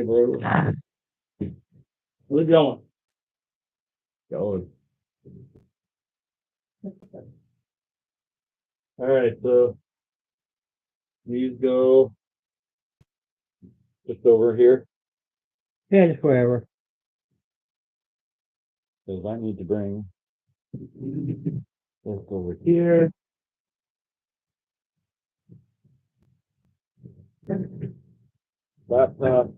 Hey, bro. We're going. Going. All right, so these go just over here. Yeah, just wherever. Because I need to bring this over here. Laptop.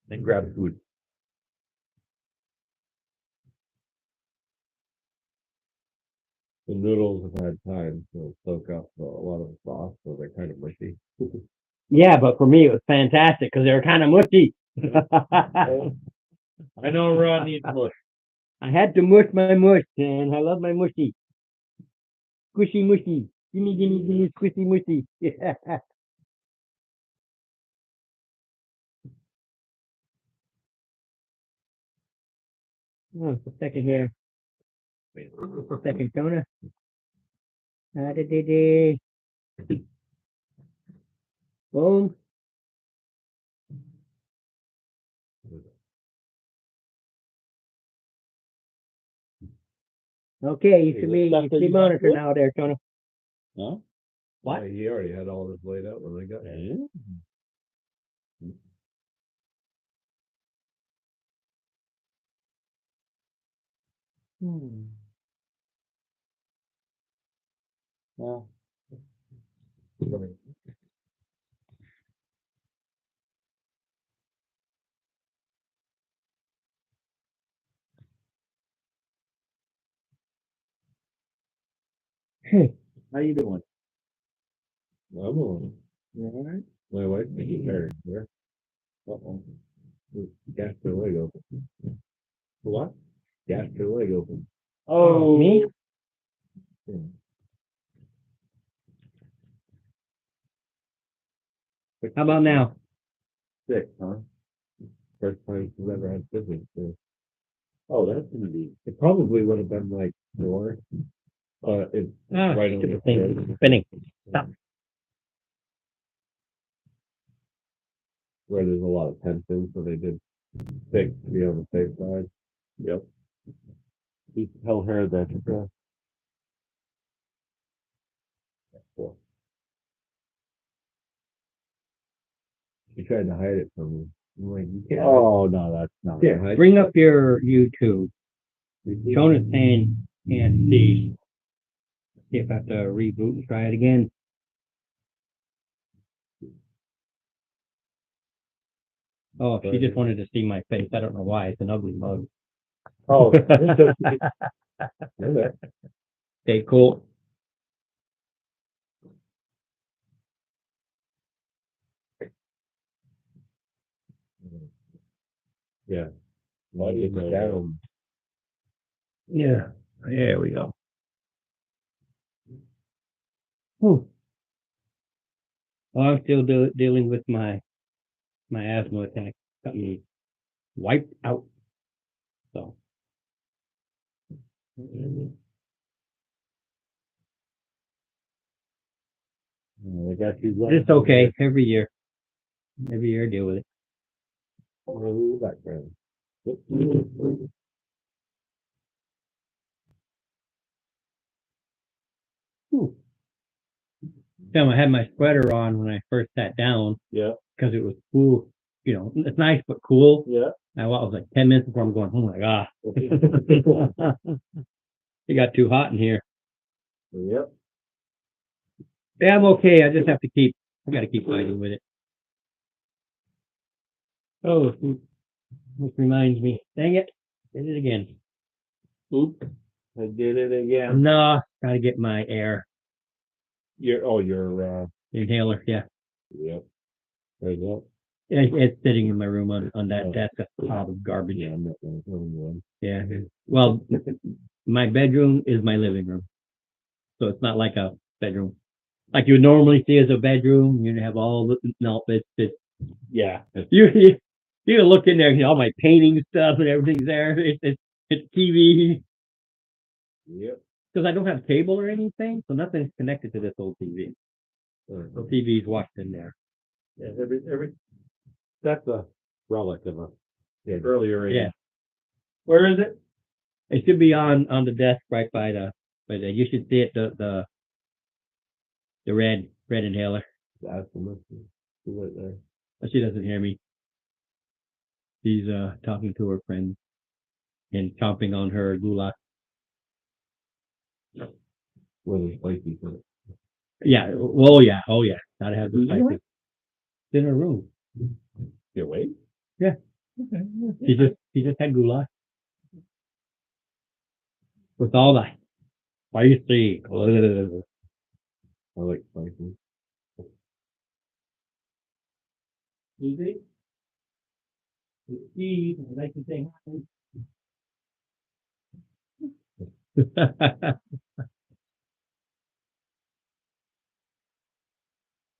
And grab food. The noodles have had time to soak up a lot of the sauce, so they're kind of mushy. Yeah, but for me it was fantastic because they were kind of mushy. I know Ron needs mush. I had to mush my mush, and I love my mushy. Squishy mushy. Gimme, squishy mushy. Yeah. Oh, just a second here. Just a second, Jonah. Da-da-da-da. Boom. Okay, you should be the monitor now there, Jonah. Huh? What? Yeah, he already had all this laid out when I got here. Well. Hey, How you doing? I'm on. You all right? My wife is married here. Uh-oh. Gasped her leg open. What? Gasped her leg open. oh, me? Yeah. How about now? Sick, huh? First time she's ever had physics. So. Oh, that's gonna be. It probably would have been like more. It's right on the Stupid thing. throat. Spinning. Stop. Where there's a lot of tension, so they did thick to be on the safe side. Yep. You tell her that. She tried to hide it from me. I'm like, you can't. Oh no, that's not. Yeah, right. Bring up your YouTube. Jonah's saying can't see. See if I have to reboot and try it again. Oh, she just wanted to see my face. I don't know why. It's an ugly mug. Oh, okay. Okay, cool. Yeah. It's down. Yeah. There we go. Whew. Well, I'm still dealing with my asthma attack. Got me wiped out. So. I got you. It's okay. Every year I deal with it. Background. Tim, I had my sweater on when I first sat down. Yeah. Because it was cool. You know, it's nice but cool. Yeah. I was like 10 minutes before I'm going, oh my God. It got too hot in here. Yep. Yeah, I'm okay. I just have to I got to keep fighting with it. Oh, this reminds me. Dang it. Did it again. Oop. I did it again. No, got to get my air. Your Inhaler, yeah. Yep. There's that. It's sitting in my room on that desk. That's a pile of garbage. Yeah, I'm not going. Yeah. Well, my bedroom is my living room. So it's not like a bedroom. Like you would normally see as a bedroom. You have all the, no, it's Yeah. you look in there, all my painting stuff and everything's there. It's TV. Yep. Because I don't have cable or anything, so nothing's connected to this old TV. So TV's watched in there. Yeah, That's a relic of a earlier age. Yeah. Where is it? It should be on the desk right by you should see it, the red inhaler. That's the message. Right there. But she doesn't hear me. She's talking to her friend and chomping on her goulash. With a spicy food. Yeah. Oh yeah. Gotta have the Mhm. spicy. It's in her room. You awake? Yeah. Okay. She just had goulash. With all the spicy. I like spicy. Easy. Steve, I'd like to say hi.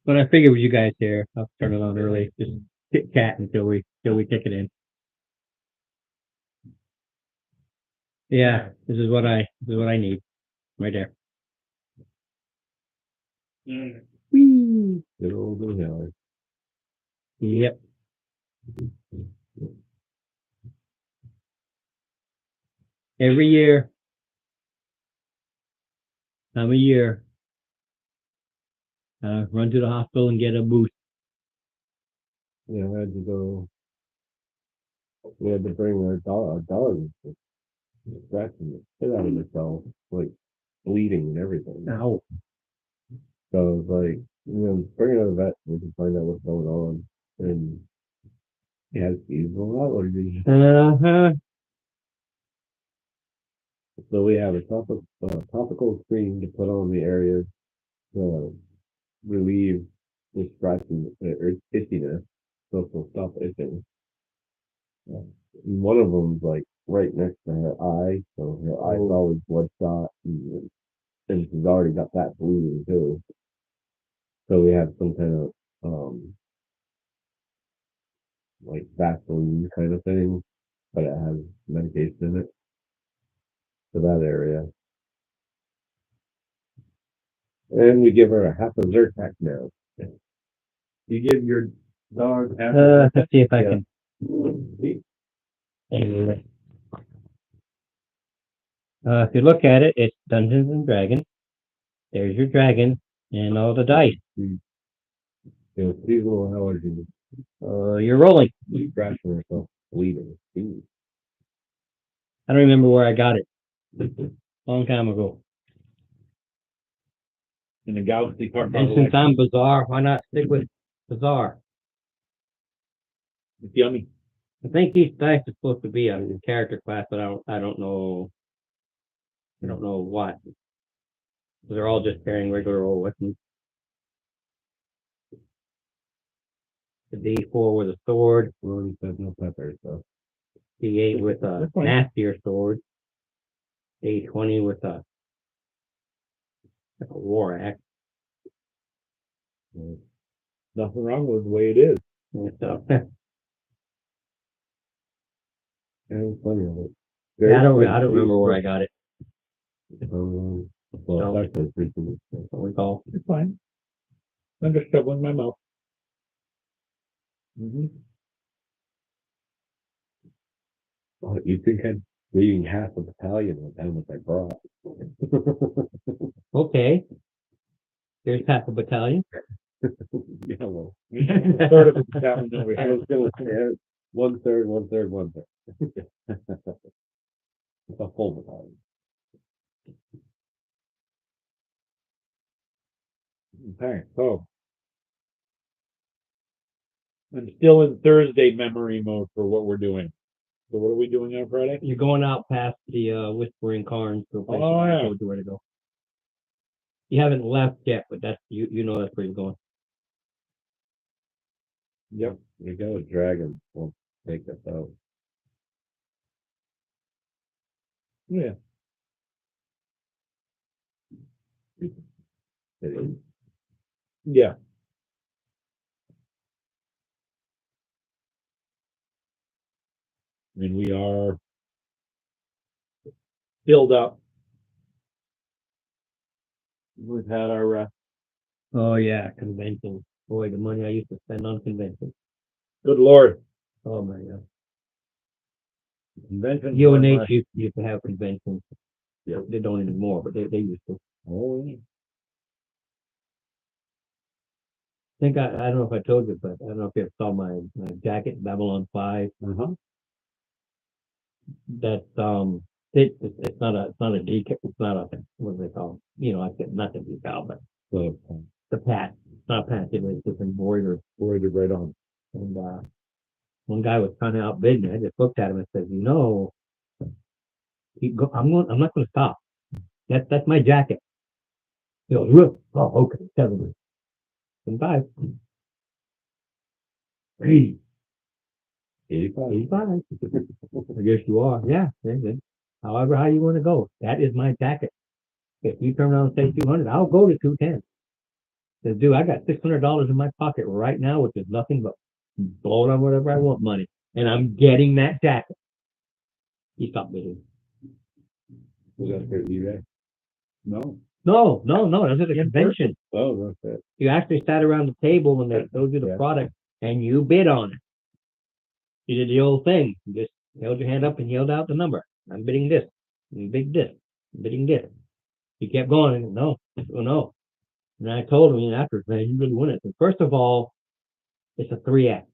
But I figured with you guys here, I'll turn it on early. Just chit chat until we kick it in. Yeah, this is what I need. Right there. Whee! Good old inhaler. Yep. Every year. Time of year. Run to the hospital and get a boost. Yeah, I had to go. We had to bring our dog scratching the shit out of herself, like bleeding and everything. Ow. So I was like, bring her to the vet. We can find out what's going on. And he has seasonal allergies. Uh-huh. So we have a topical cream to put on the area to relieve the scratching or itchiness. So it'll stop itching. One of them's like right next to her eye, so her eye's always bloodshot, and she's already got that bleeding too. So we have some kind of like Vaseline kind of thing, but it has medication in it for that area. And we give her a half a Zyrtec now. You give your dog half a Let's see if I Yeah. can. Anyway. If you look at it, it's Dungeons and Dragons. There's your dragon and all the dice. Seasonal allergies. You're rolling. Scratching herself, bleeding. Ooh. I don't remember where I got it. Long time ago. In the Galaxy Park. And since I'm bizarre, why not stick with bizarre? It's yummy. I think these dice are supposed to be a character class, but I don't know. I don't know what. They're all just carrying regular old weapons. The D4 with a sword. Really said no pepper, so. D8 with a That's fine. nastier sword. D20 with a war axe. Nothing wrong with the way it is. And so, And plenty of it. yeah, I don't remember where I got it. Well, it's actually recently. I don't recall. It's fine. I'm just shoveling my mouth. Mm-hmm. Oh, you think I'm leaving half a battalion with how much I brought? Okay. There's half a battalion. Yeah, well, Sort of a battalion over I here. was gonna say one third, one third, one third. It's a full battalion. Okay, so. I'm still in Thursday memory mode for what we're doing. So what are we doing on Friday? You're going out past the Whispering Cairns to a place Oh, where I yeah. told you where to go. You haven't left yet, but that's you know that's where you're going. Yep, we got a dragon. We'll take us out. Yeah. It is. Yeah. And we are filled up. We've had our Oh yeah, convention. Boy, the money I used to spend on convention. Good Lord. Oh my God. Conventions. UNH used to have conventions. Yeah. They don't anymore, but they used to. Oh, yeah. I think I don't know if I told you, but I don't know if you ever saw my jacket, Babylon 5. Uh-huh. That it's not a decal, it's not a, what do they call it? You know, I said not the decal, but So, the patch. It's not a patch, it's just embroidered. embroidered right on. And one guy was trying to outbid me. I just looked at him and said, you know, I'm not gonna stop. That's my jacket. He goes, "Really? Oh, okay, 70. And 5. Hey, 85. 85. I guess you are. Yeah, very good. However, how you want to go. That is my jacket. If you turn around and say 200, I'll go to 210. Says, dude, I got $600 in my pocket right now, which is nothing but blow it on whatever I want money. And I'm getting that jacket. He stopped bidding. Was that for eBay? No. No, that's at a convention. Oh, that's it. You actually sat around the table when they showed you the Yeah. product and you bid on it. You did the old thing. You just held your hand up and yelled out the number. I'm bidding this. I'm bidding this. I'm bidding this. You kept going. And no, no. And I told him after, man, you really win it. And first of all, it's a 3X.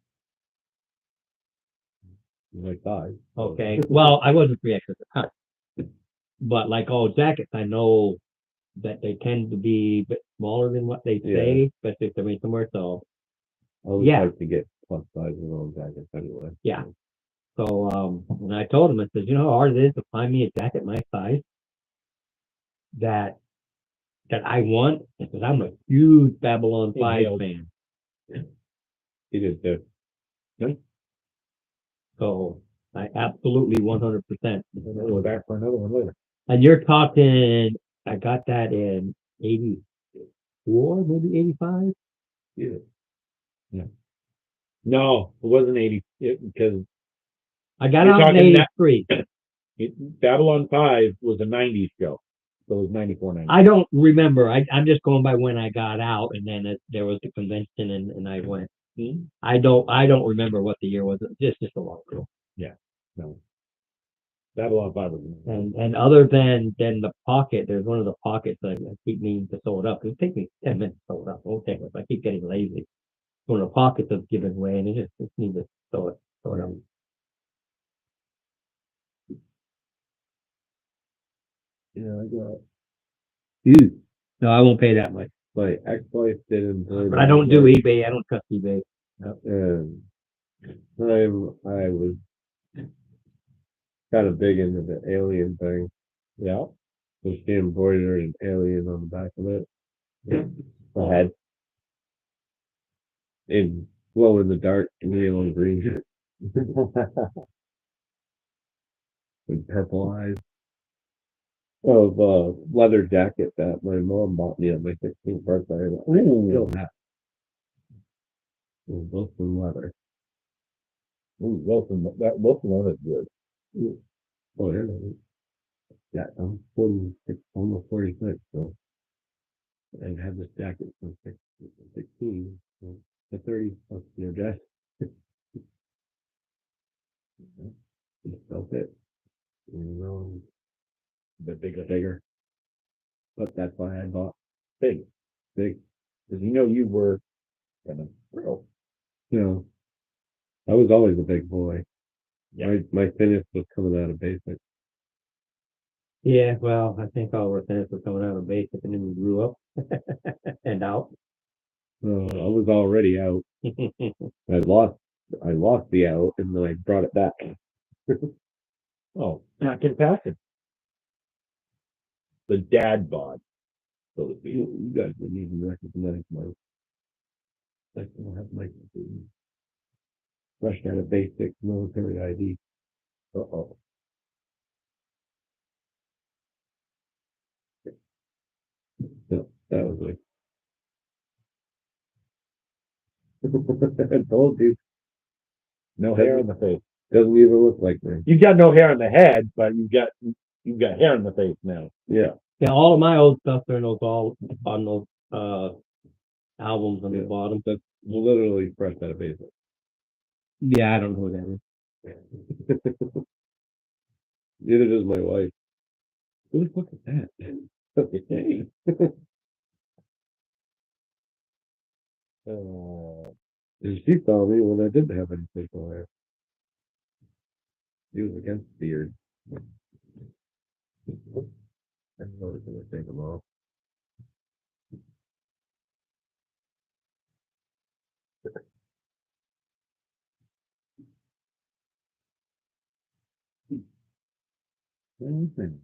Like 5. Okay. Well, I wasn't 3X at the time. But like all jackets, I know that they tend to be a bit smaller than what they say, especially if they're made somewhere. So I always Yeah. like to get plus size in all jackets anyway. Yeah. So when I told him, I said, you know how hard it is to find me a jacket my size that I want? Because I'm a huge Babylon 5 Inhaled. fan. He did too. So I absolutely 100%. We're back for another one later. And you're talking, I got that in 84, maybe 85. Yeah. No, it wasn't 80 because I got You're out in talking that- 83. Babylon 5 was a 90s show. So it was 94, 90. I don't remember. I'm just going by when I got out, and then there was the convention, and I went. I don't remember what the year was. It's just a long ago. No. Babylon 5 was. And other than the pocket, there's one of the pockets that I keep needing to sew it up. It'll take me 10 minutes to sew it up. It won't take much. I keep getting lazy. One of the pockets is giving way, and it just need to sew it up. Yeah, I got No, I won't pay that much. my ex-wife did embroidery. But I don't do eBay. I don't trust eBay. And I was kind of big into the alien thing. Yeah. So she embroidered an alien on the back of it. I had in glow in the dark neon and green. With purple eyes. Of leather jacket that my mom bought me on my 16th birthday. And I still have. It was both from leather. Ooh, Wilson one is good. Oh, yeah. Yeah, I'm 46, almost 46, so I had this jacket from 16, so the 30 plus year dress. It still fit. The Bigger. But that's why I bought big. big. Because you were kind of real. You know, I was always a big boy. Yeah. My finish was coming out of basic. Yeah, well, I think all our fans were coming out of basic, and then we grew up and out. So I was already out. I lost the out, and then I brought it back. Oh, not compassion. The dad bod. So to speak. You guys would need to recognize my. I still have my fresh out of basic military ID. Uh-oh. No, that was like. I told you, No hair on the face. doesn't even look like me. You've got no hair on the head, but you've got hair on the face now. Yeah, Yeah, all of my old stuff are in those on those albums on the Yeah. bottom. that's literally fresh out of basic. Yeah, I don't know who that is. Neither does my wife. Who the fuck is that? Okay. And she saw me when I didn't have any facial hair. He was against beard. I was gonna take them off. Mhm.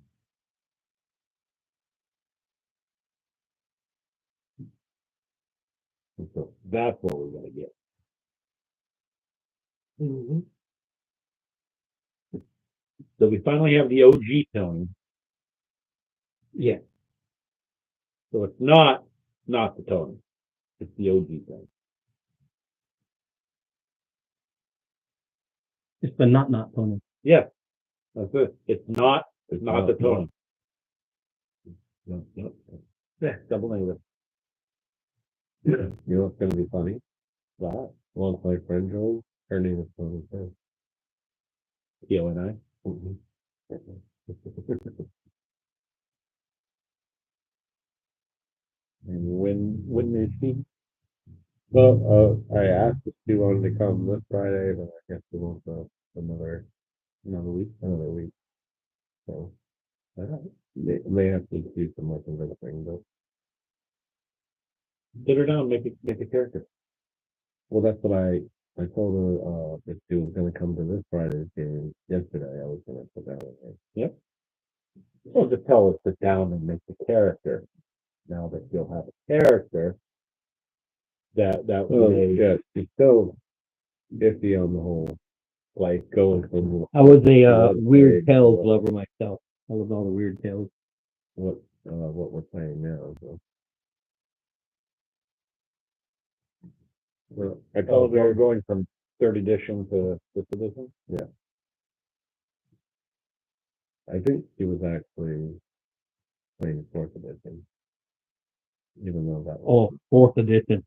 So that's what we're gonna get. So we finally have the OG tone. Yeah. So it's not the tone. It's the OG thing. It's the not Tony. Yeah. That's it. It's not the tone. No, no. Yeah, double negative. You know what's gonna be funny? That once my friend joined, her name is Tony too. TLNI. Mhm. And when is she? Well, I asked if she wanted to come this Friday, but I guess she wants another another week. So may have to do some more convincing, but Sit her down, make a character. well, that's what I told her. If she was gonna come to this Friday's game yesterday, I was gonna put that in there. Yep. Well, just tell her to sit down and make the character. Now that you'll have a character, that Well, way, yeah, she's still iffy on the whole, like going from I was a What weird they- tales lover myself. I love all the weird tales. what we're playing now. So. Well, I oh, told her, going from third edition to fifth edition. I think she was actually playing fourth edition, even though that was Oh, fourth edition.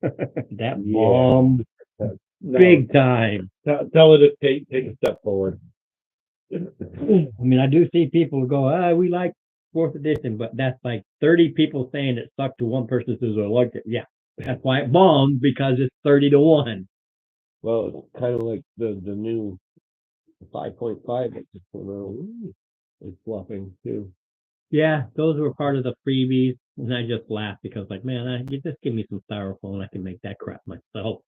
That Yeah. bombed No, big time. tell her to take a step forward. I mean, I do see people go, we like fourth edition, but that's like 30 people saying it sucked to one person says, I liked it. Yeah. That's why it bombed, because it's 30-1. well, it's kind of like the new 5.5 that just came out. It's fluffing too. Yeah, those were part of the freebies. And I just laughed because, like, man, you just give me some styrofoam, I can make that crap myself.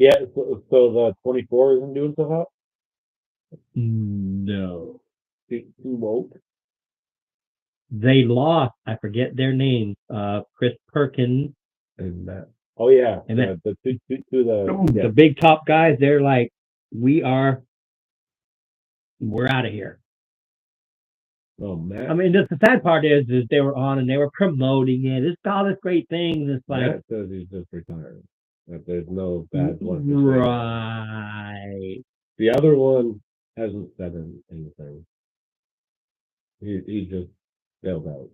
Yeah, so the 24 isn't doing so hot. No. Too woke. They lost, I forget their names, Chris Perkins, And that Oh yeah, And then- the the the big top guys. They're like, we're out of here. oh Matt, I mean, the sad part is they were on and they were promoting it. It's all this great things. It's like, Matt says he's just retired. That there's no bad blood. right. The other one hasn't said anything. He just bailed out.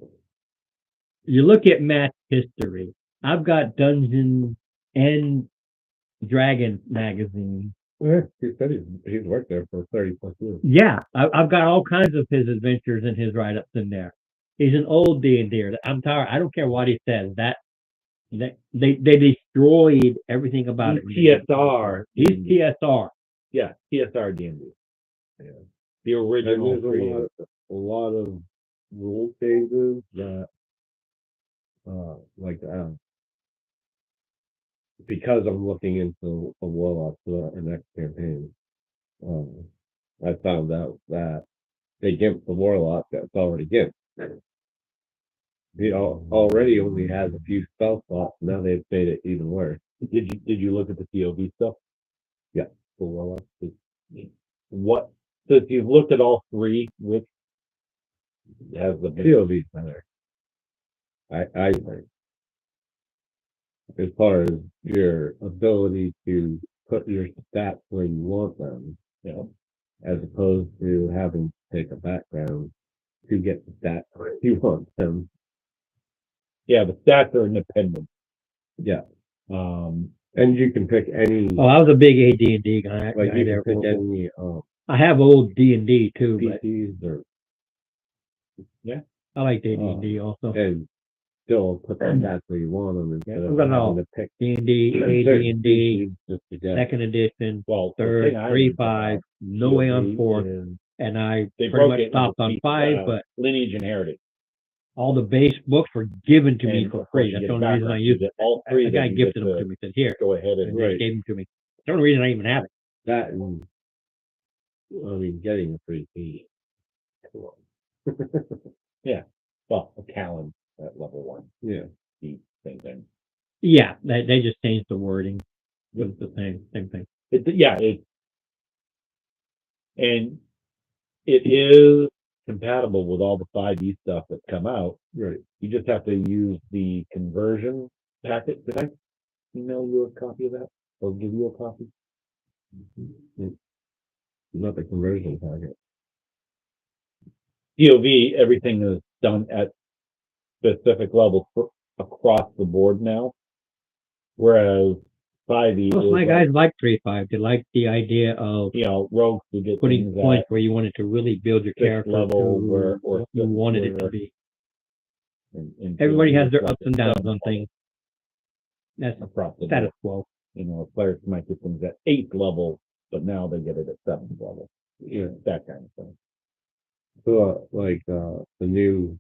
You look at Matt's history. I've got Dungeons and Dragons magazine. He said he's worked there for 30 plus years. Yeah, I've got all kinds of his adventures and his write-ups in there. He's an old D&D. I'm tired. I don't care what he says. They destroyed everything about it. TSR. He's TSR. Yeah, TSR D&D. Yeah. The And original there's creator. a lot of rule changes that, because I'm looking into a warlock for our next campaign, I found out that they gimp the warlock that's already gimped. He already only has a few spell slots. Now they've made it even worse. Did you look at the TOV stuff? Yeah. For warlock. What? So if you've looked at all three, which has the POV's better. I think. As far as your ability to put your stats where you want them, as opposed to having to take a background to get the stats where you want them. Yeah, the stats are independent. Yeah. And you can pick any, Oh, I was a big AD&D guy. like guy you there can for pick a while. any, I have old D&D too, but PCs or, I like AD&D also. and still put the stats where you want them instead Yeah, of we've got it having all. to pick D&D, certain AD&D, PCs just to get. second edition, Well, the third, thing I 3, read 5, about, no way on POV 4th, and- and I they pretty broke much it stopped on 5, but lineage and heritage. all the base books were given to me And for of course free. you That's get the only reason I background. You used get it. all three A that guy you gifted get them to to me. Said, "Here," go ahead and and Right. just gave them to me. That's the only reason I even have it. That and, I mean, getting a free key. Cool. well, a Callan at level 1. Yeah, The same thing. Yeah, they just changed the wording. It was the same thing. And it is compatible with all the 5e stuff that's come out. right. You just have to use the conversion packet. Did I email you a copy of that? Or give you a copy? Not the conversion packet. POV, everything is done at specific levels across the board now. Whereas 5e Most is of my like, guys like 3.5. They like the idea of rogues who get putting things points at where you wanted to really build your sixth character level to where- or what you fifth wanted it to where- be. in Everybody POV has it's their like ups a and downs seventh on level things. That's across the status board. quo. Players might get things at 8th level, but now they get it at 7th level. Yeah. That kind of thing. So, the new,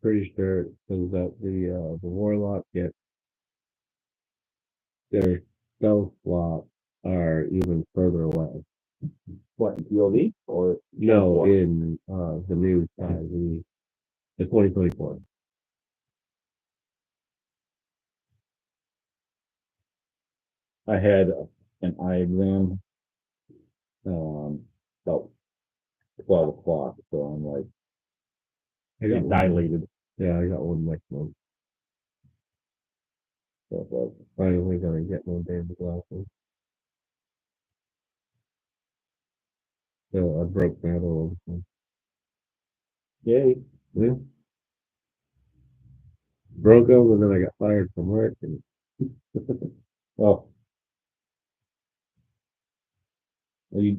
pretty sure it says that the warlock get their spell slots are even further away. What, in POV or? No, Or- in the new the 2024. I had an eye exam, about 12 o'clock, so I'm like, I got it one. dilated. Yeah, I got one next month. So it's like, Finally gonna get my damn glasses. So I broke that all. yay. Yeah. Broke them and then I got fired from work and Well, I mean,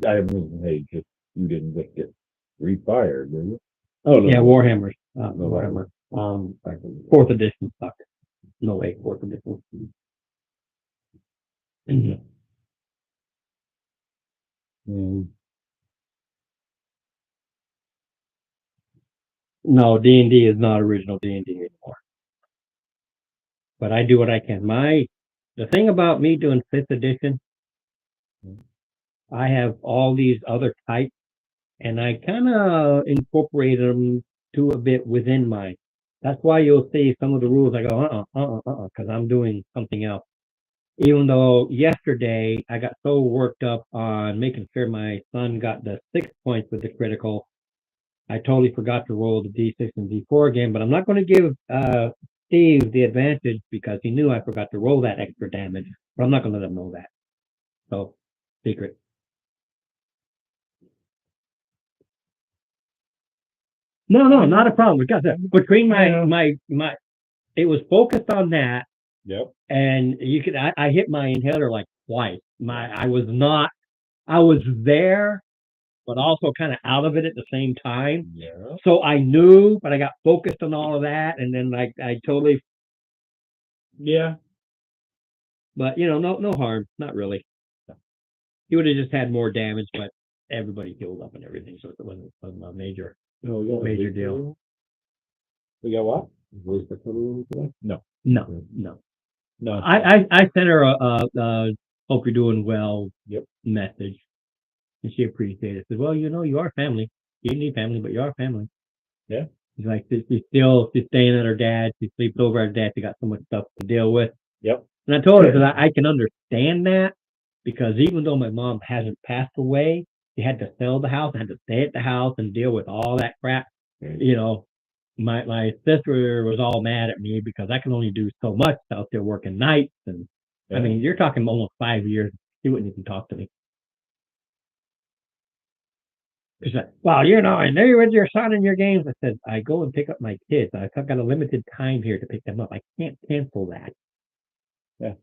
hey, you didn't just get refired, did you? oh no. Yeah, Warhammer. No, Warhammer. Back in- 4th edition sucked. No way, 4th edition. Mm, No, D&D is not original D&D anymore. But I do what I can. The thing about me doing 5th edition, I have all these other types, and I kind of incorporate them to a bit within mine. That's why you'll see some of the rules I go, because I'm doing something else. Even though yesterday I got so worked up on making sure my son got the 6 points with the critical, I totally forgot to roll the D6 and D4 again, but I'm not going to give Steve the advantage because he knew I forgot to roll that extra damage, but I'm not going to let him know that. So, secret. No, not a problem. Because between my, it was focused on that, Yep. and I hit my inhaler like twice. I was there, but also kind of out of it at the same time. Yeah. So I knew, but I got focused on all of that, and then I totally, Yeah. but no harm, not really. He would have just had more damage, but everybody healed up and everything, so it wasn't a major deal. We got what? Is Lisa coming in today? No. No. I sent her a hope you're doing well Yep. message, and she appreciated it. Said, well, you are family. You need family, but you are family. Yeah. She's like, she's staying at her dad. She sleeps over at her dad. She got so much stuff to deal with. Yep. And I told her that I can understand that because even though my mom hasn't passed away, she had to sell the house, had to stay at the house and deal with all that crap. My sister was all mad at me because I can only do so much out there working nights. And I mean, you're talking almost 5 years. She wouldn't even talk to me. She's like, well, and there with your son and your games. I said, I go and pick up my kids. I've got a limited time here to pick them up. I can't cancel that. Yeah.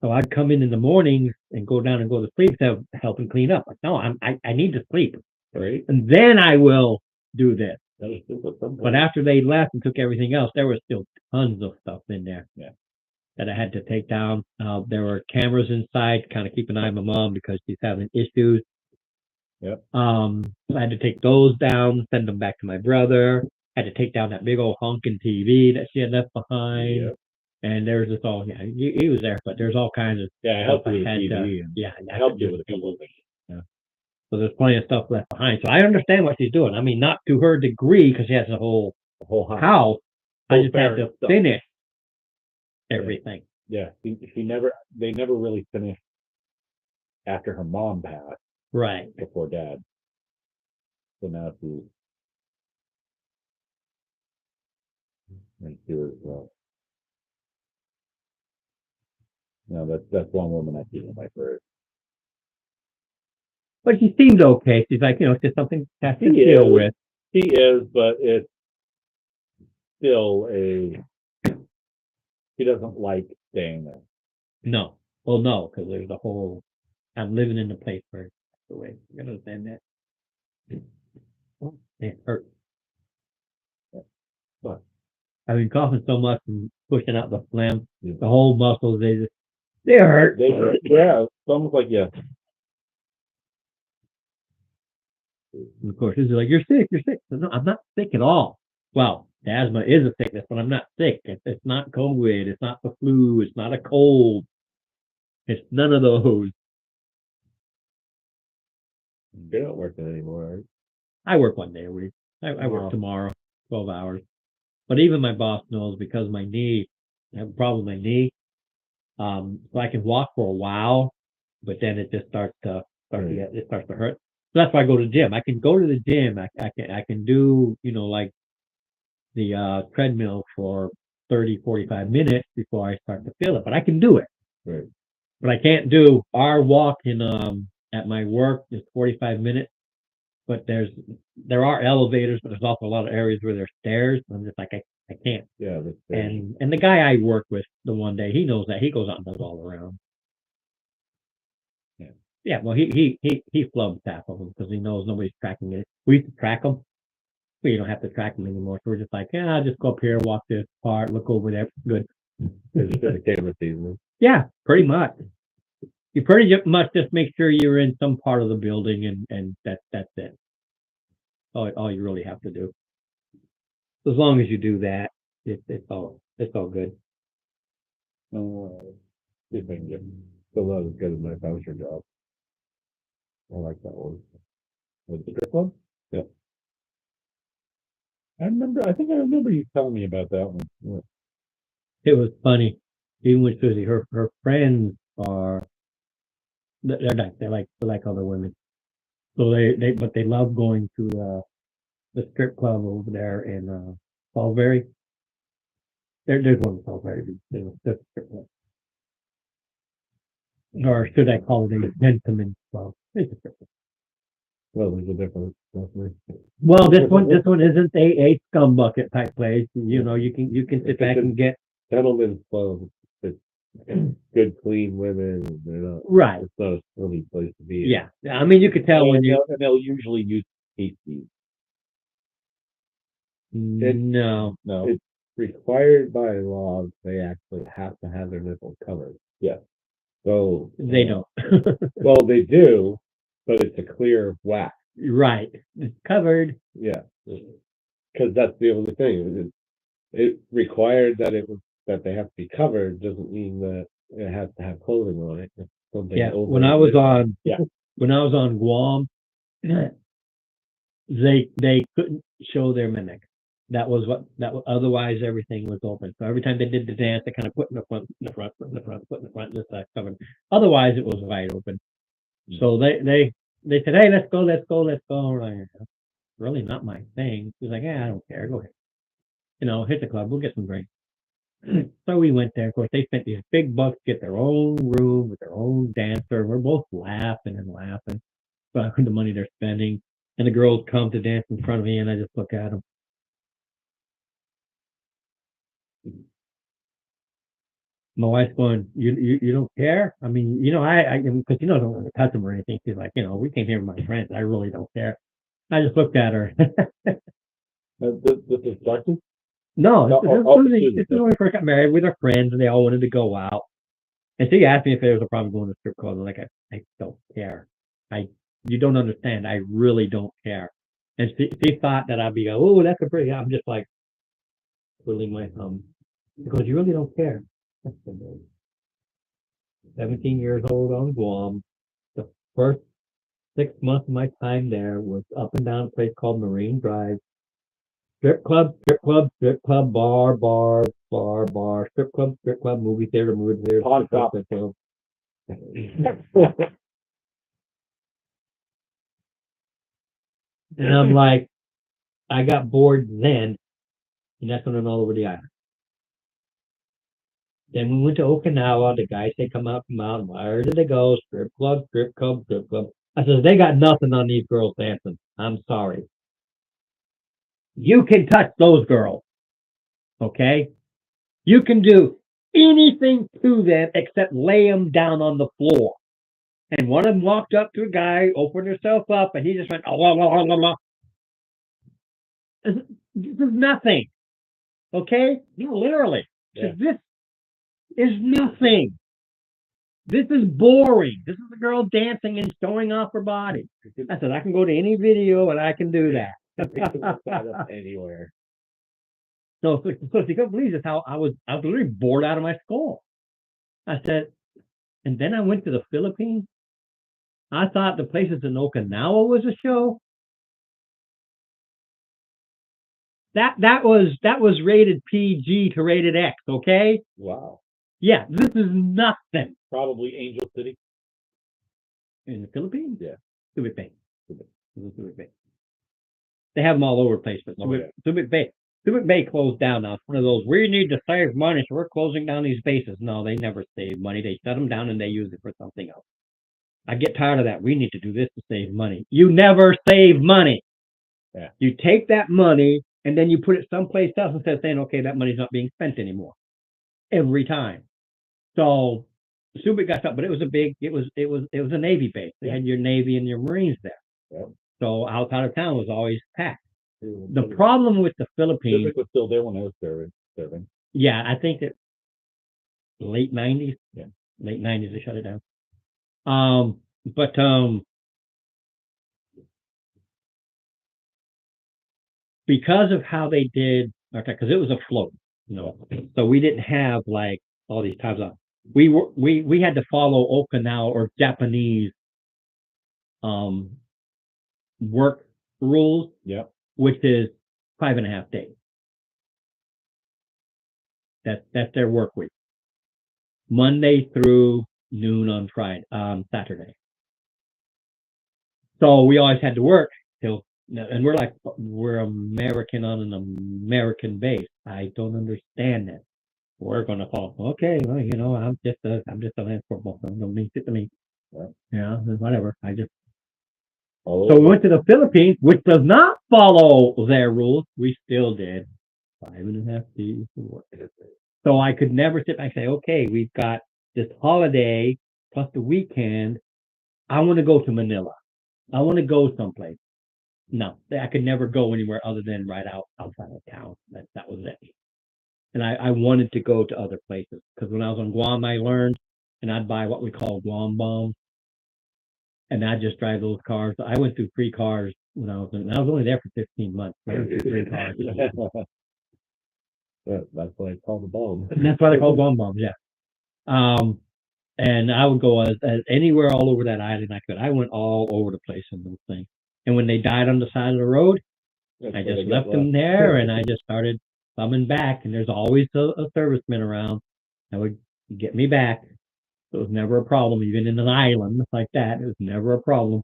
So I'd come in the mornings and go down and go to sleep to help and clean up. Like, no, I need to sleep, Right? and then I will do this. That was just at some But point. after they left and took everything else, there was still tons of stuff in there. Yeah. That I had to take down. There were cameras inside, kind of keep an eye on my mom because she's having issues. Yep. I had to take those down, send them back to my brother. Had to take down that big old honking TV that she had left behind. Yep. And there's just all, yeah, he was there, but there's all kinds of Yeah, I helped you with the I had to- TV. And yeah, I helped you with a couple of things. So there's plenty of stuff left behind. So I understand what she's doing. I mean, not to her degree because she has a whole The whole house. house. I Whole just had to parent stuff. finish everything. Yeah, they never really finished after her mom passed Right. before dad. So now she's and she was no, that's one woman I see in my first. But she seemed okay. She's like, it's just something to have to She deal is. with. She is, but it's still she doesn't like staying there. No. Well, no, because there's a whole. I'm living in the place where the way you understand that. It hurts. But I've been coughing so much and pushing out the phlegm, Yeah. the whole muscles. They hurt. yeah, it's almost like And of course, she's like, "You're sick. You're sick." No, I'm not sick at all. Well, asthma is a sickness, but I'm not sick. It's not COVID. It's not the flu. It's not a cold. It's none of those. You're not working anymore, right? I work 1 day a week. I work Wow. tomorrow, 12 hours. But even my boss knows because my knee, I have a problem with my knee. So I can walk for a while, but then it just starts to hurt. So that's why I go to the gym. I can go to the gym. I can do, like the treadmill for 30, 45 minutes before I start to feel it, but I can do it. Right. But I can't do our walk at my work is 45 minutes. But there are elevators, but there's also a lot of areas where there's stairs. I'm just like I can't. Yeah. That's And the guy I work with the one day, he knows that. He goes out and does all around. Yeah. Yeah, well he flubs half of them because he knows nobody's tracking it. We used to track them. We don't have to track them anymore. So we're just like, yeah, I'll just go up here, walk this part, look over there. Good. It's just the camera season. Yeah, pretty much. You pretty much just make sure you're in some part of the building and that's it. All you really have to do. As long as you do that, it's all good. See if I can get still not as good as my voucher job. I like that one. With the strip club? Yeah. I think I remember you telling me about that one. Yeah. It was funny. Even with Susie, her friends are they're nice. They're like other women. So they love going to the strip club over there in Salisbury. There's one in Salisbury. There's a strip club. Or should I call it a gentleman's club? It's a strip club. Well, there's a difference. Definitely. Well, this one isn't a scum bucket type place. You can sit back and get Gentlemen's club. It's good, clean women. They're not. right. It's not a silly place to be. Yeah, I mean you could tell when you. They'll usually use pasties. No, No. It's required by law. They actually have to have their nipples covered. Yeah. So they don't. well, they do, but it's a clear wax. Right, it's covered. Yeah, because that's the only thing. It required that that they have to be covered doesn't mean that it has to have clothing on it. It's something Yeah, over when I was it. on Yeah. when I was on Guam, they couldn't show their mimic. Otherwise everything was open. So every time they did the dance, they kind of put in the front, put in the front, this side covered. Otherwise it was wide open. So they said, hey, let's go. We're like, really not my thing. She's like, yeah, I don't care. Go ahead. Hit the club. We'll get some drinks. So we went there. Of course, they spent these big bucks to get their own room with their own dancer. We're both laughing about the money they're spending. And the girls come to dance in front of me, and I just look at them. My wife's going, you don't care? I mean, because I don't want to touch them or anything. She's like, we came here with my friends. I really don't care. I just looked at her. This is Dutchess? No, Susan. this is when we first got married with our friends, and they all wanted to go out. And she asked me if there was a problem going to strip club. I'm like, I don't care. You don't understand. I really don't care. And she thought that I'd be, oh, that's a pretty. I'm just like, twiddling my thumb because you really don't care. 17 years old on Guam. The first 6 months of my time there was up and down a place called Marine Drive. Strip club, bar, strip club, movie theater, Pawn shop. strip club. And I'm like, I got bored then, and that's when I'm all over the island. Then we went to Okinawa. The guys say come out. Where did they go? Strip club. I said, they got nothing on these girls dancing. I'm sorry. You can touch those girls. Okay? You can do anything to them except lay them down on the floor. And one of them walked up to a guy, opened herself up, and he just went, oh, blah, blah, blah, blah. This is nothing. Okay? No, literally. Yeah. This is nothing. This is boring. This is a girl dancing and showing off her body. I said, I can go to any video and I can do that. Anywhere. So she couldn't believe this, how I was literally bored out of my skull. I said, and then I went to the Philippines. I thought the places in Okinawa was a show. That was rated PG to rated X, okay? Wow. Yeah, this is nothing. Probably Angel City. In the Philippines? Yeah. Subic Bay. Subic Bay. They have them all over the place, but Subic Bay closed down now. It's one of those, we need to save money, so we're closing down these bases. No, they never save money. They shut them down and they use it for something else. I get tired of that. We need to do this to save money. You never save money. Yeah. You take that money and then you put it someplace else instead of saying, okay, that money's not being spent anymore. Every time. So Subic got stuff, but it was a Navy base. They had your Navy and your Marines there. Yeah. So outside of town was always packed. The problem with the Philippines. Subic was still there when I was serving. Yeah, I think that late 90s. Yeah. Late 90s they shut it down. Because of how they did, because it was a float, so we didn't have like all these times on. We had to follow Okinawa or Japanese work rules, which is 5.5 days. That's their work week. Monday through noon on Saturday. So we always had to work till, and we're American on an American base. I don't understand that. We're gonna fall. Okay, well, I'm just a land corporal. Don't mean shit to me. Yeah, whatever. So we went to the Philippines, which does not follow their rules. We still did 5.5 days of work. So I could never sit back and say, okay, we've got this holiday plus the weekend. I want to go to Manila. I want to go someplace. No, I could never go anywhere other than right outside of town. That was it. And I wanted to go to other places because when I was on Guam, I learned, and I'd buy what we call Guam bombs, and I'd just drive those cars. I went through 3 cars when I was only there for 15 months. I went through 3 cars. That's why it's called the bomb. And that's why they're called Guam bombs. Yeah. And I would go as anywhere all over that island I could. I went all over the place in those things. And when they died on the side of the road, I just left them there and I just started coming back. And there's always a serviceman around that would get me back. So it was never a problem, even in an island like that. It was never a problem.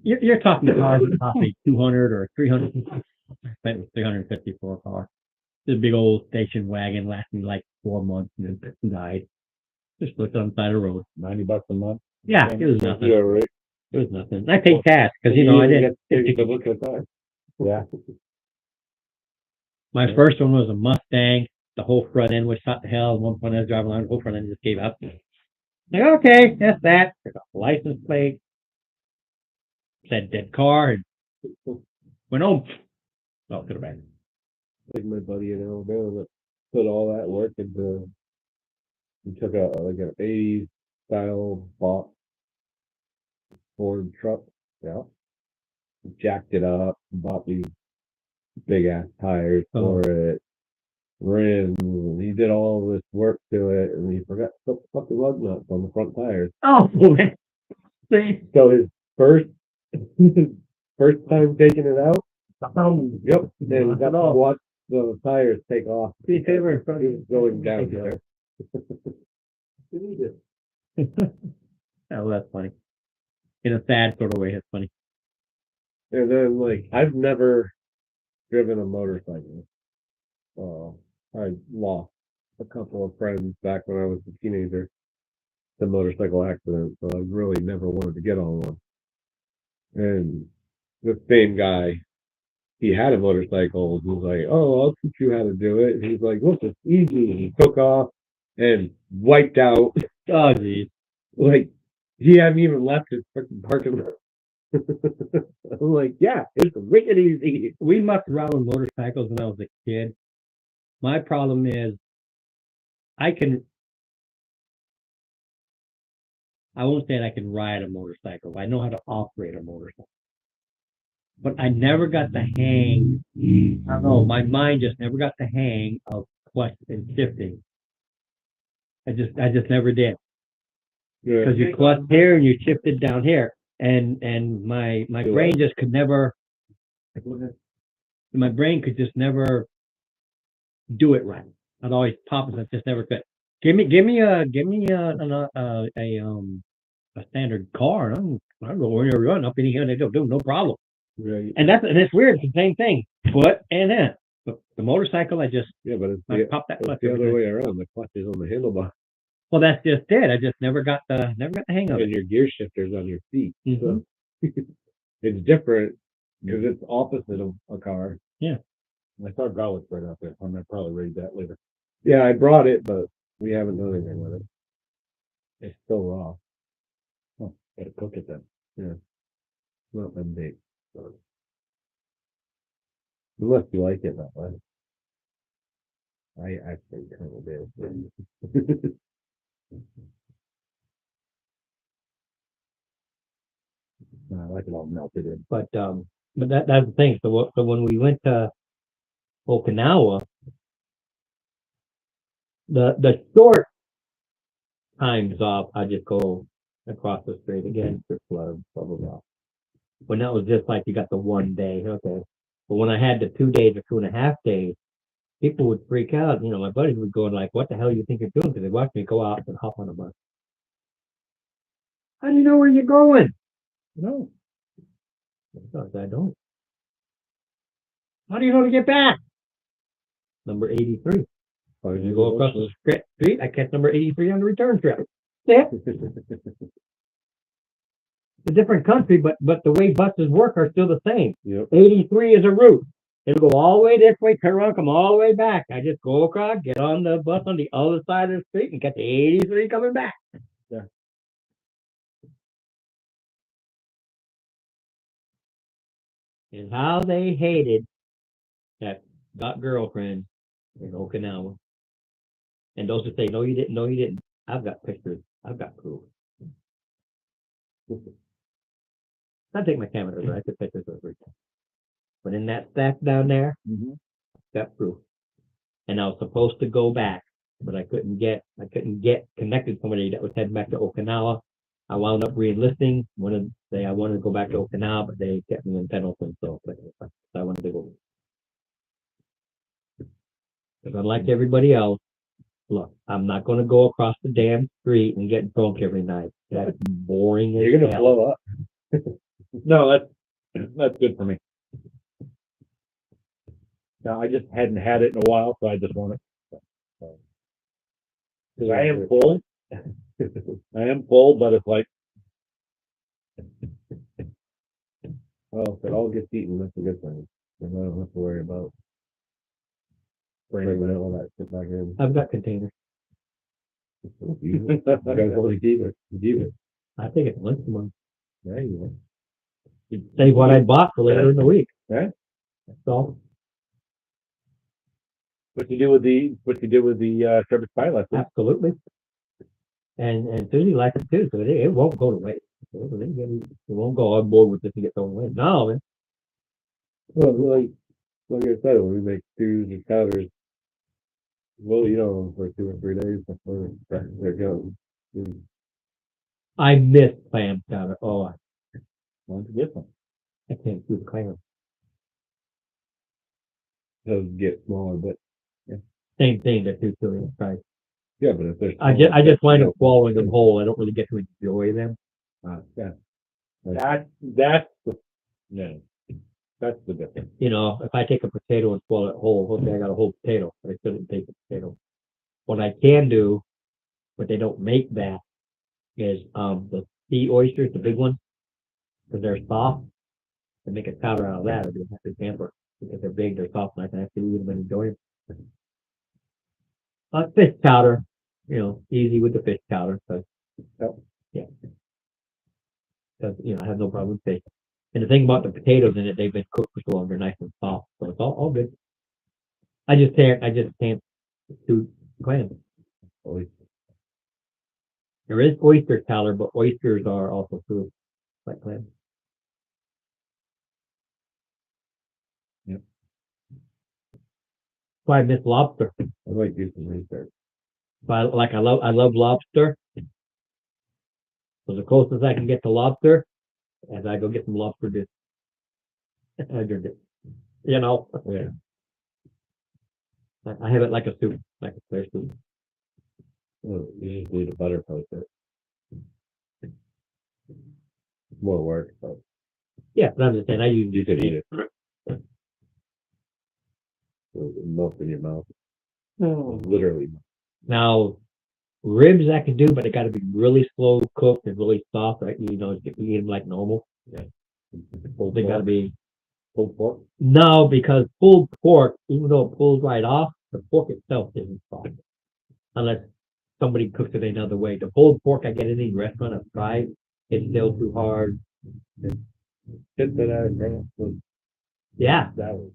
You're talking cars that cost me 200 or 300. I spent 350 for a car. This big old station wagon lasted me like 4 months and then died. Just looked on the side of the road. $90 a month. Yeah, it was nothing. Yeah, right. It was nothing. I paid cash because I didn't. Yeah. My first one was a Mustang. the whole front end was shot to hell. One front end driving along, the whole front end just gave up. Like, okay, that's that. Took off the license plate, said dead car, and went home. Oh, to the back. Like my buddy in Alabama that put all that work into, he took a like an 80s style box Ford truck, yeah, jacked it up, bought these big ass tires for it, rims, and he did all this work to it, and he forgot to put the fucking lug nuts on the front tires. Oh, see, So his first first time taking it out, yep, and got to watch the tires take off. see, favor in front He of was going down there. Oh, that's funny. In a sad sort of way, that's funny. And then, like, I've never driven a motorcycle. I lost a couple of friends back when I was a teenager to motorcycle accidents, so I really never wanted to get on one. And the same guy, he had a motorcycle. He was like, "Oh, I'll teach you how to do it." And he's like, "Look, it's easy." And he took off and wiped out. Oh, geez. Like, he hadn't even left his freaking parking lot. I'm like, yeah, it's wicked easy. We mucked around with motorcycles when I was a kid. My problem is I won't say I can ride a motorcycle. I know how to operate a motorcycle. But I never got the hang. I don't know, my mind just never got the hang of clutch and shifting. I just never did. Yeah. Because you clutch here and you shifted down here. And my brain just could never, my brain could just never do it right. I'd always pop and I just never could. Give me a standard car. I'll go wherever you want. Up in here and they do no problem. Right. And it's weird. It's the same thing. Foot and then. But the motorcycle, I just But I it's pop that clutch. the other way around. The clutch is on the handlebar. Well, that's just it. I just never got the hang of it. And your gear shifter's on your feet. Mhm. So it's different because it's opposite of a car. Yeah. I saw garlic right out there. I'm gonna probably read that later. Yeah, I brought it, but we haven't done anything with it. It's still raw. Gotta cook it then. It's not been baked. So. Unless you like it that way. I actually kind of did. I like it all melted in. But that's the thing. So when we went to Okinawa, the short times off, I just go across the street again, strip club, blah blah blah. When that was just like you got the 1 day, okay. But when I had the 2 days or 2.5 days, people would freak out. You know, my buddies would go like, "What the hell you think you're doing?" Because they watched me go out and hop on a bus. How do you know where you're going? No, I don't. How do you know to get back? Number 83. You go across the street, I catch number 83 on the return trip. That's it. It's a different country, but the way buses work are still the same. Yep. 83 is a route. It'll go all the way this way, turn around, come all the way back. I just go across, get on the bus on the other side of the street, and get the 83 coming back. Yeah. And how they hated that got girlfriend in Okinawa. And those who say, no, you didn't, no, you didn't. I've got pictures. I've got proof. I take my camera over. I took pictures of everything. But in that stack down there, got proof. And I was supposed to go back, but I couldn't get connected to somebody that was heading back to Okinawa. I wound up re-enlisting. Wanted to say I wanted to go back to Okinawa, but they kept me in Pendleton, so I wanted to go. Because unlike everybody else, look, I'm not going to go across the damn street and get drunk every night. That's boring as You're gonna hell. blow up. No, that's good for me. No, I just hadn't had it in a while, so I just want it. Because I am full. I am full, but it's like, Well, if it all gets eaten, that's a good thing. Then I don't have to worry about Bring all that shit back in. I've got containers. You guys want to keep it? Keep it. I take it once a month. Yeah, you Save what I bought for later in the week. Right. So What you do with the shepherd's pie lesson? absolutely. And Susie likes it too, so it won't go to waste. It won't go on board with this and get thrown away. No, man. Well, like I said, when we make stews and powders, we'll eat on them for 2 or 3 days before they're gone. I miss clam chowder. Oh, One's different. I can't do the clam. Those get smaller, but Same thing that two chili fries. yeah, but if there's I just wind up swallowing them whole. I don't really get to enjoy them. yeah. That's the no. That's the difference. You know, if I take a potato and swallow it whole, okay, I got a whole potato, but I shouldn't take the potato. What I can do, but they don't make that, is the sea oysters, the big ones, because they're soft. They make a powder out of that. I do have to tamper because they're big, they're soft, and I can actually eat them and enjoy them. Fish powder, you know, easy with the fish powder, because yeah, because you know I have no problem with fish. And the thing about the potatoes in it, they've been cooked for so long, they're nice and soft, so it's all good. I just can't do clams. There is oyster powder, but oysters are also food, like clams. Yep. So I miss lobster. I might do some research. But I love lobster. So the closest I can get to lobster, as I go get some lobster dish. I drink it. You know, Yeah. I have it like a soup, like a clear soup. Well, you just need a butter post it. More work, but Yeah, but I'm just saying I usually you could eat it. Melt in your mouth. Literally. Now ribs I can do, but they got to be really slow cooked and really soft, right? You know, you eat them like normal. Yeah. They got to be Pulled pork. no, because pulled pork, even though it pulls right off, the pork itself isn't soft unless somebody cooks it another way. The pulled pork I get in any restaurant I've tried, it's still too hard. Get that out of there. Yeah, That was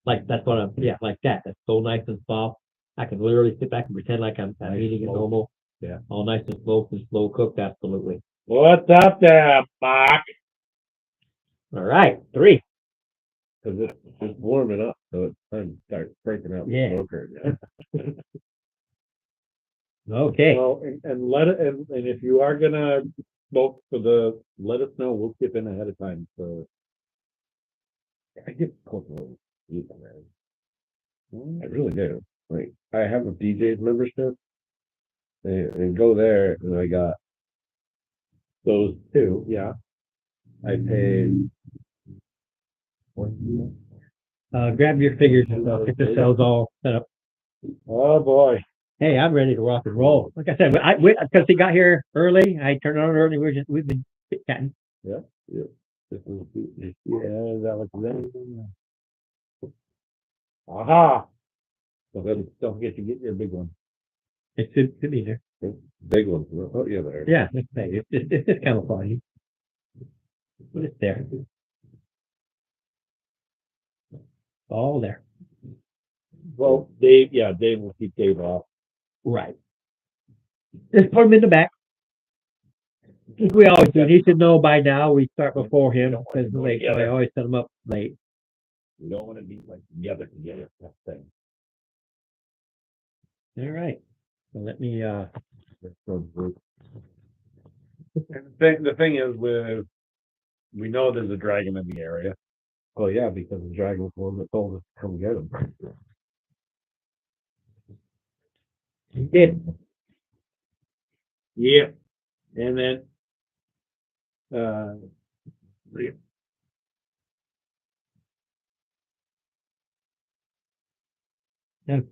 like that's what I'm. Yeah, like that. That's so nice and soft. I can literally sit back and pretend like I'm eating it normal. Yeah. All nice and slow cooked. Absolutely. What's up there, Mark? All right, 3. because it's warming up, so it's time to start breaking out the Yeah. smoker. Yeah. Okay. Well, and let it, and if you are gonna smoke let us know. We'll skip in ahead of time. So I get comfortable eating, man. I really do. Like I have a DJ's membership, and go there, and I got those 2. Yeah, I paid. Grab your figures and get the cells all set up. oh boy, Hey, I'm ready to rock and roll. Like I said, because he got here early, I turned it on early. We've been chatting. This is, yeah, that was that. Aha! So then don't forget to get your big one. It should be there. big ones. Oh yeah, there. Yeah, it's just camouflage. But it's there. All there. Well, Dave will keep Dave off. Right. Just put him in the back. Like we always do. He should know by now. We start before him because late. So I always set him up late. We don't want to be like together. That thing. All right. So let me. So, And the thing is, we know there's a dragon in the area. oh yeah, because the dragon was the one that told us to come get him. He did. Yeah. And then, Okay.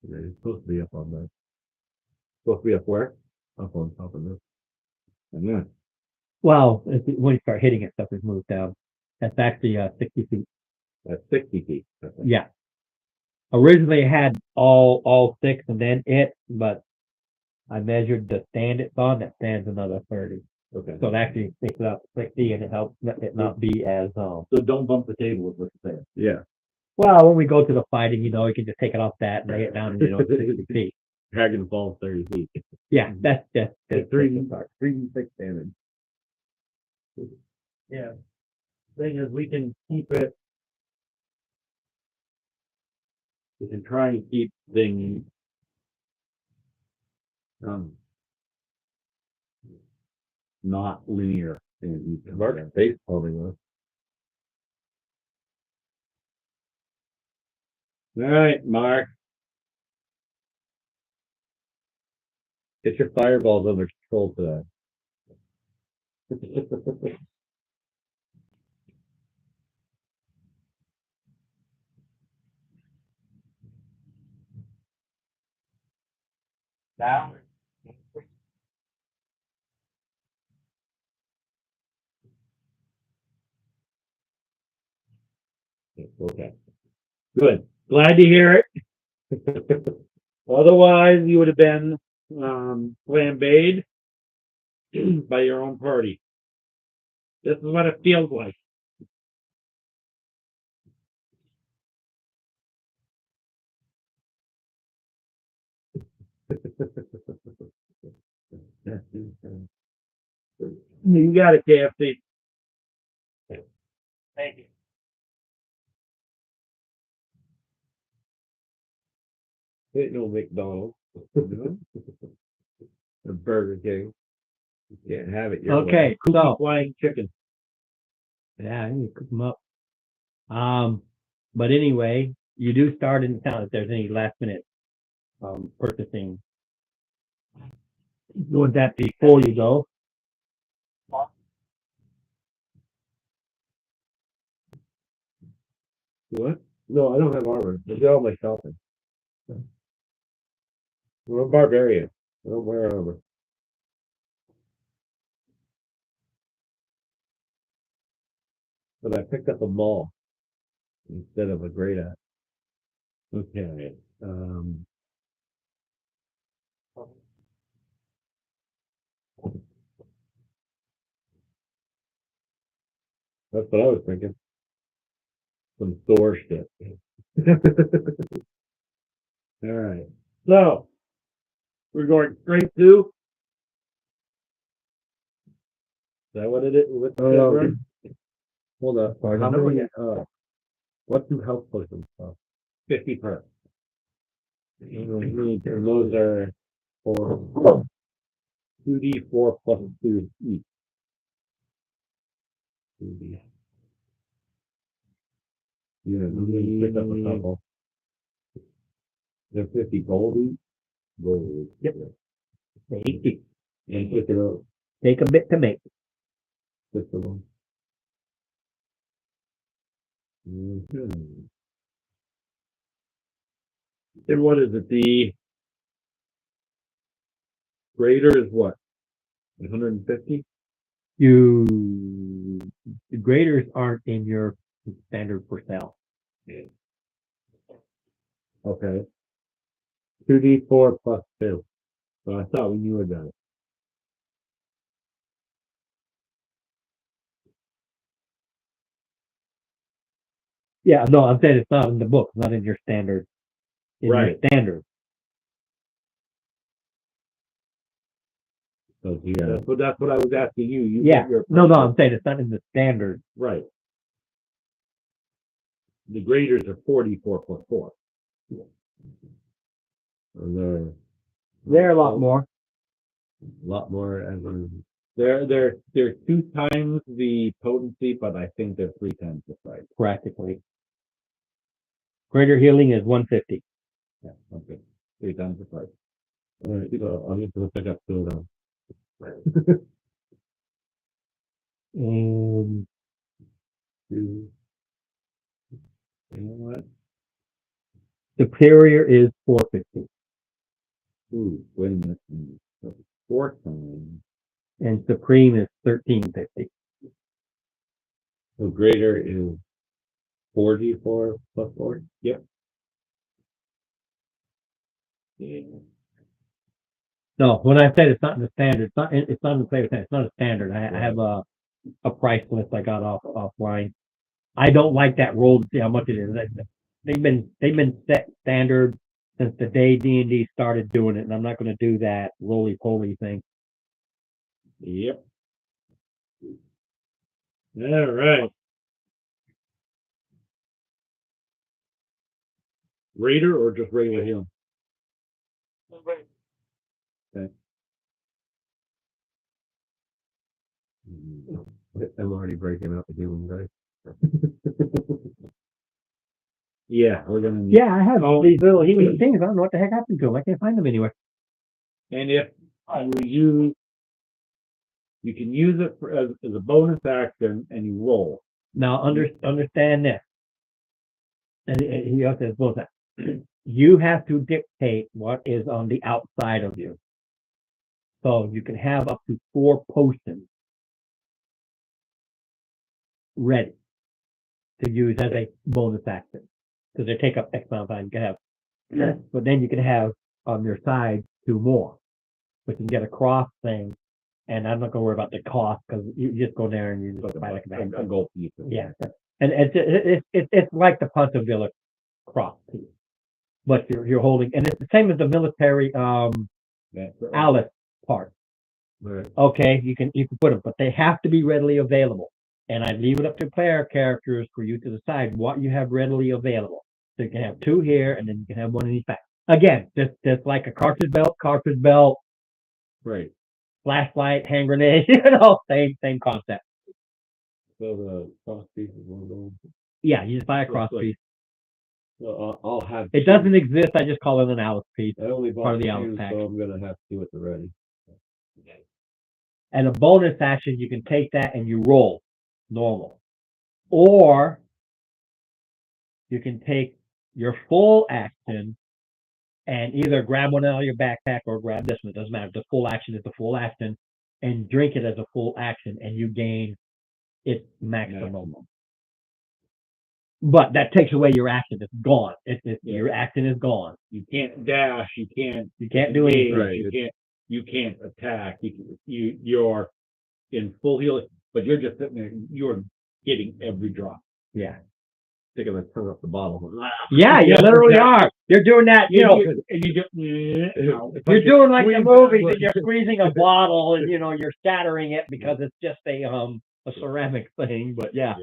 It's supposed to be up on the. Supposed to be up where? up on top of this. And then, Well, when you start hitting it, stuff is moved down. That's actually 60 feet. that's 60 feet. I think. Yeah. Originally, I had all 6 and then it, but I measured the stand it's on. That stands another 30. Okay. So it actually takes it up to 60, and it helps it not be as So don't bump the table is what you're saying. Yeah. well. When we go to the fighting, you can just take it off that and lay it down, 60 feet. Dragon Falls 30 feet. Yeah, that's Three, the part. 3 damage. Yeah. Thing is, we can keep it. We can try and keep things. Not linear. Mark's face palming us. All right, Mark. Get your fireballs under control today. Down. Okay. Good. Glad to hear it. Otherwise, you would have been flambéed by your own party. This is what it feels like. You got it, KFC. Thank you. Ain't no McDonald's. A Burger King. You can't have it your way. Okay, so Flying chicken. yeah, you cook them up. But anyway, you do start in town if there's any last minute purchasing. Doing that before you go. What? No, I don't have armor. I did all my shopping. I'm a barbarian. I don't wear armor. But I picked up a maul instead of a great axe. Okay. That's what I was thinking. Some Thor shit. All right. So, we're going straight to. Is that what it is? What's the run? Hold up. How many, what do health potions cost? 50 per. And those are for 2d4 plus 2 each. 2D. Yeah, you can pick up a couple. They're 50 gold each? Gold. Yep. Take it. And pick it up. Take a bit to make. Just the one. Mhm. And what is it? The greater is what? 150? The graders aren't in your standard for sale. Okay. 2d4 plus 2. So I thought we knew about it. Yeah, no, I'm saying it's not in the book, not in your standard. In Right. your standard. So yeah. That's what I was asking you. You Yeah. get your- No, I'm saying it's not in the standard. Right. The graders are 44 plus 4. And They're a lot more. a lot more as in They're 2 times the potency, but I think they're 3 times the price. Practically. Greater healing is 150. Yeah, okay. 3 times the price. all right, so I'm just gonna pick up 2 of them. And 2. You know what? superior is 450. Ooh, wait a minute. 4 times. and Supreme is 1350. So greater is 4d4 plus 4. Yep. No, when I said it's not in the standard, it's not in the flavor standard. It's not a standard. I have a price list I got offline. I don't like that roll to see how much it is. They've been set standard since the day D&D started doing it, and I'm not going to do that roly poly thing. Yep. All right. Raider or just regular healing? I'm already breaking out the healing dice. Yeah, we're gonna need. Yeah, I have all these little healing things. I don't know what the heck happened to them. I can't find them anywhere. And if you can use it as a bonus action and you roll. Now, understand this. And he also says both that. You have to dictate what is on the outside of you. So you can have up to 4 potions ready to use as a bonus action. Because they take up X amount of time. You can have, but then you can have on your side 2 more. But you can get a cross thing. And I'm not going to worry about the cost because you just go there and you just buy like A gold piece. yeah. And it's like the Punta cross piece. But you're holding, and it's the same as the military Alice part. Right. Okay, you can put them, but they have to be readily available. And I leave it up to player characters for you to decide what you have readily available. So you can have 2 here, and then you can have 1 in each pack. Again, just like a cartridge belt, Right. flashlight, hand grenade, same concept. So the cross pieces will go. Yeah, you just buy a cross Like- piece. So I'll have. It doesn't exist. I just call it an Alice piece. I only bought part of the 2, Alice pack. so I'm gonna have 2 at the ready. And a bonus action, you can take that and you roll normal. Or you can take your full action and either grab one out of your backpack or grab this one. It doesn't matter. The full action is the full action and drink it as a full action and you gain its maximum. But that takes away your action. It's gone. Your action is gone. You can't dash. You can't do anything. Right. You can't attack. You're in full healing, but you're just sitting there. You're getting every drop. Yeah. Taking my tongue off the bottle. Yeah, you literally are. You're doing that, you're doing like the movies and you're squeezing a bottle and you're shattering it because it's just a ceramic thing, but yeah.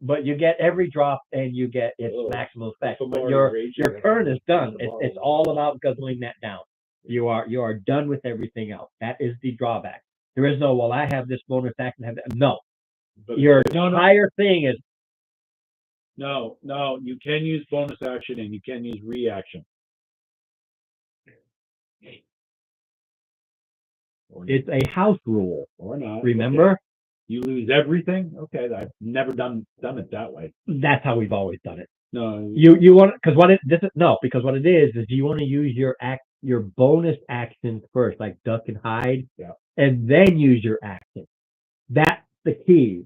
But you get every drop and you get its maximum effect. But your turn is done. It's all about guzzling that down. You are done with everything else. That is the drawback. There is no, well, I have this bonus action, have that. No. Your entire thing is No, you can use bonus action and you can use reaction. it's a house rule. Or not. Remember? Okay. You lose everything? Okay, I've never done it that way. That's how we've always done it. No. You want because what it is you want to use your bonus actions first, like duck and hide, and then use your action. That's the key.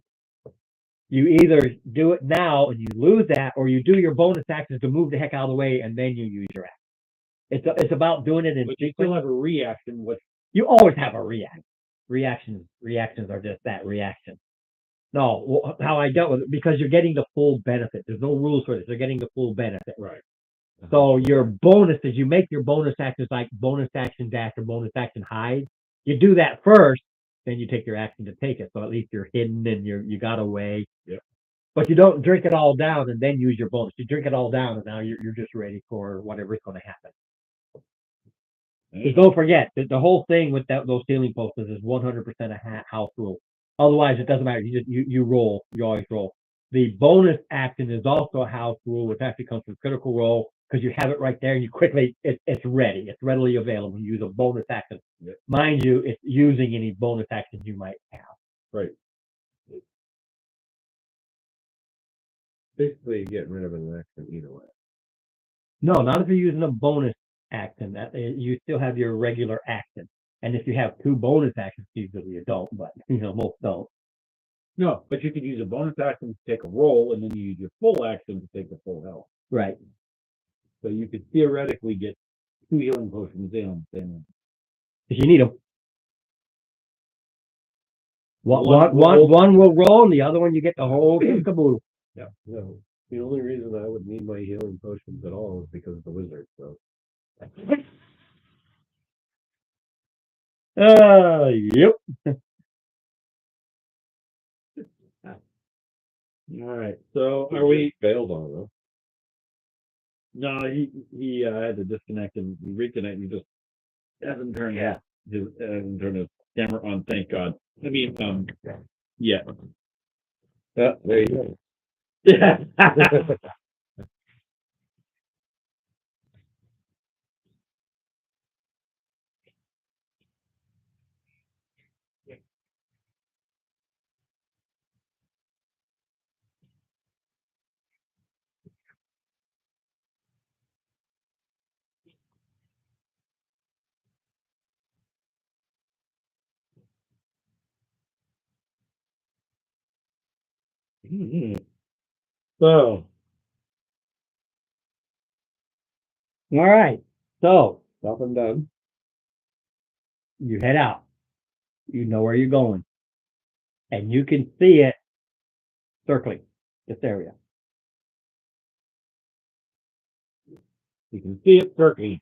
You either do it now and you lose that, or you do your bonus actions to move the heck out of the way and then you use your action. It's about doing it in But you sequence. still have a reaction, which You always have a reaction. Reactions are just that reaction. No, how I dealt with it, because you're getting the full benefit. There's no rules for this. You're getting the full benefit. right. So your bonuses, you make your bonus actions like bonus action dash or bonus action hide. You do that first, then you take your action to take it. So at least you're hidden and you got away. Yep. But you don't drink it all down and then use your bonus. You drink it all down and now you're just ready for whatever's going to happen. Just don't forget that the whole thing with those healing posters is 100% a house rule. Otherwise, it doesn't matter. You roll. You always roll. The bonus action is also a house rule, which actually comes from Critical Role because you have it right there and you quickly it's ready. It's readily available. You use a bonus action. Yep. Mind you, it's using any bonus actions you might have. Right. Basically, getting rid of an action either way. No, not if you're using a bonus action. That you still have your regular action. And if you have 2 bonus actions, usually you don't, but most don't. No, but you could use a bonus action to take a roll, and then you use your full action to take the full health. Right. So you could theoretically get 2 healing potions in. Then If you need them. One One will roll, and the other one you get the whole caboodle. Yeah, no. The only reason I would need my healing potions at all is because of the wizard, so. Yep. all right. So are we? Failed on though. No, he had to disconnect and reconnect. He just hasn't turned his camera on. Thank God. I mean, yeah. Yeah, there you go. Yeah. So All right. So Stop and done. you head out. You know where you're going. And you can see it circling this area. you can see it circling.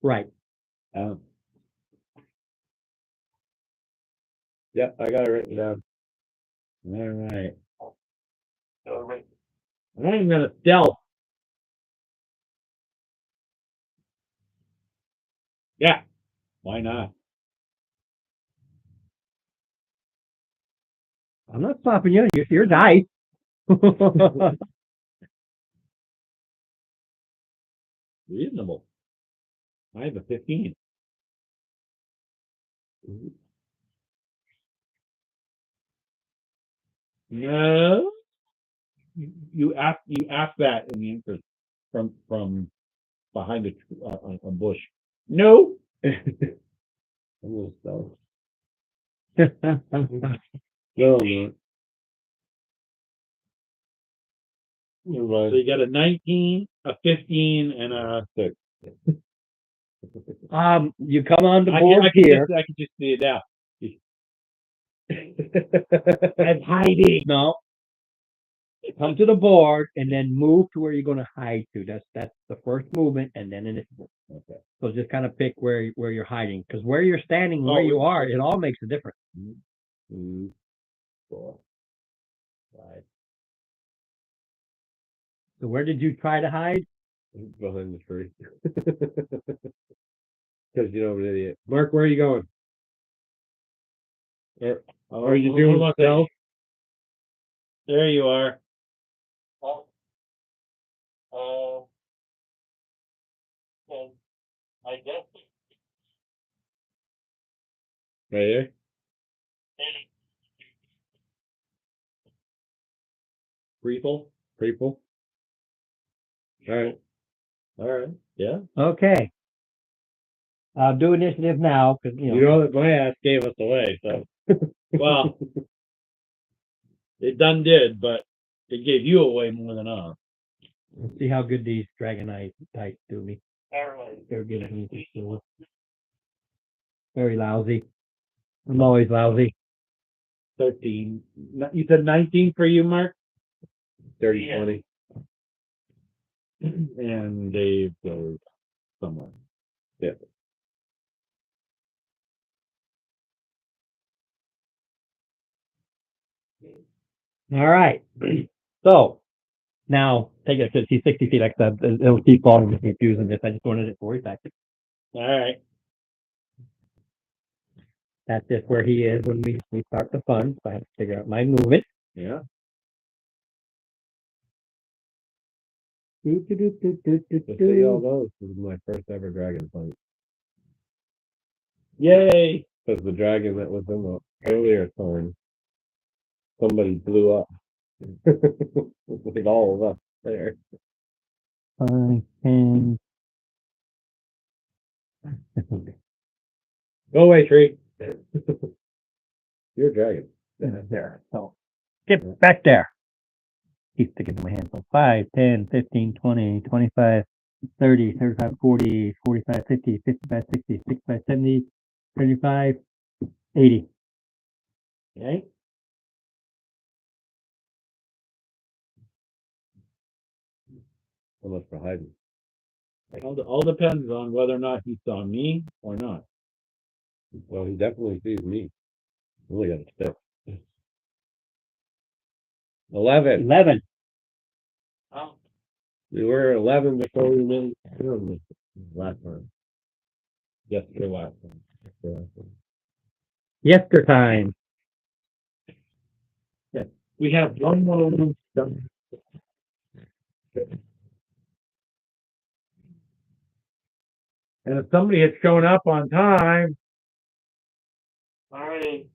Right. Um, Yeah, I got it written down. all right. I'm gonna stealth. Yeah. Why not? I'm not stopping you. You're nice. Reasonable. I have a 15. No. You ask that in the interest from behind a bush. No. Almost done. All No, no. Never So mind. you got a 19, a 15, and a 6. you come on the board here. I can just see it now. I'm hiding. No. Come to the board and then move to where you're going to hide to. That's the first movement, and then initiative. Okay. So just kind of pick where you're hiding, because where you're standing, where you are, it all makes a difference. 2, 4, 5. So where did you try to hide? Behind the tree. Because I'm an idiot. Mark, where are you going? Are you doing stealth? There you are. I guess. Right here? Refill. People? Alright. Alright. Yeah. Okay. I'll do initiative now, because You know that my ass gave us away, so. Well, it done did, but it gave you away more than us. let's see how good these Dragonite types do me. They're giving me this very lousy. I'm always lousy. 13. You said 19 for you, Mark? 30, 20. And Dave goes somewhere. Yeah. All right. So now take it, because he's 60 feet, like I said, it'll keep falling and confusing this. I just wanted it 40 seconds. All right. That's just where he is when we start the fun. So I have to figure out my movement. Yeah. Do, do, do, do, do, do, Just so y'all do. know, this is my first ever dragon fight. Yay. Because the dragon that was in the earlier turn, somebody blew up. With all of us there. 5, 10. Go away, tree. You're a dragon. There. So get back there. Keep sticking to my hand. So 5, 10, 15, 20, 25, 30, 35, 40, 45, 50, 55, 60, 65, 70, 75, 80. Okay? So much for hiding. All depends on whether or not he saw me or not. Well, he definitely sees me. Really got a stick. 11. 11. We were 11 before we made last time. Yes, your last one. Yester time. We have one more room done. And if somebody had shown up on time, alright.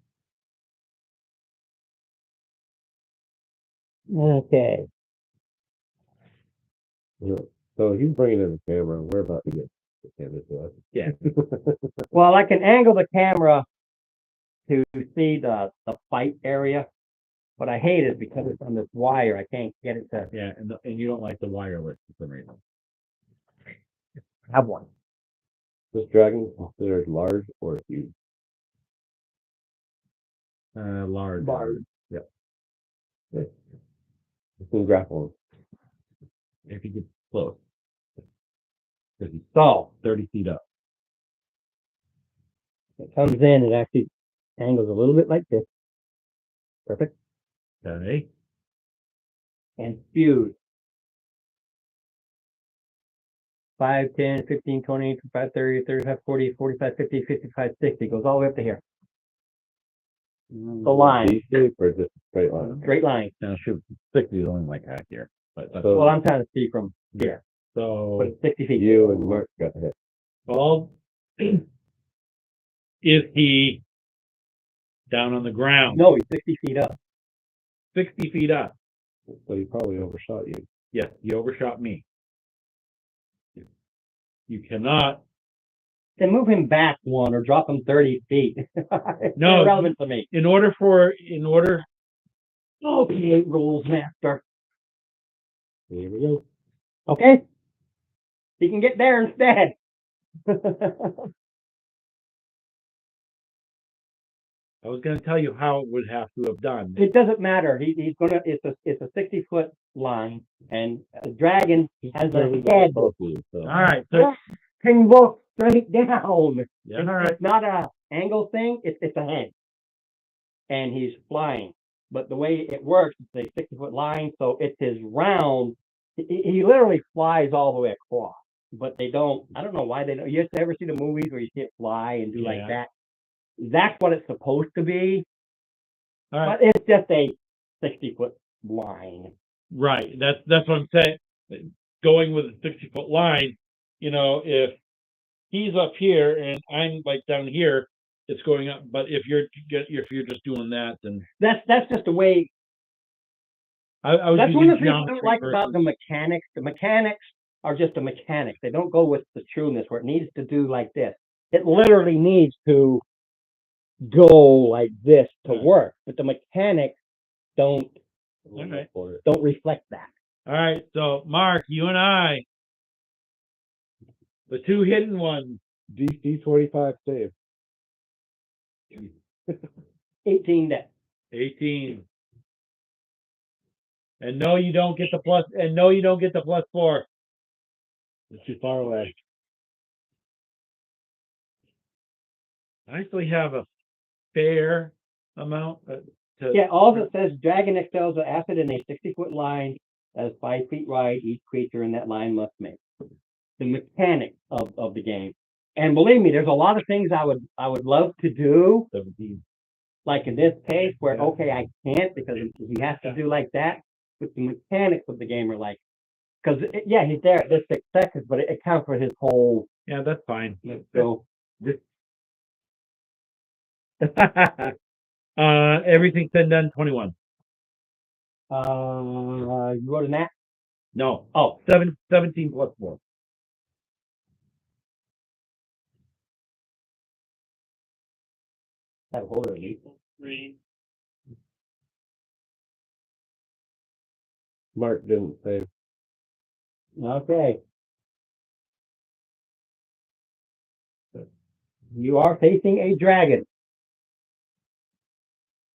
Okay. So he's bringing in the camera. We're about to get the camera to us. Yeah. Well, I can angle the camera to see the fight area, but I hate it because it's on this wire. I can't get it to Yeah, and you don't like the wireless for some reason. have one. This dragon is considered large or huge. Large. Large. You can grapple If you get close. Because he's So 30 feet up. it comes in, it actually angles a little bit like this. Perfect. Okay. And spews. 5, 10, 15, 20, 25, 30, 35, 40, 45, 50, 55, 60. Goes all the way up to here. The line. D-shape or just a straight line? Straight line. Now, shoot, 60 is only like half here. But that's So- Well, I'm trying to see from here, but so. it's 60 feet. You and Mark got hit. Well, is he down on the ground? No, he's 60 feet up. 60 feet up. So he probably overshot you. Yes, he overshot me. You cannot. Then move him back one or drop him 30 feet. It's No. irrelevant to me. In order. Okay, rules master. Here we go. Okay? He can get there instead. I was going to tell you how it would have to have done. It doesn't matter. He's gonna. It's a 60-foot line, and a dragon has a head. Both of you, so. All right. So, Can walk straight down. yeah, all right. It's not a angle thing. It's a head, and he's flying. But the way it works, it's a 60-foot line, so it's his round. He literally flies all the way across. But they don't. I don't know why they don't. You ever see the movies where you see it fly and do like Yeah. that? That's what it's supposed to be. All right. But it's just a 60-foot line. Right. That's what I'm saying. Going with a 60-foot line, if he's up here and I'm like down here, it's going up. But if you're just doing that, then That's just the way. I was That's using one of the things I geometry don't like about the versus- mechanics. The mechanics are just the mechanics. They don't go with the trueness where it needs to do like this. It literally needs to go like this to Right. work, but the mechanics don't Okay. reflect that. All right. So Mark, you and I, the two hidden ones. DC 25 save. 18 deaths. 18. And no, you don't get the plus. And no, you don't get the +4. It's too far away. I actually have a fair amount to. Yeah, all of it says dragon expels the acid in a 60-foot line that is 5 feet wide. Each creature in that line must make. The mechanics of the game. And believe me, there's a lot of things I would love to do, 17. like in this case, where Yeah. okay, I can't because he has to do like that. But the mechanics of the game are like, because yeah, he's there at this 6 seconds, but it counts for his whole. Yeah, that's fine. So Everything said and done, 21. you wrote a nat. No. Oh, 17 +4. Have a holder at least. Mark didn't say. Okay. You are facing a dragon.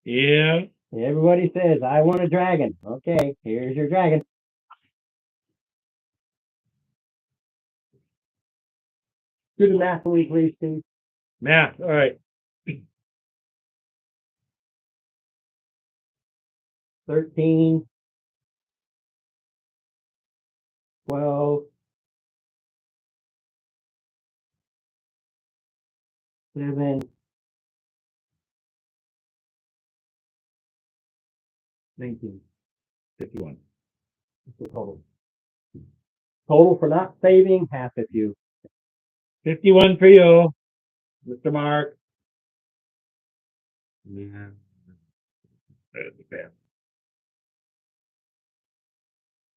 Yeah. Everybody says, I want a dragon. Okay, here's your dragon. Do the math for me, please, Steve. Math. All right. 13, 12, 7, 19. 51. That's the total. Total for not saving, half of you. 51 for you, Mr. Mark. Yeah.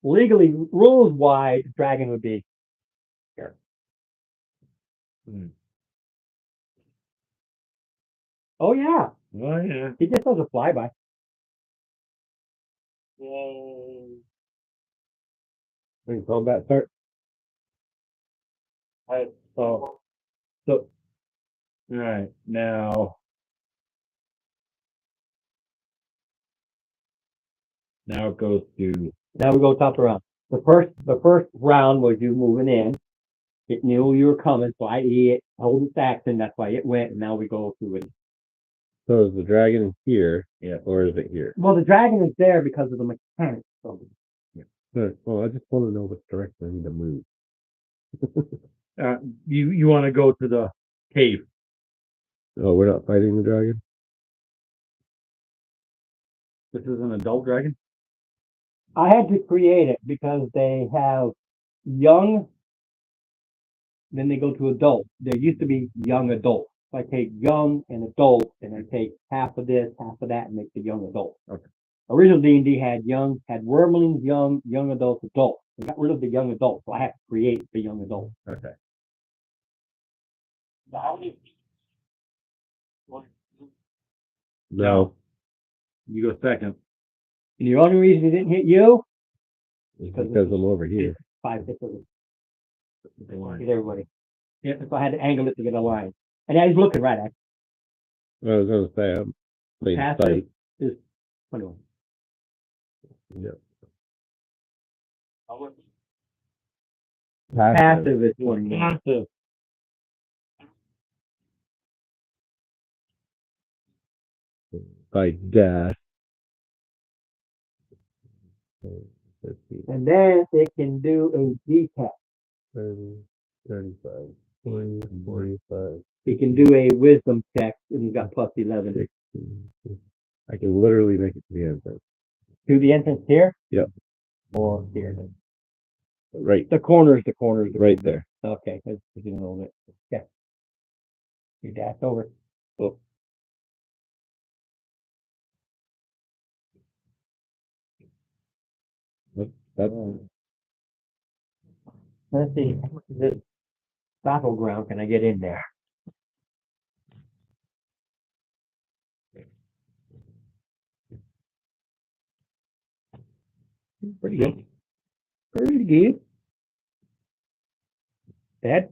Legally, rules wise, dragon would be here. Hmm. Oh yeah, Oh, yeah. he just does a flyby. When combat start. So, all right, now it goes to Now we go top of round. The first round was you moving in. It knew you were coming, so it held its action. That's why it went. And now we go through it. So is the dragon here? Yeah. Or is it here? Well, the dragon is there because of the mechanics. So Well, I just want to know what direction I need to move. you want to go to the cave. Oh, we're not fighting the dragon? This is an adult dragon. I had to create it because they have young, then they go to adult. There used to be young adult. So I take young and adult, and I take half of this, half of that, and make the young adult. Okay. Original D&D had wormlings, young adults, adult. We got rid of the young adult, so I had to create the young adult. Okay. No. You go second. And the only reason it didn't hit you, It's because I'm over here. 5 hits of it. The line. Hit everybody. Yeah, so I had to angle it to get a line. And yeah, he's looking right at it. I was going to say, I'm playing Passive sight. is 21. Yep. Passive is 21. Massive. By dash. 15, And then it can do a decap. 30, 35, 40, 45. It can do a wisdom check, and he's got plus 11. 16. I can literally make it to the end. To the entrance here? Yep. Or here? Right. The corners. Right there. Okay, that's a little bit. Yeah. You dash over. Oh. That's Let's see. How much is this battleground can I get in there? pretty good. Pretty good. Dad?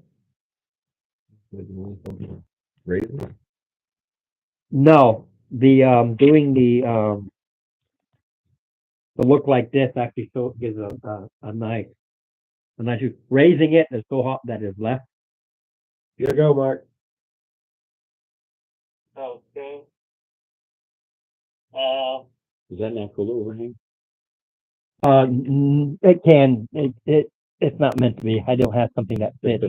Raising. No. The doing the look like this actually so gives a nice raising it is so hot that is left. Here you go, Mark. Okay. Is that natural overhang? It can. It's not meant to be. I don't have something that fits.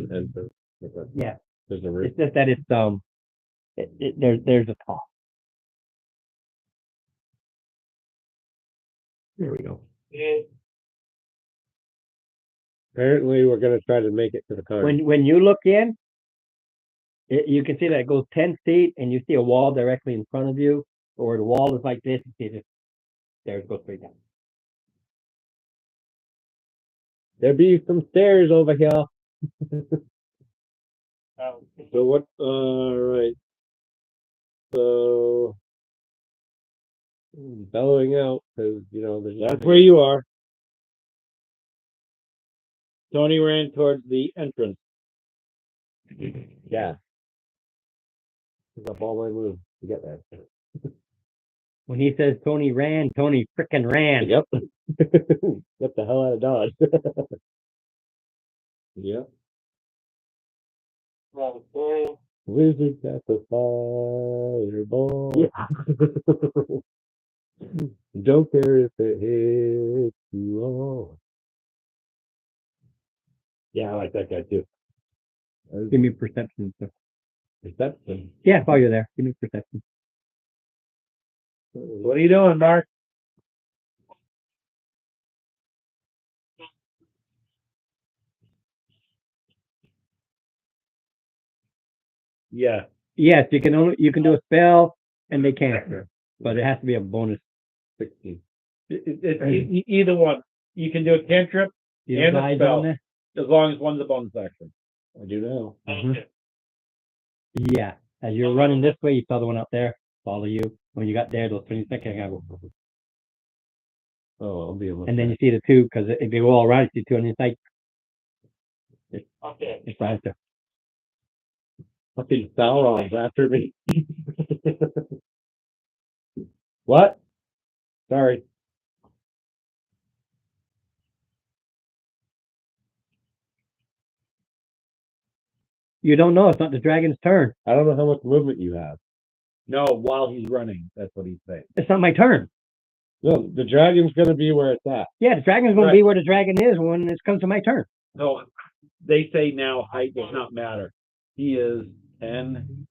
Yeah. There's a roof. It's just that it's there's a top. There we go. Apparently, we're going to try to make it to the car. When you look in, you can see that it goes 10 feet, and you see a wall directly in front of you, or the wall is like this. You see this. There it goes straight down. There be some stairs over here. So what? All right. So bellowing out because there's That's where you are. Tony ran towards the entrance. gas. Use up all my moves to get there. When he says Tony ran, Tony frickin' ran. Yep. Get the hell out of Dodge. Yep. Wizard at the fireball. Yeah. Don't care if it hits you all. Yeah, I like that guy too. Give me perception. So. Perception. Yeah, while you're there, give me perception. What are you doing, Mark? Yeah. Yes, you can do a spell and they can't, but it has to be a bonus. 16. Either one. You can do a cantrip You and a guys spell, on there? as long as one's a bonus action. I do now. Yeah. As you're running this way, you saw the one out there follow you. When you got there, those 20 seconds, I go. Oh, I'll be able to. And then you see the two, because if they go all right, you see two on your side. It's right there. Fucking Sauron's after me. What? Sorry. You don't know. It's not the dragon's turn. I don't know how much movement you have. No, while he's running. That's what he's saying. It's not my turn. No, the dragon's gonna be where it's at. Yeah, the dragon's going to be where the dragon is when it comes to my turn. So they say now height does not matter. He is 10,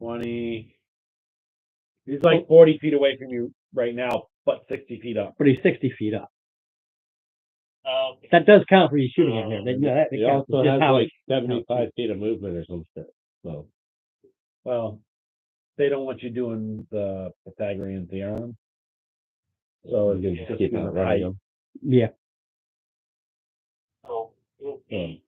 20. He's like 40 feet away from you right now, but 60 feet up. But he's 60 feet up. That does count for you shooting at him. That He counts. also It's just has how like it- 75 feet of movement or some shit. So Well, they don't want you doing the Pythagorean theorem. So you can it's just just keep on height. running them. Yeah. Um,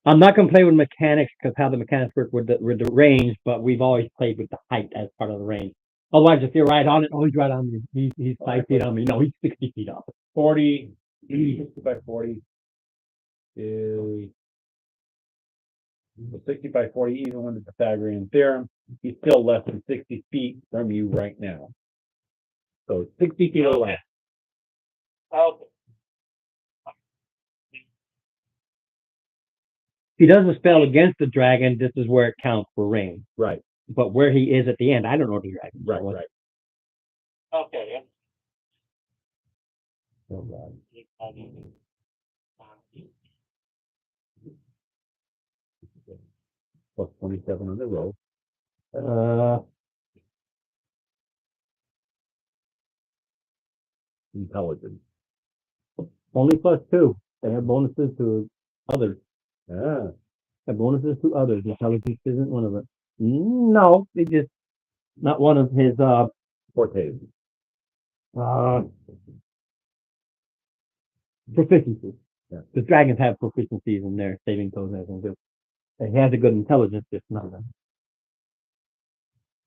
I'm not going to play with mechanics because how the mechanics work with the range, but we've always played with the height as part of the range. Otherwise, if you're right on it, oh, he's right on me. He's 5 feet on me. No, he's 60 feet up. 40, 60 by 40 is 60 by 40, even with the Pythagorean theorem, he's still less than 60 feet from you right now. So 60 feet or less. If he does a spell against the dragon, this is where it counts for range. Right, But where he is at the end, I don't know the dragon. right, right. oh, God. Plus 27 on the roll. Intelligence. Only +2. They have bonuses to others. Ah, Have bonuses to others. Intelligence isn't one of it. No, it's just not one of his forte. proficiencies. Yeah. The dragons have proficiencies in their saving throws as well. He has a good intelligence, just not that.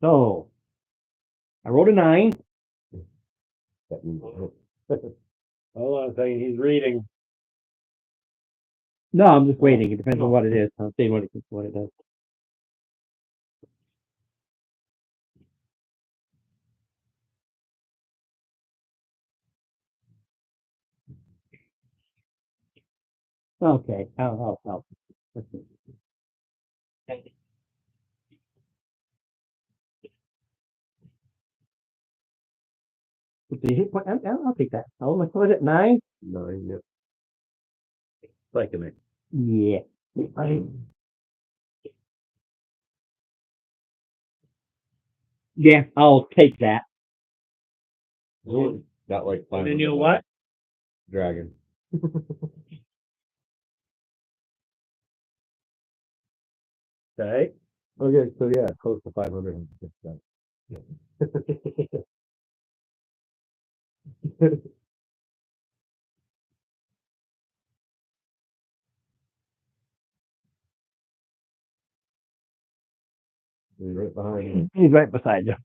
So I rolled a 9. That means Hold on a second, he's reading. No, I'm just waiting. It depends on what it is. I'm seeing what it does. Okay, I'll help. Let's see. Did he hit point? I'll take that. Oh, my was it 9? 9, yep. Like it. Yeah. Yeah, I'll take that. Got like 5. And then you know what? Dragon. Okay. Okay, so yeah, close to 500. Right behind you. He's right beside you.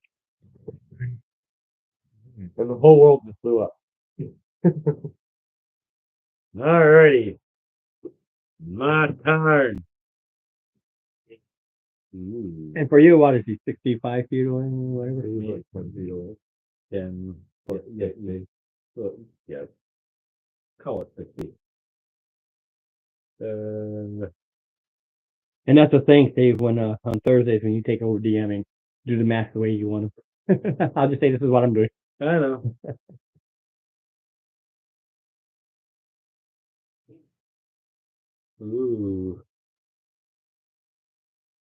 And the whole world just blew up. Alrighty. My turn. Ooh, And for you, what is he, 65 feet away, whatever? He was like 20 feet away. 10, Yeah. Call it 60. And that's the thing, Steve, when on Thursdays when you take over DMing, do the math the way you want to. I'll just say this is what I'm doing. I know. Ooh.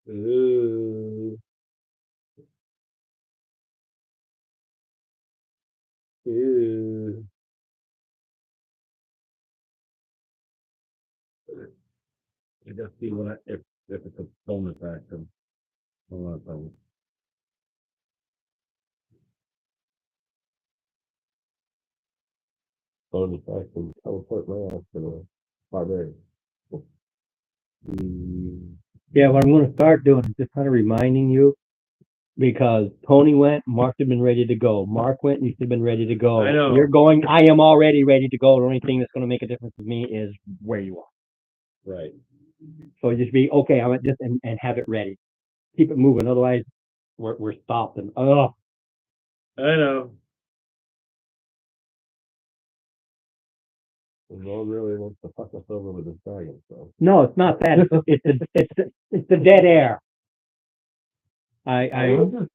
Ooh. Ooh. I just see what if it's a bonus action. Hold on, hold on. Bonus action. Teleport my ass to the barbarian. Yeah, what I'm going to start doing is just kind of reminding you, because Tony went, Mark had been ready to go. Mark went, you should have been ready to go. I know. You're going, I am already ready to go. The only thing that's going to make a difference with me is where you are. Right. So just be, okay, I want this and have it ready. Keep it moving. Otherwise, we're stopped. And, oh, I know. No one really wants to fuck us over with this dragon, so. no, it's not that. It's the dead air. I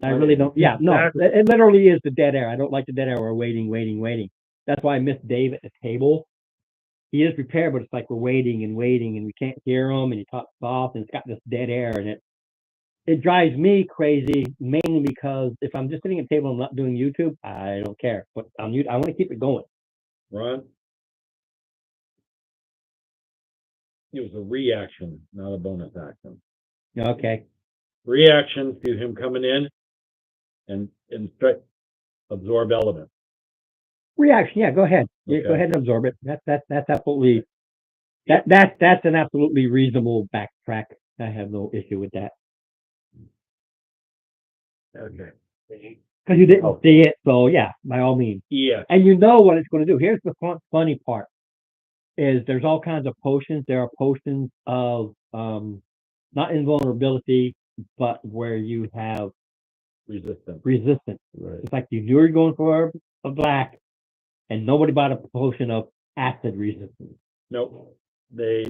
really don't. Yeah, no, it literally is the dead air. I don't like the dead air. We're waiting. That's why I miss Dave at the table. He is prepared, but it's like we're waiting, and we can't hear him, and he talks soft, and it's got this dead air, and it drives me crazy, mainly because if I'm just sitting at the table and not doing YouTube, I don't care. But on YouTube, I want to keep it going. Ron? It was a reaction, not a bonus action. Okay. Reaction to him coming in and absorb element. Reaction, yeah, go ahead. Yeah, Okay. go ahead and absorb it. That's absolutely that's an absolutely reasonable backtrack. I have no issue with that. Okay. Because you didn't see it, so yeah, by all means. Yeah. And you know what it's going to do. Here's the funny part: is there's all kinds of potions. There are potions of not invulnerability, but where you have Resistance. Right. It's like you knew you were going for a black, and nobody bought a potion of acid resistance. Nope. They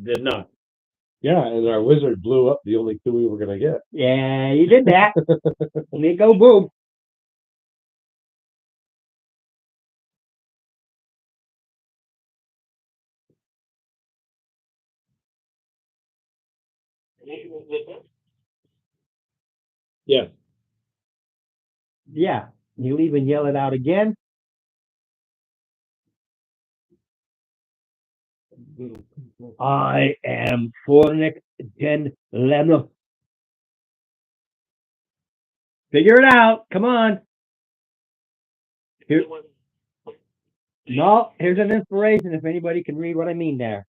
did not. Yeah, and our wizard blew up the only two we were gonna get. Yeah, you did that. Let me go boom. Yes. Yeah, you'll even yell it out again. I am Fornic Gen Lennox. Figure it out. Come on. Here, no, here's an inspiration if anybody can read what I mean there.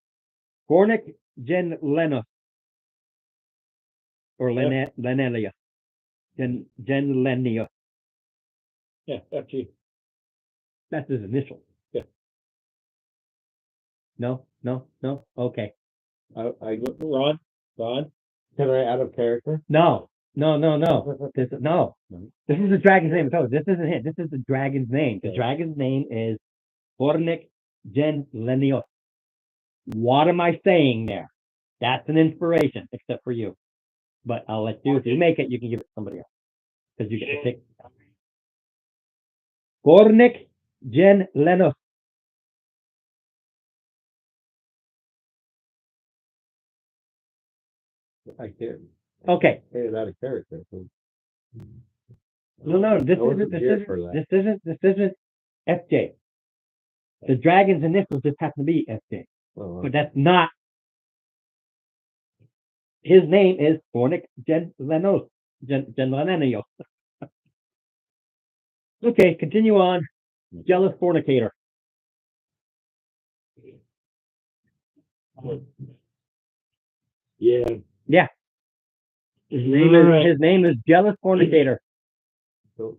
Fornic Gen Lennox. Or Lenelia. Gen Lenia. Yeah, FG. That's his initial. Yeah. No. Okay. Ron? Can I out of character? No. This is the dragon's name. This isn't it. This is the dragon's name. The dragon's name is Fornic Gen Lenios. What am I saying there? That's an inspiration, except for you. But I'll let you, if you make it, you can give it to somebody else. Because you get to pick. Fornic Gen Lenos. I can't Okay. say it out of character. So. No, this isn't FJ. The dragon's initials just happen to be FJ. But that's not. His name is Fornic Gen Lenos. Gen Lenenios. Okay, continue on. Jealous fornicator. Yeah. Yeah. His name is jealous fornicator. So,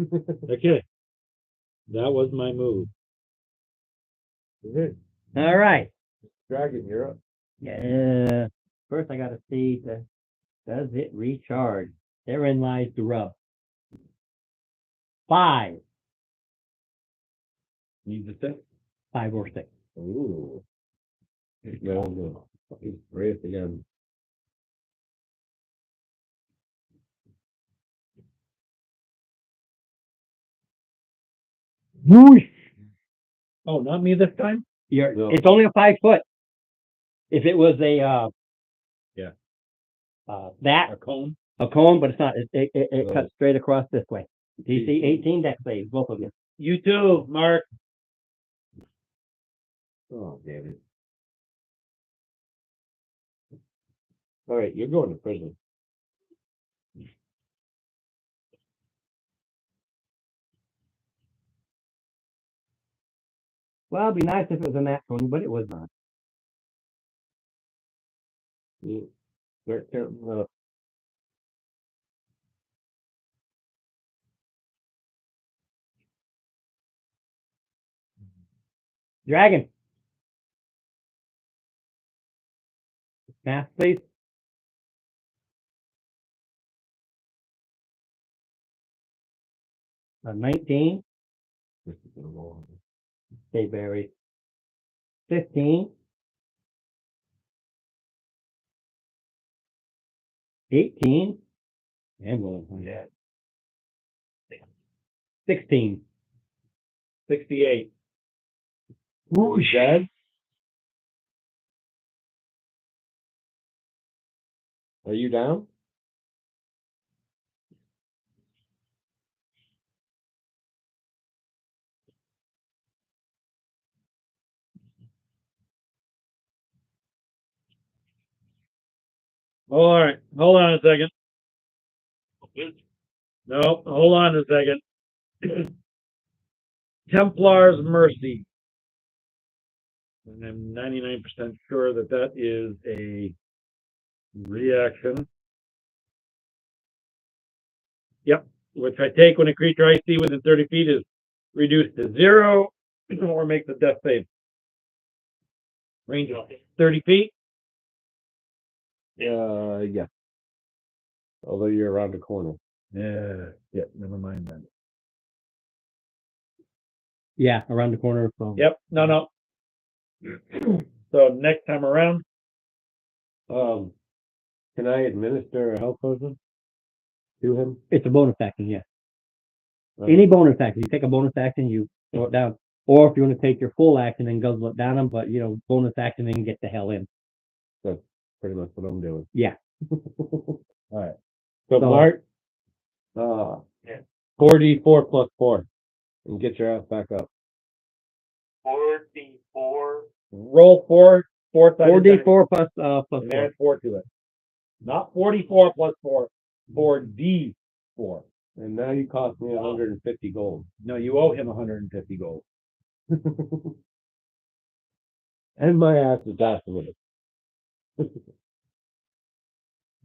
Okay. That was my move. Okay, All right. Dragon, you're up. Yeah. First, I got to see does it recharge? Therein lies the rub. 5, Need the six. 5 or 6. Ooh. No. He's race again. Whoosh! Oh, not me this time? No. It's only a 5 foot. If it was a Yeah. that A cone? a cone, but it's not. It No. cuts straight across this way. DC 18 deck saves, both of you. You too, Mark. Oh, damn it. All right, you're going to prison. Well, it'd be nice if it was a nat 20, but it was not. You start counting up. Dragon. Math, please. A 19. This is gonna roll. Stay buried. 15. 18. And rolling on that. 16. 68. Who's dead? Are you down? All right. Hold on a second. No, hold on a second. Templar's Mercy. And I'm 99% sure that that is a reaction. Yep. Which I take when a creature I see within 30 feet is reduced to 0 or makes a death save. Range of 30 feet. Yeah. Although you're around the corner. Yeah, never mind then. Yeah, around the corner from. Yep, no. So next time around, Can I administer a health potion to him? It's a bonus action, yeah. Okay. Any bonus action. You take a bonus action, you throw it down. Or if you want to take your full action and guzzle it down, but bonus action and get the hell in. That's pretty much what I'm doing. Yeah. All right. So, So- Mark, 4d4 plus 4, and get your ass back up. 4d4. Roll 4 4d4 plus and 4. add 4 to it. Not 44 plus 4. 4d4. And now you cost me 150 gold. No, you owe him 150 gold. And my ass is asking with it.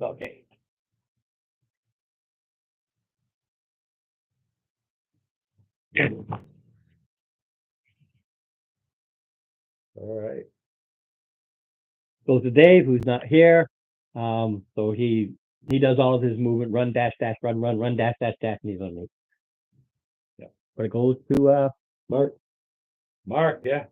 Okay. All right. Goes to Dave, who's not here. So he does all of his movement, run, dash, run, dash, dash, and he's on me. Yeah. But it goes to Mark, yeah.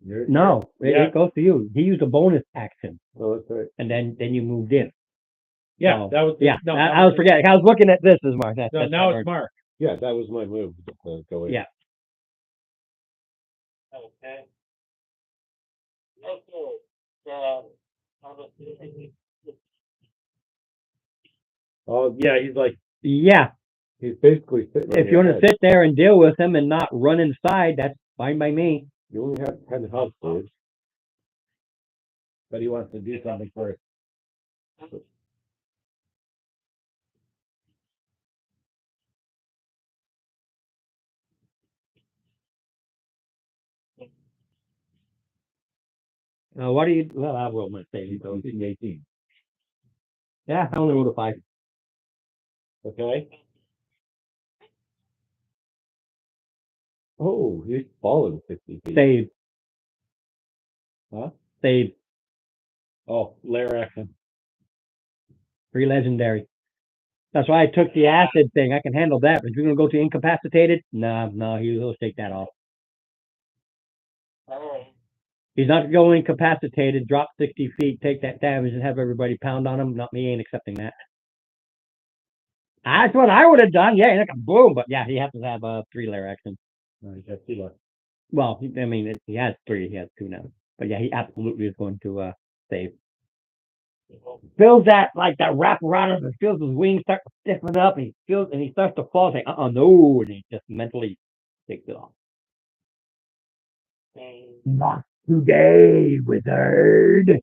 no, Yeah. it goes to you. He used a bonus action, Oh, that's right. and then you moved in. Yeah, So, that was Yeah, No, I was forgetting. I was looking at this as Mark. No, That's now my it's Mark. Yeah, that was my move to go in. Yeah. Okay. Oh yeah, he's like, Yeah, He's basically sitting on if you your want to head. sit there and deal with him and not run inside, that's fine by me. You only have 10 health, dude. but he wants to do something first. What do you? Well, I roll my saving throw. 18. Yeah, I only rolled a 5. Okay. Oh, he's fallen 60 feet. Save, Huh? save, Oh, Lair action. 3 legendary. That's why I took the acid thing. I can handle that. But if you're gonna go to incapacitated, no, he'll take that off. He's not gonna go incapacitated, drop 60 feet, take that damage, and have everybody pound on him. Not me, ain't accepting that. That's what I would have done. Yeah, like a boom. But yeah, he has to have a 3-layer action. No, he's got 2 left. Well, I mean, he has 3. He has 2 now. But yeah, he absolutely is going to save. Feels that like that wrap around him and feels his wings start to stiffen up and he starts to fall. Like, no, and he just mentally takes it off. Not today, wizard.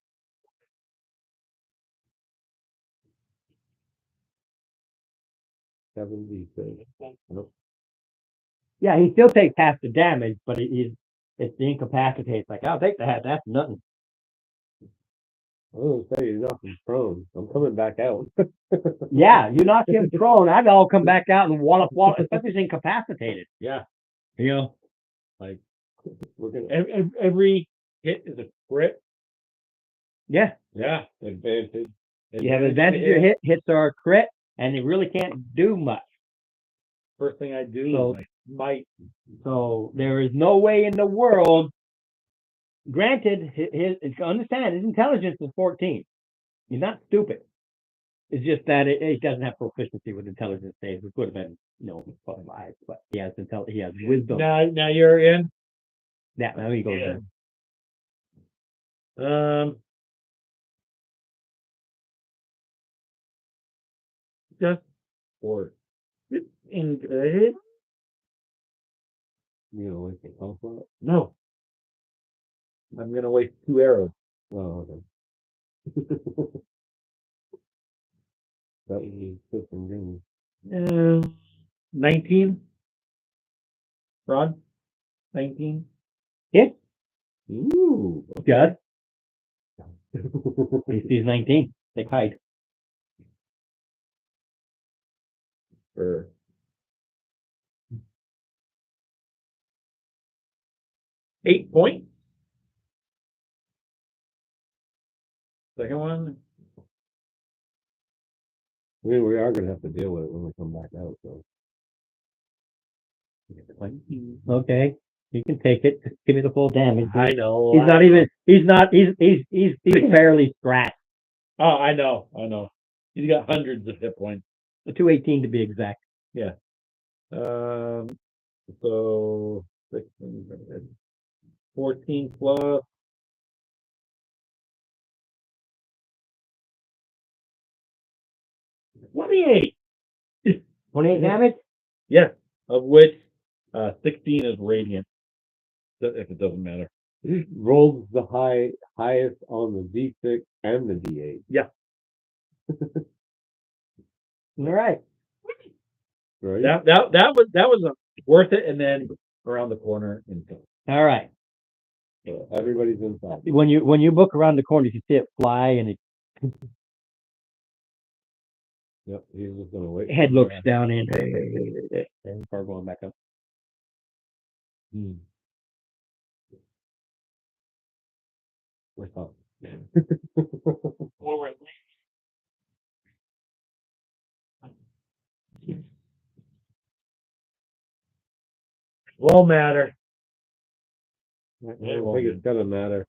Nope. Yeah, he still takes half the damage, but it's the incapacitate. It's like, I'll take the half. That's nothing. I was gonna say he's off his prone. I'm coming back out. Yeah, you knock him prone. I'd all come back out and wallop, especially if he's incapacitated. Yeah. You know? Like we're gonna Every hit is a crit. Yeah. Yeah. advantage. You have advantage your hits are a crit, and they really can't do much. First thing I do, So- I might. So there is no way in the world. Granted, understand his intelligence is 14. He's not stupid. It's just that he doesn't have proficiency with intelligence saves. It could have been, 5, but he has he has wisdom. Now you're in. Yeah, now he goes in. Just Or in good. like the comfort. No. I'm gonna waste 2 arrows. Oh, okay. That would be different game. 19. Rod. 19. Yeah, Ooh. good. He's 19. Take height. For 8 points. Second one. I mean, we are gonna have to deal with it when we come back out. So Okay, you can take it. Just give me the full damage. I know. He's not even. He's not. He's barely scratched. Oh, I know. He's got hundreds of hit points. 218 to be exact. So 16, 14 plus. 28. 28 damage. Yes, of which 16 is radiant. If it doesn't matter. rolls the highest on the D6 and the D8. All right. Right? That was worth it. And then around the corner and All right. So everybody's inside. When you look around the corner, you can see it fly, and its Yep, he's just gonna wait. head looks down in, and start going back up. What's up? forward. Won't matter. I don't think it's gonna matter.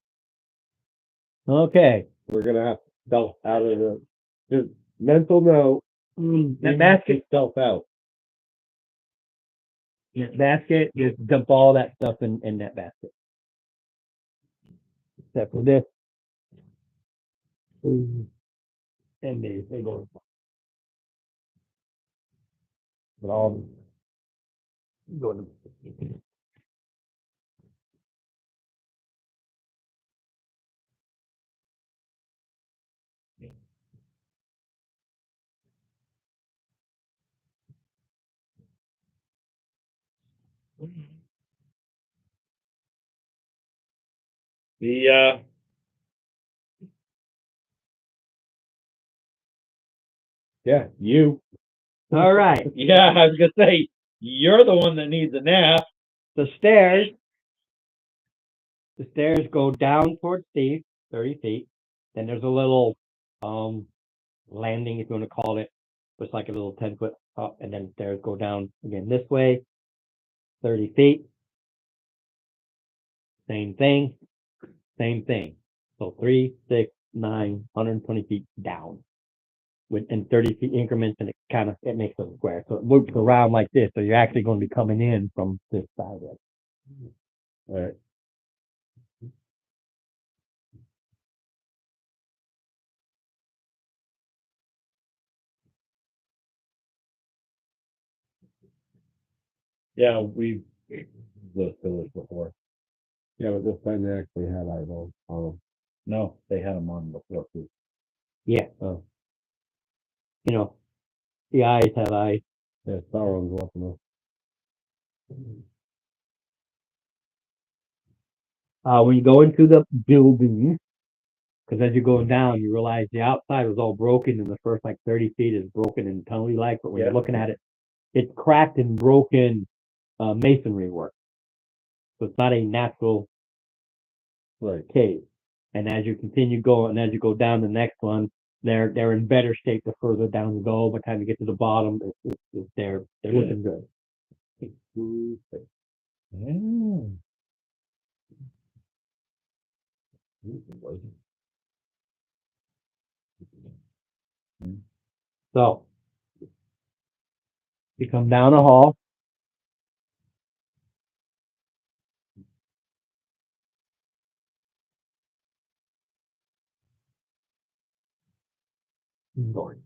Okay. We're gonna have to stealth out of the just mental note. That basket, Stealth out. just dump all that stuff in that basket. Except for this. And they go. But all Go to The yeah, you. All right. Yeah, I was gonna say, you're the one that needs a nap. The stairs. The stairs go down towards Steve, 30 feet. Then there's a little landing, if you want to call it. It's like a little 10-foot up, and then stairs go down again this way, 30 feet. Same thing, same thing. So 3, 6, 9, 120 feet down. In 30 feet increments, and it makes a square. So it loops around like this. So you're actually going to be coming in from this side. All right. Yeah, we've looked at this before. Yeah, but this time they actually had eyeballs on them. No, they had them on before too. Yeah. Oh. You know, the eyes have eyes. Yeah, Sauron's walking up. When you go into the building, because as you're going down, you realize the outside was all broken, and the first like 30 feet is broken and tunnely like. But when you're looking at it, it's cracked and broken masonry work. So it's not a natural Right. cave. And as you continue going, and as you go down the next one, they're in better shape the further down you go. By the time you get to the bottom, they're looking good. Mm. So you come down a hall. Going.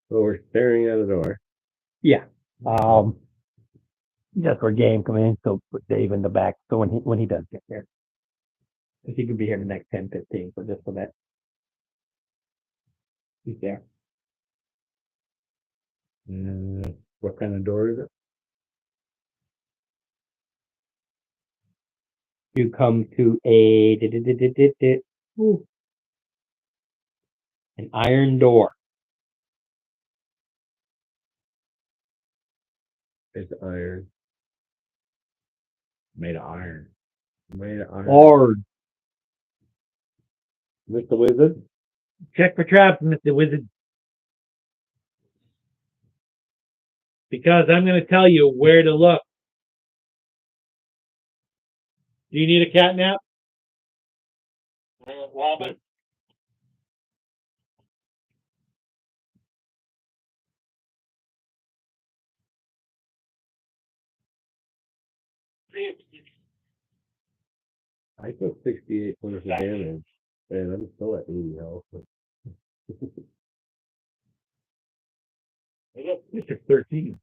So we're staring at a door. Yeah. That's where game come in. So put Dave in the back. So when he does get there, because he could be here in the next 10, 15. So just so that he's there. What kind of door is it? You come to an iron door. It's iron. Made of iron. Made of iron. Hard. Mr. Wizard? Check for traps, Mr. Wizard. Because I'm going to tell you where to look. Do you need a cat nap? Robin? I took 68 points of damage. And I'm still at 80 health. You took 13.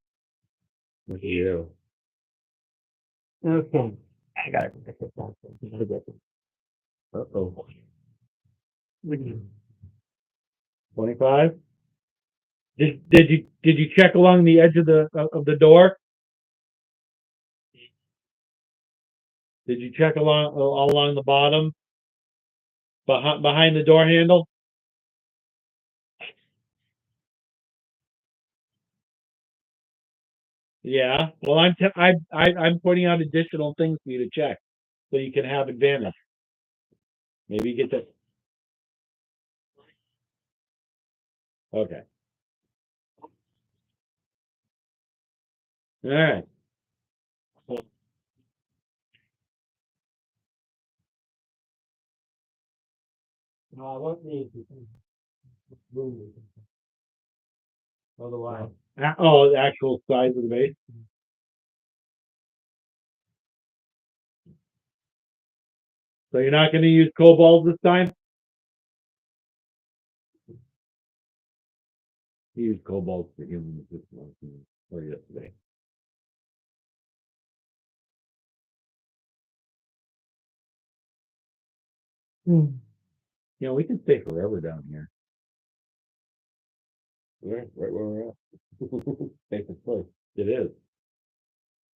What do you Okay. I gotta get this down. do? Uh-oh. 25. Did you check along the edge of the door? Did you check along the bottom behind the door handle? Yeah. Well, I'm pointing out additional things for you to check so you can have advantage. Maybe you get that. Okay. All right. No, I want these. Otherwise, Oh, the actual size of the base. So you're not going to use kobolds this time? You used kobolds for humans this month or yesterday. You know, we can stay forever down here. right where we're at. Safest place. It is.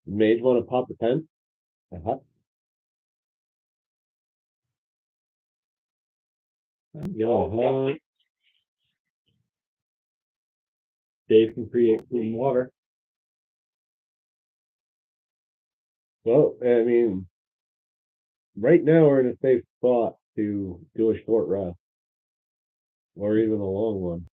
Mage want to pop the tent? Uh-huh. Yeah. Dave can create clean water. Well, I mean, right now we're in a safe spot to do a short rest. Or even a long one.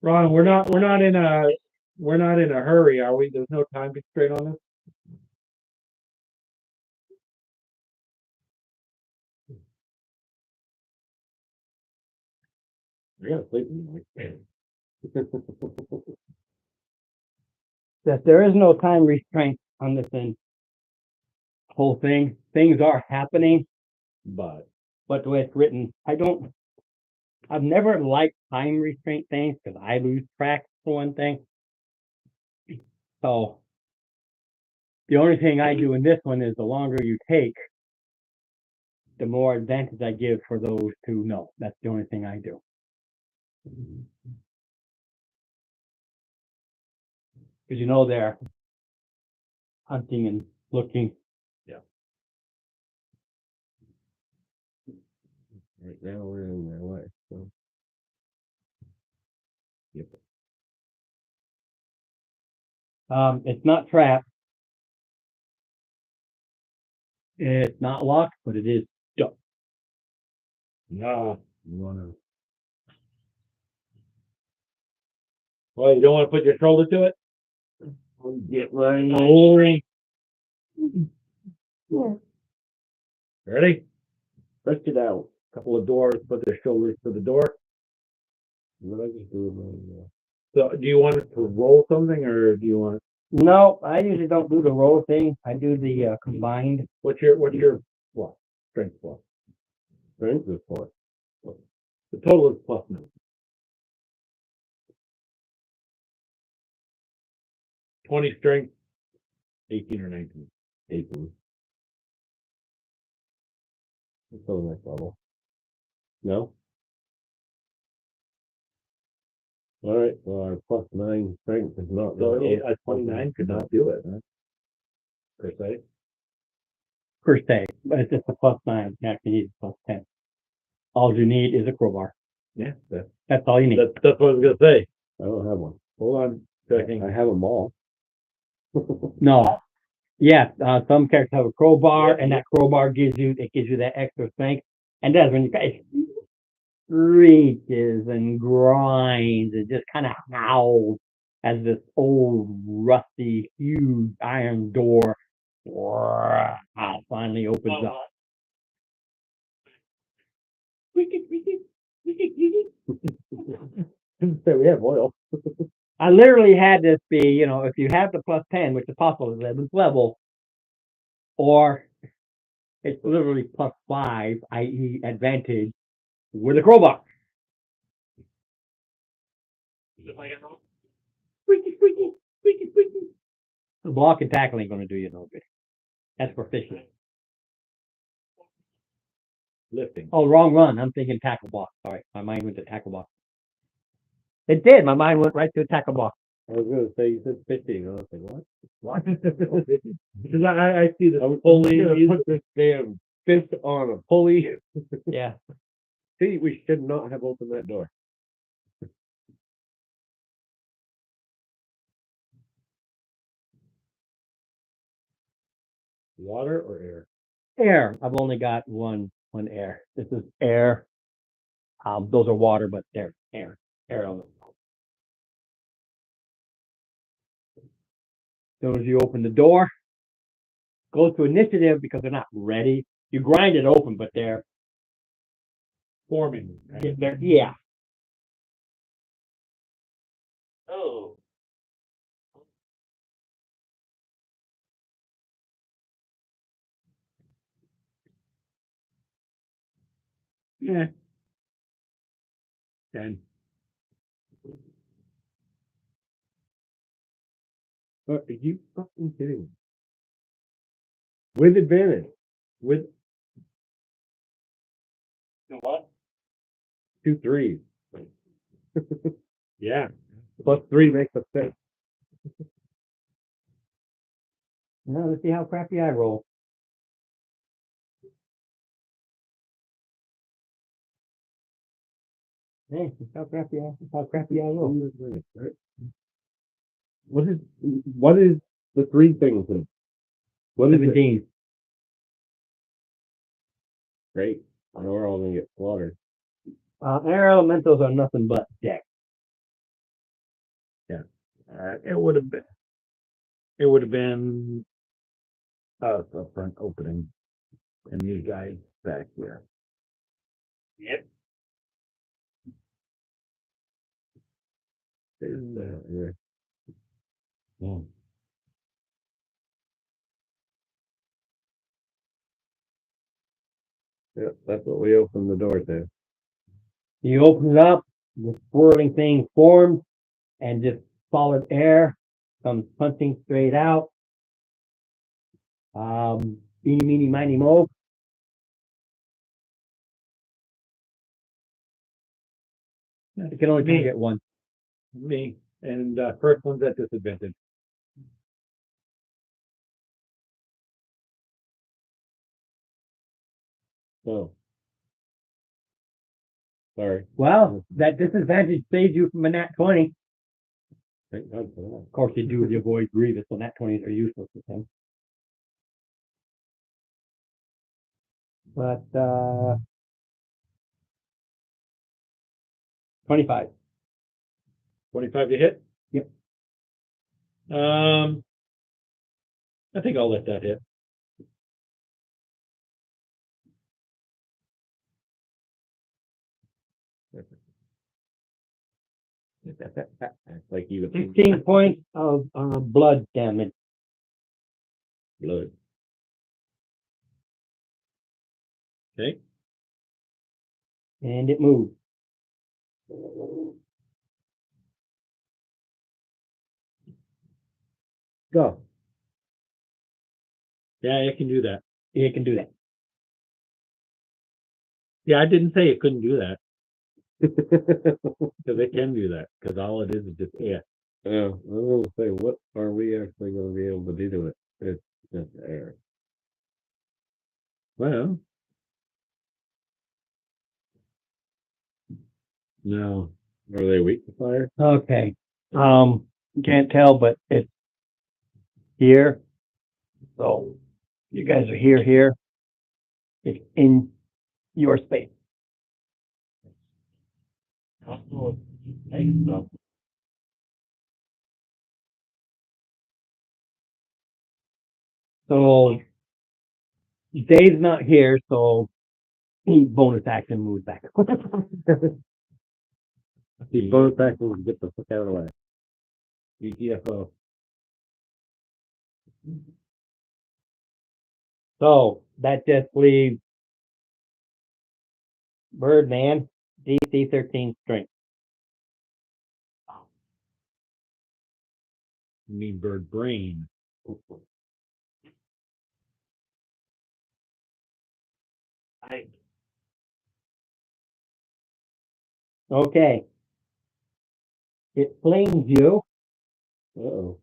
Ron, we're not in a hurry, are we? There's no time constraint on this? I gotta sleep in the That there is no time restraint on this whole thing. Things are happening, But but the way it's written, I've never liked time restraint things because I lose track for one thing. So the only thing I do in this one is the longer you take, the more advantage I give for those who know. That's the only thing I do. Because they're hunting and looking. right now we're in their way. So. Yep. It's not trapped. It's not locked, but it is stuck. No. You wanna Well, you don't want to put your shoulder to it? get right Ready? stretch it out. Couple of doors, put their shoulders to the door. What I just do with my So do you want it to roll something or do you want No, I usually don't do the roll thing. I do the combined. what's your plus? Strength plus. strength is for The total is plus now. 20 strength, 18 or 19. 18. Let's go to the next level. No? All right, well, our +9 strength is not. So really- a 29 could not do it, huh? Per se. Per se, but it's just a +9. You actually need a +10. All you need is a crowbar. Yeah, That's all you need. that's what I was gonna say. I don't have one. Hold on, checking. I have them all. No. Yeah, some characters have a crowbar, and that crowbar gives you that extra strength. And that's when you guys reaches and grinds and just kind of howls as this old rusty huge iron door finally opens up. So we have oil. I literally had this be, if you have the +10, which is possible at 11th level, or it's literally +5, i.e. advantage, with a crowbar. The block and tackle ain't going to do you no good. That's for fishing. Lifting. Oh, wrong run. I'm thinking tackle block. Sorry, my mind went to tackle block. It did. My mind went right to a tackle block. I was gonna say you said 15. I was like, what? What? Because I see the I was pulley. gonna put this damn fist on a pulley. Yeah. See, we should not have opened that door. Water or air? Air. I've only got one air. This is air. Those are water, but they're air. Air on them. As soon as you open the door, go to initiative because they're not ready. You grind it open, but they're Forming. Right? yeah. Oh. Yeah. 10. Are you fucking kidding me? With advantage. With What? 2 3s. Yeah. Plus 3 makes a 6. Now let's see how crappy I roll. Hey, how crappy I roll. What is the 3 things? What is it? 17. Great. I know we're all gonna get slaughtered. Air elementals are nothing but deck. It would have been. It would have been. A front opening, and these guys back here. Yep. Yeah. Yeah. Yep, that's what we opened the door to. You open it up, the swirling thing forms, and just solid air comes punching straight out. Eeny, meeny, miny, mo. You can only target one. Me, and first one's at disadvantage. So. Sorry. Well, that disadvantage saves you from a nat 20. Thank God for that. Of course, you do avoid Grievous, so nat 20s are useless with him. But, 25. 25 to hit? Yep. I think I'll let that hit. Like you 16 points of blood damage. blood. Okay. And it moves. Go. Yeah, it can do that. It can do that. Yeah, I didn't say it couldn't do that. Because it can do that. Because all it is just air. Yeah, I was gonna say, what are we actually gonna be able to do to it? It's just air. Well. No. Are they weak to fire? Okay. You can't tell, but it's here. So you guys are here. It's in your space. So Dave's not here, so he bonus action moves back. The bonus action is get the fuck out of the way. GTFO. So that just leaves Birdman, DC 13 strength. You mean bird brain. Okay. It flings you. Uh-oh.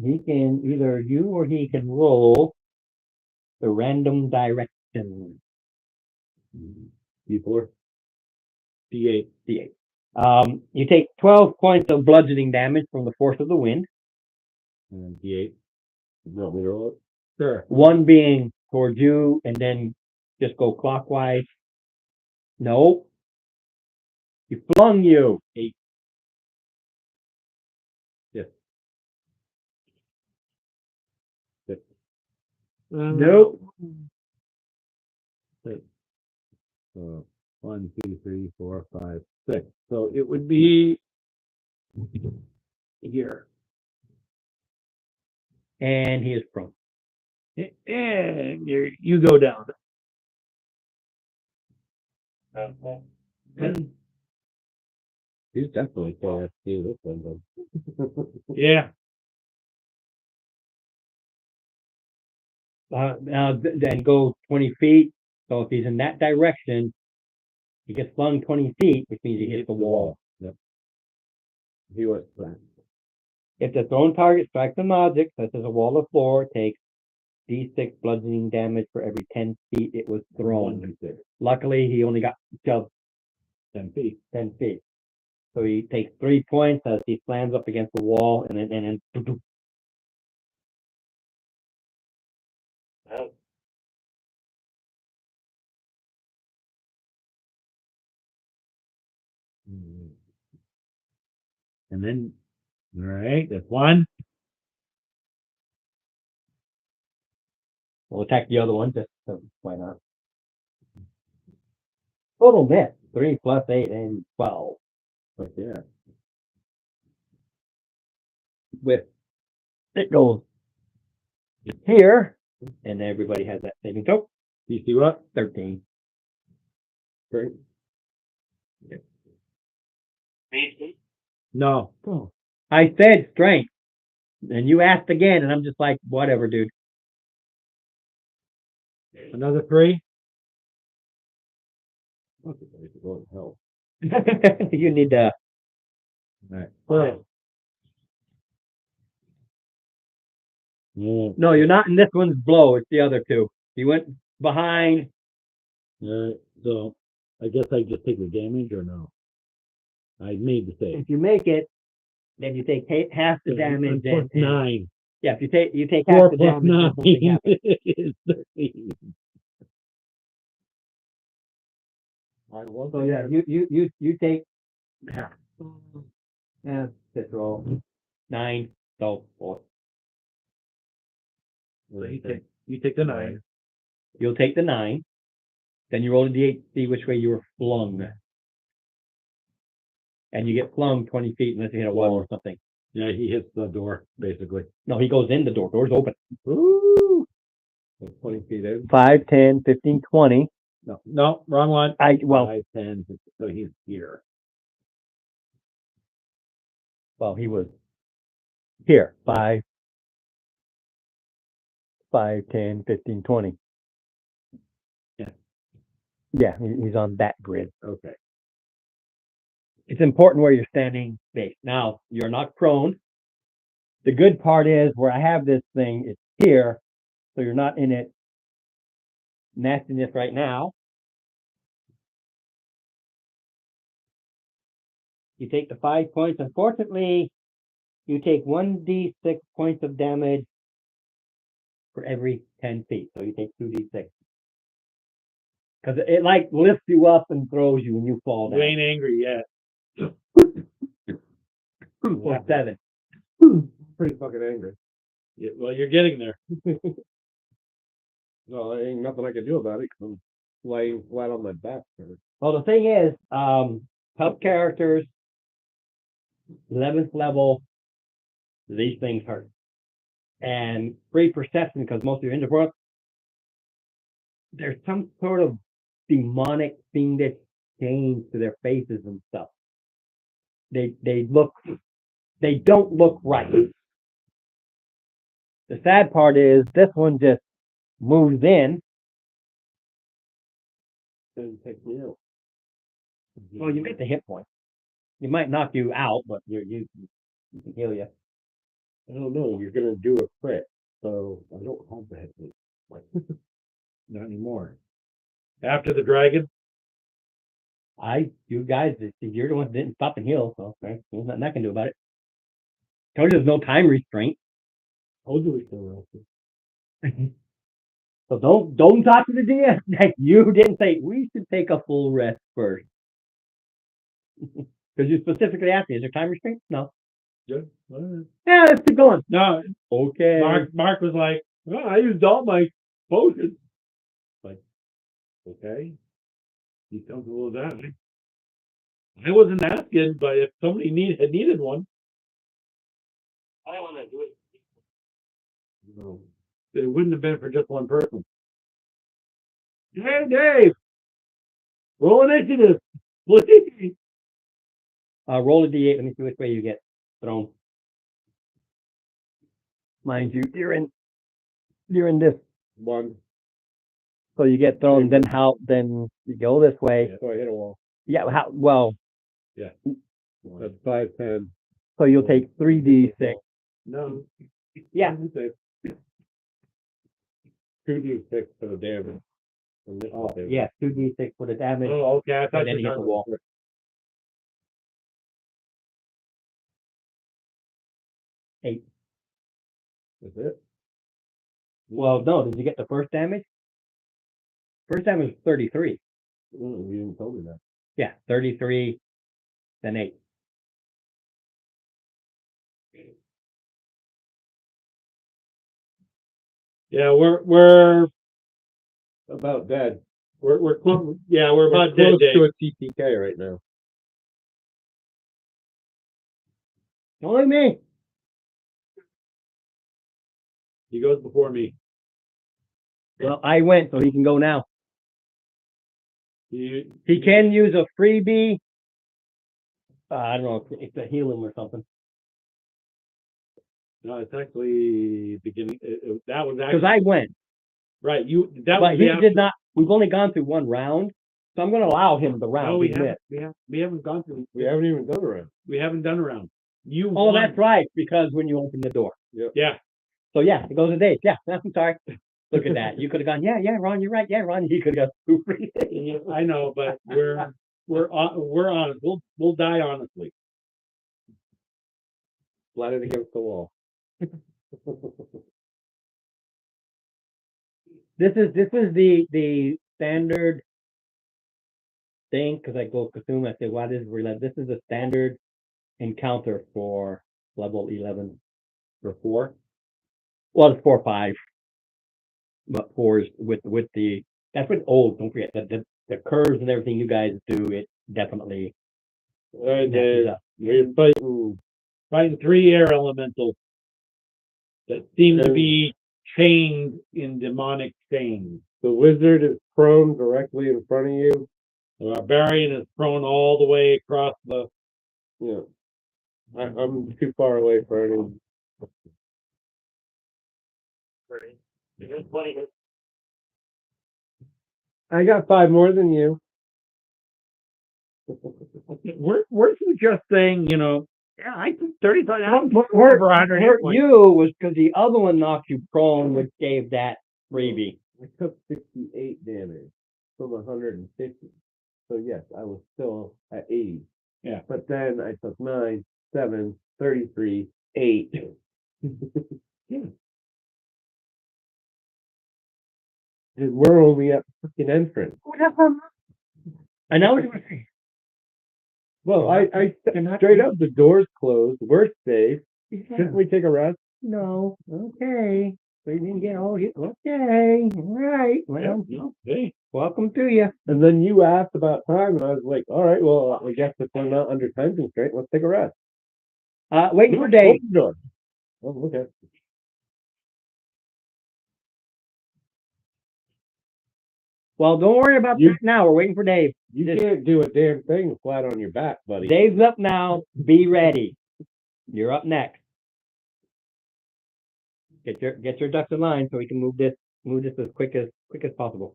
He can either you or he can roll the random direction. D4? D8. D8. You take 12 points of bludgeoning damage from the force of the wind. And then D8. You want me to roll it? Sure. One being towards you, and then just go clockwise. No. He flung you. 8. Yes. 6. Nope. 6. So 1, 2, 3, 4, 5, 6. So it would be here. And he is prone. And you go down. He's definitely KST this one, then. Yeah. Now then go 20 feet So if he's in that direction, he gets flung 20 feet, which means he hits the wall. Yep. He was flat. If the thrown target strikes an object, such as a wall or floor, it takes D6 bludgeoning damage for every 10 feet it was thrown. Luckily, he only got shoved 10 feet. 10 feet. So he takes 3 points as he slams up against the wall and then And then, all right, that's one. we'll attack the other one. Just so why not? Total miss 3 plus 8 and 12. But yeah. With it goes here, and everybody has that saving throw. You see what? 13. Great. No. I said strength, and you asked again, and I'm just like, whatever, dude. Another 3. That's a place to go to hell. You need to. Right. Well. Yeah. No, you're not in this one's blow. It's the other two. You went behind. So I guess I just take the damage or no? I made the save. If you make it, then you take half the damage. Plus 9. Yeah, if you take 4 half the plus damage. 9 and something happens. is 13. So yeah, you take. Yeah, just roll 9. So 4. So you take the 9. You'll take the 9. Then you roll a d8, see which way you were flung. And you get flung 20 feet unless you hit a wall or something. Yeah, he hits the door, basically. No, he goes in the door. Door's open. Ooh. So 20 feet in. 5, 10, 15, 20. No, wrong one. 5, 10. So he's here. Well, he was here. 5, 10, 15, 20. Yeah. Yeah, he's on that grid. Okay. It's important where you're standing base. Now, you're not prone. The good part is where I have this thing, it's here, so you're not in it nastiness right now. You take the 5 points. Unfortunately, you take 1d6 points of damage for every 10 feet. So you take 2d6. Because it like lifts you up and throws you and you fall down. You ain't angry yet. Or 7. Pretty fucking angry. Yeah, well, you're getting there. No, there ain't nothing I can do about it because I'm laying flat on my back. Well, the thing is, tough characters, 11th level, these things hurt. And free perception, because most of your injured, there's some sort of demonic thing that changed to their faces and stuff. They don't look right. The sad part is this one just moves in. Doesn't take me out. Well, you get the hit point. It might knock you out, but you can heal you. I don't know. You're gonna do a crit, so I don't have the hit point. Not anymore. After the dragon, You guys, you're the ones that didn't stop and heal, so there's nothing I can do about it. Told you there's no time restraint. Told you we still rested. So don't talk to the DM. You didn't say we should take a full rest first. Because you specifically asked me, is there time restraint? No. good. All right. Yeah, let's keep going. No, Okay. Mark was like, well, I used all my potions. Like, okay. He's comfortable with that. I wasn't asking, but if somebody had needed one, I want to do it. No. it wouldn't have been for just one person. Hey, Dave! Roll initiative, please. Roll a d8. Let me see which way you get thrown. Mind you, you're in this. 1. So you get thrown, then then you go this way. So I hit a wall. Yeah, well, That's 5, 10. so you'll take 3d6. No. Yeah. 2d6 for the damage. Yeah, 2d6 for the damage, Oh, okay. I thought and then you hit the wall. Eight. That's it? Well, no, did you get the first damage? First damage was 33. You didn't tell me that. Yeah, 33, then 8. Yeah, we're About dead. we're close. Yeah, we're about Close dead, to Dave. a TTK right now. Only me. He goes before me. Well, I went, so he can go now. He He can use a freebie. I don't know if to heal him or something. No, it's actually beginning. That was Because actually I went, right. That but was he the did not. We've only gone through one round, so I'm going to allow him the round. No, we he haven't. missed. We haven't gone through. We haven't even done a round. We haven't done a round. You. Oh, won. that's right. Because when you open the door. Yeah. So yeah, it goes to Dave. Yeah, I'm sorry. Look at that. You could have gone. Yeah, Ron, you're right. Yeah, Ron, he could have got free. I know, but we're honest. We'll die honestly. Flat it against the wall. This is the standard thing because I go Cthulhu. I say, what is real? This is a standard encounter for level 11 For 4? Well, it's 4 or 5, but 4 is with the that's with old. Don't forget that the curves and everything you guys do. It definitely messes up. We're Fighting 3 air elementals that seem to be chained in demonic chains. The wizard is prone directly in front of you. The barbarian is thrown all the way across the. Yeah. I'm too far away for any. I got 5 more than you. Weren't you just saying, yeah, I think 35 Where over 100 hit points. you was because the other one knocked you prone, which gave that freebie. I took 68 damage from 150. So yes, I was still at 80. Yeah. But then I took 9, 7, 33, 8. And we're only at the freaking entrance. I know what you were saying. Well, I straight up, the door's closed. We're safe. Shouldn't we take a rest? No. Okay. We didn't get all hit. Okay. All right. Well, Hey. welcome to you. And then you asked about time, and I was like, all right, well, I guess if I'm not under time constraint, let's take a rest. Waiting for Dave. Open the door. Oh, okay. Well, don't worry about that now. We're waiting for Dave. You can't do a damn thing flat on your back, buddy. Dave's up now. Be ready. You're up next. Get your ducks in line so we can move this as quick as possible.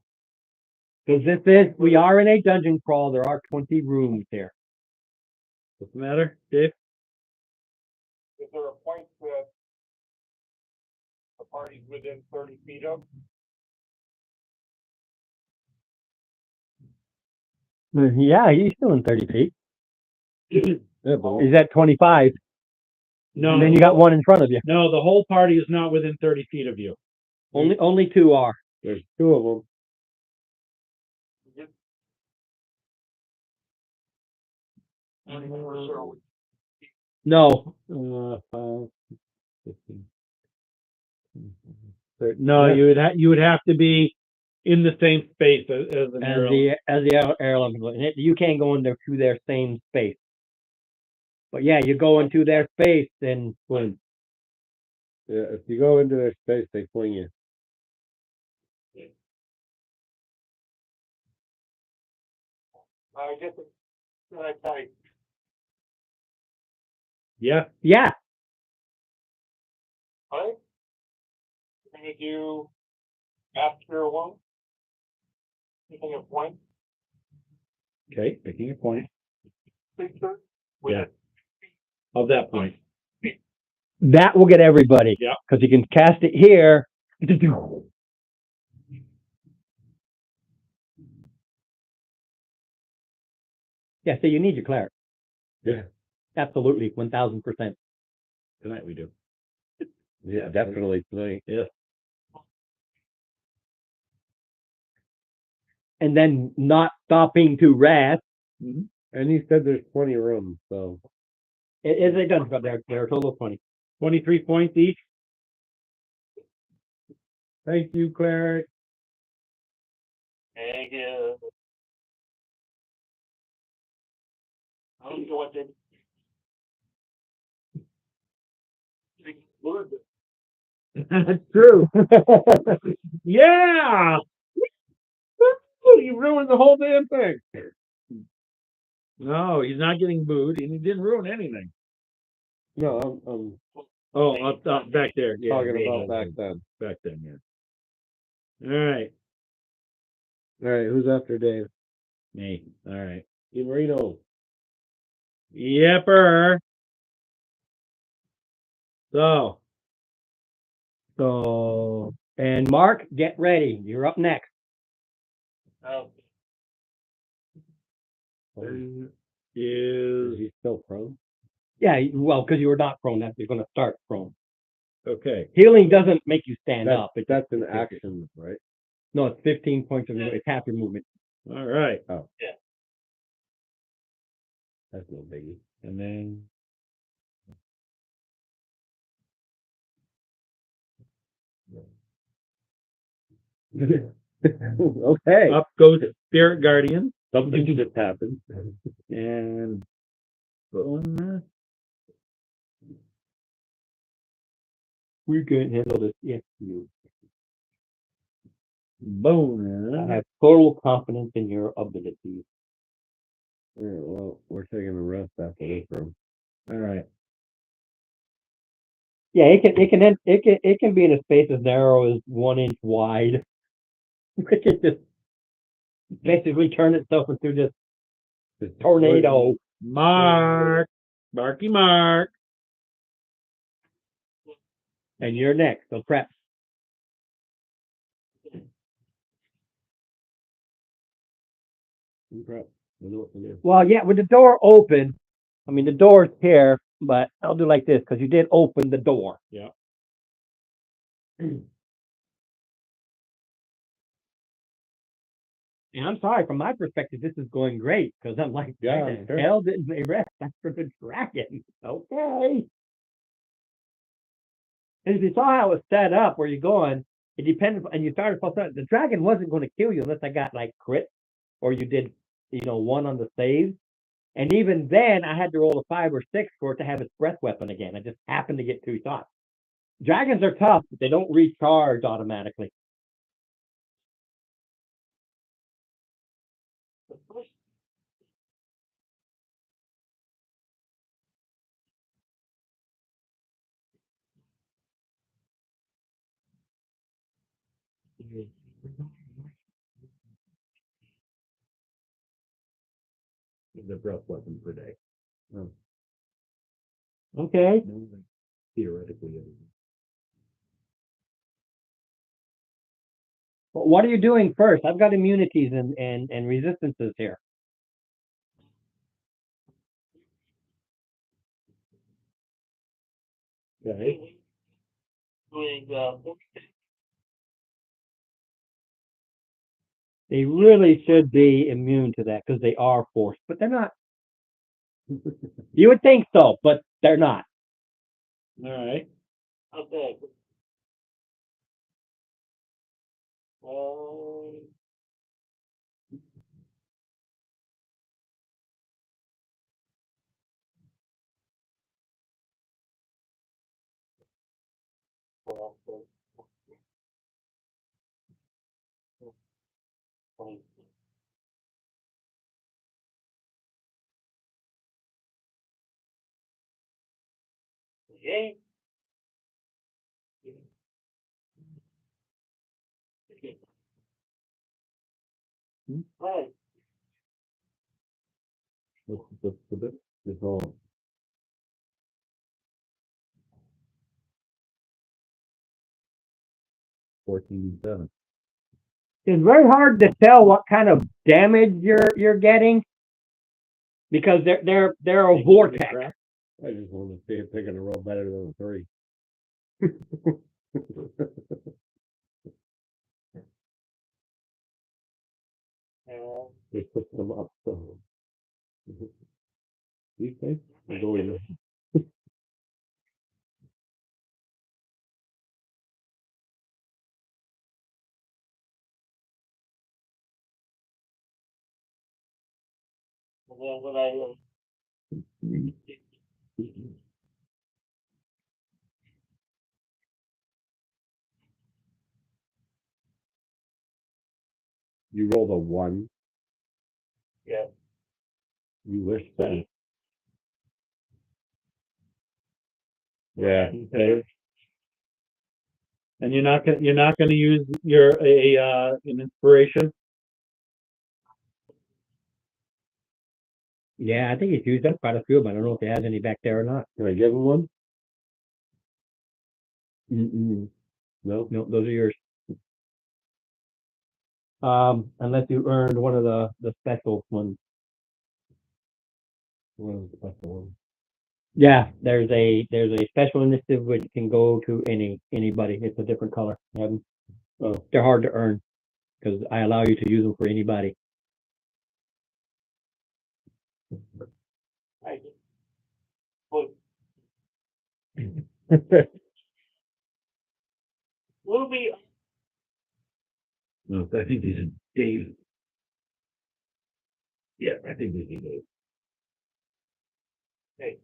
Because we are in a dungeon crawl. There are 20 rooms here. What's the matter, Dave? Is there a point that the party's within 30 feet of? Yeah, he's still in 30 feet. Yeah, but He's at 25. No. And then you got one in front of you. No, the whole party is not within 30 feet of you. Only 2 are. there's 2 of them. No. 5, 15. No, you would have to be in the same space as an arrow. As the air, you can't go into their same space. But yeah, you go into their space and swim. Yeah, if you go into their space, they fling you. I guess it's tight. Yeah. Yeah. All right. We're going to do after one. Picking a point, Okay, making a point picture. Yeah. of that point. That will get everybody. Yeah. Because you can cast it here. Yeah, so you need your cleric. Yeah. Absolutely, 1000%. Tonight we do. Yeah, definitely tonight. Yes. And then not stopping to rest. And he said there's plenty of room, so. It does, but they're a total of 20. 23 points each. Thank you, cleric. Thank you. I don't know what they. That's true. Yeah. You ruined the whole damn thing. No, he's not getting booed, and he didn't ruin anything. No, I'm Oh, up back there. Yeah, talking yeah, about back then. back then. Yeah. All right, All right, who's after Dave? me. All right. Marino. Yepper. So, So, and Mark, get ready. You're up next. Oh, is Is he still prone? Yeah, well, because you were not prone, that you're going to start prone. okay. Healing doesn't make you stand up. It That's just- an action, right? No, it's 15 points of it's half your movement. All right. Oh. Yeah. That's no biggie. And then Okay. up goes Spirit Guardian Something just happened. and bonus. We can handle this if you. I Bonus. have total confidence in your abilities. Yeah, well, we're taking a rest after this room. All right. Yeah, it can be in a space as narrow as 1 inch wide. It can just basically turn itself into this tornado. Mark. Marky Mark. And you're next, so prep. Crap. I know what to do. Well, yeah, with the door open, I mean, the door's here, but I'll do like this because you did open the door. Yeah. And I'm sorry, from my perspective, this is going great because I'm like, Yeah, why the sure. hell didn't they rest after the dragon? Okay. And if you saw how it was set up, where you're going, it depended, and you started the dragon wasn't going to kill you unless I got like crit or you did, 1 on the save. And even then, I had to roll a 5 or 6 for it to have its breath weapon again. I just happened to get 2 shots. Dragons are tough, but they don't recharge automatically. The breath weapon per day. Okay. Theoretically. But what are you doing first? I've got immunities and resistances here. Okay. doing, They really should be immune to that because they are forced, but they're not. You would think so, but they're not. All right. okay. Um, yeah. Right. What's the bit? It's all. $14.7. It's very hard to tell what kind of damage you're getting because they're a vortex. I just want to see if they're gonna roll better than a 3. Yeah. They put them up, so. These things, they go in. And then when I, You rolled a 1, yeah, you wish that. Yeah. Okay. And you're not gonna use an inspiration? Yeah, I think he's used up quite a few, but I don't know if he has any back there or not. Can I give him one? Mm-mm. No? No, those are yours. Unless you earned one of the special ones. One of the special ones. Yeah, there's a special initiative which can go to anybody. It's a different color. Oh. They're hard to earn because I allow you to use them for anybody. I just put Ruby, No, I think these are Dave. Yeah, I think these are Dave. Hey.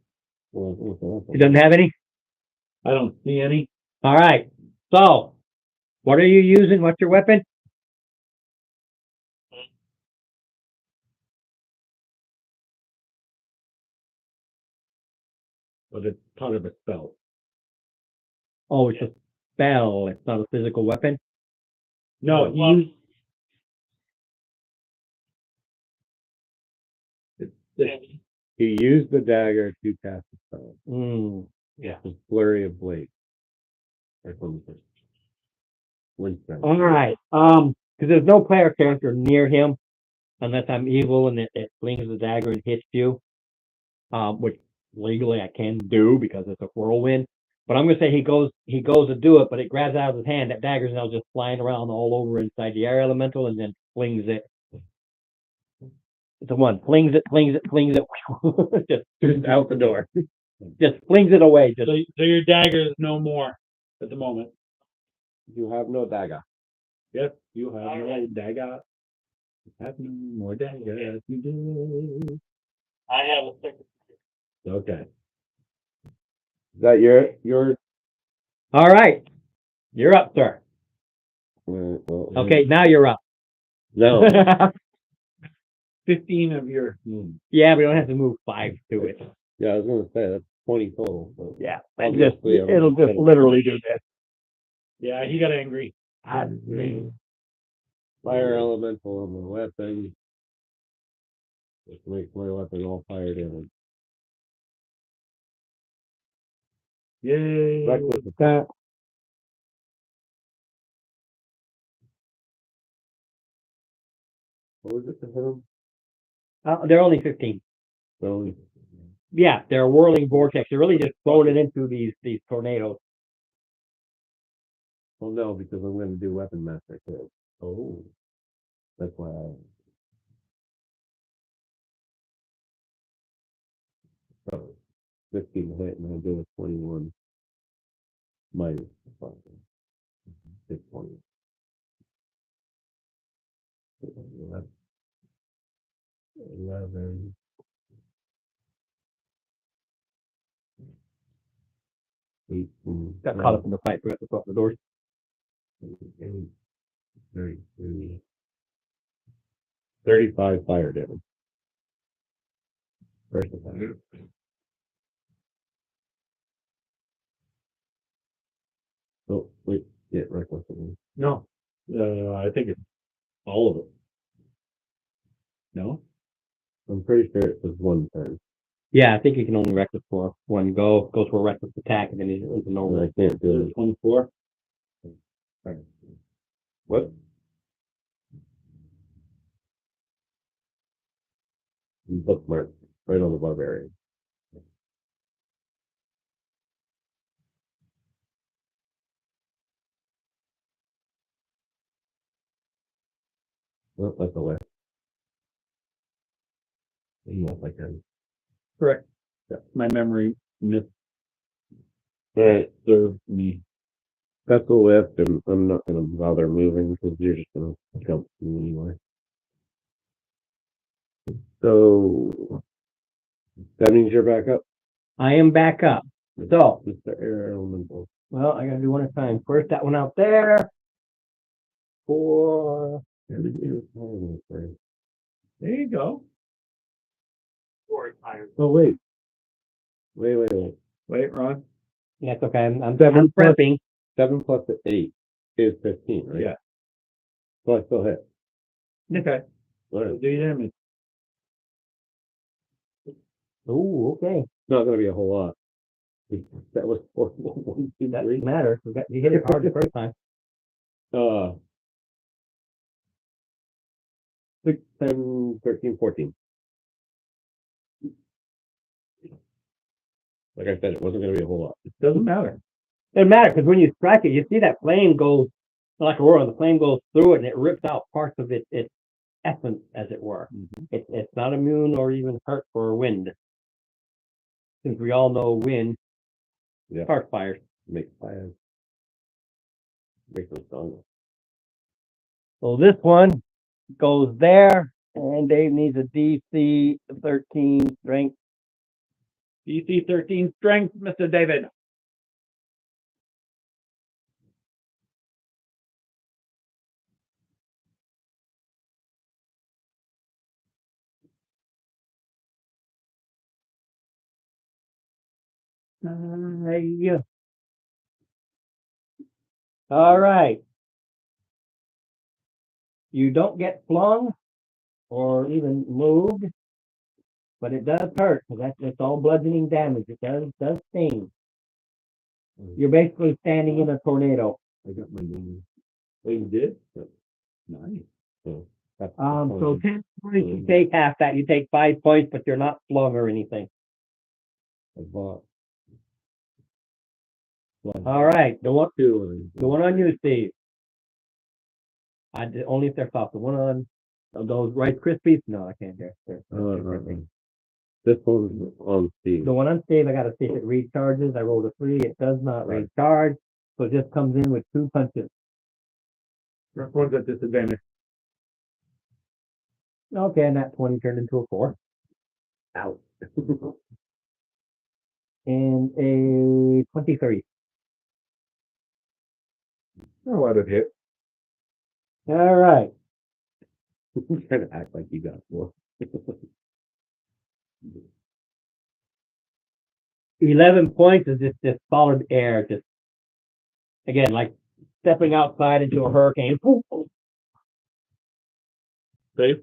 He doesn't have any? I don't see any. All right. So, what are you using? What's your weapon? But it's part of a spell. Oh, it's a spell. It's not a physical weapon. No, Well- you, He used the dagger to cast a spell. Mm. yeah, It's flurry of blade. Or something. Winston. All right. Because there's no player character near him unless I'm evil and it flings the dagger and hits you. Which legally I can do because it's a whirlwind. But I'm gonna say he goes to do it, but it grabs out of his hand. That dagger's now just flying around all over inside the air elemental and then flings it. It's a one. Flings it. just out the door. Just flings it away. Just so your dagger is no more at the moment. You have no dagger. Yes, you have All no right. dagger. You have no more dagger. You do. I have a second. Okay. Is that your all right. You're up, sir. well, Okay, now you're up. No. 15 of your. Yeah, we don't have to move 5 to it. Yeah, I was gonna say that's 20 total. So. Yeah, Obviously, it'll just literally do this. Yeah, he got angry. Fire elemental on the weapon. Just make my weapon all fire damage. Yay. Reckless attack. What was it to hit him? They're only 15. So, Yeah, they're a whirling vortex. They're really just floating into these tornadoes. well, no, because I'm going to do weapon master too. Oh, that's why I. Oh, 15 hit and I do a 21 minus 5. 620. 11. Got caught up in the fight. Forgot to close the doors. 33. 35 fire damage. First attack. Oh, wait, yeah, reckless. No, I think it's all of it. No? I'm pretty sure it was 1 turn. Yeah, I think you can only reckless for one go for a reckless attack, and then he's into No, normal. I can't do it. 24. What? Bookmark, right on the barbarian. Well, that's a way. Like that. Correct. My memory missed Right. served me. That's the list, and I'm not gonna bother moving because you're just gonna jump through anyway. So that means you're back up, I am back up. So, Mr. Air Elemental. well, I gotta do one at a time. First, that one out there. For There There you go. Or tired. Oh, wait. Wait, Ron. that's okay. I'm Seven plus- prepping. 7 plus 8 is 15, right? Yeah. So I still hit. Okay. All right. Do your damage. Ooh, okay. It's not gonna be a whole lot. That was 4, 1, 2, That 3. doesn't matter. You hit it hard the first time. 6, 10, 13, 14. Like I said, it wasn't gonna be a whole lot. It doesn't matter. Doesn't matter because when you strike it, you see that flame goes like Aurora. The flame goes through it and it rips out parts of its essence, as it were. It's not immune or even hurt for wind. Since we all know wind Yeah. sparks fires. Make fires. Make them stronger. So this one goes there, and Dave needs a DC 13 strength. DC 13 strength, Mr. David. Yeah. All right. You don't get flung or even moved, but it does hurt because it's all bludgeoning damage. It does sting. You're basically standing in a tornado. I got my name. Oh, you did? Nice. So that's So 10 points, you take half that. You take 5 points, but you're not flung or anything. I bought All right, the one 2. on you, Steve. I did only if they're soft. The one on those Rice Krispies. No, I can't do it. This one's on Steve. The one on Steve, I got to see if it recharges. I rolled a 3. It does not Right. recharge, so it just comes in with 2 punches. First one's at disadvantage. Okay, and that 20 turned into a 4. Out. And a 23. Oh, I'd have hit. All right. I'm trying to act like you got 4. 11 points is just solid air. Just, again, like stepping outside into a hurricane. Save?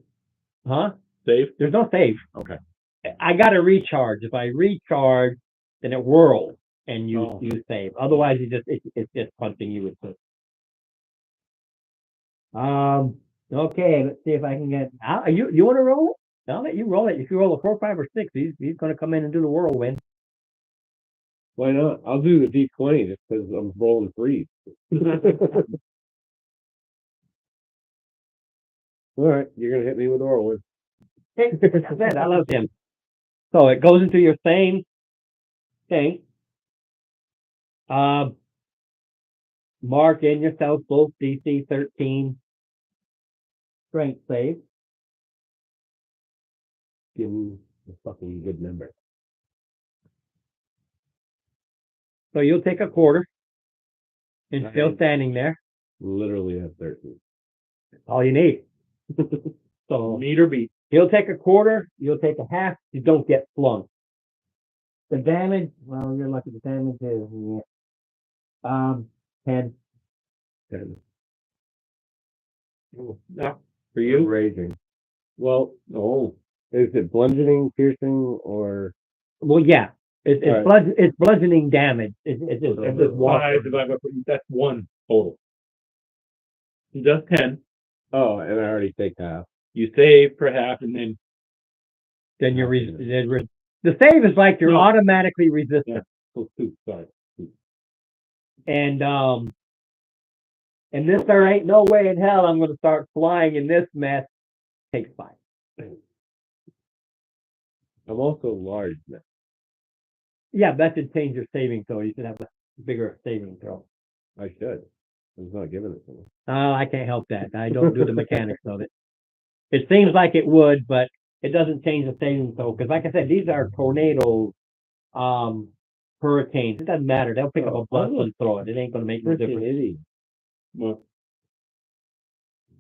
Huh? Save? There's no save. Okay. I got to recharge. If I recharge, then it whirls and you Oh. save. Otherwise, it's just punching you with it. Okay, let's see if I can get. You want to roll? I'll let you roll it. If you roll a 4, 5, or 6, he's going to come in and do the whirlwind. Why not? I'll do the D20 just because I'm rolling 3. All right, you're gonna hit me with Orwin. Hey, I love him. So it goes into your same thing. Mark in yourself both DC 13 strength save. Give me a fucking good number. So you'll take a quarter and still Okay. standing there. Literally have 13. All you need. So Meet or beat. he'll take a quarter, you'll take a half, you don't get flung. The damage, well, you're lucky the damage is 10. 10. Yeah. For you? Raging. Well, Oh, is it bludgeoning, piercing, or Well, yeah, Alright. it's bludgeoning damage. It's just, and this five divided by, that's one total. He does 10. oh, and I already take half. You save per half, and then then you're the save is like you're No. automatically resistant. Yeah. Two. Sorry. And this there ain't no way in hell I'm gonna start flying in this mess. Takes 5. I'm also large now. Yeah, that should change your saving throw. You should have a bigger saving throw. I should. It's not giving it to me. Oh, I can't help that. I don't do the mechanics of it. It seems like it would, but it doesn't change the saving throw. Because like I said, these are tornadoes, hurricanes. It doesn't matter. They'll pick up a bus and throw it. It ain't gonna make no Freaking difference. idiot. Well,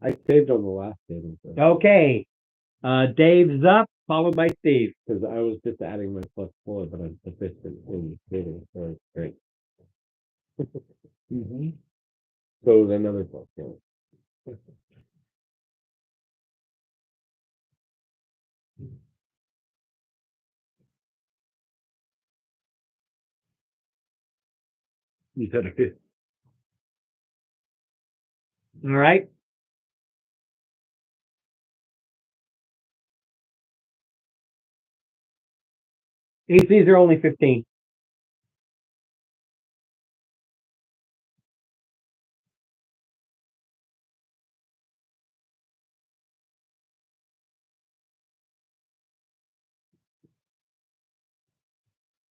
I saved on the last saving throw Okay. Dave's up, followed by Steve. because I was just adding my +4, but I'm deficient in saving, so it's great. So it's another +4. you said a 50. All right. ACs are only 15.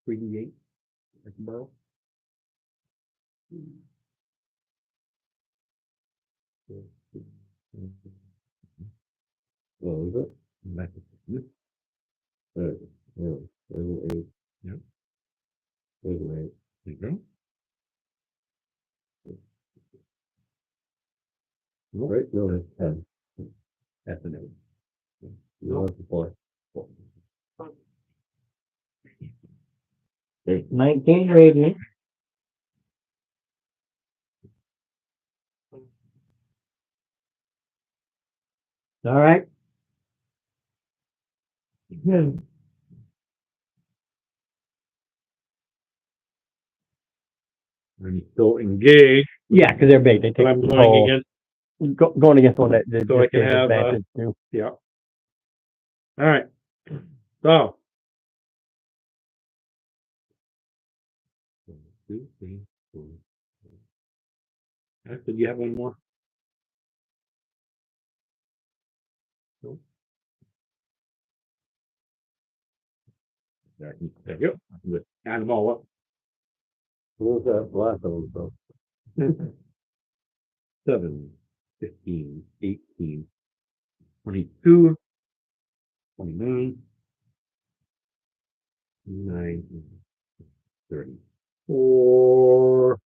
$3D8. Like a barrel. What was it? That's it. Yeah, there's an 8. Yeah. There's an 8. There you go. Right? No, it's 10. That's an 8. You want the 4. There's 19 radiant. All right. I'm still engaged, Yeah, because they're big. They but take I'm the going whole- against, going against one that So I can gives have, advantage too. yeah. All right. So. 1, 2, 3, 4. Did you have one more? No. There you go. Add them all up. What was that last one, so? 7, 15, 18, 22, 29, 9, 34,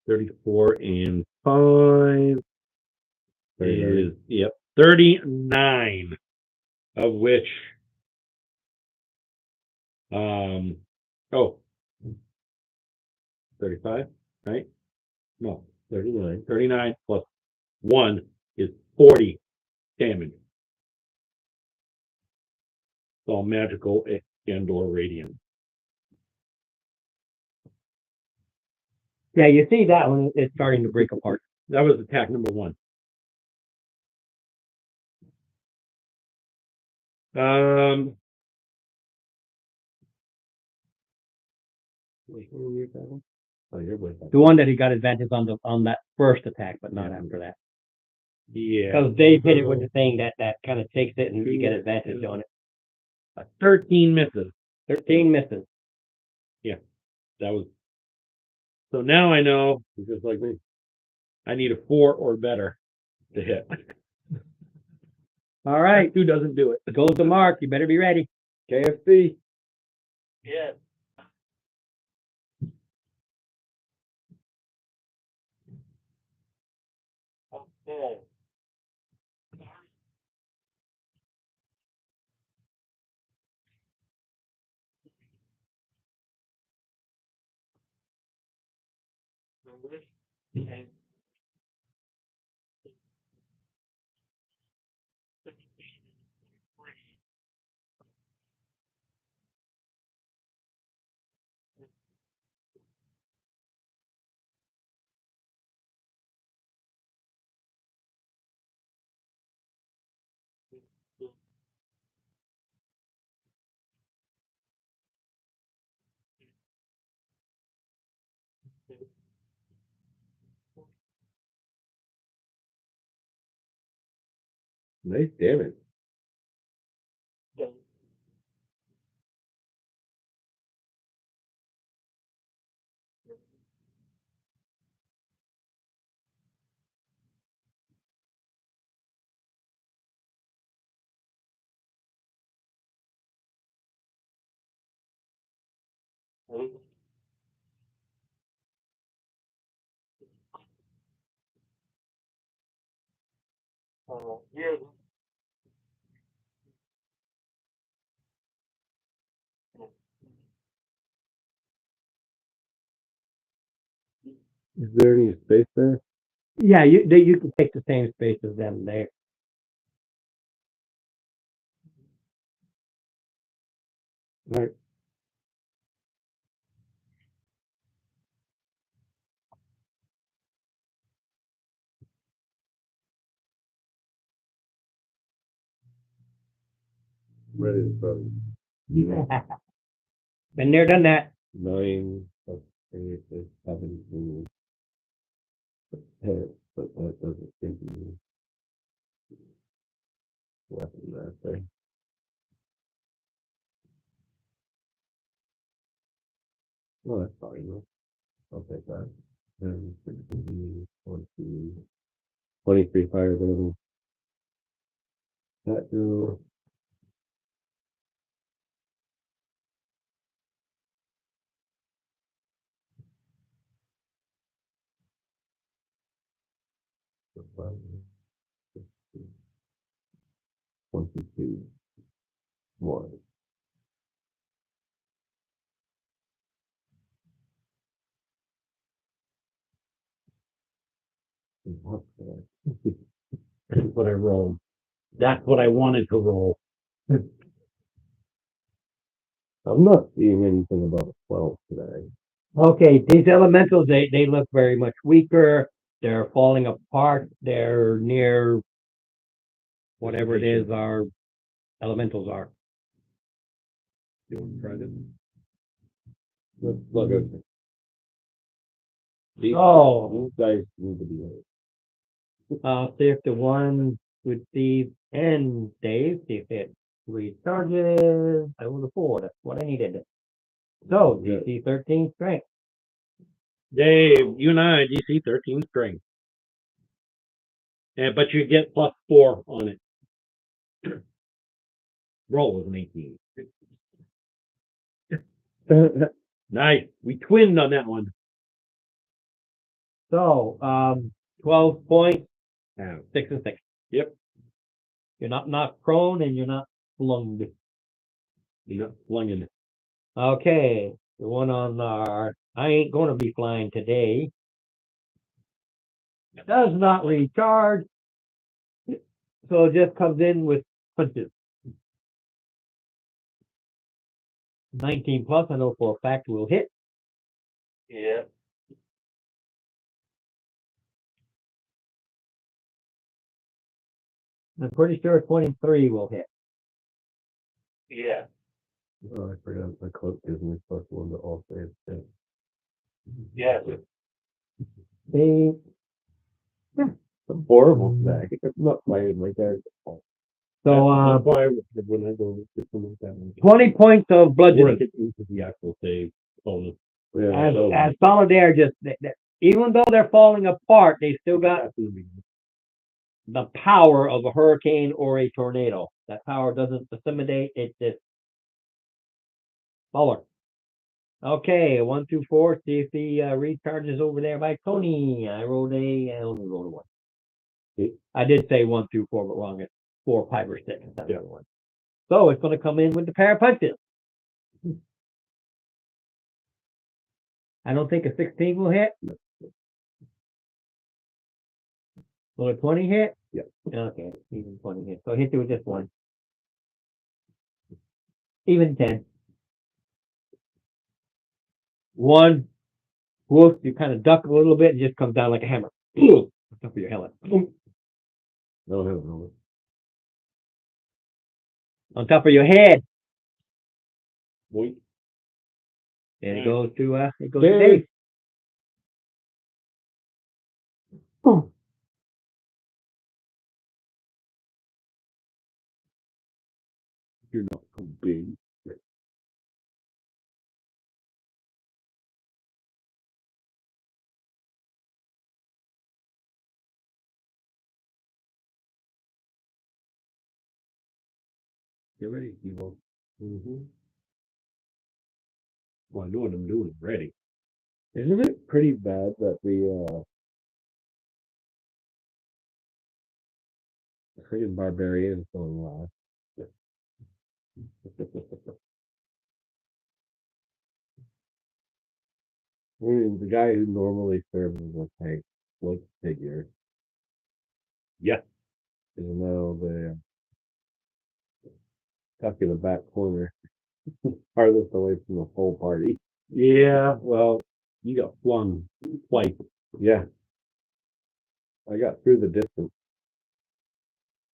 34 and 5 is, yep, 39, of which, oh, 35, right? No, 39. 39 plus 1 is 40 damage. It's all magical and or radiant. Yeah, you see that one. It's starting to break apart. That was attack number 1. Wait, who were you talking? Oh, you're with that. The one that he got advantage on that first attack, but not Yeah. after that. Yeah. Because Dave hit it with the thing that kind of takes it and you get advantage on it. 13 misses. 13 misses. That was. So now I know You're just like me. I need a 4 or better to hit. All right. 2 doesn't do it. Goes to Mark. You better be ready. KFC. Yes. Okay. Okay. Nice damage. Yeah. Is there any space there? Yeah, you can take the same space as them there. Right. Ready to start. Been there, done that. 9 plus 8 is 17. Hit, but that doesn't give me weapon right there. Well, that's fine. Though. I'll take that. 10, 16, 20, 23 fire building. That do. One, 22. 1. That's what I rolled. That's what I wanted to roll. I'm not seeing anything about a 12 today. Okay, these elementals, they look very much weaker. They're falling apart. They're near whatever it is our elementals are. You want to try this? Let's plug it. Oh, These guys need to be here. I'll see if the one with the end, Dave, see if it recharges. I was a 4. That's what I needed. So, Yeah. DC 13 strength. Dave, you and I, DC 13 strength. Yeah, but you get +4 on it. Roll was an 18. Nice. We twinned on that one. So, 12 points, Yeah. 6 and 6. Yep. You're not knocked prone and you're not flung. You're not flinging it. Okay, the one on our, I ain't gonna be flying today. Does not recharge. So it just comes in with punches. 19 plus, I know for a fact will hit. Yeah. I'm pretty sure 23 will hit. Yeah. Oh, I forgot my cloak gives me +1 to all saves. Yeah. Yeah. They, I'm horrible today. I'm not playing my character. so, That's why when I go get someone down. 20 points of We're bludgeoning. into the actual save bonus. Yeah, As, so as Solidaire just, even though they're falling apart, they still got That's gonna be- the power of a hurricane or a tornado. That power doesn't disseminate, it just forward. Okay, 1 through 4. See if the recharges over there by Tony. I only rolled a 1. I did say 1 through 4, but wrong. It's 4, 5, or 6. That's Yeah. the one. So it's going to come in with the pair of punches. I don't think a 16 will hit. Will a 20 hit? Yeah. Okay, even 20 hit. So hit you with just 1. Even 10. 1. Whoops, you kind of duck a little bit and just comes down like a hammer. On top of your helmet. no. On top of your head. Wait. And it Nice. goes to Dave. Dave. You're not so big. Get ready, people. Well, I know what I'm doing already. Isn't it pretty bad that the friggin' barbarians don't last? I mean, the guy who normally serves as a tank, like figure, Yeah. is now the stuck in the back corner, farthest away from the whole party. Yeah, well, you got flung twice. Yeah, I got through the distance.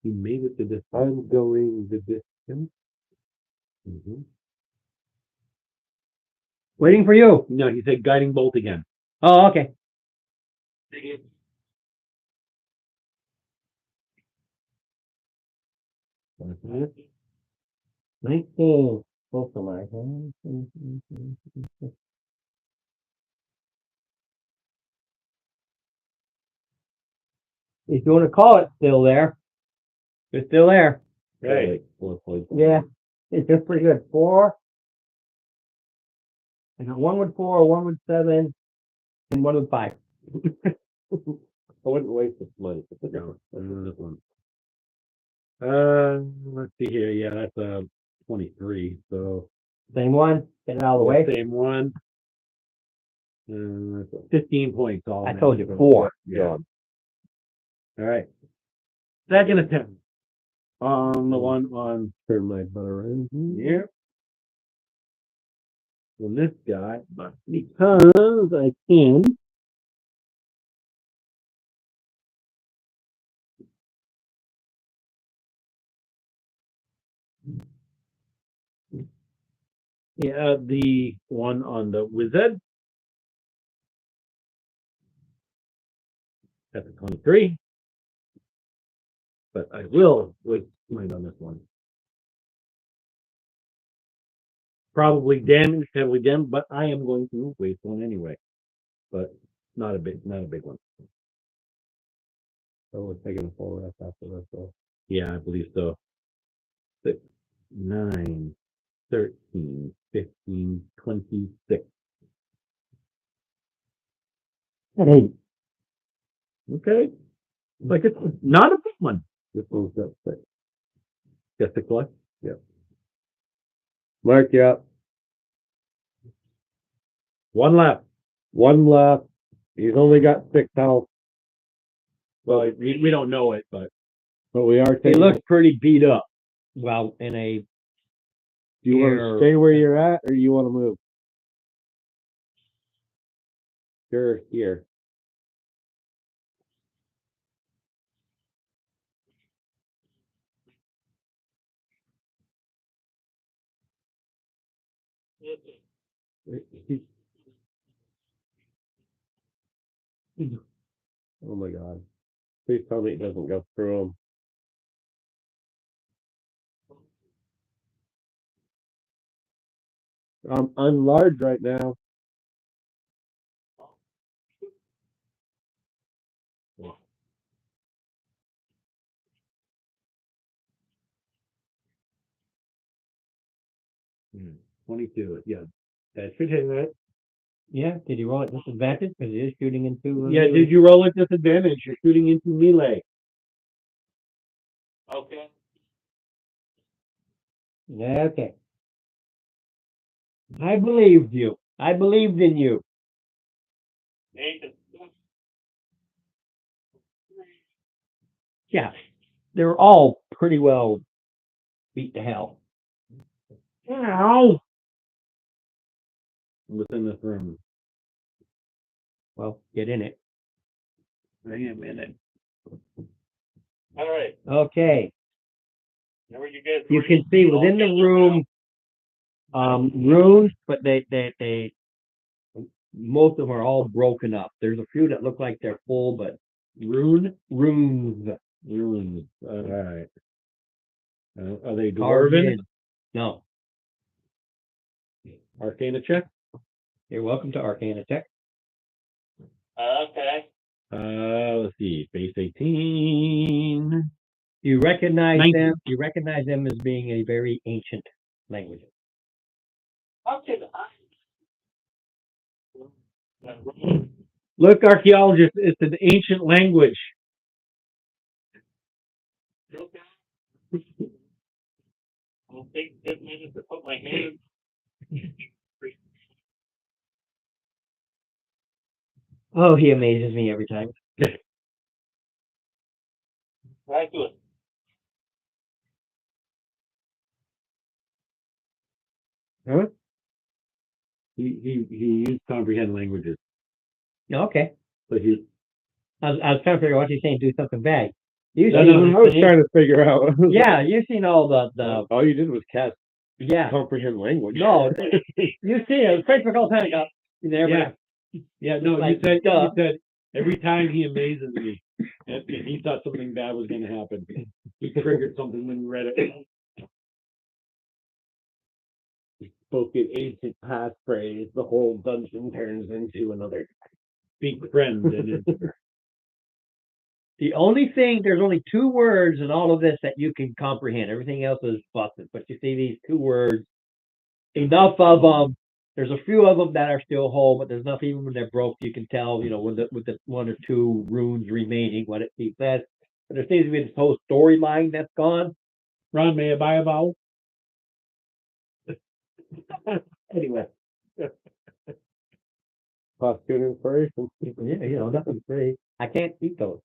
You made it to this. I'm going the distance. Waiting for you. No, he said guiding bolt again. Oh, okay. 19. Both of my hands. If you want to call it still there, it's still there. Right. Like, 4 points. Yeah, it's just pretty good. 4. I got 1 with 4, 1 with 7, and 1 with 5. I wouldn't waste this money. No, this one. Let's see here. Yeah, that's 23. So Same one. Get it out of the way. same one. That's 15 points all. I in. told you So, 4. Yeah. All right. Second attempt on the one on Turn my butter in. here. On this guy, but because I can. Yeah, the one on the wizard. That's a 23. But I will wait mine on this one. Probably damaged, heavily damaged, but I am going to waste one anyway. But not a big one. So we're taking a full rest after this. So. Yeah, I believe so. 6, 9, 13, 15, 26. At 8. Okay. Like it's not a big one. This one's got 6. Got 6 left? Mark you up. 1 left. 1 left. He's only got 6 health, Well, we don't know it, but but we are He taking. looks pretty beat up. Well, in a Do you want to stay where you're at, or you want to move? You're here. Oh my God! Please tell me it doesn't go through him. I'm large right now. Hmm, 22. Yeah, that should hit it. Yeah, did he roll at disadvantage? Because he is shooting into. Yeah, did you roll at disadvantage? You're shooting into melee. Okay. Yeah, okay. I believed you. I believed in you. Nathan. Yeah, they're all pretty well beat to hell. Ow! Within this room. Well, get in it. Hang on a minute. All right. Okay. Now where you guys? You can see within the room runes, but they most of them are all broken up. There's a few that look like they're full, but Rune? Runes. Runes. All right. Are they Carved dwarven? in. No. Arcana check? You're welcome to Arcana check. Okay. Let's see. Base 18. You recognize 19. them. You recognize them as being a very ancient language. Okay. Look, archaeologist, it's an ancient language. I'll take 10 minutes to put my hand. Oh, he amazes me every time. Right to it. Huh? He used comprehend languages. Okay. But he I was trying to figure out what he's saying. Do something vague. You no, see, no, I was trying to figure out. yeah, you've seen all the All you did was cast yeah. comprehend language. No, you see it. French all the time. There, Yeah. Yeah, no, Like, you duh. said every time he amazes me, and he thought something bad was going to happen. He triggered something when you read it. Spoke in ancient passphrase, the whole dungeon turns into another big friend. And The only thing, there's only 2 words in all of this that you can comprehend. Everything else is busted. But you see these 2 words, enough of them. There's a few of them that are still whole, but there's enough even when they're broke, you can tell, with the 1 or 2 runes remaining, what it says. But there seems to be this whole storyline that's gone. Ron, may I buy a vowel? Anyway, Cost good inspiration. yeah, nothing's free. I can't eat those.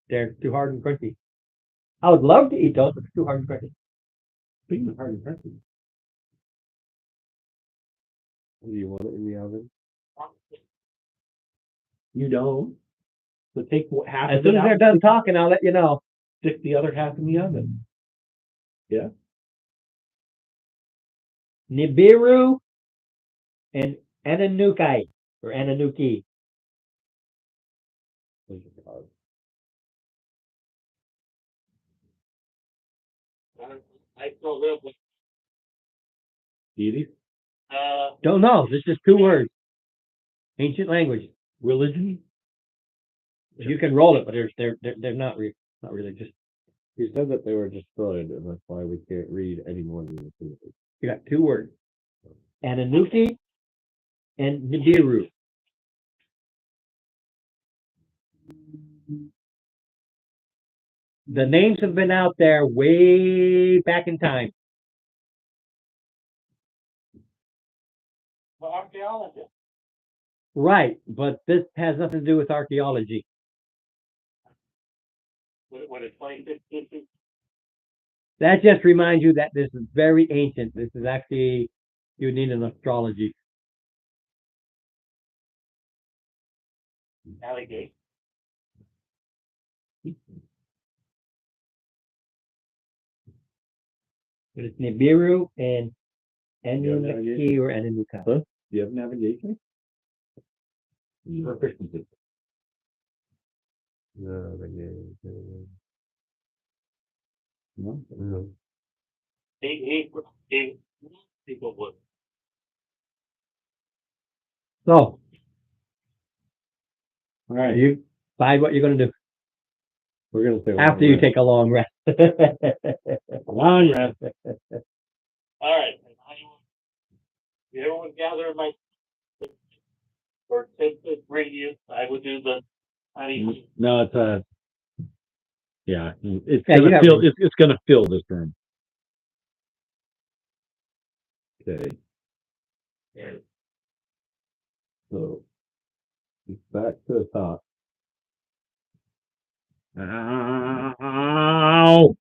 They're too hard and crunchy. I would love to eat those, but they're too hard and crunchy. Speaking of hard and crunchy. Do you want it in the oven? You don't. So take half As of soon it as they're out, done talking, I'll let you know. stick the other half in the oven. Yeah. Nibiru and Ananukai or Ananuki. I still live with, Deity? Don't know. This is 2 words. Ancient language. Religion? You can roll it, but they're not not religious. You said that they were destroyed, and that's why we can't read any more than the two. You got 2 words. Ananuki and Nibiru. The names have been out there way back in time. well, archaeologist. Right, but this has nothing to do with archaeology. What is 2015? That just reminds you that this is very ancient. This is actually, you need an astrology. Alligator. But it's Nibiru and Yeah, Anunnaki or Ananuka. Huh? Do you have navigation? Proficiency. Navigation. No? No. He people would. So, All right. you decide what you're going to do We're going to say after you take a long rest. long rest. All right. Everyone gather in my or 10-foot radius. I would do the honey. No, it's yeah, it's Yeah, gonna you have fill. room. It's gonna fill this room. Okay. So back to the top. Ow!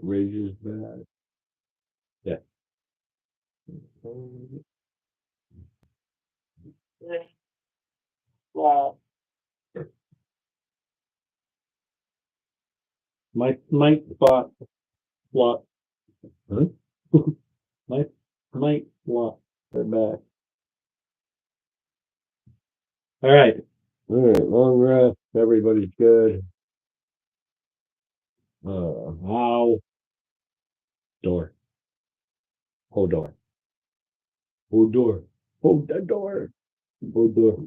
Raises back. Yeah. Well, My spot slot. Huh? my slot We're back. All right. All right, long rest. Everybody's good. How? Door. Hold door. Hold door. Hold the door. Hold door.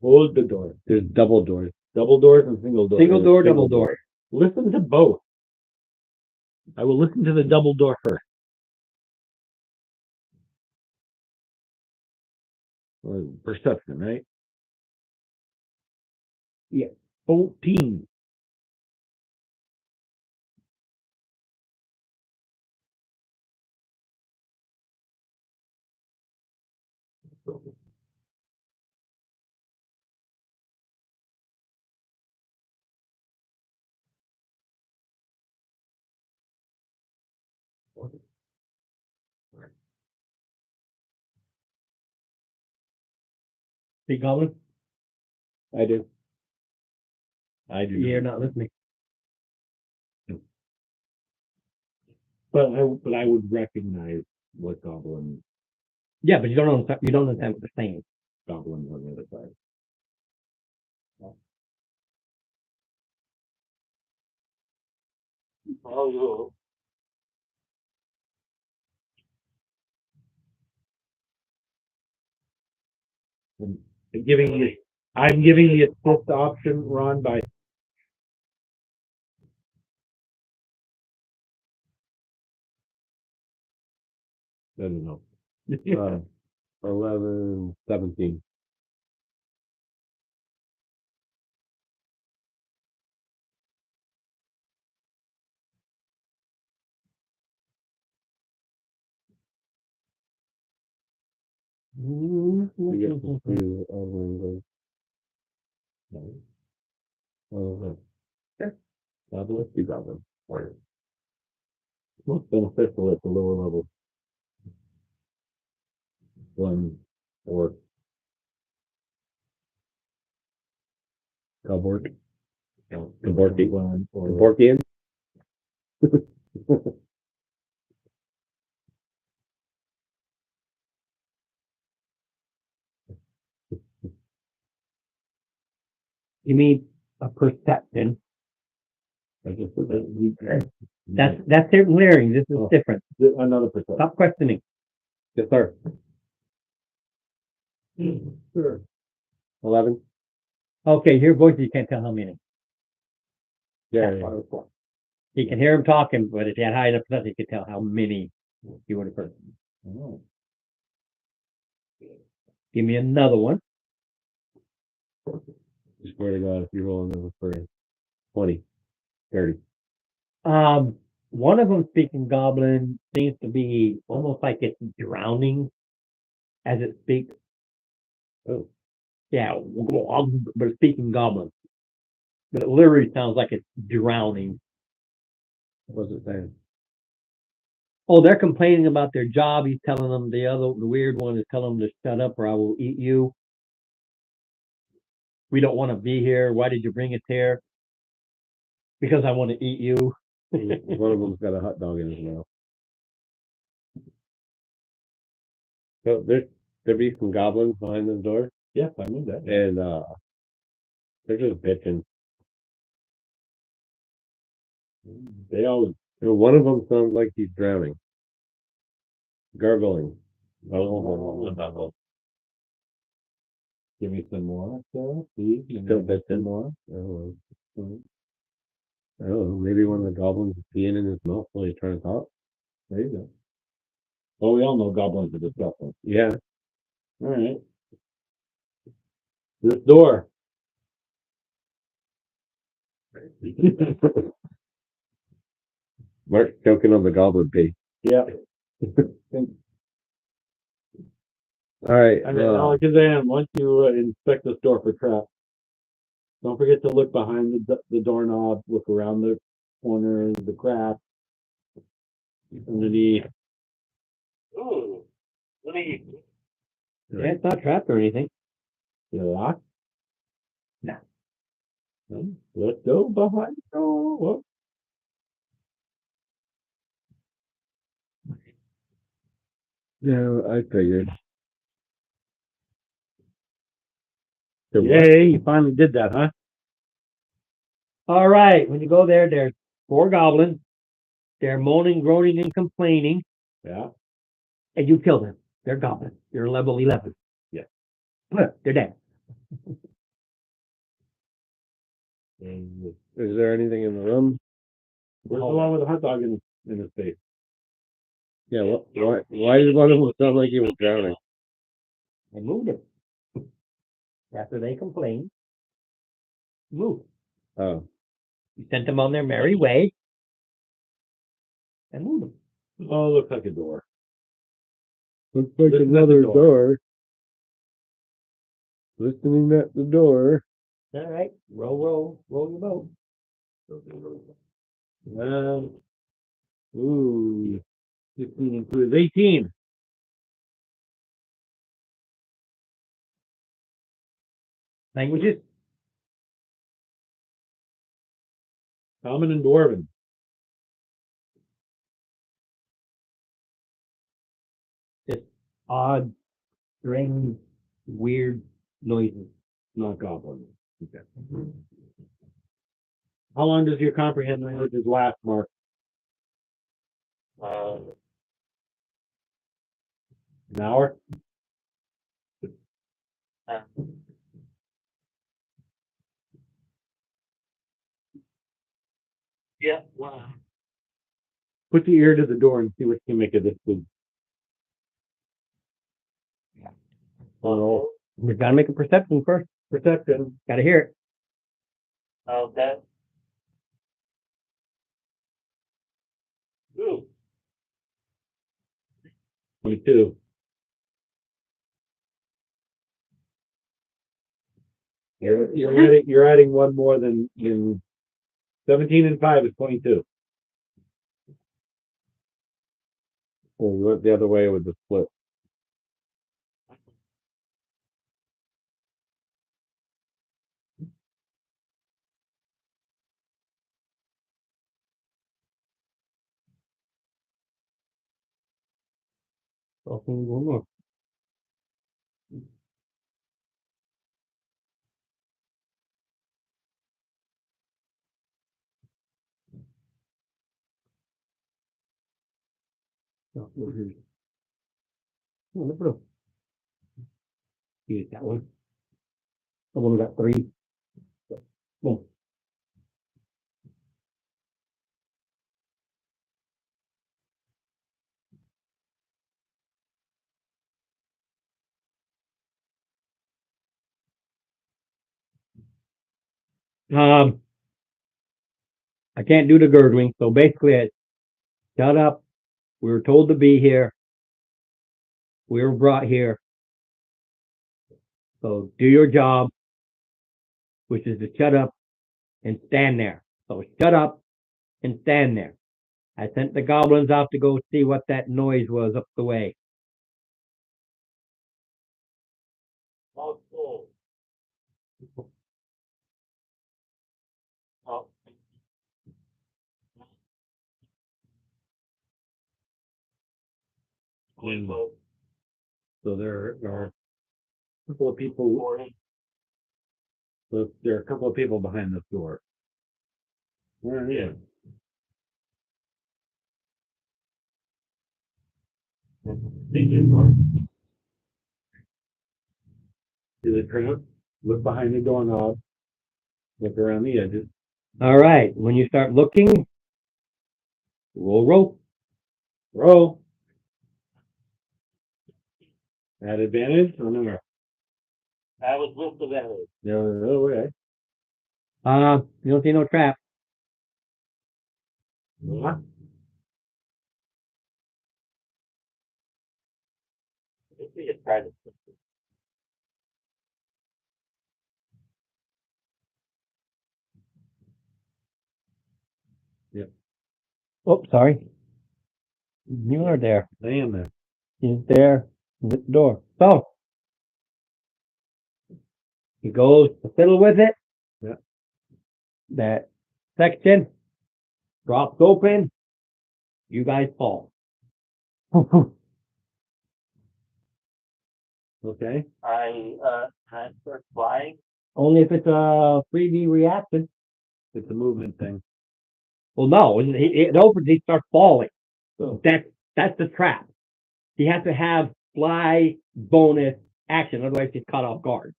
Hold the door. There's double doors. Double doors and single doors. Single door, double door. Listen to both. I will listen to the double door first. Perception, right? Yeah. 14. Big Goblin, I do. I do. you're not listening. But I would recognize what goblin Yeah, but you don't understand what they're saying. goblins on the other side. Oh, I'm giving you the assist option, Ron, by I don't know. 11, 17. We get to see Evelyn goes. Oh, let's do goblin. most beneficial at the lower level. One or Cupboard. Kevorkian. One or Kevorkian. You mean a perception? I just said that. That's different layering. This is different. Another perception. Stop questioning. Yes, sir. Sure. 11. Okay, your voice you can't tell how many. Yeah. That's what I was for. You can hear him talking, but if you had high enough perception, you could tell how many you would have heard. Oh. Give me another one. I swear to God, if you roll another for 20, 30. One of them speaking Goblin seems to be almost like it's drowning as it speaks. Oh. Yeah, but it's speaking Goblin. But it literally sounds like it's drowning. What's it saying? Oh, they're complaining about their job. He's telling them the weird one is telling them to shut up or I will eat you. We don't want to be here. Why did you bring us here? Because I want to eat you. One of them's got a hot dog in his mouth. So there be some goblins behind the door, Yes, I knew that. and they're just bitching. They always One of them sounds like he's drowning, gargling. give me some more. So, please. Still bitching. Some more. Oh, maybe one of the goblins is peeing in his mouth while he's trying to talk. There you go. Well, we all know goblins are disgusting. Yeah. All right. This door. Mark's choking on the goblin pee. Yeah. All right. I mean, Alakazam, once you inspect this door for traps, don't forget to look behind the doorknob, look around the corners, the cracks, underneath. ooh, let me. Yeah, it's not trapped or anything. You lock? No. Let's go behind the door. Whoop. Yeah, I figured. To what? Yay, you finally did that, huh? All right, when you go there, there's 4 goblins. They're moaning, groaning, and complaining, Yeah. and you kill them. They're goblins. You're level 11. Yeah. They're dead. And Is there anything in the room? where's the one with the hot dog in his face? Yeah, why did one of them sound like he was drowning? I moved them. After they complained, move. Oh, You sent them on their merry way and moved them. Oh, looks like a door. looks like Listen at the another door. door. Listening at the door. All right, roll your boat. Ooh. 15 includes 18. Languages? Common and Dwarven. Odd, strange, weird noises. Not goblin. Okay. How long does your comprehend languages last, Mark? Uh, An hour? yeah. Wow. Put your ear to the door and see what you can make of this food. Oh, We gotta make a perception first. Perception. Gotta hear it. okay. Ooh. 22. You're adding one more than 17 and 5 is 22. Well, we went the other way with the split. One more. Use that one. The one got 3. Boom. I can't do the gurgling, so basically it's shut up. We were told to be here. We were brought here. So do your job, which is to shut up and stand there. So shut up and stand there. I sent the goblins out to go see what that noise was up the way. Oh, cool. Oh. So there are a couple of people. So there are a couple of people behind this door. Where Yeah. is? See the crowd? Look behind the doorknob. Look around the edges. All right. When you start looking, roll. Roll. At advantage or no? That was with the valid. No way. You don't see no trap. What? Let's see it private. Oh, sorry. You are there. I am there. He's there with the door. So he goes to fiddle with it. Yeah. That section drops open. You guys fall. Okay. transfer flying. Only if it's a 3D reaction. It's a movement thing. Well, no, it opens, he starts falling. Oh. That's the trap. He has to have fly bonus action, otherwise he's caught off guard.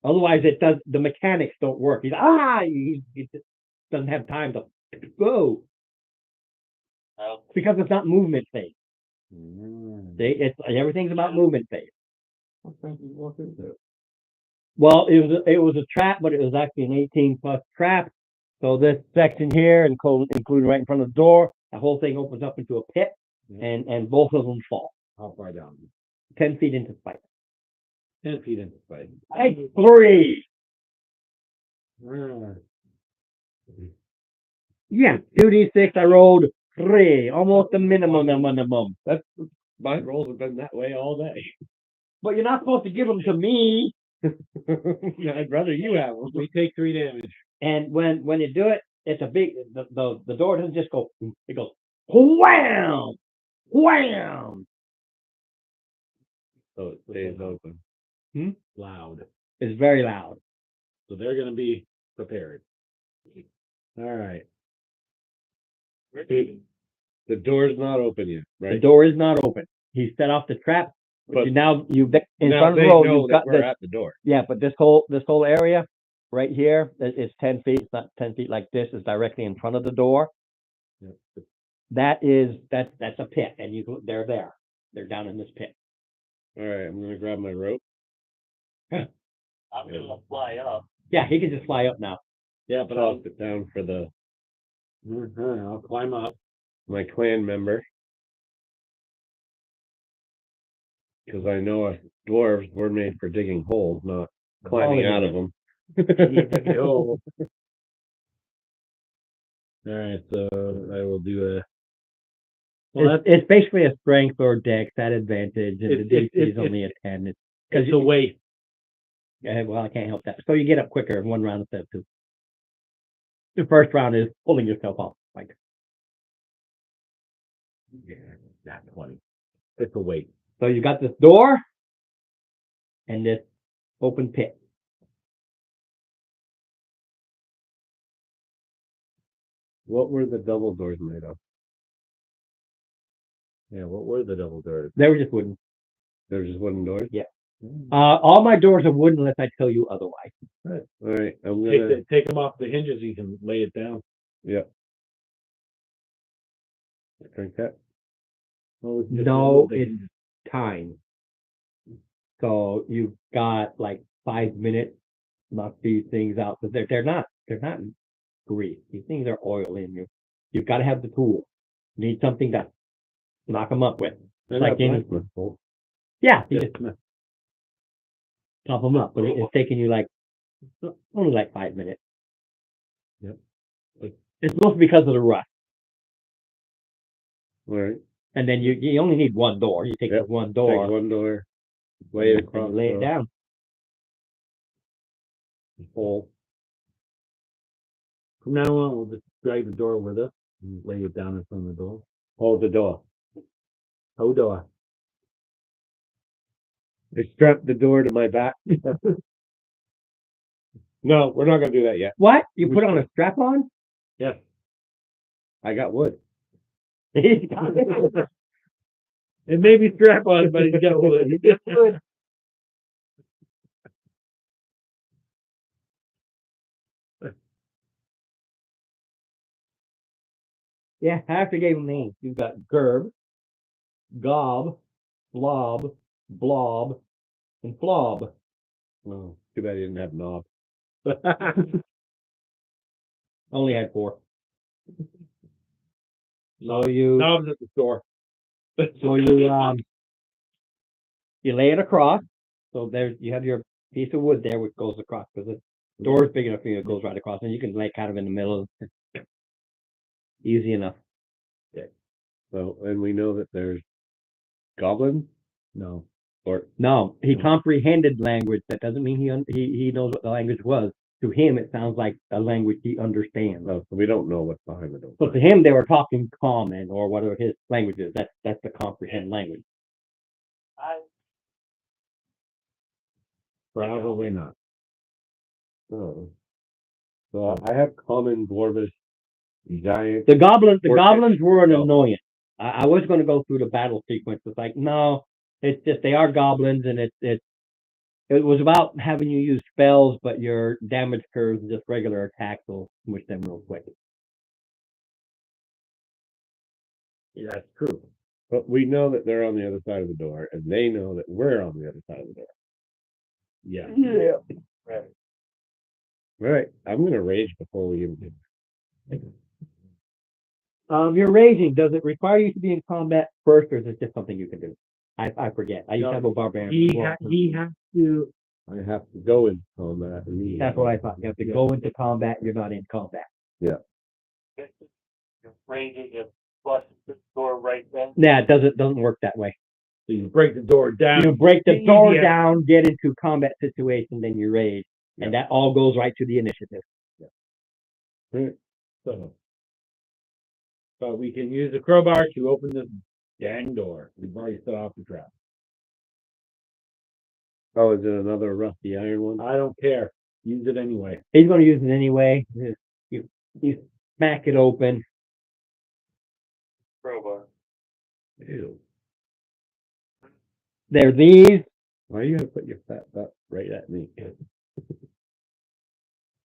Otherwise, the mechanics don't work. He just doesn't have time to go because it's not movement phase. See, everything's about movement phase. Well, it was a trap, but it was actually an 18+ trap. So this section here, including right in front of the door, the whole thing opens up into a pit, and both of them fall. How far down? 10 feet into space. 10 feet into space. Hey, 3. Yeah, 2d6. I rolled 3, almost the minimum. That's my rolls have been that way all day. But you're not supposed to give them to me. I'd rather you have them. We take 3 damage. And when you do it, it's a big. The door doesn't just go. It goes wham, wham. So it stays open. Loud. It's very loud. So they're going to be prepared. All right. The door's not open yet, The right? door is not open. He set off the trap. But But now in now front of they the road, know you've that got we're this. at the door. Yeah, but this whole area right here is 10 feet. It's not 10 feet like this. Is directly in front of the door. That's a pit, and they're there. They're down in this pit. All right, I'm gonna grab my rope. I'm gonna fly up. Yeah, he can just fly up now. Yeah, but Toss it down for I'll climb up. my clan member. Because I know us dwarves were made for digging holes, not climbing out of them. All right, so I will do a. Well, It's basically a strength or dex at advantage, and the It's- DC is only a 10. it's a weight. Well, I can't help that. So you get up quicker in one round instead of 2. The first round is pulling yourself off. Like, Yeah, not 20. It's a weight. so you got this door and this open pit. What were the double doors made of? Yeah, what were the double doors? They were just wooden. They're just wooden doors? All my doors are wooden unless I tell you otherwise. All right, I'm gonna, Take them off the hinges, you can lay it down. yeah. Drink that. Well, we can just No, remove the it's hinges. time. So you've got like 5 minutes to knock these things out because they're not grease. These things are oil in you. You've got to have the tool. You need something to knock them up with. They're Like not in- blacksmith bolts. Yeah, you Just- just chop them up, but it's taking you like only like 5 minutes. Yep. It's mostly because of the rust. All right, And then you only need one door. You take Yep, the one take door, one door, lay it and across lay it the down. hole. From now on, we'll just drag the door with us and lay it down in front of the door. Hold the door. Oh, door. I strapped the door to my back. No, we're not gonna do that yet. What? You put on a strap on? Yes. I got wood. It may be strap on, but he's got wood. Yeah, I have to give them names. You've got Gerb, Gob, Blob, Blob, and Flob. Oh, too bad he didn't have knob. Only had 4. So you Knobs at the store. so you lay it across. So you have your piece of wood there which goes across because the door is big enough for you. It goes right across, and you can lay kind of in the middle. Easy enough. So, and we know that there's goblins No. or No, he comprehended language. That doesn't mean he knows what the language was. To him, it sounds like a language he understands. no, so we don't know what's behind the door. So to him, they were talking common or whatever his language is. That's the comprehend language. Probably not. Oh. So I have common dwarvish giant. The goblins Vortex. were an No. annoyance. I was going to go through the battle sequence. It's like, no, it's just they are goblins, and it was about having you use spells, but your damage curves and just regular attacks will smush them real quick. Yeah, that's true. But we know that they're on the other side of the door, and they know that we're on the other side of the door. Yeah. Right. All right, I'm gonna rage before we even do. Your raging, does it require you to be in combat first, or is it just something you can do? I forget. I used to have a barbarian. He before. has to. I have to go into combat immediately. That's what I thought. You have to go into combat. You're not in combat. You're raging and flush the door right then. Yeah, it doesn't work that way. So you break the door down. You break the door Yeah. down, get into combat situation, then you rage, and that all goes right to the initiative. So, but we can use the crowbar to open this dang door. We've already set off the trap. Oh, is it another rusty iron one? I don't care. Use it anyway. He's going to use it anyway. You smack it open. Crowbar. Ew. There, these. Why are you gonna put your fat butt right at me?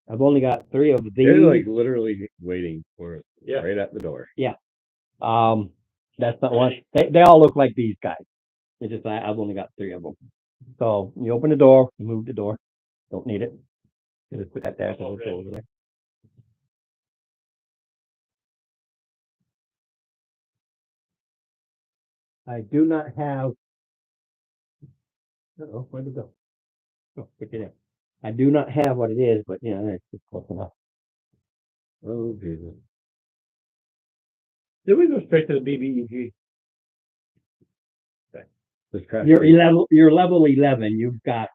I've only got 3 of these. They're like literally waiting for it Yeah. right at the door. That's not one. They all look like these guys. It's just I've only got 3 of them. So you open the door, you move the door. Don't need it. You just put that there. So it's over there. I do not have. Oh, where'd it go? Oh, put it in. I do not have what it is, but it's just close enough. Oh Jesus! Did we go straight to the BBEG? This crap. You're level 11. You've got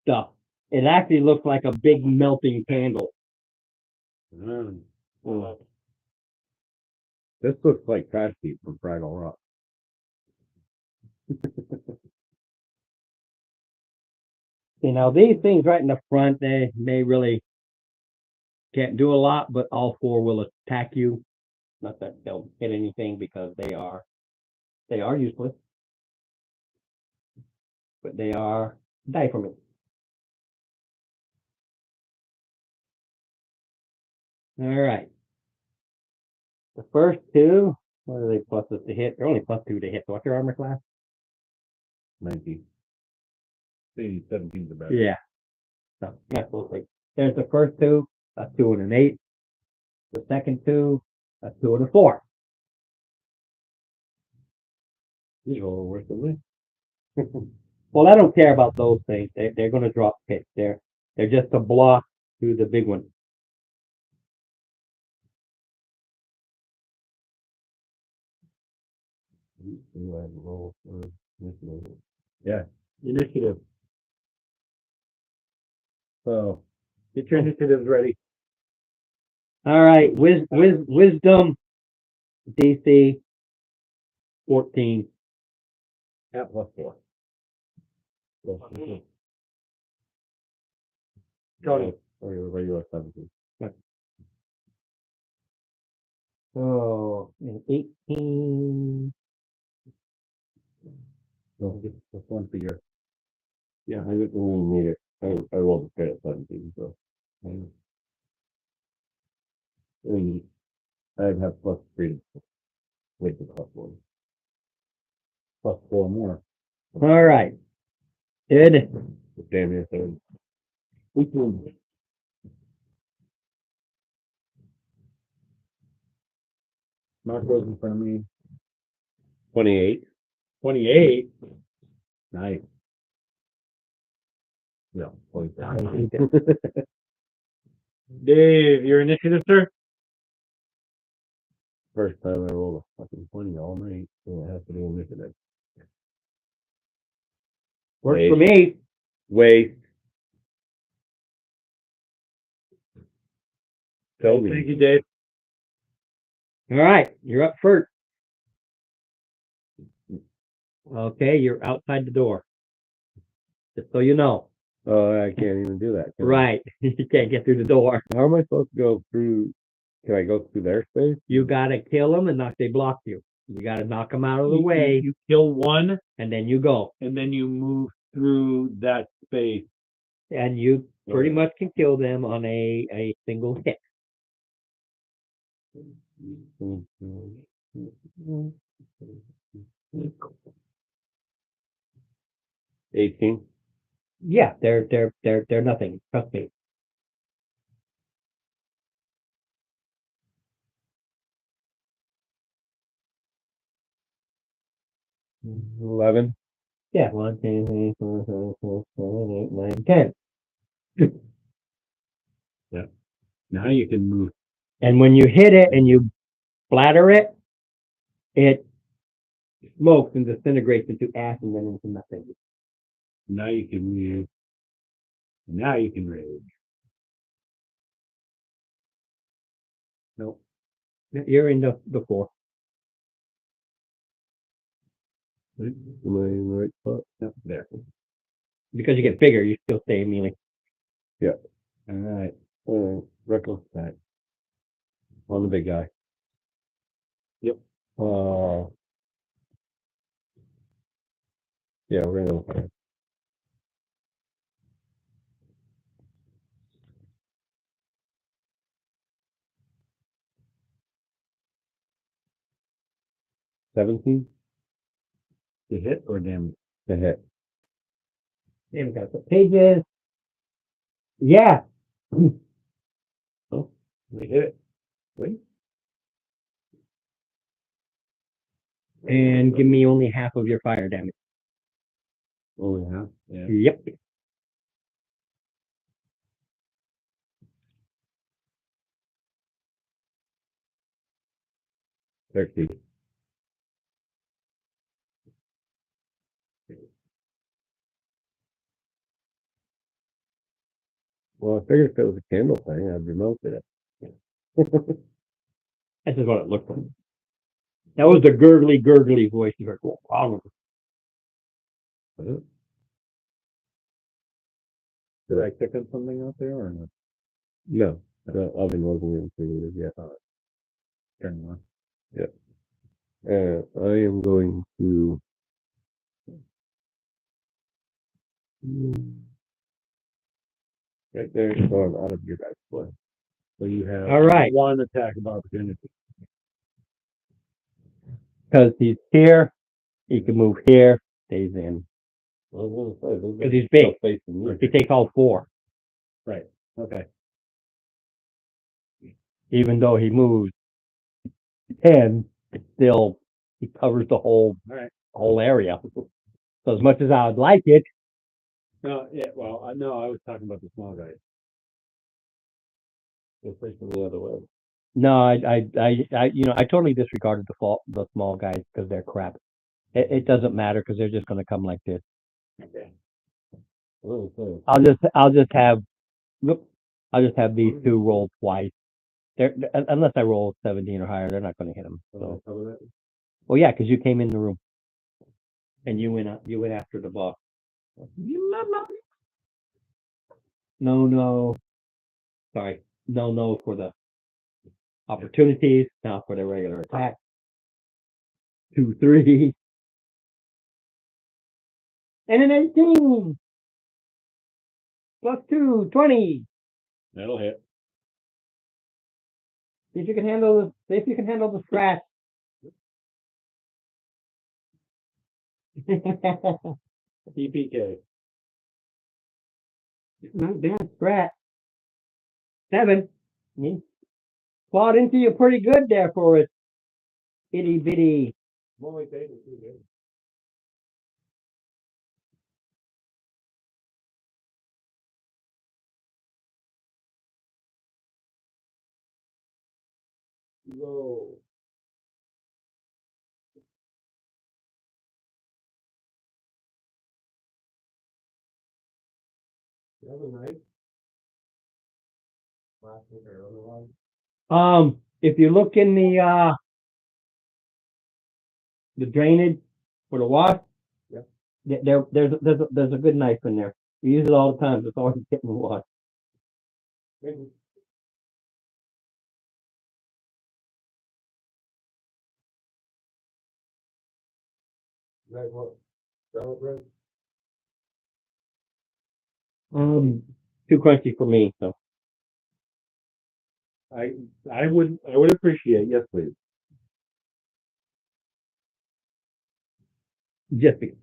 stuff. It actually looks like a big melting candle. This looks like Crash Heap from Fraggle Rock. See, now these things right in the front, they really can't do a lot, but all 4 will attack you. Not that they'll hit anything because they are useless, but they are die for me. All right. The first 2, what are they pluses to hit? They're only +2 to hit. So what's your armor class? 19. 17's the best. Yeah. So, yeah, we'll see. There's the first 2, a 2 and an 8. The second 2, a 2 and a 4. These are all worse than me. Well, I don't care about those things. They're going to drop hits. They're just a block to the big one. Yeah. Initiative. So Get your initiatives ready. All right, wisdom, DC, 14. At +4. Tony. Or your regular 17. So 18. No, just one figure. Yeah, I didn't really need it. I rolled a fair at 17, so. I'd have +3 with the +1. +4 more. All right. Good. Damn near 30. Mark goes in front of me. 28. 28. Nice. Yeah, 20. Dave, your initiative, sir? First time I rolled a fucking 20 all night, so it has to do initiative. Works for me. Wait. Tell Thank me. you, Dave. All right, you're up first. Okay, you're outside the door. Just so you know. Oh, I can't even do that. can I? Right. You can't get through the door. How am I supposed to go through? Can I go through their space? You gotta kill them and not they block you. You gotta knock them out of the You- way You kill one, and then you go. and then you move through that space. And you pretty much can kill them on a single hit. 18. Yeah, they're nothing. Trust me. Mm-hmm. 11. Yeah, 1, 2, 3, 4, 5, 6, 7, 8, 9, 10. Now you can move. And when you hit it and you splatter it, it smokes and disintegrates into ash and then into nothing. Now you can move. Now you can rage. Nope. You're in the 4. Am I in the right spot? Yep, there. Because you get bigger, you still stay melee. All right. Reckless attack. On the big guy. Yep. Yeah, we're gonna go. 17 To hit or damage? to hit. Damn, got the pages. Yeah. Oh, we hit it. Wait. And give me only half of your fire damage. Only half. Yeah. Yep. Turkey. Well, I figured if it was a candle thing, I'd remoted it. This is what it looked like. That was the gurgly voice you heard. Wow. Did I click on something out there or not? No, the oven wasn't even created yet. Turn it on. I am going to. Right there, so I'm out of your guys' play. So you have All right. one attack of opportunity. Because he's here, he can move here, stays in. I was gonna say, Because he's big. facing you. He takes all 4. Right. Okay. Even though he moves 10, it's still, he covers the All right. whole area. So as much as I would like it, No, yeah, well, no, I was talking about the small guy. They're facing the other way. no, I totally disregarded the small guys because they're crap. It doesn't matter because they're just going to come like this. Okay. I was gonna say, I'll just have these 2 roll twice. Unless I roll 17 or higher, they're not going to hit them. So, cover that. well, yeah, because you came in the room and you went after the boss. No. Sorry, no for the opportunities. Now for the regular attack. 2, 3, and an 18 plus 2, 20. That'll hit. See if you can handle the scratch. TPK. Not bad scratch. 7. Clawed into you pretty good there for it. Itty bitty. I'm only taking 2 hits. Go. You have a knife? Plastic or otherwise? If you look in the drainage for the wash, Yep. There's a good knife in there. We use it all the time. It's always getting washed. Right, what? Garlic bread? Too crunchy for me. So I would appreciate, yes, please. just be-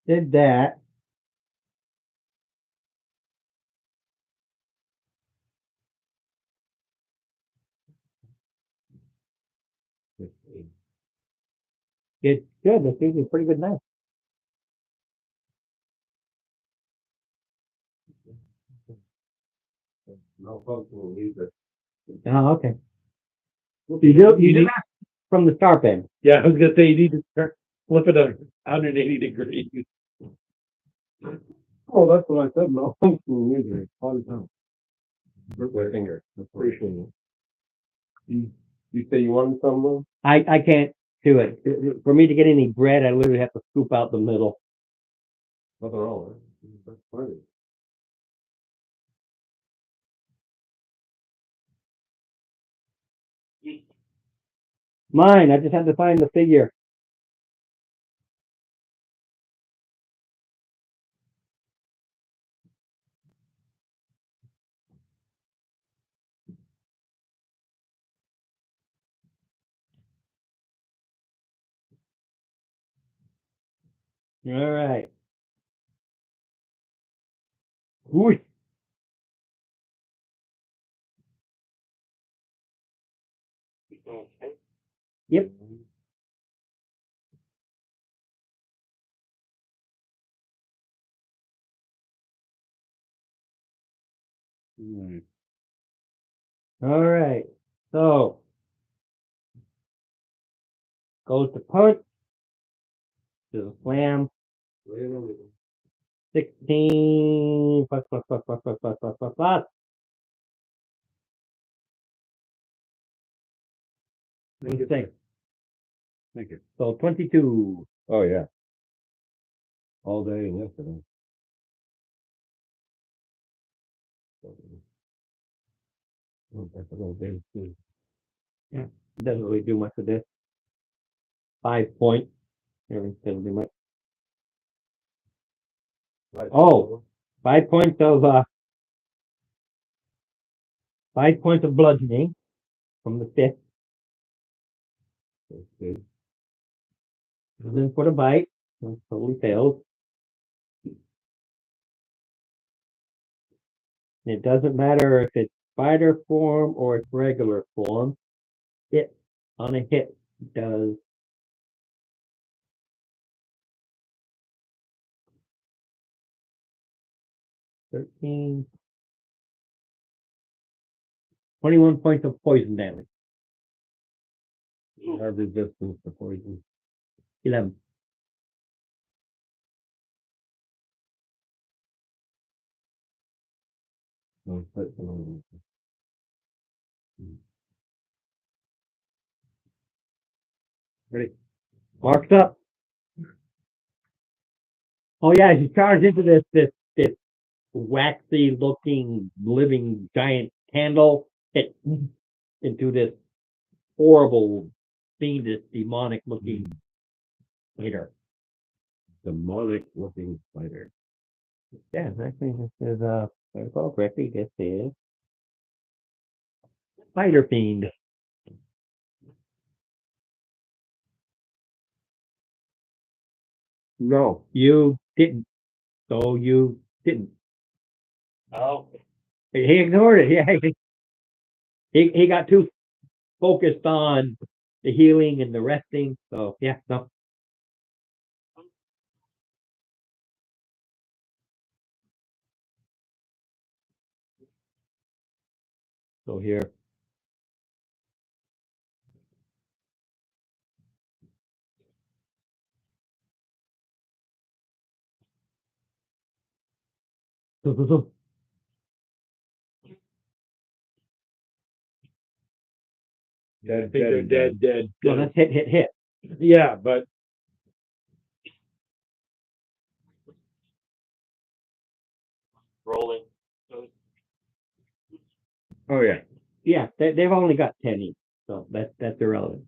did that. It's good. It's usually a pretty good knife. No functional either. Oh, okay. You need, From the sharp end. yeah, I was gonna say, you need to flip it 180 degrees. Oh, that's what I said, no functional either. All the time. My finger. Appreciate it. You say you wanted some more? I can't do it. For me to get any bread, I literally have to scoop out the middle. Nothing wrong with it. That's funny. Mine. I just had to find the figure. All right. Whoosh. Yep. All right. So goes to punch. To the slam. 16 plus plus plus plus plus plus plus plus plus. What do you think? Thank you. So 22. Oh, yeah. All day and yesterday. Doesn't really do much of this. 5 points. Doesn't do much. Oh, 5 points of 5 points of bludgeoning from the fifth. That's good. And then for the bite, totally fails. It doesn't matter if it's spider form or it's regular form. It on a hit does 13, 21 points of poison damage. Have resistance to poison. 11. No, that's no. Ready? Marked up. Oh yeah, as you charge into this waxy looking living giant candle, it into this horrible fiendish demonic looking spider. Demonic looking spider. Yeah, actually this is if I recall correctly, this is Spider Fiend. No. You didn't. So you didn't. Oh, He ignored it. Yeah. He got too focused on the healing and the resting. So yeah, no. So here. So I think they're dead. Well, that's hit. Yeah, but Rolling. Oh, yeah. Yeah, they've only got 10 each, so that's irrelevant.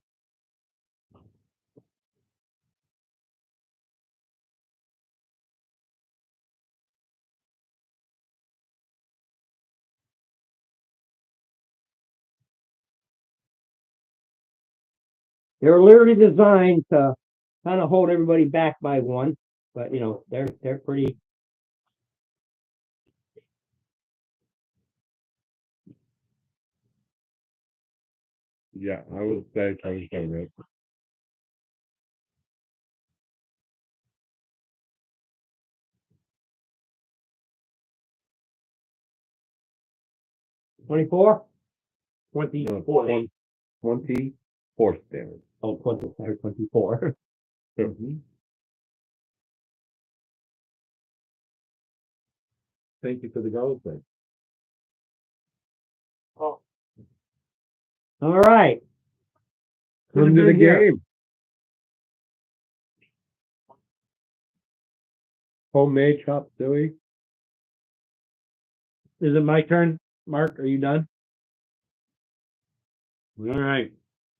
They're literally designed to kind of hold everybody back by one, but they're pretty. Yeah, I would say right. 24? 24. 24th damage. Oh, 20, or 24. Thank you for the gold thing. Oh, All right. Come to the Here. game. Homemade chop suey. Is it my turn? Mark, are you done? All right.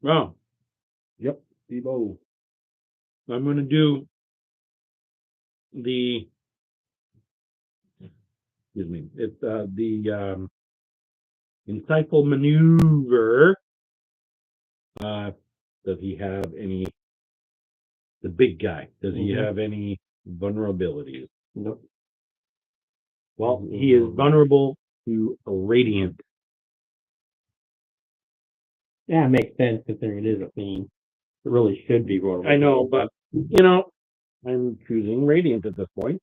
Well, Yep. Steve-O. I'm going to do the, excuse me, it's the insightful maneuver. Does he have any, the big guy, does he Mhm. have any vulnerabilities? Nope. Well, he is vulnerable to a radiant. Yeah, it makes sense considering it is a theme. It really should be rolled. I know, but I'm choosing radiant at this point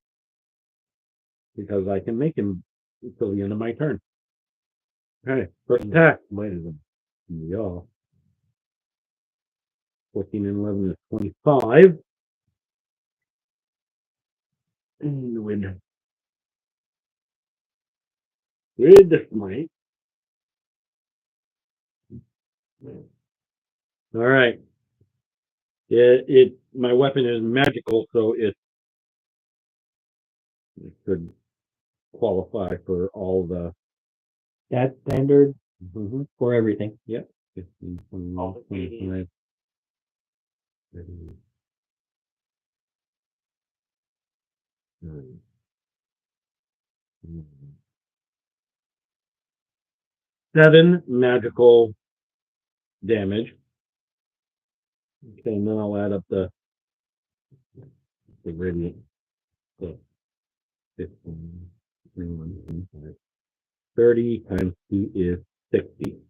because I can make him until the end of my turn. Okay, first attack. Might as well. Yeah. 14 and 11 is 25. And the winner. With the smite. All right. My weapon is magical, so it could qualify for all the. That's standard Mhm. for everything. Yep. 15, 20, All the 25, 30, 9, 7 magical damage. Okay, and then I'll add up the radiant. So 15, 21, 25. 30 times 2 is 60.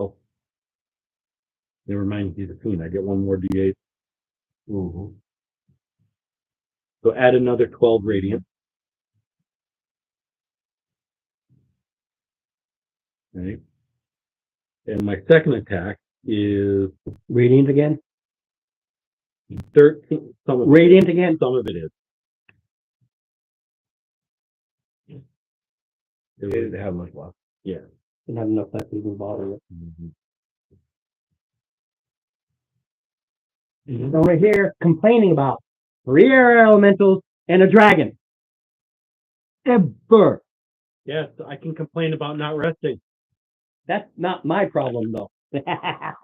Oh, never mind, he's a queen. I get one more D8. Mm-hmm. So add another 12 radiant. Okay. And my second attack is Radiant again? 13. Some of Radiant again? Some of it is. It didn't have much left. Yeah. Didn't have enough left to even bother with. So we're here complaining about 3 air elementals and a dragon. Ever. Yes, I can complain about not resting. That's not my problem, though. I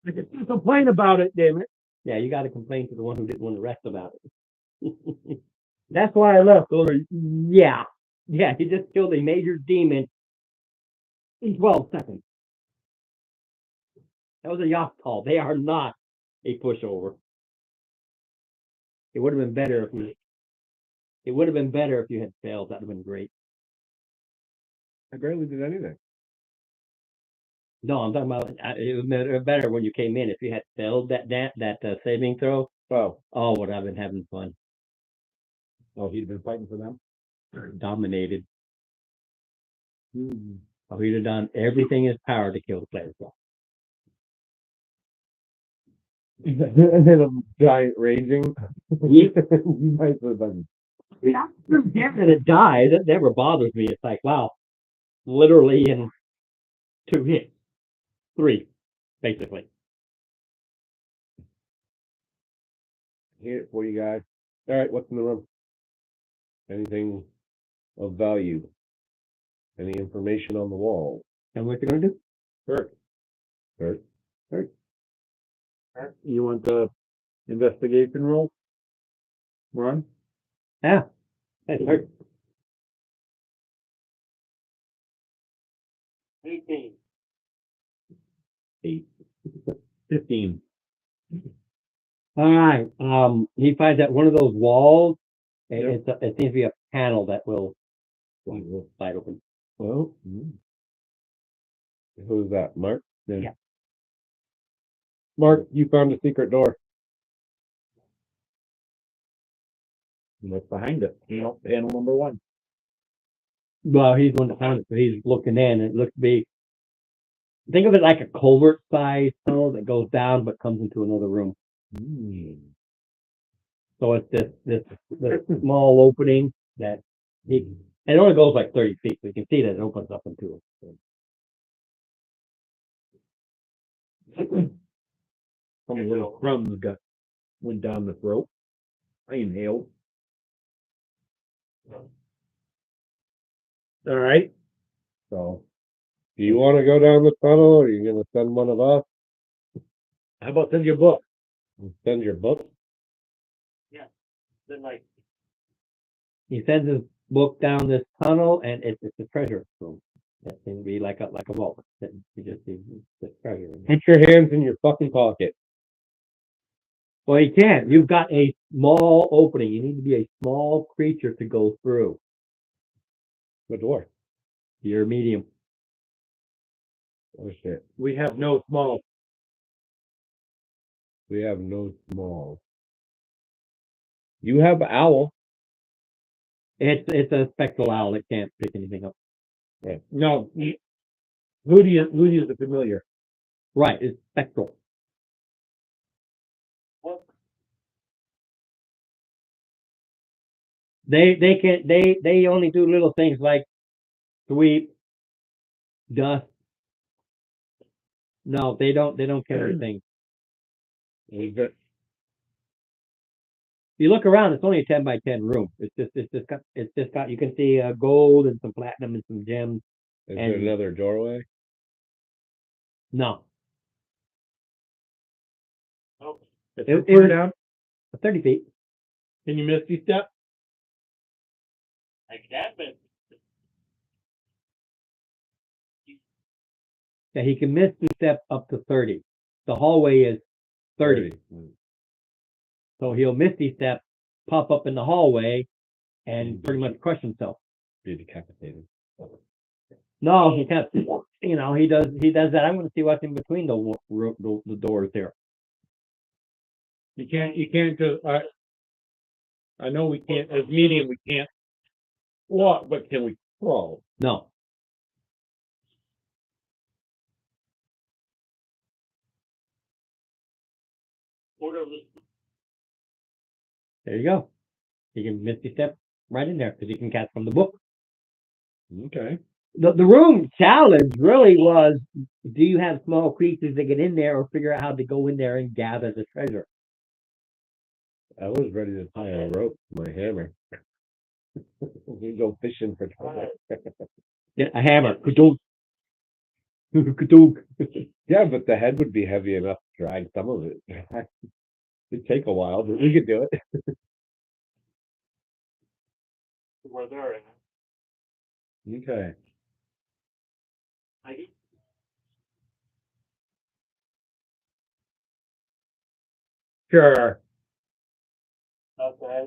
can complain about it, damn it. Yeah, you got to complain to the one who didn't want to rest about it. That's why I left. Yeah. Yeah, he just killed a major demon in 12 seconds. That was a yacht call. They are not a pushover. It would have been better if you. It would have been better if you had failed. That would have been great. I barely did anything. No, I'm talking about it was better when you came in. If you had failed that saving throw, Oh, would have been having fun. Oh, he'd been fighting for them? Dominated. So he'd have done everything in his power to kill the players. And then a giant raging. You might have been. That it died, that never bothers me. It's like, wow, literally in 2 hits, 3, basically. Here for you guys. All right, what's in the room? Anything of value? Any information on the wall? And what you're gonna do? Kurt, Kurt? you want the investigation roll? Run? Yeah. That's hurt. 18. 15. All right. He finds that one of those walls, and Yep. it seems to be a panel that will slide open. Well, who's that? Mark? Yeah. Mark, you found a secret door. And what's behind it? Panel number 1. Well, he's the one that found it, so he's looking in, and it looks to be. Think of it like a culvert size tunnel that goes down but comes into another room. So it's this small opening that it only goes like 30 feet, so you can see that it opens up into it. Some little crumbs went down the throat. I inhaled. All right. So, do you want to go down the tunnel, or are you going to send one of us? How about send your book? Send your book? Then like, He sends his book down this tunnel, and it's a treasure room. That can be like a vault. That you just see the treasure. In there. Put your hands in your fucking pocket. Well, you can't. You've got a small opening. You need to be a small creature to go through. The door. You're medium. Oh shit. We have no small. We have no small. You have owl. It's a spectral owl. It can't pick anything up. No. Hootie is the familiar. Right. It's spectral. what? They only do little things like sweep, dust. No, they don't carry things. We got- You look around, it's only a 10 by 10 room. It's just got you can see gold and some platinum and some gems. Is And- there another doorway? No, Oh, It's It- far it- down. 30 feet. Can you misty step? I can't, but Yeah, he can miss the step up to 30. The hallway is 30. So he'll misty step, pop up in the hallway, and pretty much crush himself. Be decapitated. No, he can't. You know, he does that. I'm going to see what's in between the doors here. You can't just, I know we can't, as medium, we can't walk, but can we crawl? No. order this. There you go. He can misty step right in there because he can cast from the book. Okay. The room challenge really was: do you have small creatures that get in there, or figure out how to go in there and gather the treasure? I was ready to tie a rope to my hammer. We go fishing for treasure. Get a hammer. Ka-dunk. Ka-dunk. Yeah, but the head would be heavy enough to drag some of it. It'd take a while, but we could do it. Where they're at. Okay. I Sure. okay.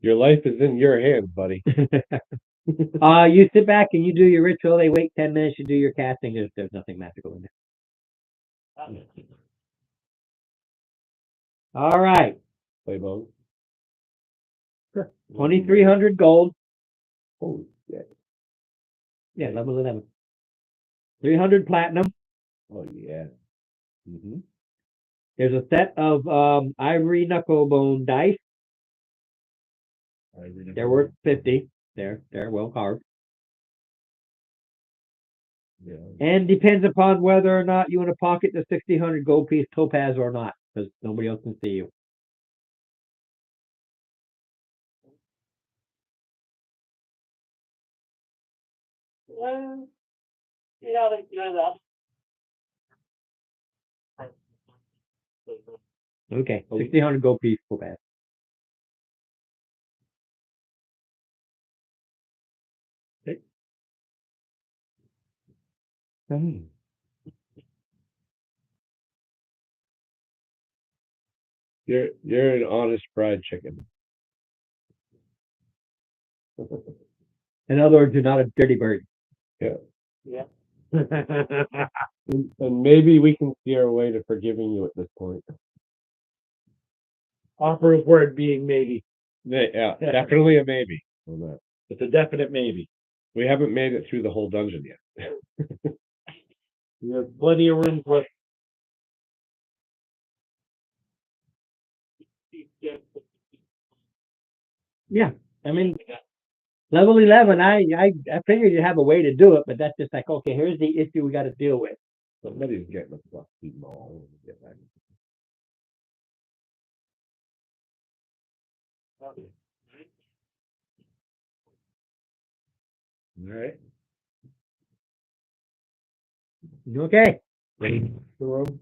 Your life is in your hands, buddy. You sit back and you do your ritual. They wait 10 minutes. You do your casting. There's nothing magical in there. All right, Play bone. 2,300 gold. Holy shit. Yeah, level 11. 300 platinum. Oh, yeah. Mm-hmm. There's a set of ivory knucklebone dice. They're worth 50. They're well carved. Yeah. And depends upon whether or not you want to pocket the 1600 gold piece topaz or not, because nobody else can see you. Yeah, they do that. Okay, 1600 gold piece topaz. You're an honest fried chicken. In other words, you're not a dirty bird. Yeah. And maybe we can see our way to forgiving you at this point. Offer of word being maybe. Yeah, definitely a maybe on that. It's a definite maybe. We haven't made it through the whole dungeon yet. We have plenty of room for. Yeah, I mean, level 11, I figured you'd have a way to do it, but that's just like, okay, here's the issue we got to deal with. Somebody's getting a fluffy ball. Get back. All right. Okay. The room.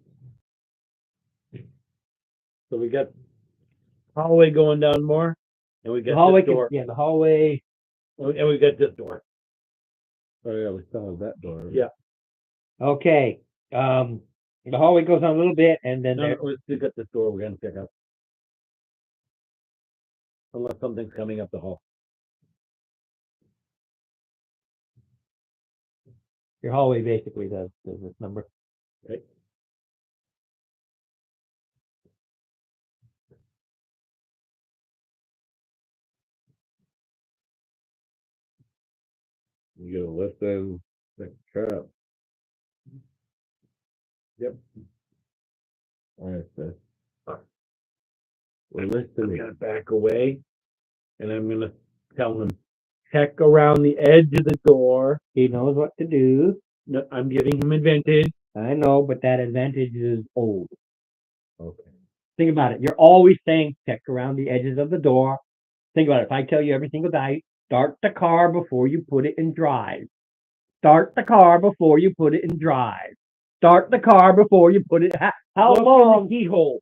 So we got hallway going down more, and we The got hallway, this door, the hallway. and we got this door. Oh yeah, we still have that door. Yeah. Okay. The hallway goes on a little bit, and then No, there, we still got this door we're gonna pick up. Unless something's coming up the hall. your hallway basically does this number. Right. You gotta listen. The crap. Yep. All right, sis. We're I'm listening. gonna back away, and I'm gonna tell him, check around the edge of the door. He knows what to do. No, I'm giving him advantage. I know, but that advantage is old. Okay. Think about it. You're always saying check around the edges of the door. Think about it. If I tell you every single night, start the car before you put it in drive. Start the car before you put it in drive. Start the car before you put it. How Look in long? the keyhole.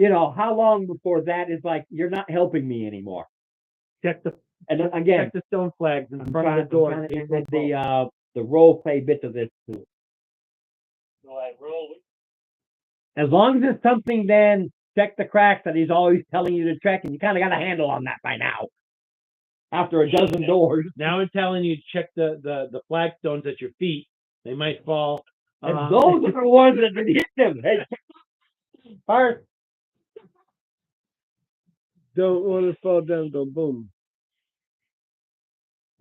How long before that is like you're not helping me anymore? Check the And then again, check the stone flags in I'm front trying, of the door. I'm trying to add the role play bit of this too. So I roll. As long as it's something, then check the cracks that he's always telling you to check, and you kind of got a handle on that by now. After a dozen doors, Now I'm telling you, check the flagstones at your feet. They might fall. and those are the ones that can hit them. Hey, first, Don't want to fall down. Go boom.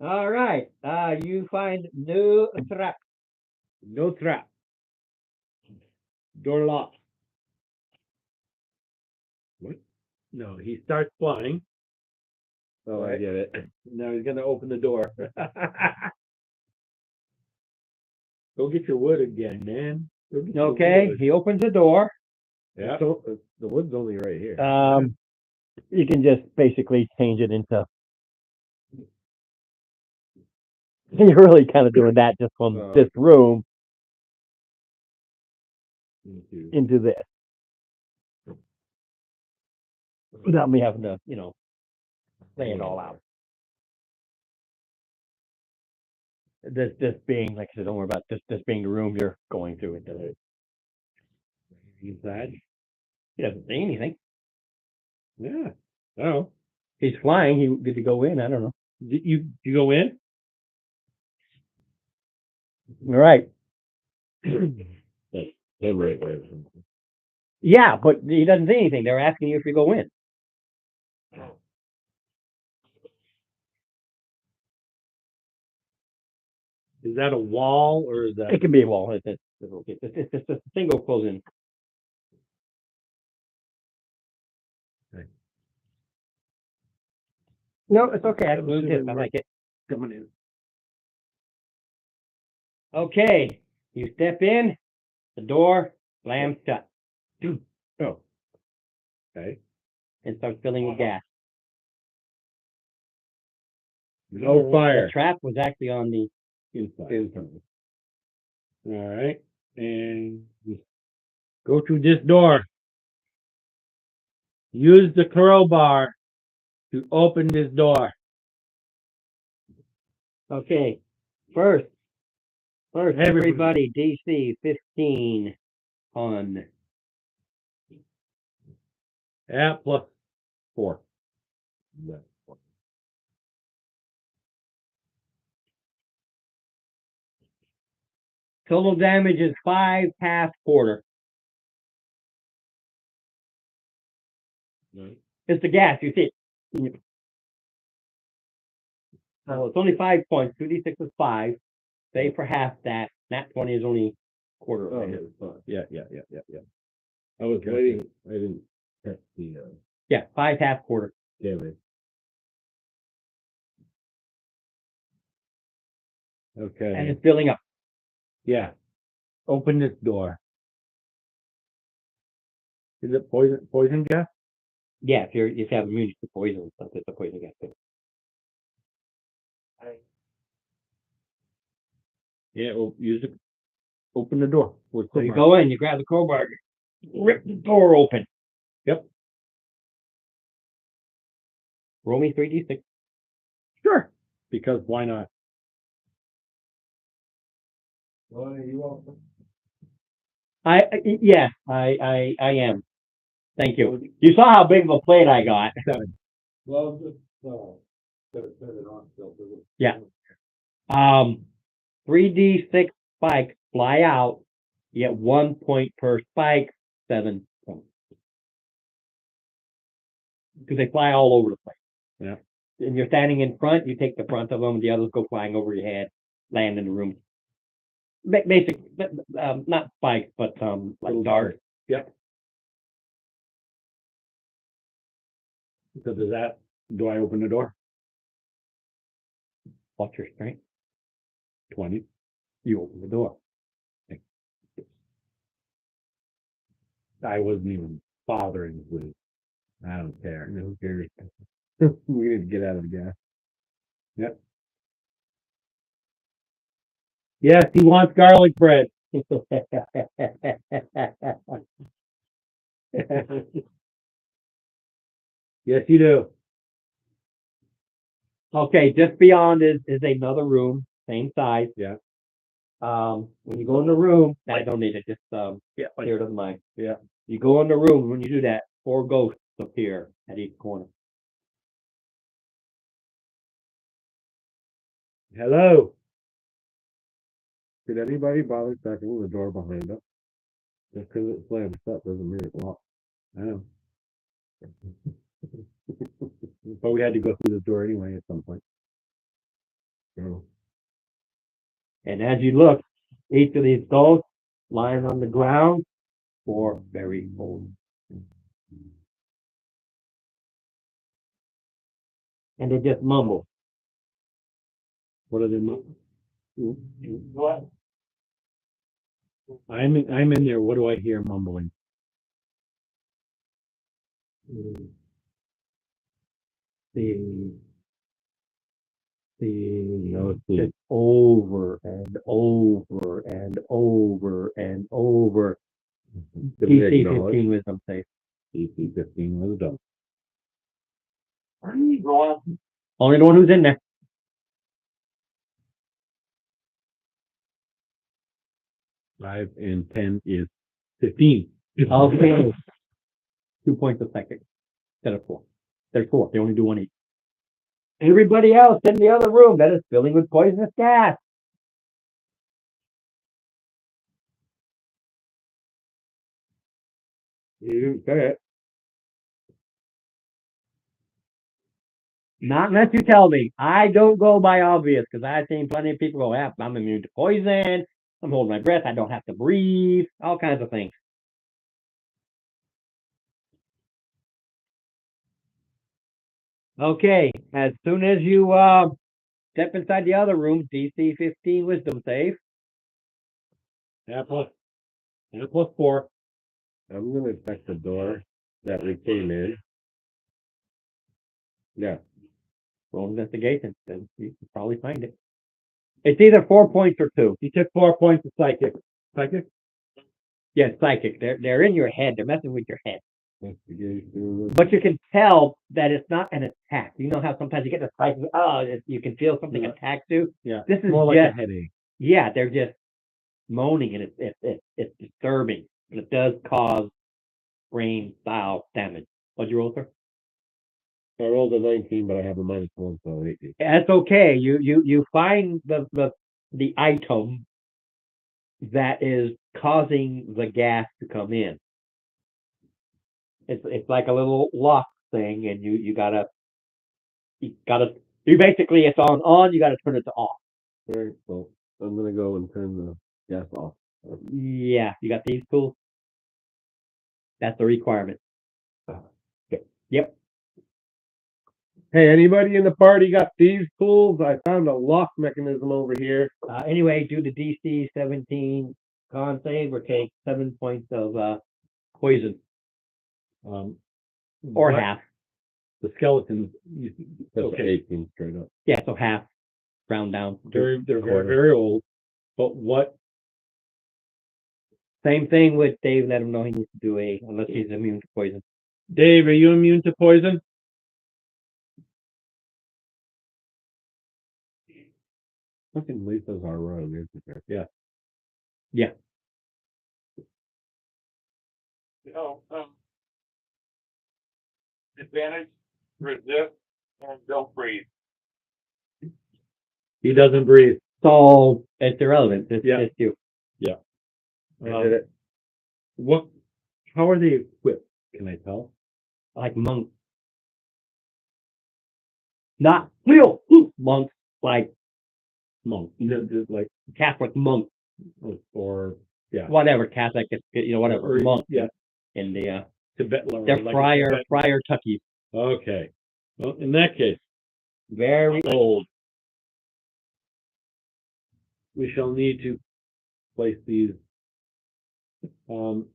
all right. You find no trap. No trap. Door locked. No, he starts flying. Oh, I get it. Now he's gonna open the door. Go get your wood again, man. Go get your Okay, wood. he opens the door. Yeah. So, the wood's only right here. You can just basically change it into. You're really kind of doing that just from this room into this, without me having to, lay it all out. This being, like I said, don't worry about this being the room you're going through into it. Inside. He doesn't say anything. Yeah. Oh. He's flying. He did he go in? I don't know. Did you go in? All right. Him right there. Yeah, but he doesn't say anything. They're asking you if you go in. Is that a wall or is that? It can be a wall. It's just a single closing. Okay. No, it's okay. I like it. Coming in. Okay, you step in, the door slams shut Oh. Okay. and starts filling with gas. No The fire trap was actually on the inside. All right, and go through this door. Use the crowbar to open this door. Okay, first, Everybody. everybody, DC 15 on. Yeah, plus 4. Yeah. Total damage is 5 half quarter. Right. It's the gas, you see it. So it's only 5 points. 2d6 is 5. Say for half that. Nat 20 is only quarter of Oh, it. yeah. I was waiting. I didn't catch the Yeah, 5 half quarter. damage. Okay. And it's filling up. Yeah. Open this door. Is it poison gas? Yeah, if you have immunity to poison and stuff, it's a poison gas too. Yeah, well, use it. Open the door. With So you crowbar. go in, you grab the crowbar, rip the door open. Yep. Roll me 3d6. Sure. Because why not? I am. Thank you. You saw how big of a plate I got. Well, just set it on still. Yeah. 3d6 spikes fly out. You get 1 point per spike, 7 points. Because they fly all over the place. Yeah. And you're standing in front, you take the front of them, the others go flying over your head, land in the room. Basic, not spikes, but like darts. Yep. So does that? Do I open the door? What's your strength? 20. You open the door. I wasn't even bothering with. I don't care. Who cares? We need to get out of the gas. Yep. Yes, he wants garlic bread. Yes, you do. Okay, just beyond is another room, same size. Yeah. When you go in the room, I don't need it, just Yeah. clear it of the mind. Yeah. You go in the room, when you do that, 4 ghosts appear at each corner. Hello. Did anybody bother checking the door behind us? Just because it slammed shut doesn't mean it's locked. I know. But we had to go through the door anyway at some point. So, And as you look, each of these ghosts lying on the ground, 4 very old. And they just mumble. What are they? What? I'm in there. What do I hear mumbling? Just over and over and over and over. did we DC acknowledge? 15 wisdom save. DC 15 was done. Go on. Only the one who's in there. Five and 10 is 15. Okay. 2 points a second instead of 4. There's 4. They only do 1 each. Everybody else in the other room that is filling with poisonous gas. You didn't say it. Not unless you tell me. I don't go by obvious because I've seen plenty of people go, yeah, I'm immune to poison. I'm holding my breath. I don't have to breathe. All kinds of things. Okay, as soon as you step inside the other room, DC 15 wisdom save. Yeah, plus 4. I'm gonna check the door that we came in. Yeah, Roll investigation. Then you can probably find it. It's either 4 points or 2. You took 4 points of psychic. Psychic? Yeah, psychic. They're in your head. They're messing with your head. investigation. But you can tell that it's not an attack. You know how sometimes you get the psychic, you can feel something Yeah. attacks you. Yeah. This is More like a just headache. yeah, they're just moaning and it's disturbing. And it does cause brain style damage. What'd you roll, sir? I rolled a 19, but I have a -1, so 18. That's okay. You find the item that is causing the gas to come in. It's like a little lock thing, and you gotta you basically it's on. You gotta turn it to off. All right, so I'm gonna go and turn the gas off. Yeah, you got these tools. That's the requirement. Yep. Hey, anybody in the party got these tools? I found a lock mechanism over here. Anyway, do the DC 17 con save or take 7 points of poison or What- half. The skeletons, That's okay, 18 straight up. Yeah, so half. Round down. they're very, Quarter. very old. But what, Same thing with Dave. Let him know he needs to do unless he's immune to poison. Dave, are you immune to poison? Fucking Lisa's our rogue, isn't there? Yeah. Yeah. You know, advantage, resist, and don't breathe. He doesn't breathe. So it's irrelevant. It's Yeah. just you. I did it. What, how are they equipped? Can I tell? Like monks. Not real monks, like Monk, just like, Catholic monks, or, yeah. whatever Catholic, whatever Or- monks. yeah. In the Tibet, or they're like a friar Tibet- tuckies. Okay. Well, in that case, Very old. we shall need to place these.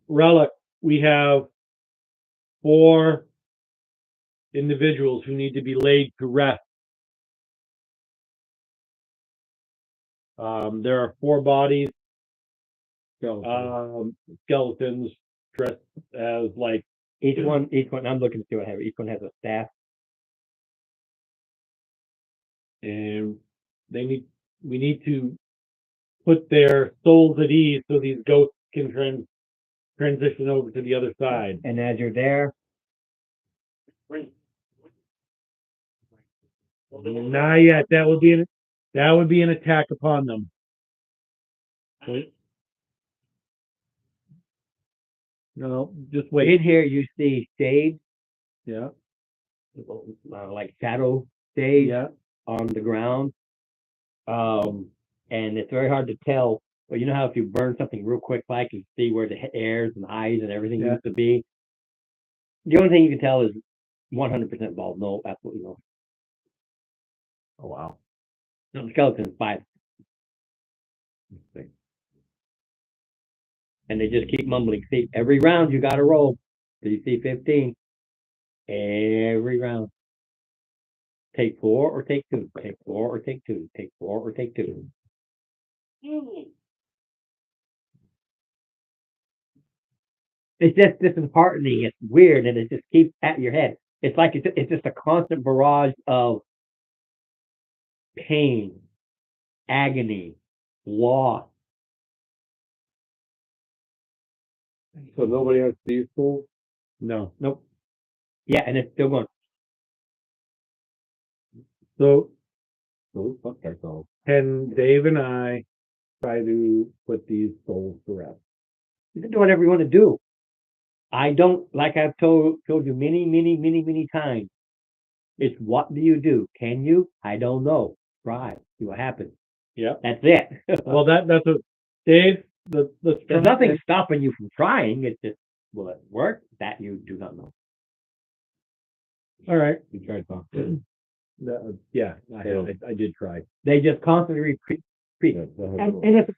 Relic, we have 4 individuals who need to be laid to rest. There are 4 bodies, skeletons dressed as like, Each one. I'm looking to see what I have. Each one has a staff. and we need to put their souls at ease so these ghosts can transition over to the other side. And as you're there, Not yet. That would be an attack upon them. No, just wait. in here you see shades, Yeah, like shadow shades yeah. on the ground. And it's very hard to tell. But you know how if you burn something real quick, like you see where the hairs and eyes and everything Yeah. used to be. The only thing you can tell is 100% bald. No, absolutely no. Oh wow. No, the skeleton's 5. And they just keep mumbling. See, every round you got to roll. DC 15. Every round. Take 4 or take 2. Take 4 or take 2. Take 4 or take 2. It's just disheartening. It's weird, and it just keeps at your head. It's like it's just a constant barrage of pain, agony, loss. So nobody has these tools? No. Nope. Yeah, and it's still going. So So we fucked ourselves. can Dave and I try to put these souls to rest? You can do whatever you want to do. I don't, like I've told you many times. It's what do you do? Can you? I don't know. Try. See what happens. Yep. That's it. Well, that's what Dave. There's nothing stopping you from trying. It's just, will it work? That you do not know. All right. You tried talking. Yeah, I did try. They just constantly repeat. And it's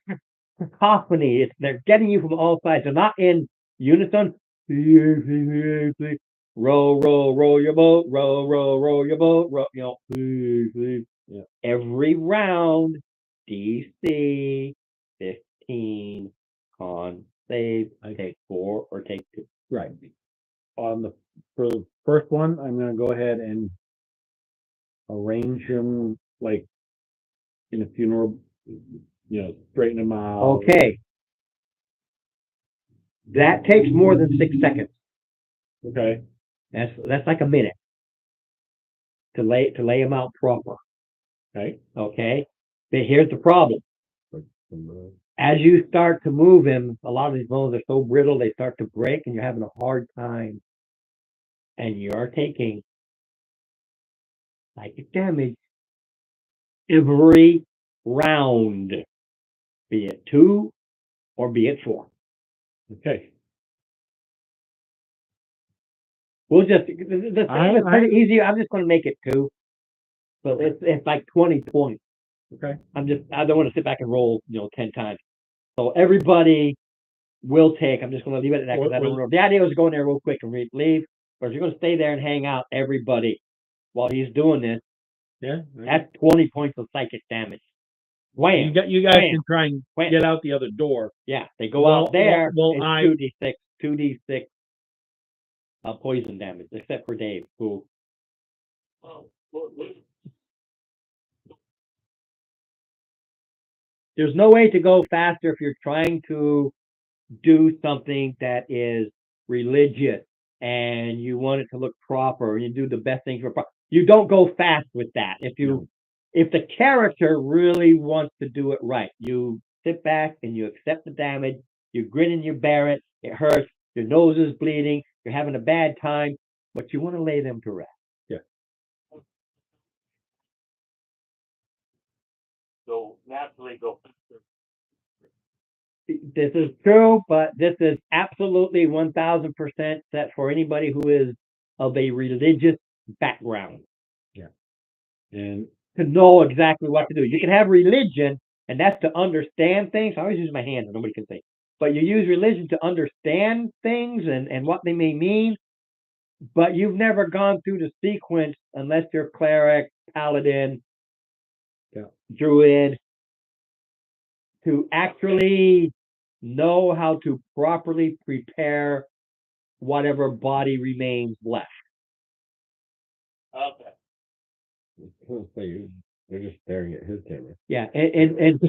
cacophony. They're getting you from all sides. They're not in unison. Row, row, row your boat. Row, row, row your boat. Row, Yeah. Every round, DC 15, con save, take 4 or take 2. Right. For the first one, I'm gonna go ahead and arrange them like in a funeral, straighten them out. Okay. That takes more than 6 seconds. Okay. That's like a minute to lay them out proper. Okay. Okay. But here's the problem. As you start to move him, a lot of these bones are so brittle they start to break, and you're having a hard time. And you're taking psychic damage every round, be it 2 or be it 4. Okay. We'll just it's pretty easy. I'm just going to make it 2. So it's like 20 points. Okay. I don't want to sit back and roll 10 times. So everybody will take. I'm just going to leave it at that because I don't know. The idea was to go in there real quick and leave. But if you're going to stay there and hang out, everybody, while he's doing this, Yeah. that's 20 points of psychic damage. Wham! You guys Wham. can try and Wham. get out the other door. Yeah, they go out there. well, it's 2d6 poison damage, except for Dave, who. There's no way to go faster if you're trying to do something that is religious and you want it to look proper and you do the best things for proper. You don't go fast with that. If the character really wants to do it right, you sit back and you accept the damage, you grin and you bear it, it hurts, your nose is bleeding, you're having a bad time, but you want to lay them to rest. Yeah. So naturally go faster. This is true, but this is absolutely 1000% set for anybody who is of a religious background. Yeah. And to know exactly what to do. You can have religion, and that's to understand things. I always use my hands, nobody can see. But you use religion to understand things and what they may mean, but you've never gone through the sequence unless you're cleric, paladin, druid, to actually know how to properly prepare whatever body remains left. Okay. They're just staring at his camera. Yeah, and in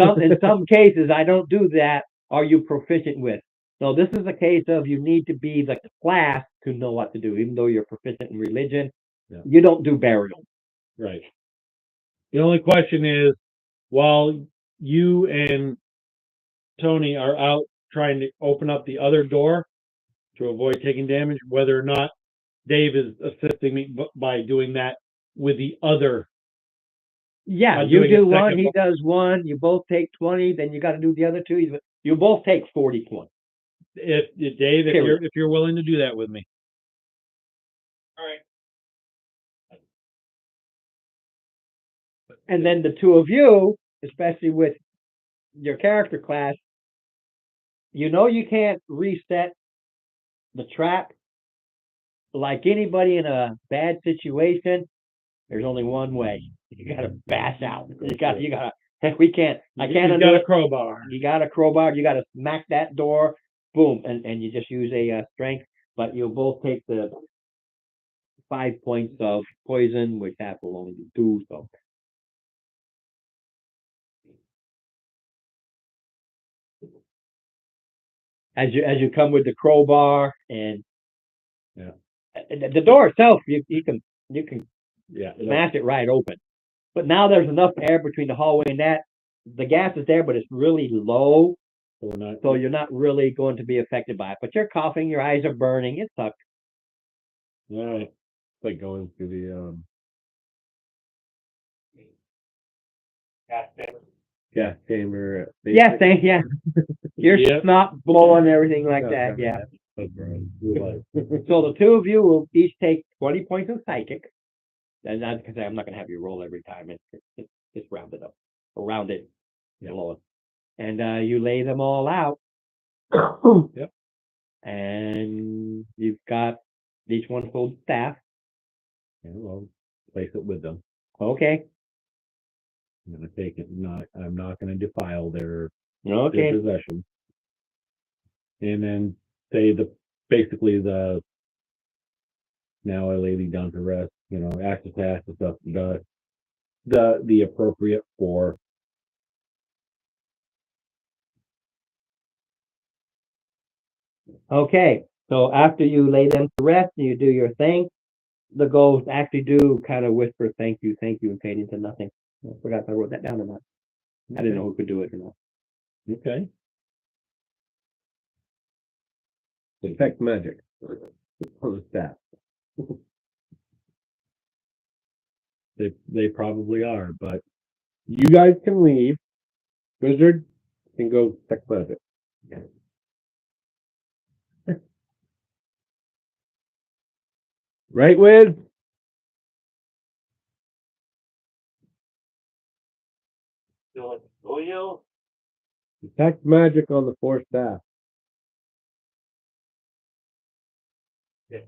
some cases, I don't do that. Are you proficient with? So this is a case of you need to be the class to know what to do, even though you're proficient in religion. Yeah. You don't do burial. right. The only question is, while you and Tony are out trying to open up the other door to avoid taking damage, whether or not Dave is assisting me by doing that with the other. Yeah, you do one, he does one. You both take 20. Then you got to do the other 2. You both take 40 points. If Dave, if you're willing to do that with me. All right. And then the 2 of you, especially with your character class, you can't reset the trap. Like anybody in a bad situation, there's only one way. You gotta bash out. You gotta. We can't. I can't. You got a crowbar. You got a crowbar. You gotta smack that door. Boom, and you just use a strength. But you'll both take the 5 points of poison, which that will only do 2. So. As you come with the crowbar and the door itself, you can smash it right open. But now there's enough air between the hallway and that. The gas is there, but it's really low, so you're not really going to be affected by it. But you're coughing, your eyes are burning. It sucks. Yeah, it's like going through gas chamber. gas chamber. Yeah, thank, yeah. You're Yep. not blowing everything like Yeah, that, yeah. That's right. So the two of you will each take 20 points of psychic. And that's because I'm not gonna have you roll every time. It's just round it up, or round it, below it. And you lay them all out. Yep. And you've got each one holds staff. Yeah, well, place it with them. Okay. I'm gonna take it, I'm not gonna defile their Okay. possession. And then say basically now I lay thee down to rest, access to access stuff, the appropriate for. Okay. So after you lay them to rest and you do your thing, the ghosts actually do kind of whisper thank you, and fade into nothing. I forgot if I wrote that down or not. I didn't know who could do it or not. Okay. Detect magic on the staff. They probably are, but You guys can leave. Wizard can go detect magic. Right, Wiz? Oh, you? Detect magic on the 4 staff. Yeah.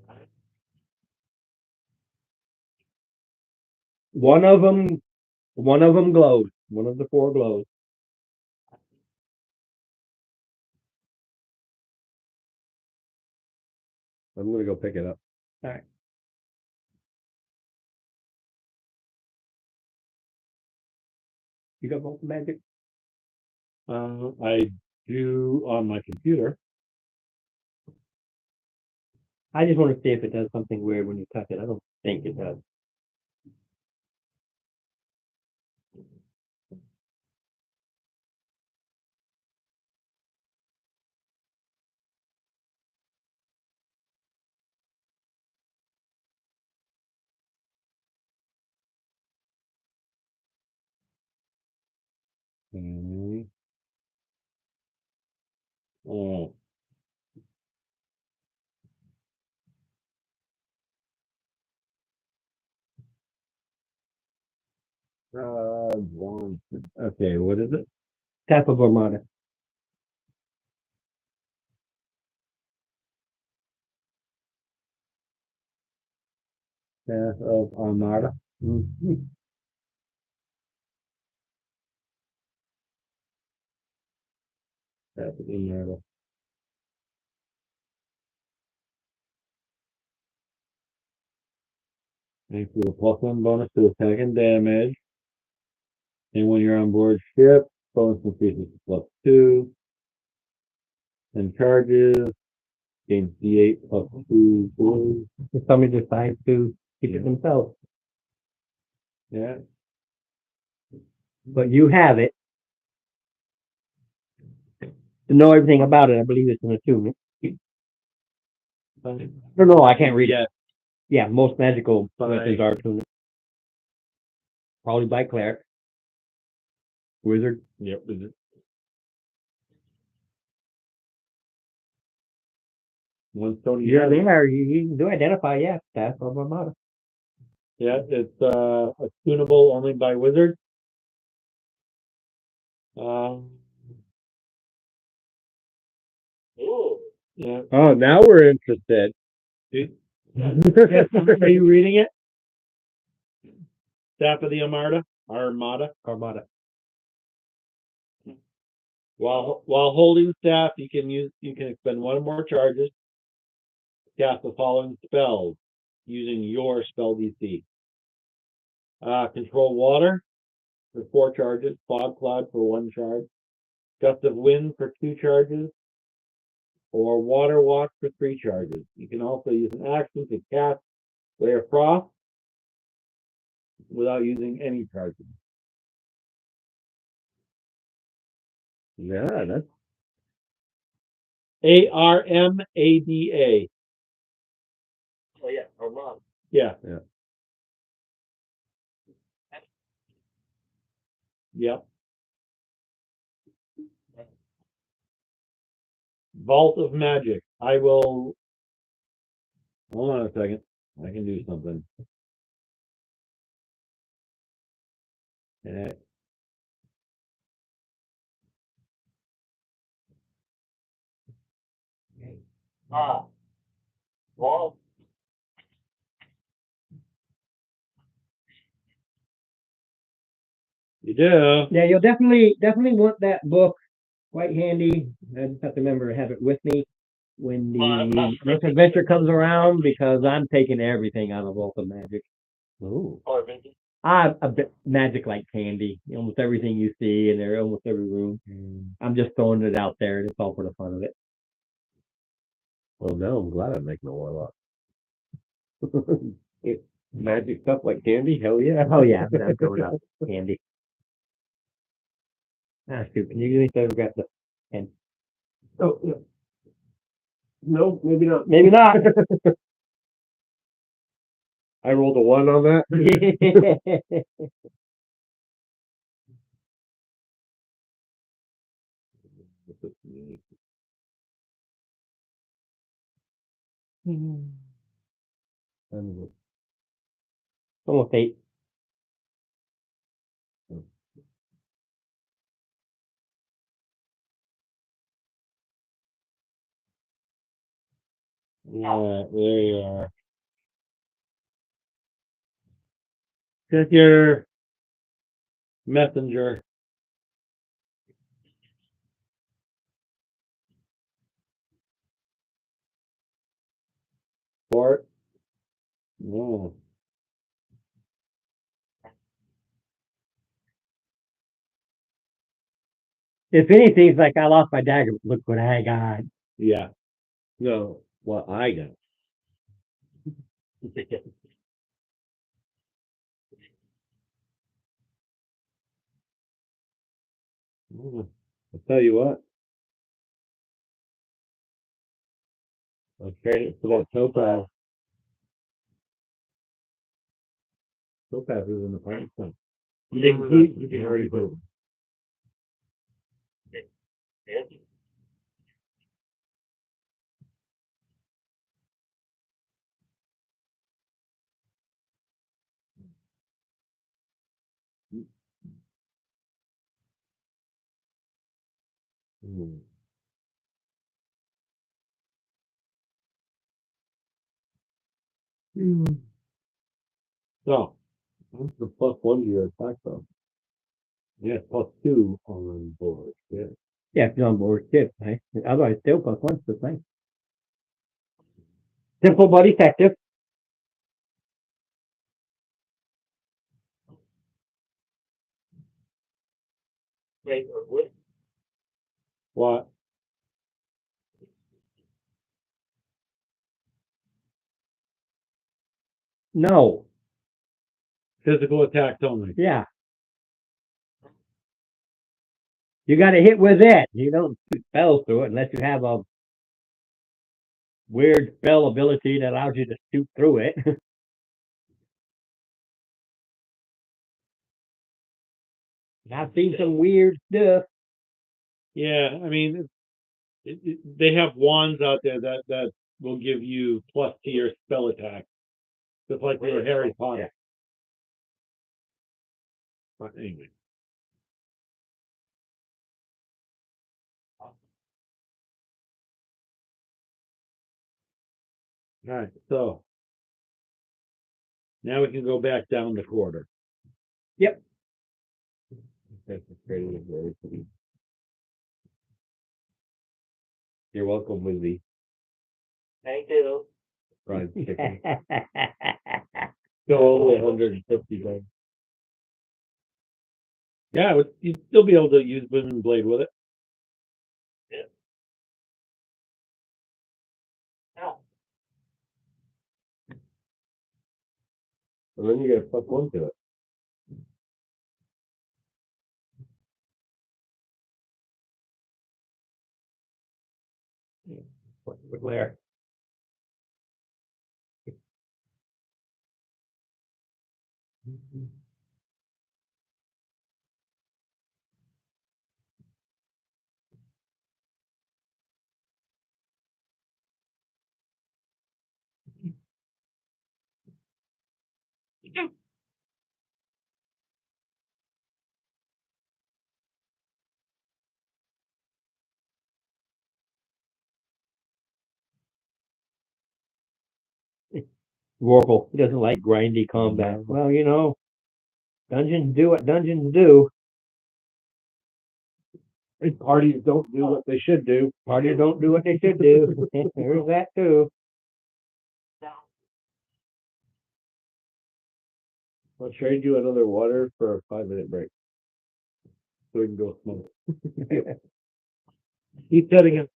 One of them glows. One of the 4 glows. I'm gonna go pick it up. You got both magic? I do on my computer. I just want to see if it does something weird when you touch it. I don't think it does. Okay. Oh. Okay, what is it? Staff of Armada. Staff of Armada. Staff of Armada. Thank you. A +1 bonus to attack and damage. And when you're on board ship, bonus increases to +2. And charges, gains D8 +2 boost. If somebody decides to keep it themselves. Yeah. But you have it. To know everything about it, I believe it's an attunement. No, I can't read it. Yeah, most magical weapons are attunement. Probably by cleric. Wizard. Yep. One stone. You're there. You do identify, yeah. Staff of Armada. Yeah, it's attunable only by wizards. Ooh. Yeah. Oh, now we're interested. Are you reading it? Staff of the Armada. Armada. While holding staff, you can expend 1 or more charges. Cast the following spells using your spell DC. Control water for 4 charges. Fog cloud for 1 charge. Gust of wind for 2 charges. Or water walk for 3 charges. You can also use an action to cast Ray of Frost without using any charges. Yeah, that's Armada. Oh, yeah, Armada. Yeah. Yep. Vault of Magic. I will. Hold on a second. I can do something. Eh, Ah. Well, You do. Yeah, you'll definitely want that book quite handy. I just have to remember to have it with me when the next adventure comes around because I'm taking everything out of Vault of Magic. Oh, or maybe. A bit magic like candy. Almost everything you see in there, almost every room. I'm just throwing it out there. It's all for the fun of it. well, no, I'm glad I'm making a warlock. Magic stuff like candy? Hell yeah. Oh yeah, I'm going up candy. Ah, shoot. Can you give me a favor? Grab the pen. Oh, yeah. No, maybe not. Maybe not. I rolled a 1 on that. Almost 8. Yeah, there you are. Get your messenger. Fort. No. If anything, it's like I lost my dagger. Look what I got. Yeah. No, what I got. I'll tell you what. I'll trade it for that topaz. Topaz is in the party stuff. You can already put. So, What's the +1 to your attack though? Yeah, +2 on board. Yeah. Yeah, if you're on board, shit. Right? Otherwise, still +1's the thing. Simple but effective. Wait, or wood. what? No. Physical attacks only. Yeah. You got to hit with it. You don't shoot spells through it unless you have a weird spell ability that allows you to shoot through it. I've seen some weird stuff. Yeah, I mean, they have wands out there that will give you plus to your spell attack, just like your Harry Potter. But anyway. All right, so now we can go back down the quarter. Yep. That's great. You're welcome, Lindsay. Thank you. Fried chicken. Go all the way 150 days. Yeah, you'd still be able to use Boom and Blade with it. Ow. And then you get a +1 to it. Where? Vorpal, he doesn't like grindy combat. Well, dungeons do what dungeons do. Parties don't do what they should do. Parties don't do what they should do. There's that too. I'll trade you another water for a 5-minute break. So we can go smoke. Keep setting it.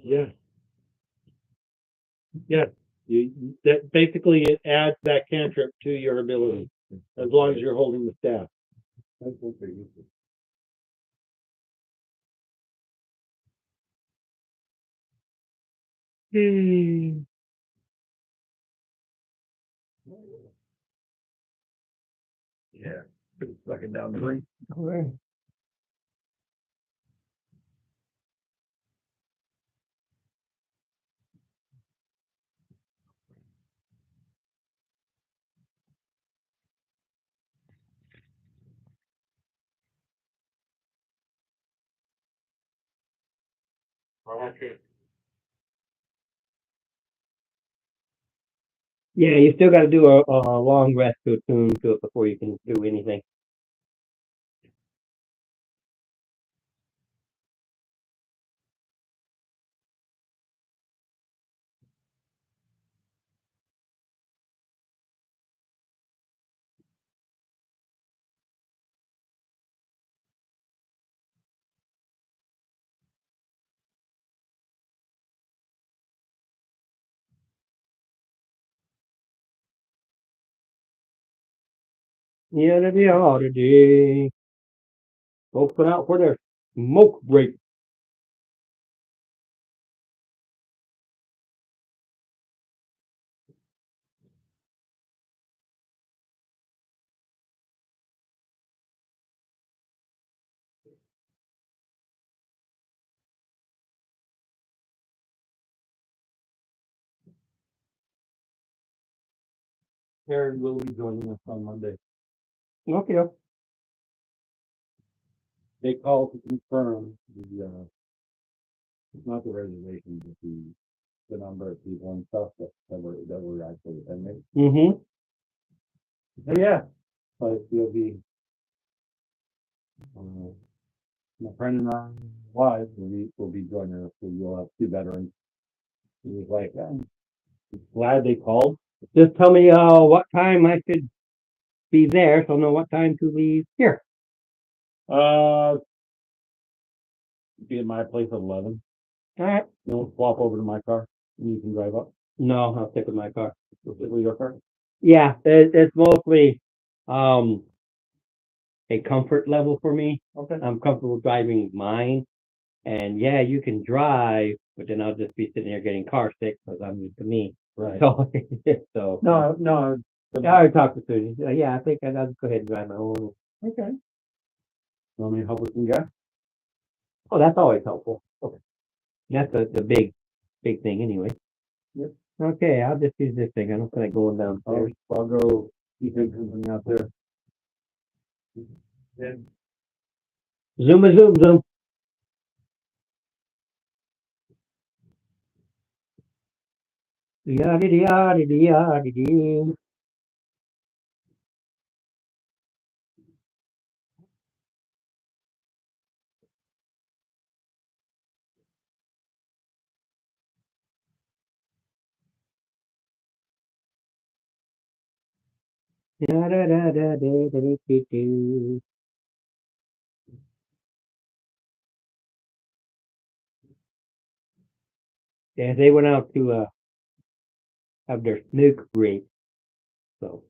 Yeah. Yeah, that basically it adds that cantrip to your ability, as long as you're holding the staff. That's what they're used to. Yeah, pretty sucking down the ring. Okay. Yeah, you still got to do a long rest to attune to it before you can do anything. Yeah, that'd be all today. Folks put out for their smoke break. Aaron will be joining us on Monday. Okay. They called to confirm the, not the reservation, but the number of people and stuff that were actually attending. Mm-hmm. So yeah, but you'll be, my friend and I, wives will be joining us, so you'll have 2 veterans. He was like, I'm glad they called. Just tell me what time I should be there, so I'll know what time to leave here. Be at my place at 11. All right. You'll swap over to my car and you can drive up. No, I'll stick with my car. You'll sit with your car. Yeah, it's mostly a comfort level for me. Okay. I'm comfortable driving mine, and yeah, you can drive, but then I'll just be sitting here getting car sick because I'm used to me. Right. So No. yeah, I talked to Susie. Yeah, I think I'll just go ahead and drive my own. Okay. Want me to help with some gas? Oh, that's always helpful. Okay, that's the big thing anyway. Yep. Okay, I'll just use this thing. I don't feel like going downstairs. I'll go keep something out there. Then Zoom. Yaddy. Yeah, they went out to have their smoke break. So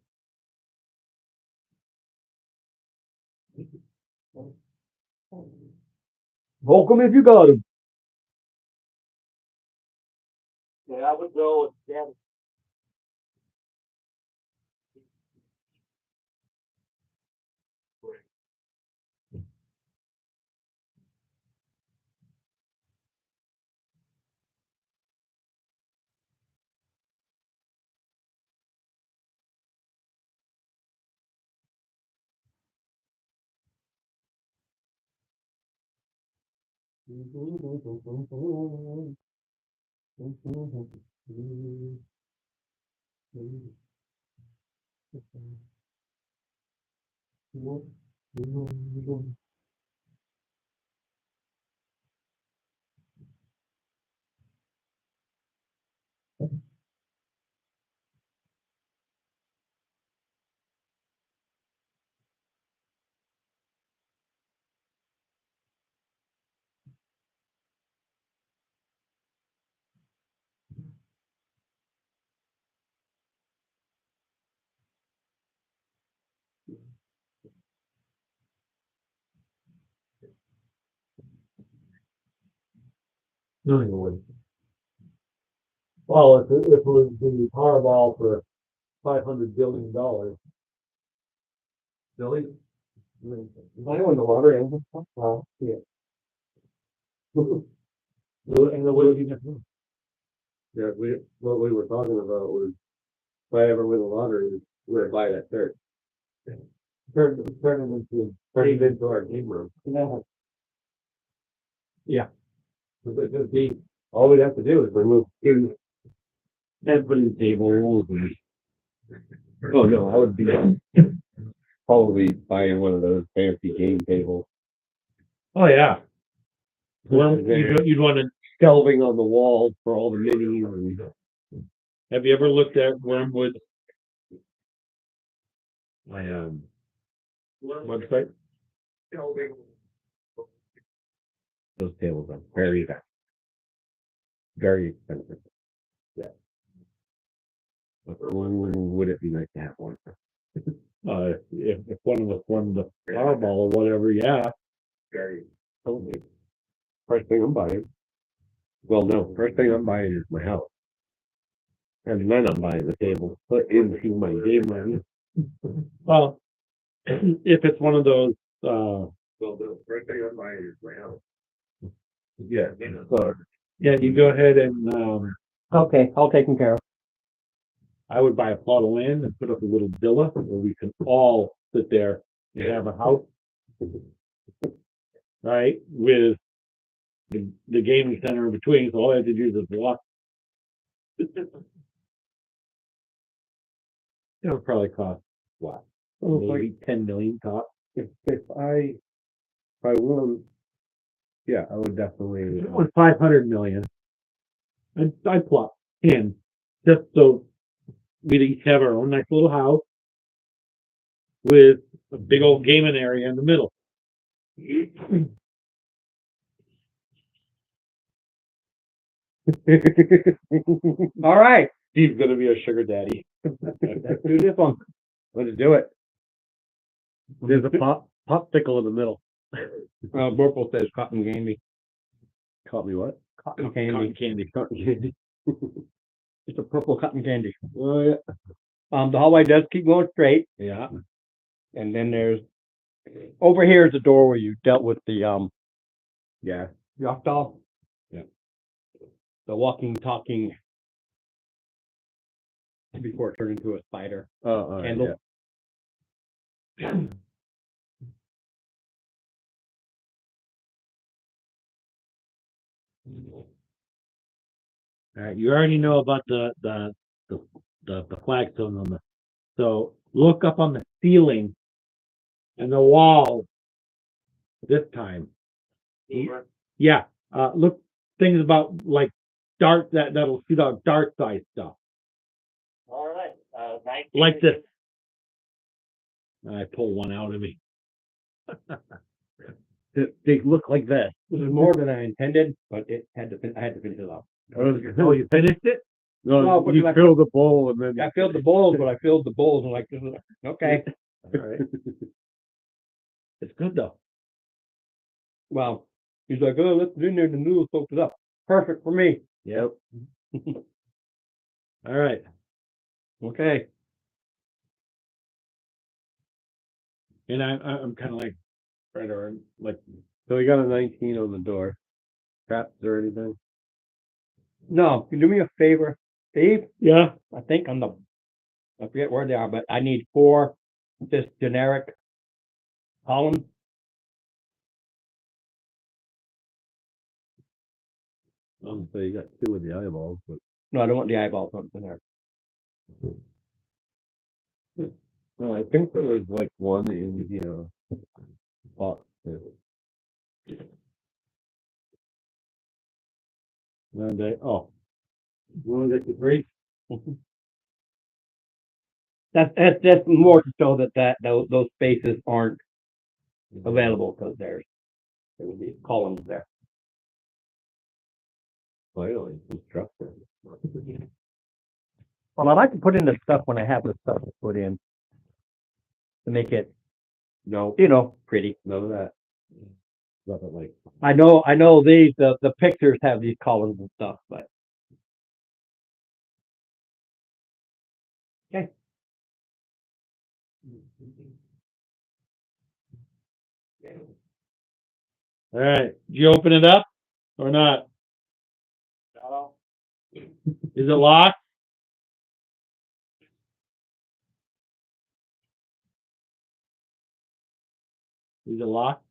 hold 'em if you got 'em. yeah, I would go with Dan. No, you wouldn't. Well, if it was the Powerball for $500 billion. Billy? I won the lottery. Wow, yeah. And the way you Yeah, what we were talking about was, if I ever win the lottery, we're gonna buy that dirt. turn it into our game room. Yeah. Just be, All we'd have to do is remove two. and put in tables and. Oh, no, I would be probably buying one of those fancy game tables. Oh, yeah. Well, Then you'd want to, shelving on the walls for all the minis and. have you ever looked at Wormwood? My, Website? those tables are very expensive. Very expensive. Yeah. But would it be nice to have one? If one of us won the Powerball or whatever, yeah. Very. Totally. First thing I'm buying. Well, no, first thing I'm buying is my house. And then I'm buying the table, put into my game room. Well, if it's one of those, Well, the first thing I'm buying is my house. Yeah. So, yeah, you go ahead and, Okay, all taken care of. I would buy a plot of land and put up a little villa where we can all sit there and have a house. Right, with the gaming center in between, so all I have to do is just walk. It'll probably cost, what, maybe 10 million top? if I won, yeah, I would definitely. If it was 500 million, I'd plot in, just so we'd each have our own nice little house with a big old gaming area in the middle. All right, Steve's gonna be a sugar daddy. let's do this one. Let's do it. There's a popsicle in the middle. Burple says cotton candy. Caught me what? Cotton Cotton candy. candy. It's a purple cotton candy. Oh, yeah. The hallway does keep going straight, Yeah. and then there's over here is the door where you dealt with the Yeah. Yochdal. Yeah. The walking, talking before it turned into a spider Oh, candle. All right, you already know about the flagstone on the, so look up on the ceiling and the wall this time. Yeah, look, things about like that'll shoot out dart size stuff. All right, Like this. I pull one out of me. They look like this. This is more than I intended, but I had to finish it off. Oh, you finished it? No, but you I- fill the bowl and then. I filled the bowls, but I filled the bowls and like, okay, All right. It's good though. well, he's like, oh, let's get in there, the noodles soaked it up. Perfect for me. Yep. All right. Okay. And I'm kind of like, right around, like, So we got a 19 on the door. Traps or anything? No, can you do me a favor, Steve? yeah, I think I forget where they are, but I need 4 this generic column. So you got two with the eyeballs, but No, I don't want the eyeballs on there. no, I think there was like one in the box. And they, oh. You wanna get the three? That's more to show that those spaces aren't available because there would be columns there. Finally, construction. Well, I like to put in the stuff when I have the stuff to put in to make it, No, pretty. none of that. Nothing like. I know these the pictures have these columns and stuff, but okay. All right, did you open it up or not? No, Is it locked? Is it locked?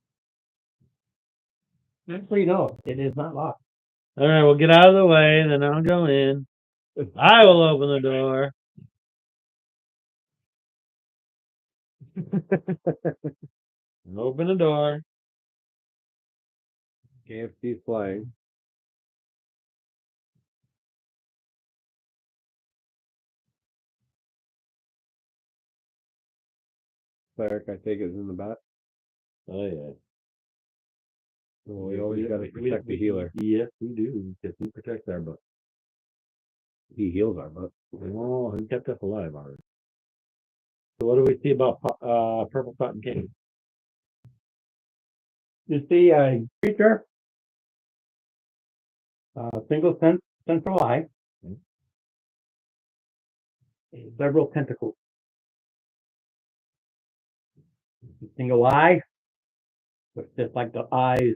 Actually, no, it is not locked. All right, well, get out of the way, then I'll go in. I will open the door. Open the door. KFC flying. Cleric, I take it is in the back. Oh yeah. Well, we always got to protect the healer. Yes, we do, because he protects our butt. He heals our butt. Oh, he kept us alive already. So what do we see about purple cotton candy? You see a creature, single central eye, several tentacles. Single eye, looks just like the eyes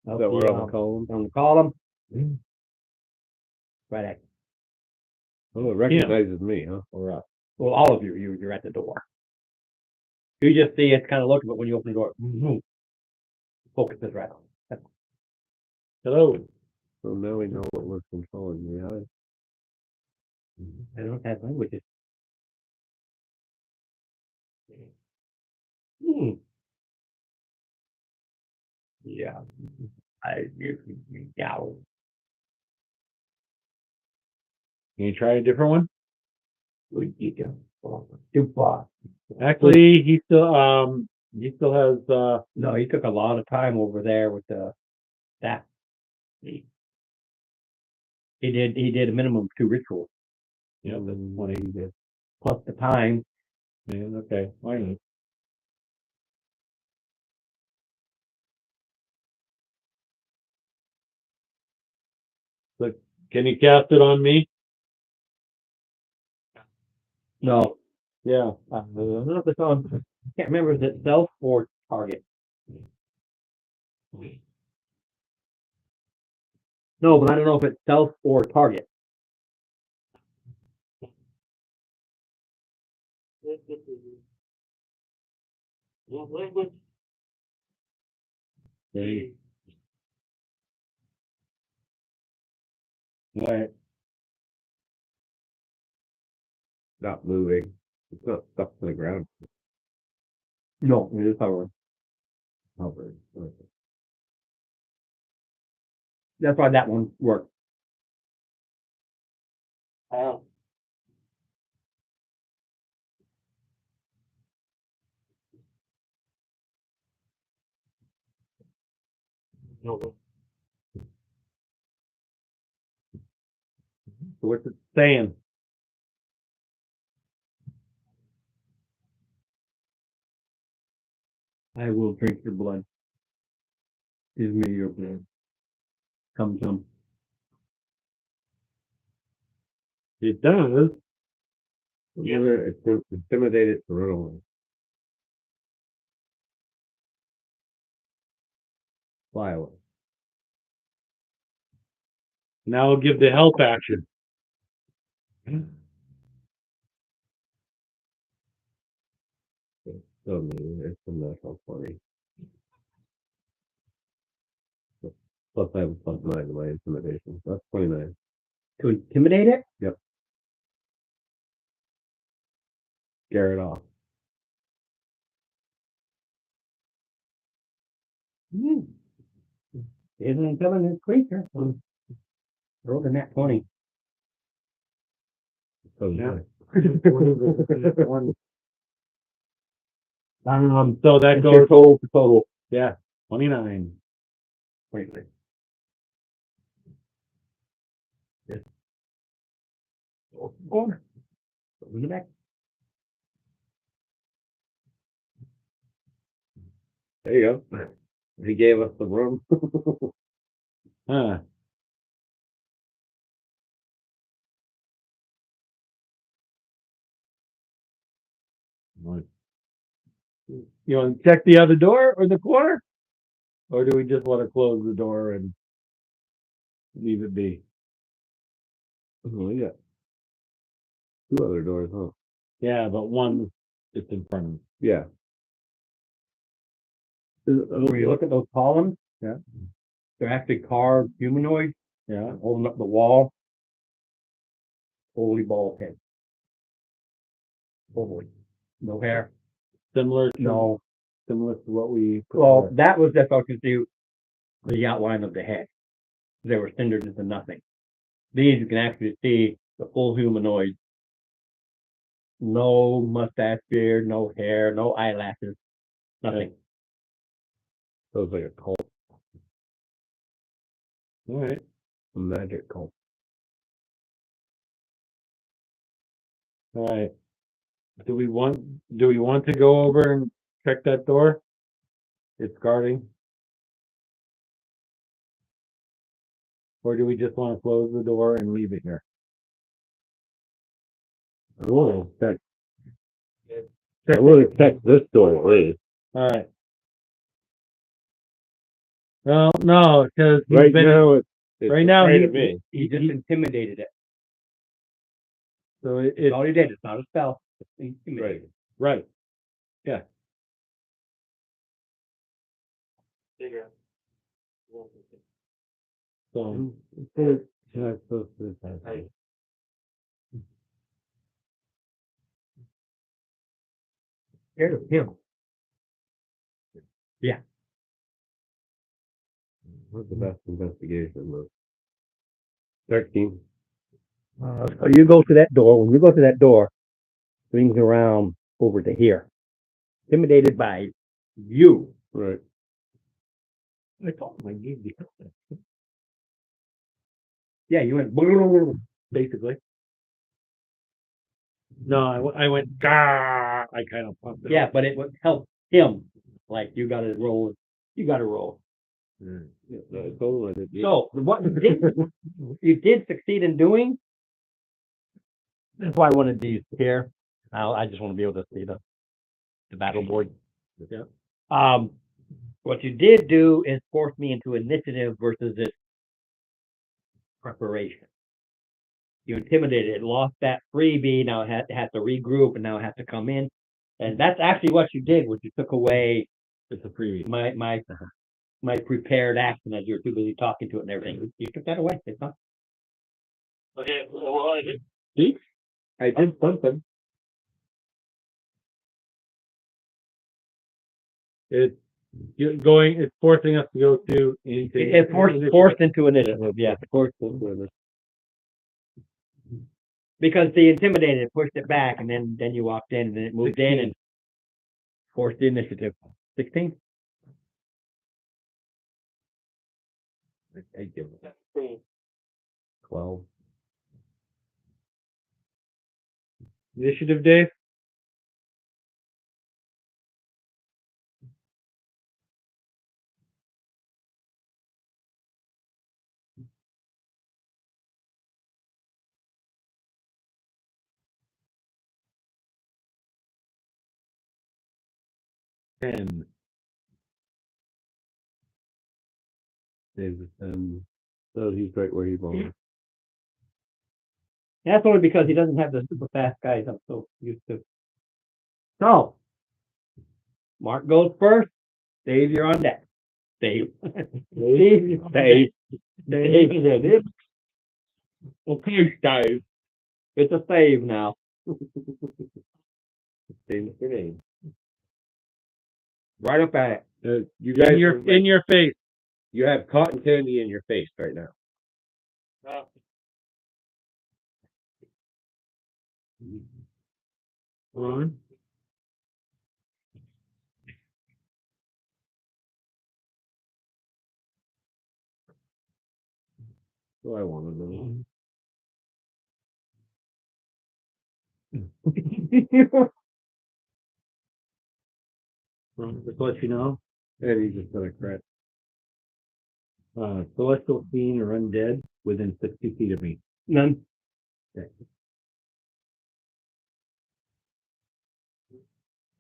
of That we're on the the column. on the column. Right at, Oh, it recognizes me, huh? Or well, all of you're at the door. You just see it's kind of looking, but when you open the door, focuses right on. hello. So now we know what was controlling the eyes. I don't have languages. Yeah. Yeah. Can you try a different one? Too far. Actually, he still has No, he took a lot of time over there with the that. He did a minimum of 2 rituals yeah, that's 20. plus the time. Yeah, okay. Fine. Look, can you cast it on me? No, Yeah. I don't know if it's on. I can't remember if it's self or target. No, but I don't know if it's self or target. Okay. All right. Not moving. It's not stuck to the ground. No, it is hovering. Hovering. Okay. That's why that one worked. So what's it saying? I will drink your blood. Give me your blood. Come. It does. Intimidate it to run away. Fly away. Now we'll give the help action. So it's not so funny. Plus I have a +9 in my intimidation. That's 29. To intimidate it? Scare it off. Isn't an intelligent creature. Rolled a nat 20. So Yeah. nice. So that What's your goes, total. yeah, 29. 23. Corner. In the back. There you go. He gave us the room. Huh. You want to check the other door or the corner? Or do we just want to close the door and leave it be? Oh, we got 2 other doors, huh? Yeah, but one is in front of me. Yeah. When you look at those columns, Yeah. they're actually carved humanoids Yeah. holding up the wall. Holy bald head. Holy. No hair. Similar to No. similar to what we put Well, there. that was just how to do the outline of the head. They were cindered into nothing. These you can actually see the full humanoid. No mustache, beard, no hair, no eyelashes, nothing. So it's like a cult, All right. a magic cult. All right. Do we want to go over and check that door? It's guarding. Or do we just want to close the door and leave it here? I will check. I will check this door at least. All right. Well, no, because Right now, it's right now afraid he- of me. He just intimidated it. so It's it's all he did. It's not a spell. It's intimidated. right. Yeah. So Yeah, it's supposed to happen. Scared of him. What's the best investigation? Though? 13. So you go to that door. When you go to that door, swings around over to here. Intimidated by you. Right. I told him I gave the Yeah, you went. basically. No, I went. Gah! I kind of pumped it. Yeah, but it would help him. Like you got to roll. You got to roll. Yeah, I told him I did. So what you did succeed in doing. That's why I wanted these here. I just want to be able to see the battle board. Yeah. What you did do is force me into initiative versus this preparation. You intimidated it, lost that freebie, now it had to regroup and now it has to come in. And that's actually what you did, was you took away It's a freebie. my prepared action as you were too busy talking to it and everything. You took that away. It's not. Okay, well, I did. See? I did something. It's forcing us to go to anything. It forced into initiative, yeah. Forced into because the intimidated pushed it back and then you walked in and then it moved in and forced the initiative. 16? I give it. 12. Initiative, Dave? Ten. David, so he's right where he belongs. That's only because he doesn't have the super fast guys I'm so used to. So, Mark goes first. Dave, you're on deck. Dave. Dave. Dave. Dave. Okay, Dave. It's a save now. Say your name. Right up at it. You guys, In your face. you have cotton candy in your face right now. Ron? So I want to know. Ron, just to let you know, And he just got a crack. celestial fiend or undead within 60 feet of me. None.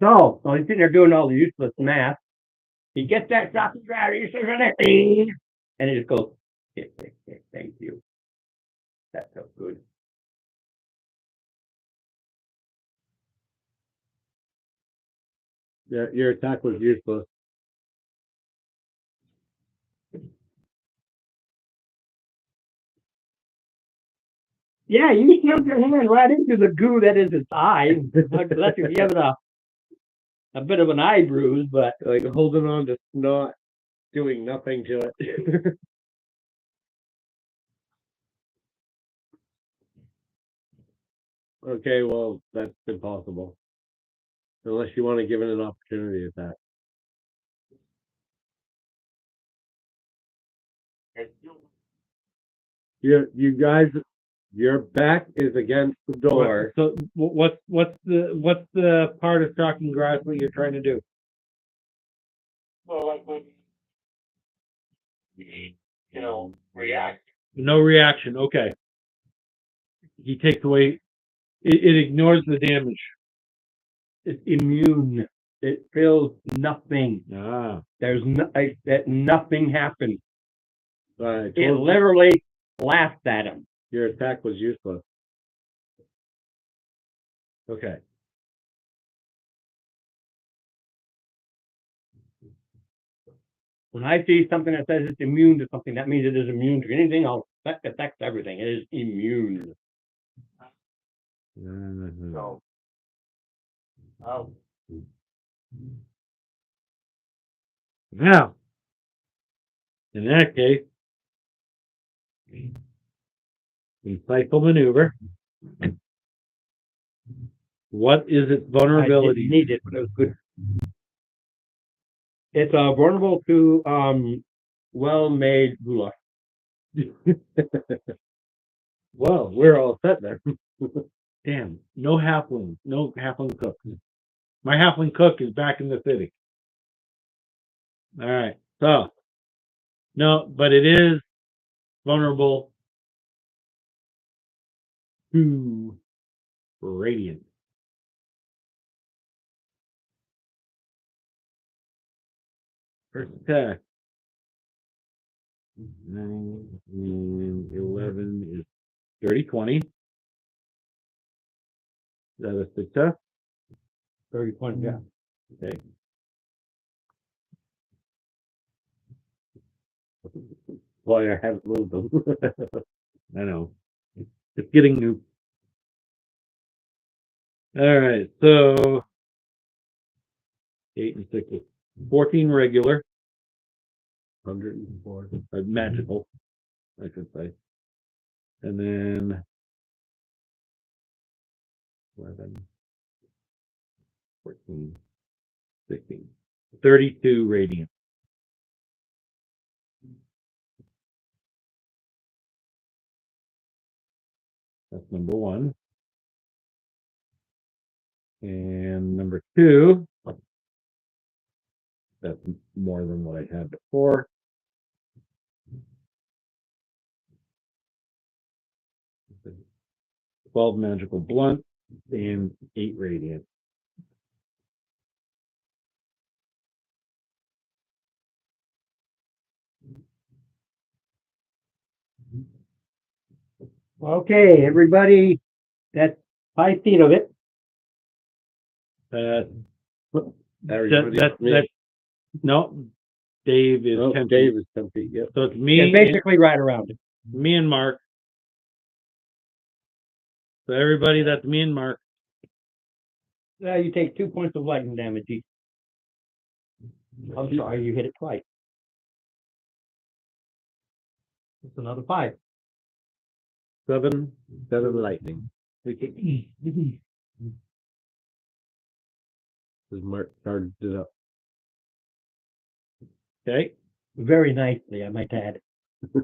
So, while he's sitting there doing all the useless math, he gets that shot and grab it, he says, and he just goes, thank you. That felt good. Yeah, your attack was useless. Yeah, you shoved your hand right into the goo that is his eye. Unless you're giving a bit of an eye bruise, but Like holding on to snot, doing nothing to it. Okay, well, that's impossible. Unless you want to give it an opportunity attack. You guys, your back is against the door. So what's the part of shocking grass that you're trying to do? So like when react. No reaction. Okay. He takes away. It ignores the damage. it's immune. It feels nothing. Ah. There's nothing happened. I It told you, literally laughed at him. your attack was useless. Okay. When I see something that says it's immune to something, that means it is immune to anything else. That affects everything. It is immune. So. Oh. Now, in that case, insightful maneuver. What is its I didn't vulnerability? need it, but it was good. It's vulnerable to well-made goulash. Well, we're all set there. Damn, no halfling cook. My halfling cook is back in the city. All right, so no, but it is vulnerable to radiant. First attack. 9 and 11 is 30-20. Is that a success? 30-20, yeah. Okay. Why I haven't moved them. I know. It's getting new. All right, so 8 and 6 is 14 regular, 104. magical, I should say. And then 11, 14, 16, 32 radiant. That's number one. And number two, that's more than what I had before. $12 magical blunt and 8 radiant. Okay, everybody, that's 5 feet of it. Everybody That me. no, Dave is Oh, 10 Dave feet. is 10 feet, yep. So it's Yeah, me, basically right around it. me and Mark. So everybody, that's me and Mark. You take 2 points of lightning damage each. I'm sorry, you hit it twice. It's another 5. 7. 7 lightning. Because Mark charged it up. Okay. Very nicely, I might add. Is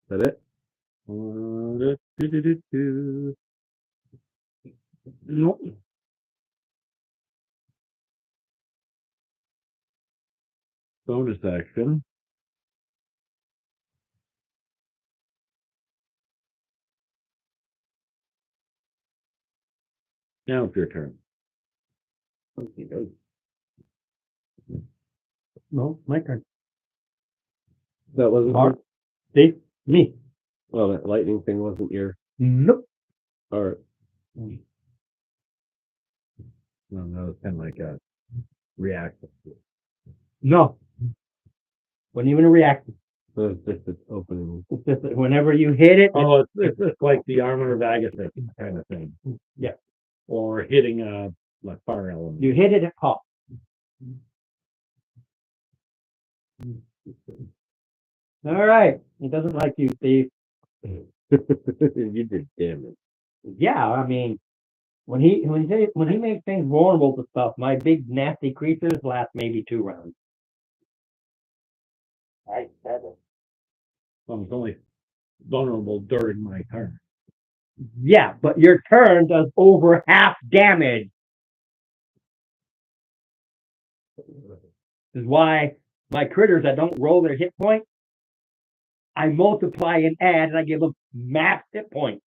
that it? Nope. Bonus action. Now it's your turn. No, my turn. That wasn't Mark? your- See? Me. Well, that lightning thing wasn't your. Nope. All right. No, it's kind of like a reaction. No. Wasn't even a reaction. So it's just its opening. It's just that whenever you hit it, Oh, it's like the armor of Agassiz kind of thing. Yeah. Or hitting a like fire element. you hit it, it pops. All right. It doesn't like you, Steve. You did damage. Yeah, I mean, when he makes things vulnerable to stuff, my big nasty creatures last maybe 2 rounds. I said it. Well, it's only vulnerable during my turn. Yeah, but your turn does over half damage. This is why my critters that don't roll their hit points, I multiply and add, and I give them max hit points.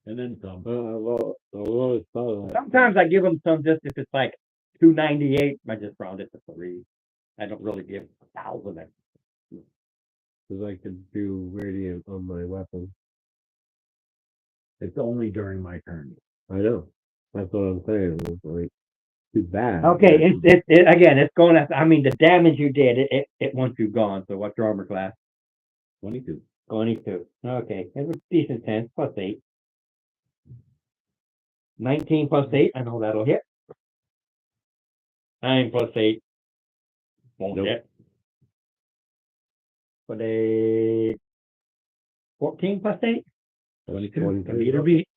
And then some. Well, I always thought of that. Sometimes I give them some just if it's like 298. I just round it to 3. I don't really give 1,000. Because I could do radiant on my weapon. It's only during my turn. I know. That's what I'm saying. It's like too bad. Okay, again, it's going after. I mean, the damage you did, it once you've gone. So what's your armor class? 22. 22. Okay, it's a decent 10 plus 8. 19 plus 8. I know that'll hit. 9 plus 8 won't Nope. hit. But a 14 plus 8. 22. 23. Meter beat.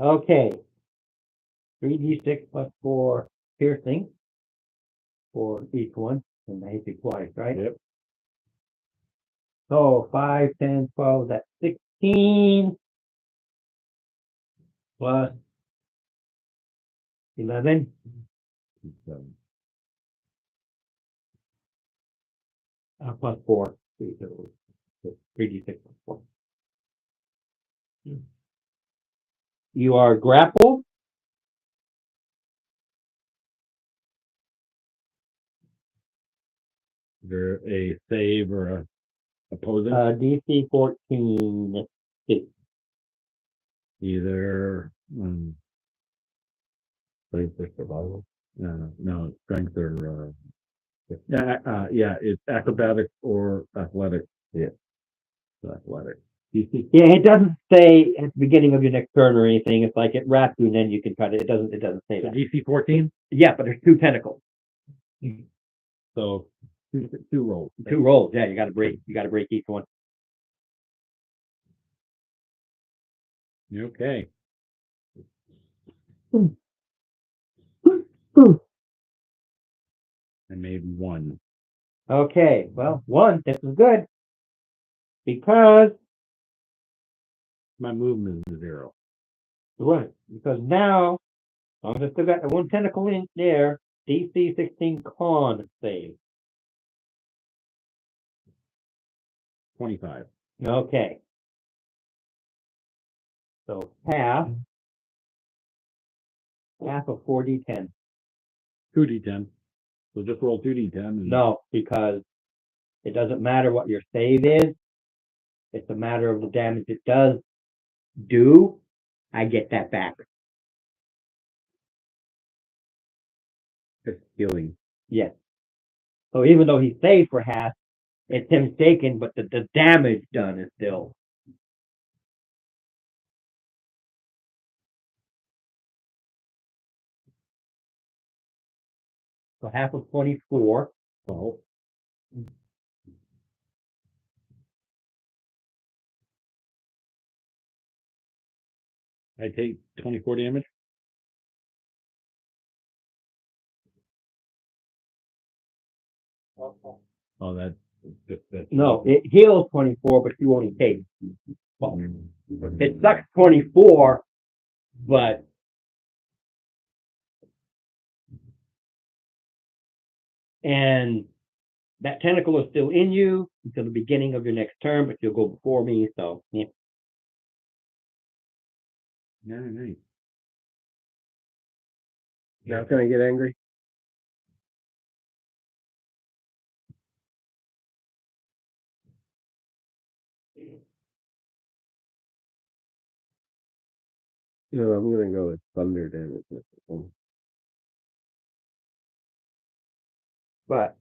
Okay. 3d6 plus 4 piercing for each one, and I hit you twice, right? Yep. So 5, 10, 12, that's 16 plus 11. Plus 4. 3d6 plus 4. You are grappled. Is there a save or a opposing? DC 14. Either Strength or survival. no strength or yeah, it's acrobatics or athletic. Yeah. Athletic. Yeah, it doesn't say at the beginning of your next turn or anything. It's like it wraps you, and then you can try to. It doesn't say So that. DC 14. Yeah, but there's 2 tentacles, So two rolls. 2 rolls. Yeah, you got to break. You got to break each one. Okay. And maybe 1. Okay, well, 1. This is good because My movement is 0. right because now as long as I still got the 1 tentacle in there, DC 16 con save. 25. Okay. So half of 4d10. 2d10. So just roll 2d10. And No, because it doesn't matter what your save is. It's a matter of the damage it does do, I get that back. It's healing. Yes. So even though he's saved for half, it's him taken, but the damage done is still. So half of 24. Oh, I take 24 damage. Oh, that's No, it heals 24, but you only take. Well, it sucks 24, but and that tentacle is still in you until the beginning of your next turn, but you'll go before me, so yeah. nice. now can I get angry? No, I'm gonna go with thunder damage. But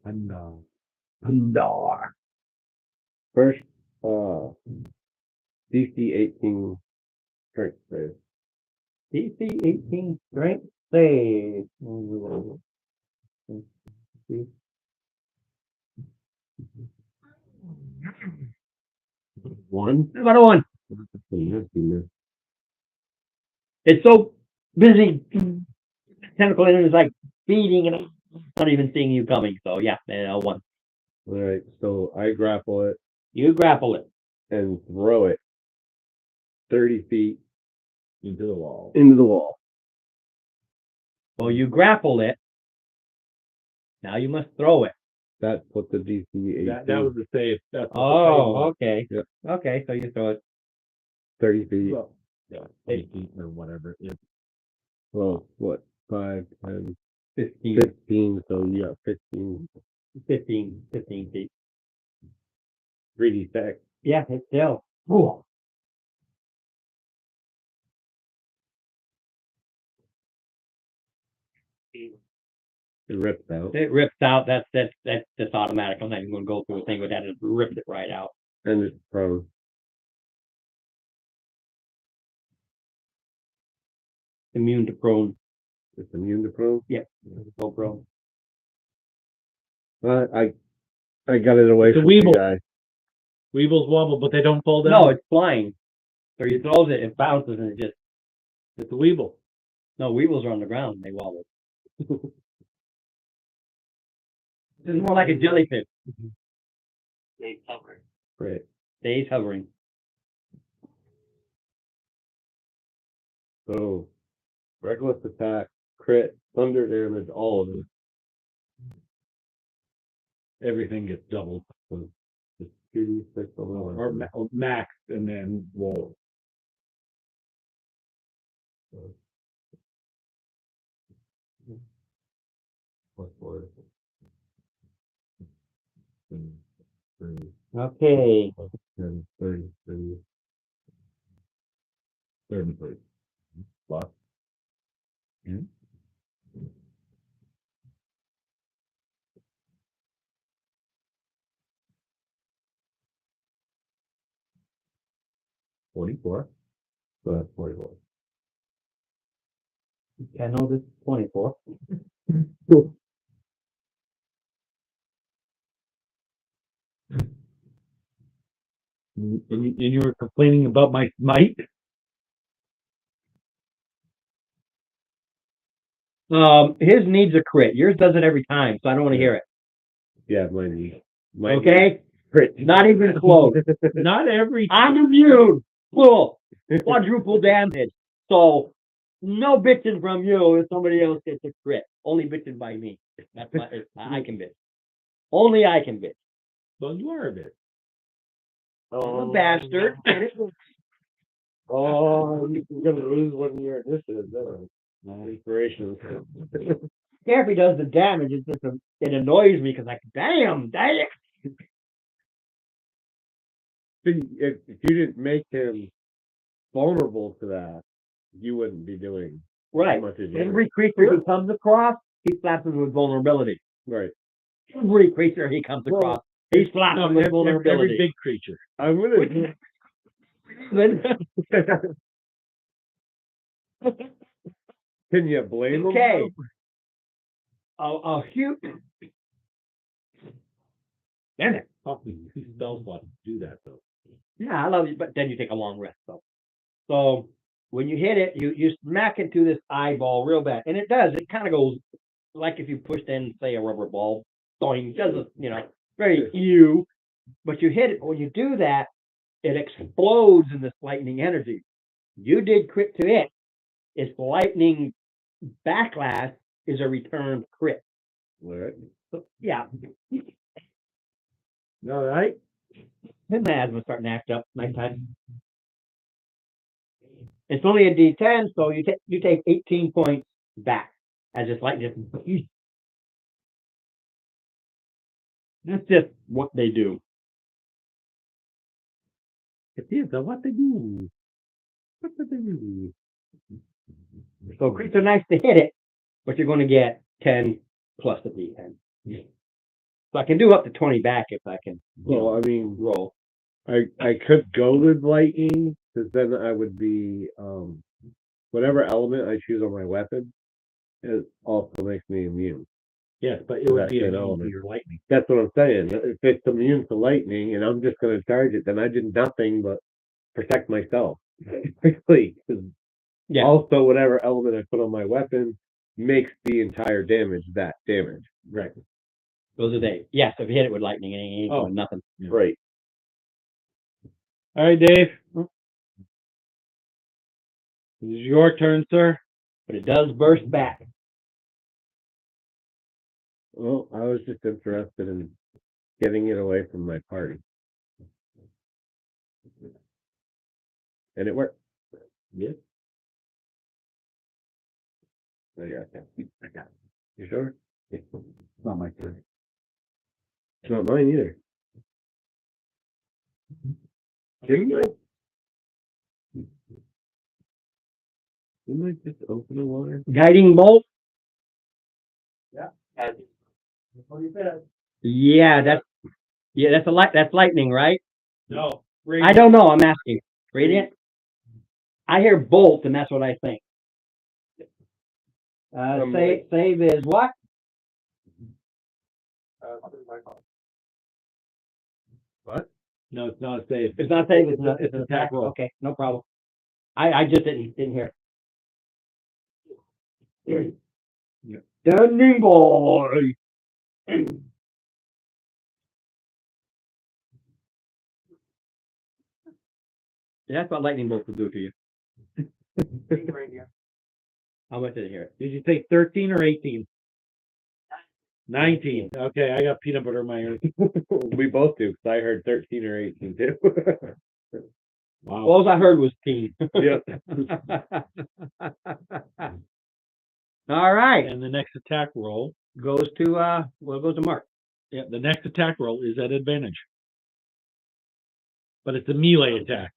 And Pandar. First, DC 18 strength save. DC 18 strength save. One. About a one. It's so busy. Tentacle in it is like feeding and not even seeing you coming. So yeah, one. All right, so I grapple it You grapple it. and throw it 30 feet Into the wall. into the wall. Well, you grapple it. Now you must throw it. That put the DC 18. that was the save. That's what the save Oh, was. okay. Yep. Okay, so you throw it. 30 feet. Well, yeah, 18 or whatever. It, Well, what? 5, 10, 15, 15. So you got 15. 15 feet. 3D stack. Yeah, it's still. Ooh. It rips out. It rips out. That's automatic. I'm not even going to go through a thing with that. It ripped it right out. And it's prone. Immune to prone. It's immune to prone. Go prone. I got it away It's a from you weevil. guys. Weevils wobble, but they don't fall down. No, it's flying. So you throws it, it bounces, and it just. It's a weevil. No, weevils are on the ground. They wobble. This is more like a jellyfish. Right. Stays hovering. So, reckless attack, crit, thunder damage, all of it. Everything gets doubled. Just 2d6 Or max, and then roll. plus 4. Okay. 10, 30, 30. 33. Plus. Hmm? $44. So that's 44. I know this is 24. And you were complaining about my smite? His needs a crit. Yours does it every time, so I don't want to hear it. Yeah, mine. Okay? Crit. Not even close. Not every. I'm immune. Cool. Quadruple damage. So no bitching from you if somebody else gets a crit. Only bitching by me. That's I can bitch. Only I can bitch. Well, you are a bit. I'm a bastard. Oh, you're gonna lose one of your initiatives. Inspiration. Yeah, if he does the damage, it's just it annoys me because like, damn. If you didn't make him vulnerable to that, you wouldn't be doing Right. as much as you Every creature he comes across, he slaps him with vulnerability. right. Every creature he comes across, he slaps No, him with every vulnerability. big creature. I'm gonna can you blame him? Okay. A huge. Damn it. Oh, he spells what to do that though. Yeah, I love you, but then you take a long rest. So when you hit it, you smack into this eyeball real bad, and it does. It kind of goes like if you pushed in, say, a rubber ball. Doing doesn't, very ew. But you hit it. When you do that, it explodes in this lightning energy. You did crit to it. Its lightning backlash is a returned crit. All right. So, yeah, All right. then my asthma starting to act up nighttime. It's only a D10, so you take 18 points back as it's like just. That's just what they do. It is what they do. What do they do? So crits are nice to hit it, but you're going to get 10 plus the D10. So I can do up to 20 back if I can Well, I mean, roll. I could go with lightning because then I would be whatever element I choose on my weapon, it also makes me immune. Yes, but it would That's be an an element. easier lightning. That's what I'm saying. If it's immune to lightning and I'm just going to charge it, then I did nothing but protect myself. Basically, 'cause Yeah. also whatever element I put on my weapon makes the entire damage that damage. Right. Those are they. Yes, if you hit it with lightning, it ain't doing nothing. Yeah. Right. All right, Dave. This is your turn, sir. But it does burst back. Well, I was just interested in getting it away from my party. And it worked. Yes. I got it. You sure? It's not my turn. It's not mine either. Didn't I just open the water? Guiding bolt. That's what he said. Yeah, that's lightning, right? No. I don't know. I'm asking. Radiant. I hear bolt, and that's what I think. Save is what? What? No, it's not a save. It's not save. It's It's an attack roll. Okay, no problem. I just didn't hear it. Standing boy. That's what lightning bolt will do to you. How much did I hear it? Did you say 13 or 18? 19. Okay, I got peanut butter in my ears. We both do, because I heard 13 or 18 too. Wow. All I heard was teen. Yep. All right. And the next attack roll, Goes to goes to Mark. yeah, the next attack roll is at advantage. But it's a melee attack.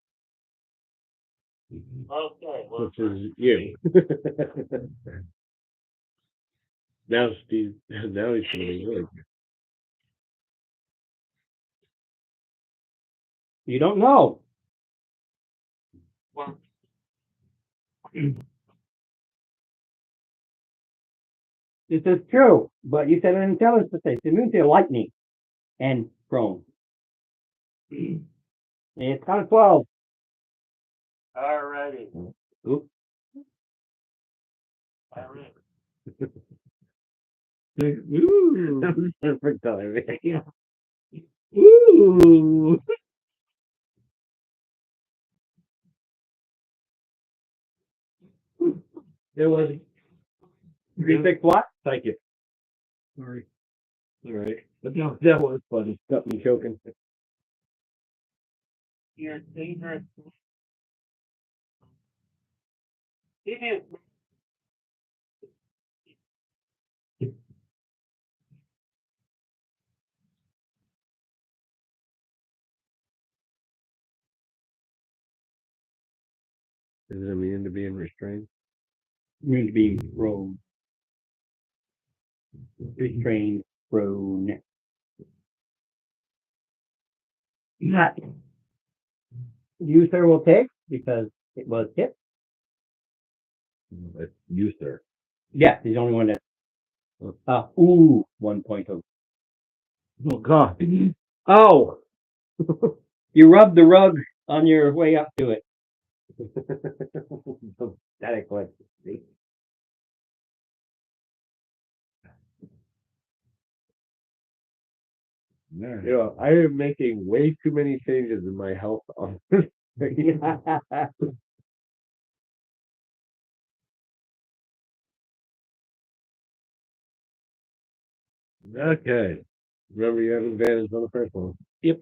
Okay, well, Which is you. Now Steve, now he's gonna be really good. You don't know. well, This is true, but you said an intelligence mistake. It's immune to lightning and prone. It's kind of 12. alrighty. Oop. Alright. Ooh. Perfect timing. Ooh. It was 3-6 what? psychic. Sorry. All right. But no, that was funny. Got me choking. You're dangerous. It is Is it immune to being restrained? Going to be prone. Restrained, prone. Not. User will take because it was hit. It's you, sir. Yeah, he's the only one that. 1.0. Oh, God. Oh! You rubbed the rug on your way up to it. Static like. There. You know, I am making way too many changes in my health on this thing. Okay. Remember, you have advantage on the first one. Yep.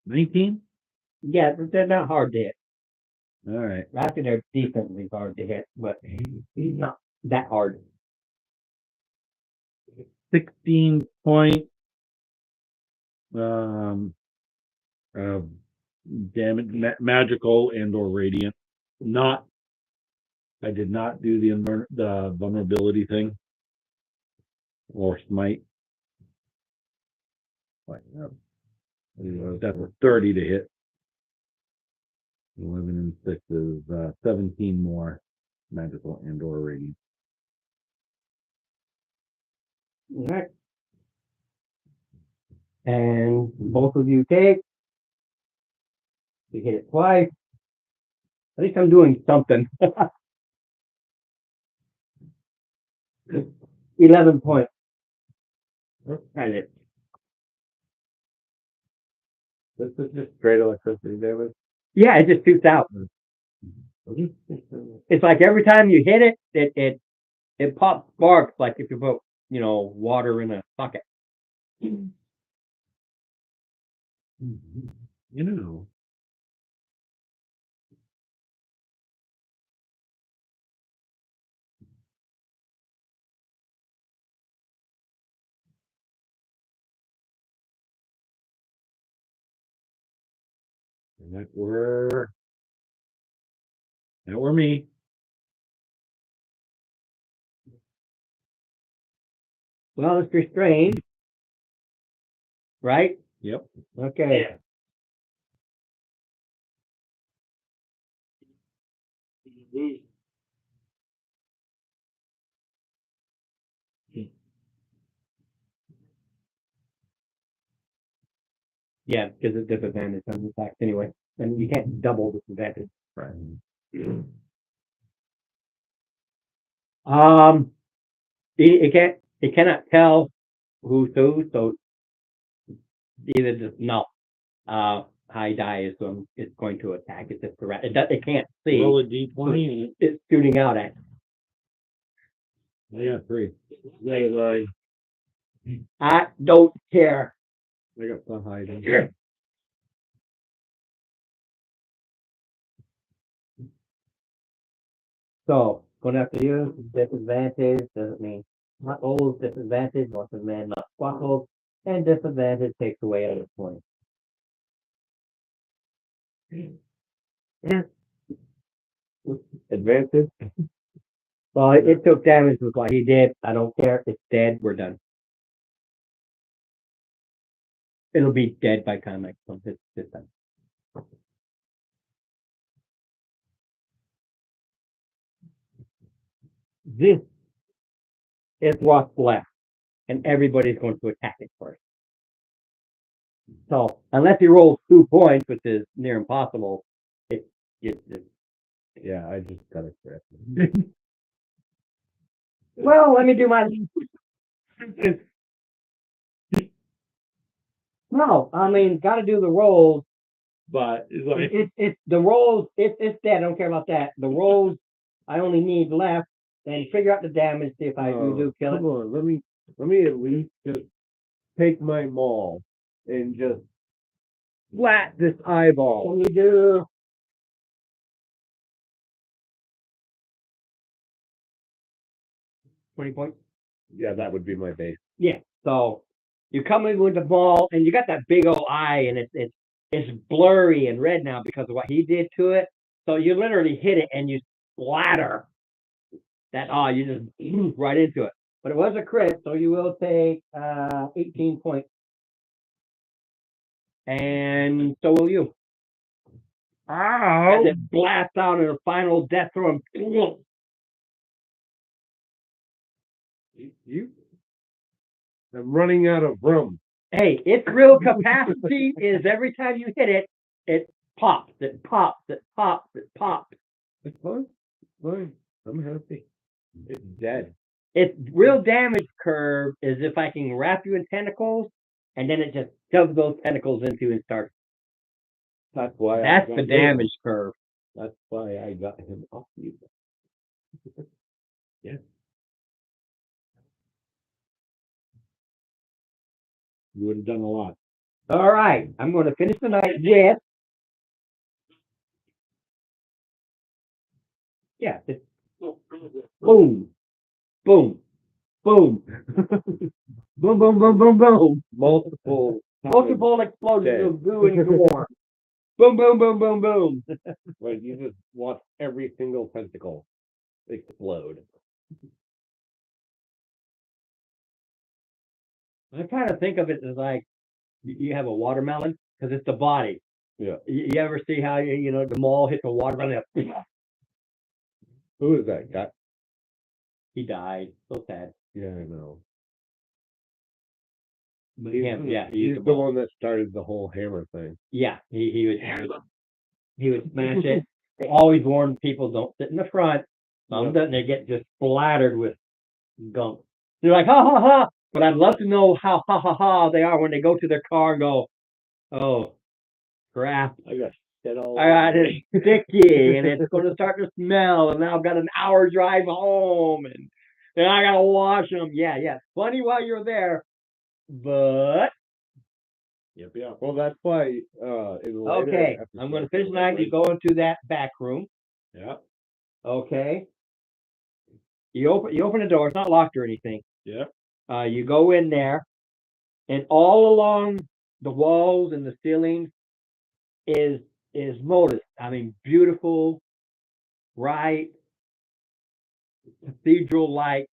$19? Yeah, they're not hard to hit. All right. Actually, they're decently hard to hit, but he's not that hard. 16 point damage, magical and or radiant. I did not do the vulnerability thing or smite. That's a 30 to hit. 11 and 6 is 17 more magical and or radiant. All right. And both of you take. You hit it twice. At least I'm doing something. 11 points. And it. This is just straight electricity damage. Yeah, it just shoots out. It's like every time you hit it, it pops sparks like if you put, water in a bucket. You know. And that were me. Well, it's restrained. Right? Yep. Okay. Yeah, because it's disadvantage on the attacks anyway. And you can't double disadvantage. Right. It cannot tell who's who, so either just no. High die is it's going to attack. It's just correct. It can't see. Roll a d20. It's shooting out at. I got 3. Yeah, I don't care. I got some hiding. So going after you, disadvantage doesn't mean not old disadvantage, once a man not squaffled, and disadvantage takes away other points. Advantage? Well, it took damage with what he did. I don't care. It's dead. We're done. It'll be dead by the time I come this time. This is what's left, and everybody's going to attack it first. So unless he rolls 2 points, which is near impossible, it Yeah, I just got it correct. well, let me do my. No, I mean, got to do the rolls. but it's like It's the rolls. It's dead. I don't care about that. The rolls I only need left, and figure out the damage. See if I do kill it. Come on, let me at least just take my maul and just flat this eyeball. Can you do? $20 points. Yeah, that would be my base. Yeah. So You come in with the ball, and you got that big old eye, and it's blurry and red now because of what he did to it. So you literally hit it, and you splatter that. Oh, you just right into it. But it was a crit, so you will take 18 points, and so will you. As it blasts out in a final death throw. I'm running out of room. Hey, its real capacity is every time you hit it, it pops, it pops, it pops, it pops. It's fine. Fine. I'm happy. It's dead. Its real damage curve is if I can wrap you in tentacles, and then it just shoves those tentacles into and starts. That's why. That's the damage curve. That's why I got him off you. Yeah. You would have done a lot. All right, I'm going to finish the night with. Yeah, it's boom, boom, boom, boom, boom, boom, boom, boom. Multiple Explosions of goo and gore. Boom, boom, boom, boom, boom. Like you just watch every single tentacle explode. I kind of think of it as like you have a watermelon because it's the body. Yeah. You ever see how the mall hits a watermelon? Who is that guy? He died. So sad. Yeah, I know. But him, yeah, He's the one that started the whole hammer thing. Yeah, he would smash it. They always warn people don't sit in the front. Some doesn't. They get just splattered with gunk. They're like ha ha ha. But I'd love to know how ha ha ha they are when they go to their car and go, oh crap. I got shit all I got it sticky and it's going to start to smell, and now I've got an hour drive home and I got to wash them. Yeah, it's funny while you're there, but. Yep. Well, that's why. Okay, I'm going to finish tonight. You go into that back room. Yeah. Okay. You open the door. It's not locked or anything. Yeah. You go in there, and all along the walls and the ceiling is molded. I mean, beautiful, bright, cathedral-like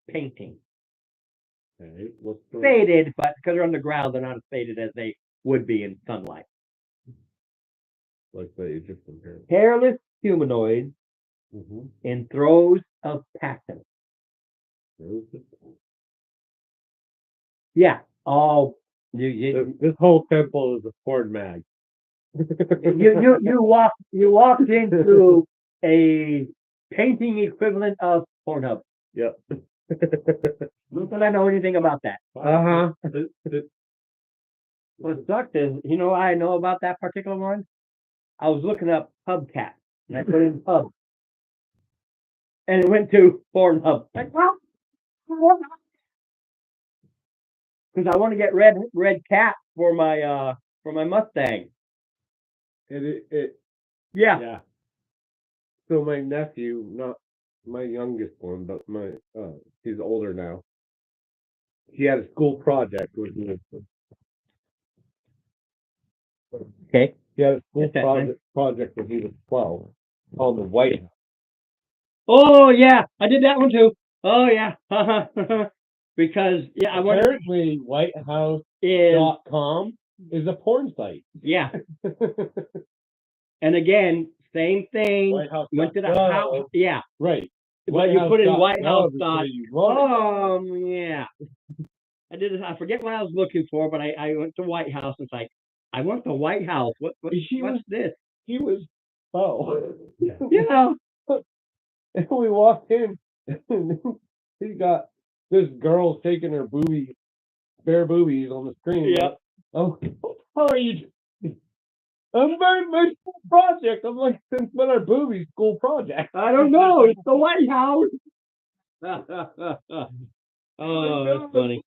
painting. Okay. Faded, but because they're underground, they're not as faded as they would be in sunlight. Like the Egyptian pyramid. Hairless humanoids in throes of passion. Yeah. Oh, this whole temple is a porn mag. you walked into a painting equivalent of Pornhub. Yep. Not that I know anything about that. What sucks is, I know about that particular one. I was looking up hubcap, and I put in hub, and it went to Pornhub. Like, well, because I want to get red cap for my Mustang. Yeah. So my nephew, not my youngest one, but he's older now. He had a school project with me. Okay. He had a school project when he was 12 called the White House. Oh yeah, I did that one too. Oh yeah. Because apparently WhiteHouse.com is a porn site. Yeah. And again, same thing. Went to the house. Yeah. Right. But you put in White House. Yeah. I did it. I forget what I was looking for, but I went to White House. It's like, I want the White House. What's this? He was Yeah. And we walked in, and he got this girl taking her bare boobies on the screen. Yep. Oh, how are you? I'm my school project. I'm like, since when are boobies school project? I don't know. It's the White House. Oh, that's funny.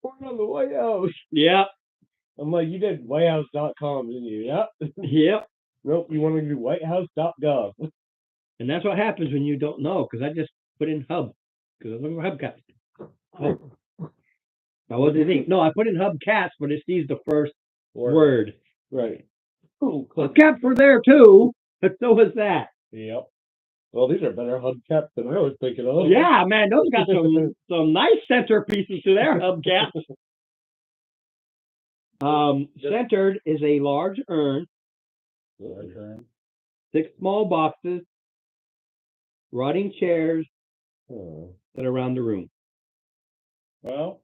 Porn on the White House. Yep. I'm like, you did WhiteHouse.com, didn't you? Yep. Yep. Nope. You want to do WhiteHouse.gov. And that's what happens when you don't know, because I just put in hub, because I'm looking for hubcaps. That was the thing. No, I put in hubcaps, but it sees the first word. Right. Hubcaps were there too, but so was that. Yep. Well, these are better hubcaps than I was thinking of. Yeah, man, those got some nice center pieces to their hubcaps. Centered is a large urn, 6 small boxes, rotting chairs Oh. that are around the room. Well,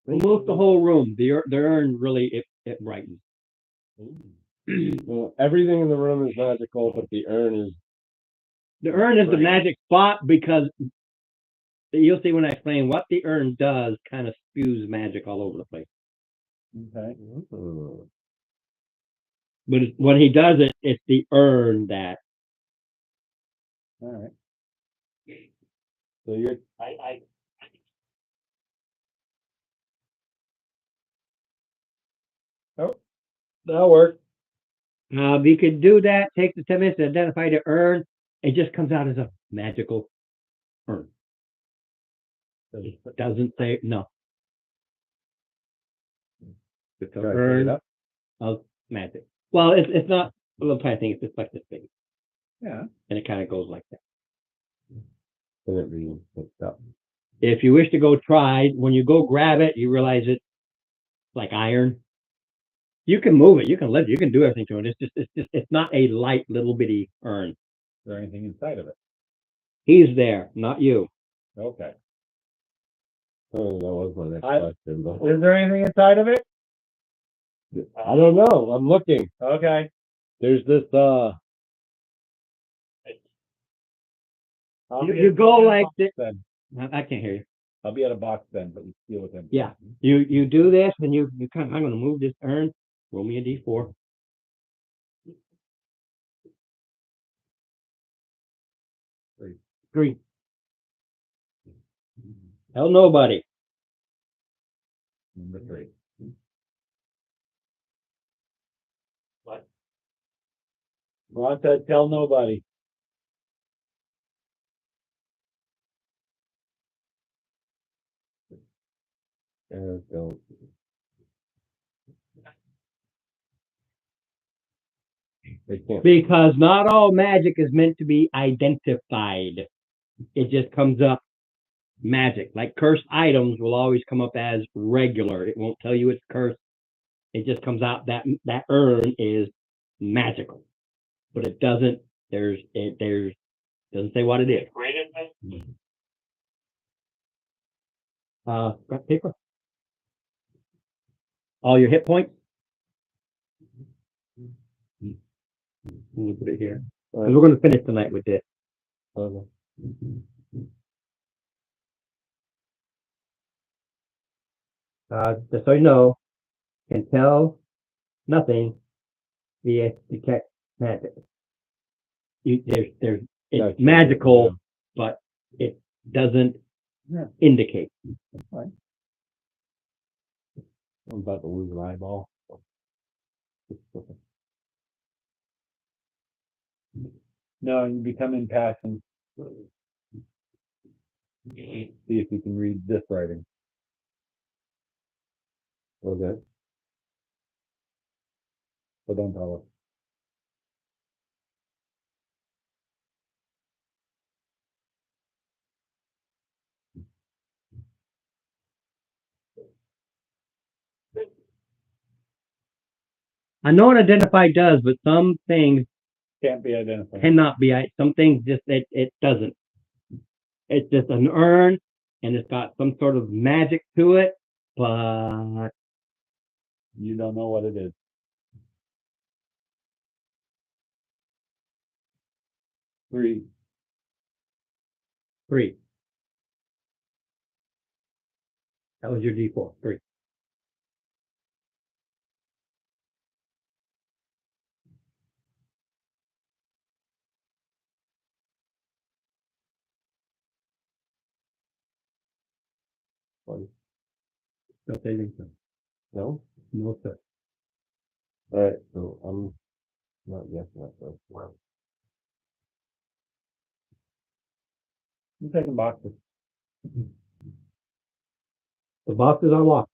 Almost the whole room. The urn really it brightens. Well, everything in the room is magical, but the urn is The urn is the magic spot because you'll see when I explain what the urn does. Kind of spews magic all over the place. okay. But when he does it, it's the urn that. All right. So you're that'll work. You could do that. Take the 10 minutes to identify the urn. It just comes out as a magical urn. It doesn't say no. It's an Try to pick it urn up. of magic. Well, it's not a little tiny thing. It's just like this big, Yeah. and it kind of goes like that. And it being picked up. If you wish to go try, when you go grab it, you realize it's like iron. You can move it. You can lift it. You can do everything to it. It's not a light little bitty urn. Is there anything inside of it? He's there, not you. Okay. Oh, that was my next I- question. But Is there anything inside of it? I don't know. I'm looking. Okay. There's this You go like this. Then I can't hear you. I'll be at a box then, but you deal with him. Yeah. You do this, and you kind of. I'm going to move this urn. Roll me a d4. 3. Tell nobody. Number 3. What? Ron said, tell nobody. don't. They can't. Because not all magic is meant to be identified. It just comes up magic. Like cursed items will always come up as regular. It won't tell you it's cursed. It just comes out that urn is magical. But it doesn't doesn't say what it is. Graded this? Scrap paper. All your hit points. We'll put it here. 'Cause we're going to finish tonight with this. Okay. Just so you know, can tell nothing via detect magic. There's it's Gotcha. magical, but it doesn't Yeah. indicate. I'm about to lose an eyeball. No, you become impassioned. See if you can read this writing. Okay. So don't tell us. I know what identify does, but some things Can't be identified. cannot be. Some things just it doesn't. It's just an urn, and it's got some sort of magic to it, but You don't know what it is. Three. 3. That was your D4. 3. No saving throw. No? No sir. All right. So I'm not guessing that though. I'm taking boxes. The boxes are locked.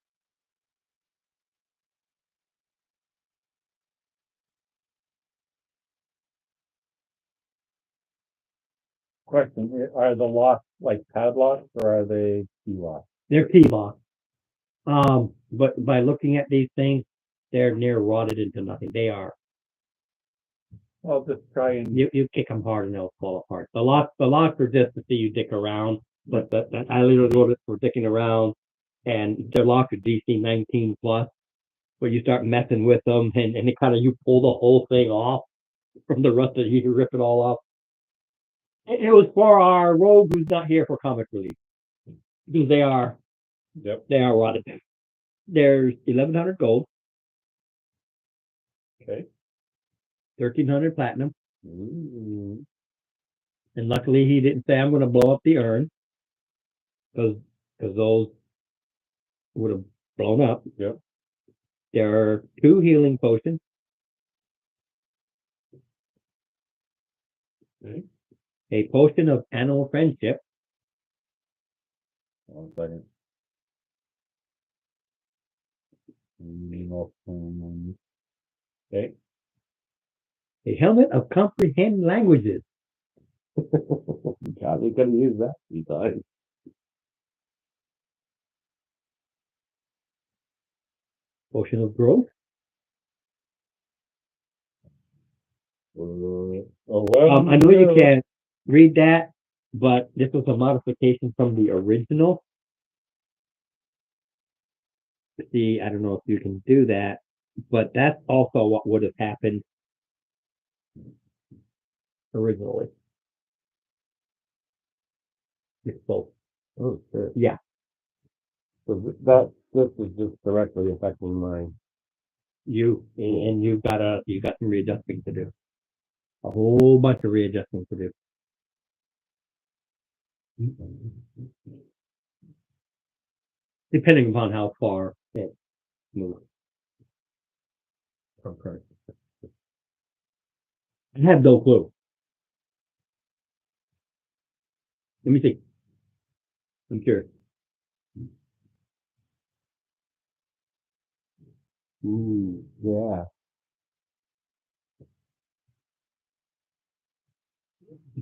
Question, are the locks like padlocks or are they key locks? They're key locked. But by looking at these things, they're near rotted into nothing. They are. I'll just try and, You kick them hard and they'll fall apart. The locks are just to see you dick around, but I literally wrote it for dicking around, and their locks are DC 19 plus. Where you start messing with them, and it kind of you pull the whole thing off from the rust, and you rip it all off. It was for our rogue who's not here for comic relief because they are yep, rotted. There's 1,100 gold, okay. 1,300 platinum, Ooh, and luckily he didn't say I'm going to blow up the urn because those would have blown up. Yep. There are 2 healing potions. Okay. A potion of animal friendship, 1 second. Okay. a helmet of comprehend languages, God, we could have used that 3 times. potion of growth, Oh, well. I know you can't read that, but this was a modification from the original. See, I don't know if you can do that, but that's also what would have happened originally. It's both. Oh, shit. Yeah. So this is just directly affecting mine. And you got some readjusting to do. A whole bunch of readjusting to do. Depending upon how far it moves. Okay. I have no clue. Let me see. I'm curious. Ooh, yeah.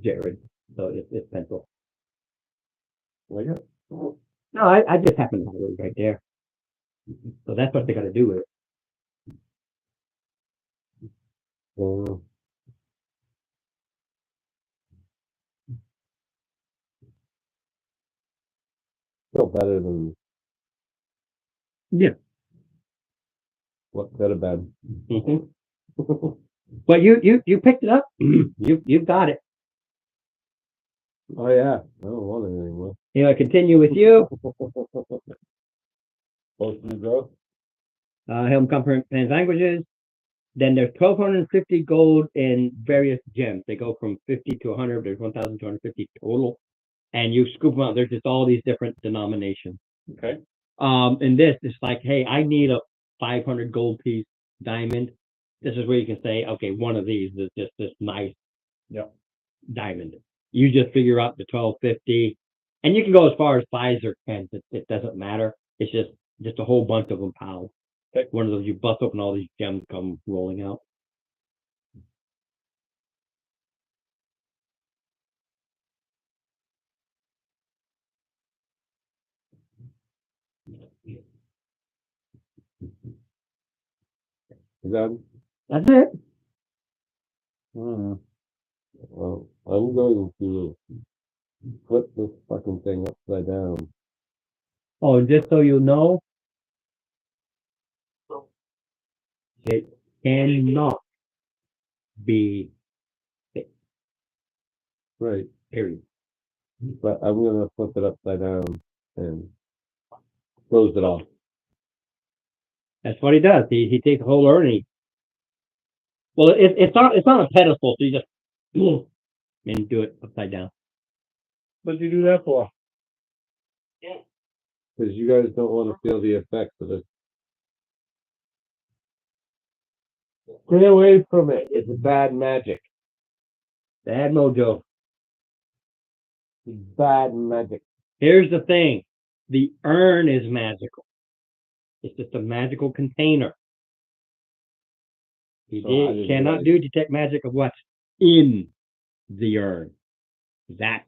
Jared. So it's pencil. Like it? No, I just happen to have it right there. So that's what they got to do with it. Still better than Yeah. what could have been. Mm-hmm. But you picked it up. You've got it. Oh yeah, I don't want it anymore. Continue with you. Potion of growth. Helm comprehend languages. Then there's 1,250 gold in various gems. They go from 50 to 100. There's 1,250 total, and you scoop them out. There's just all these different denominations. Okay. And this is like, hey, I need a 500 gold piece diamond. This is where you can say, okay, one of these is just this nice diamond. You just figure out the 1,250, and you can go as far as 5s or 10s. It doesn't matter. It's just a whole bunch of them piled. Okay. One of those, you bust open, all these gems come rolling out. Done? That's it. Well, I'm going to flip this fucking thing upside down. Oh, and just so you know, it cannot be fixed, Right. period. But I'm gonna flip it upside down and close it off. That's what he does. He takes a whole urn and well, it's on a pedestal, so you just and do it upside down. What'd you do that for? Because you guys don't want to feel the effects of it. Stay away from it. It's bad magic. Bad mojo. Bad magic. Here's the thing. The urn is magical. It's just a magical container. You So I didn't cannot realize- do detect magic of what's in the urn. That's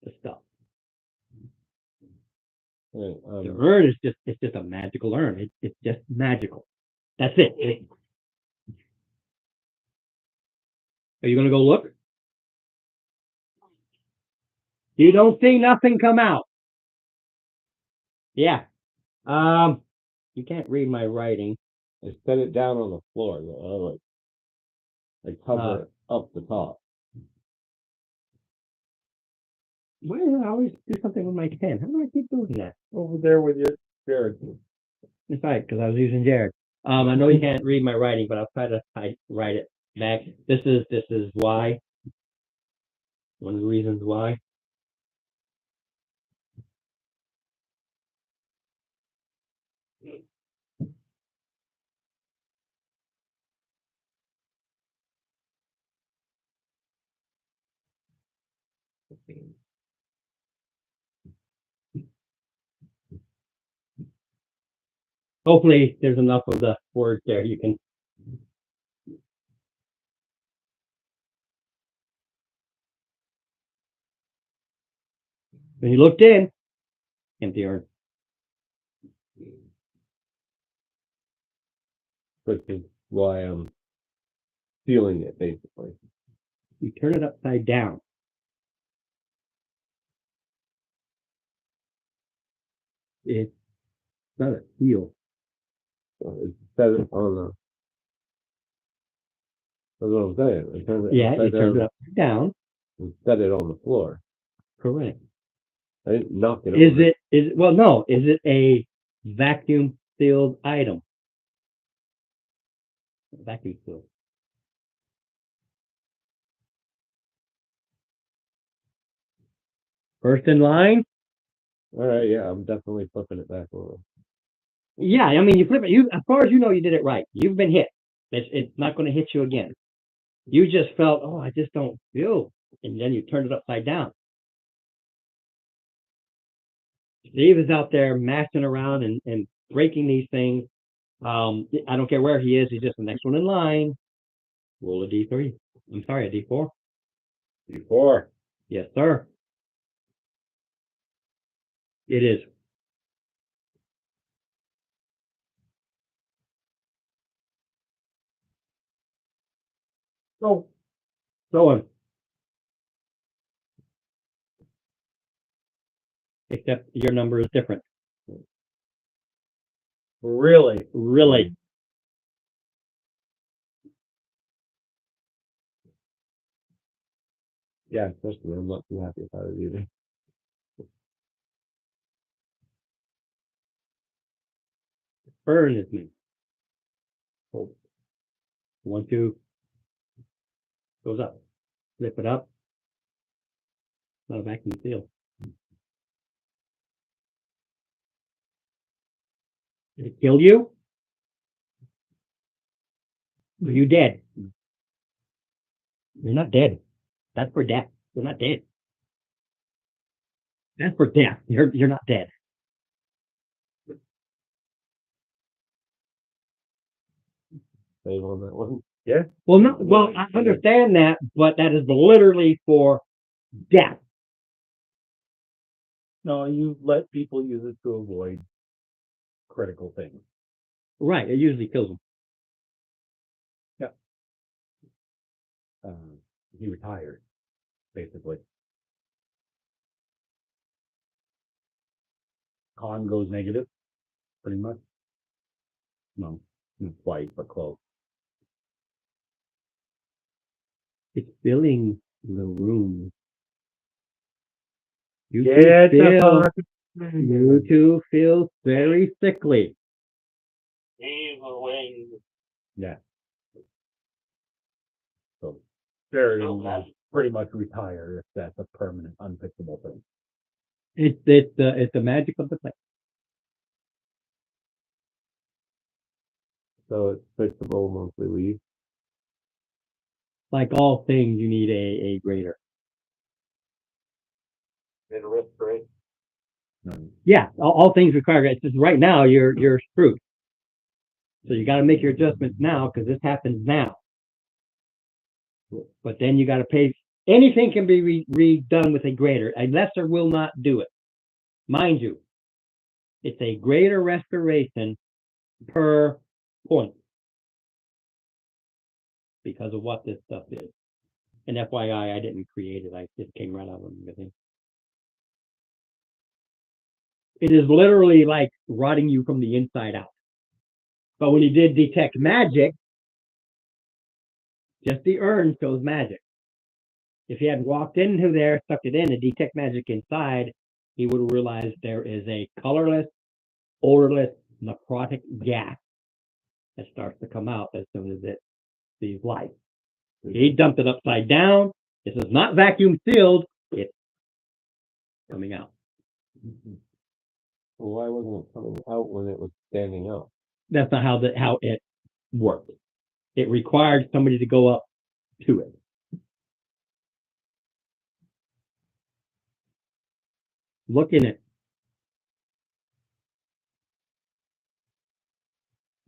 the stuff. Yeah, The urn is it's just a magical urn. It's just magical. That's it. Are you gonna go look? You don't see nothing come out. Yeah. You can't read my writing. I set it down on the floor, like cover it up the top. Why do I always do something with my pen? How do I keep doing that? Over there with your Jared. It's right, because I was using Jared. I know you can't read my writing, but I'll try to write it back. This is why. One of the reasons why. Hopefully there's enough of the words there you can. When you looked in, empty urn. Which is why I'm feeling it, basically. You turn it upside down. It's not a feel. So it's set it on the. That's what I'm saying. I turned it Yeah, you upside turn it down upside down. and set it on the floor. Correct. I didn't knock it Is over. it well no, is it a vacuum sealed item? Vacuum sealed. First in line? All right, yeah, I'm definitely flipping it back over. Yeah, I mean you flip it. You as far as you know you did it right. You've been hit. It's not gonna hit you again. You just felt, oh, I just don't feel, and then you turned it upside down. Steve is out there mashing around and breaking these things. I don't care where he is, he's just the next one in line. Roll a D3. I'm sorry, a D4. Before. Yes, sir. It is. So except your number is different. Really? Really. Yeah, especially I'm not too happy about it either. Burn is me. Oh. 1, 2. Goes up. Flip it up. Not a vacuum seal. Did it kill you? Are you dead? You're not dead. That's for death. You're not dead. That's for death. You're not dead. Save on that one. Well, no. Well, I understand that, but that is literally for death. No, you let people use it to avoid critical things. Right. It usually kills them. He retired, basically. Con goes negative, pretty much. No, not quite, but close. It's filling the room. You Get two the feel, fuck. you two feel very sickly. Either way, Yeah. So Sheridan is pretty much retired if that's a permanent, unfixable thing. It's the magic of the place. So it's fixable once we leave. Like all things, you need a grader. in risk rate. Yeah, all things required. It's just right now you're screwed. So you got to make your adjustments now because this happens now. But then you got to pay. Anything can be redone with a grader. A lesser will not do it. Mind you, it's a greater restoration per point because of what this stuff is. And FYI, I didn't create it. I just came right out of the thing. It is literally like rotting you from the inside out. But when you did detect magic, just the urn shows magic. If he had walked into there, sucked it in, and detect magic inside, he would have realized there is a colorless, odorless, necrotic gas that starts to come out as soon as it sees light. He dumped it upside down. This is not vacuum sealed. It's coming out. Well, why wasn't it coming out when it was standing out? That's not how it worked. It required somebody to go up to it. Look in it.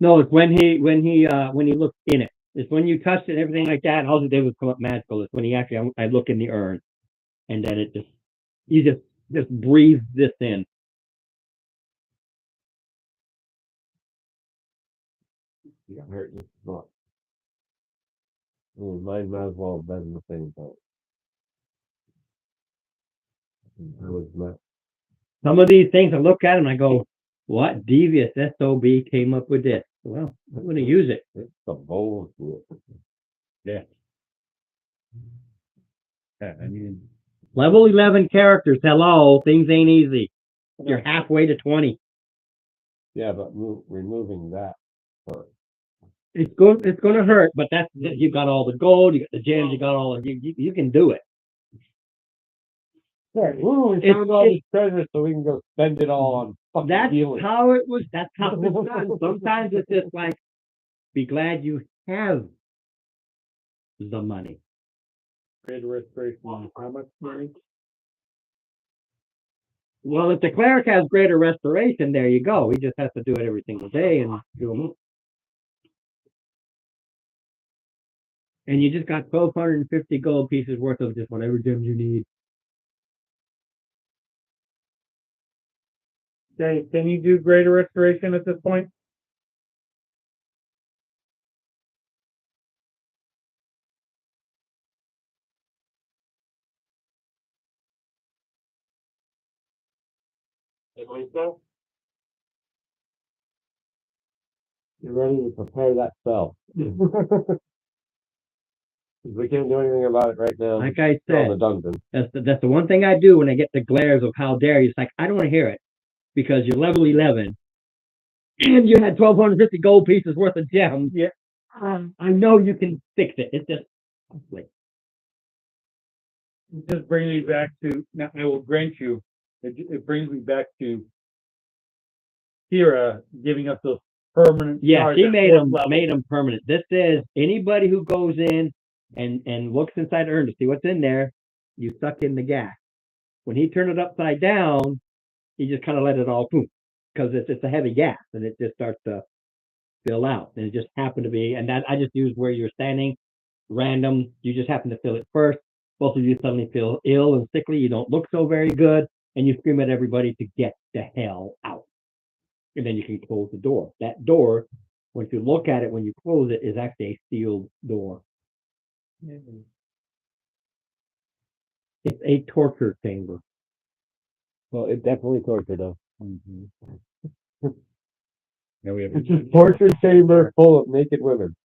No, it's when he looked in it. It's when you touched it and everything like that, and all it did was come up magical. It's when he actually I look in the urn, and then it you just breathe this in. You got hurt in the spot. Mine might as well have been the same time. I was not. Some of these things I look at and I go, what devious SOB came up with this? Well, I'm going to use it. It's the bullshit. Yeah. Yeah, I mean, Level 11 characters, hello, things ain't easy. You're halfway to 20. Yeah, but removing that part. It's going to hurt, but you got all the gold, you got the gems, you got all you can do it. Right. Ooh, we found all this treasure so we can go spend it all on fucking That's healing. how it was. That's how it's done. Sometimes it's just like, be glad you have the money. Greater restoration. How much money? Well, if the cleric has greater restoration, there you go. He just has to do it every single day and do them. And you just got 1,250 gold pieces worth of just whatever gems you need. Okay, can you do greater restoration at this point? I believe so. You're ready to prepare that spell. We can't do anything about it right now. Like I Still in said, the dungeon. that's the one thing I do when I get the glares of how dare you. It's like, I don't want to hear it because you're level 11 and you had 1,250 gold pieces worth of gems. Yeah. I know you can fix it. It's just like, It just brings me back to, now I will grant you, it brings me back to Kira giving us those permanent. yeah, cards she at made fourth them level. permanent. This says anybody who goes in and looks inside the urn to see what's in there, you suck in the gas. When he turned it upside down, he just kind of let it all boom because it's a heavy gas and it just starts to fill out. And it just happened to be, and that I just used where you're standing, random. You just happen to fill it first. Both of you suddenly feel ill and sickly. You don't look so very good, and you scream at everybody to get the hell out. And then you can close the door. That door, once you look at it, when you close it, is actually a sealed door. It's a torture chamber. Well, it definitely tortured us. now we have. It's a torture chamber full of naked women.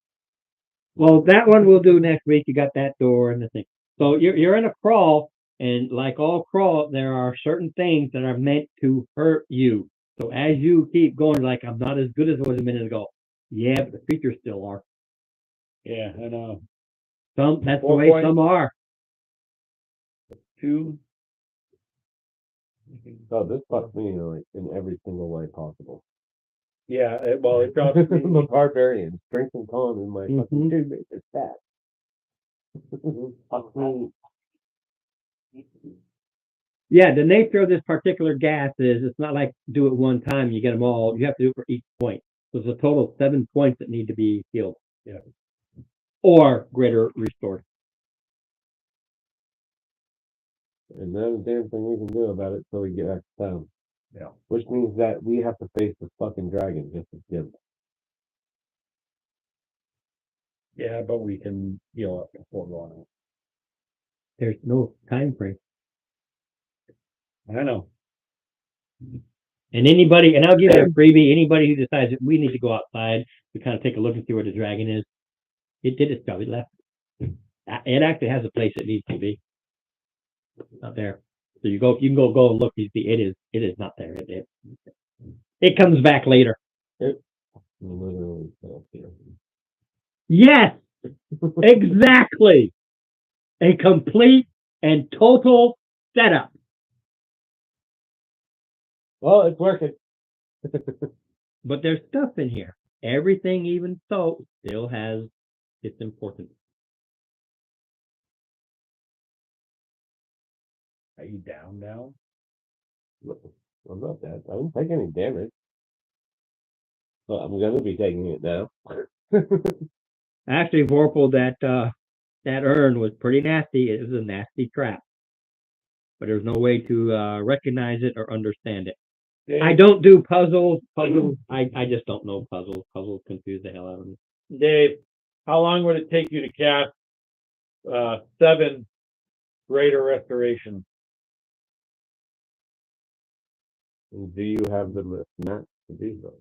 Well, that one we'll do next week. You got that door and the thing. So you're in a crawl, and like all crawl, there are certain things that are meant to hurt you. So as you keep going, like I'm not as good as I was a minute ago. Yeah, but the creatures still are. Yeah, I know. That's the 4 way points. some are. 2. Oh, this fucks me like in every single way possible. Yeah, it drops I'm me. a barbarian. Strength and con in my fucking two major stats. Fuck me. Yeah, the nature of this particular gas is it's not like do it one time, you get them all. You have to do it for each point. So there's a total of 7 points that need to be healed. Yeah. Or greater restored. And not a damn thing we can do about it till we get back to town. Yeah. Which means that we have to face the fucking dragon just as Jim. Yeah, but we can heal up before going out. There's no time frame. I know. And anybody, and I'll give you a freebie, anybody who decides that we need to go outside to kind of take a look and see where the dragon is, it did its job, it left. It actually has a place it needs to be. Not there. So you can go and look, you see it is not there. It comes back later. Literally fell here. Yes, exactly. A complete and total setup. Well, it's working. But there's stuff in here. Everything, even so, still has its importance. Are you down now? I'm not that. I didn't take any damage. But I'm gonna be taking it now. Actually, Vorpal, that urn was pretty nasty. It was a nasty trap. But there's no way to recognize it or understand it. Dave, I don't do puzzles. I just don't know puzzles. Puzzles confuse the hell out of me. Dave, how long would it take you to cast 7 greater restoration? Do you have the map to do those?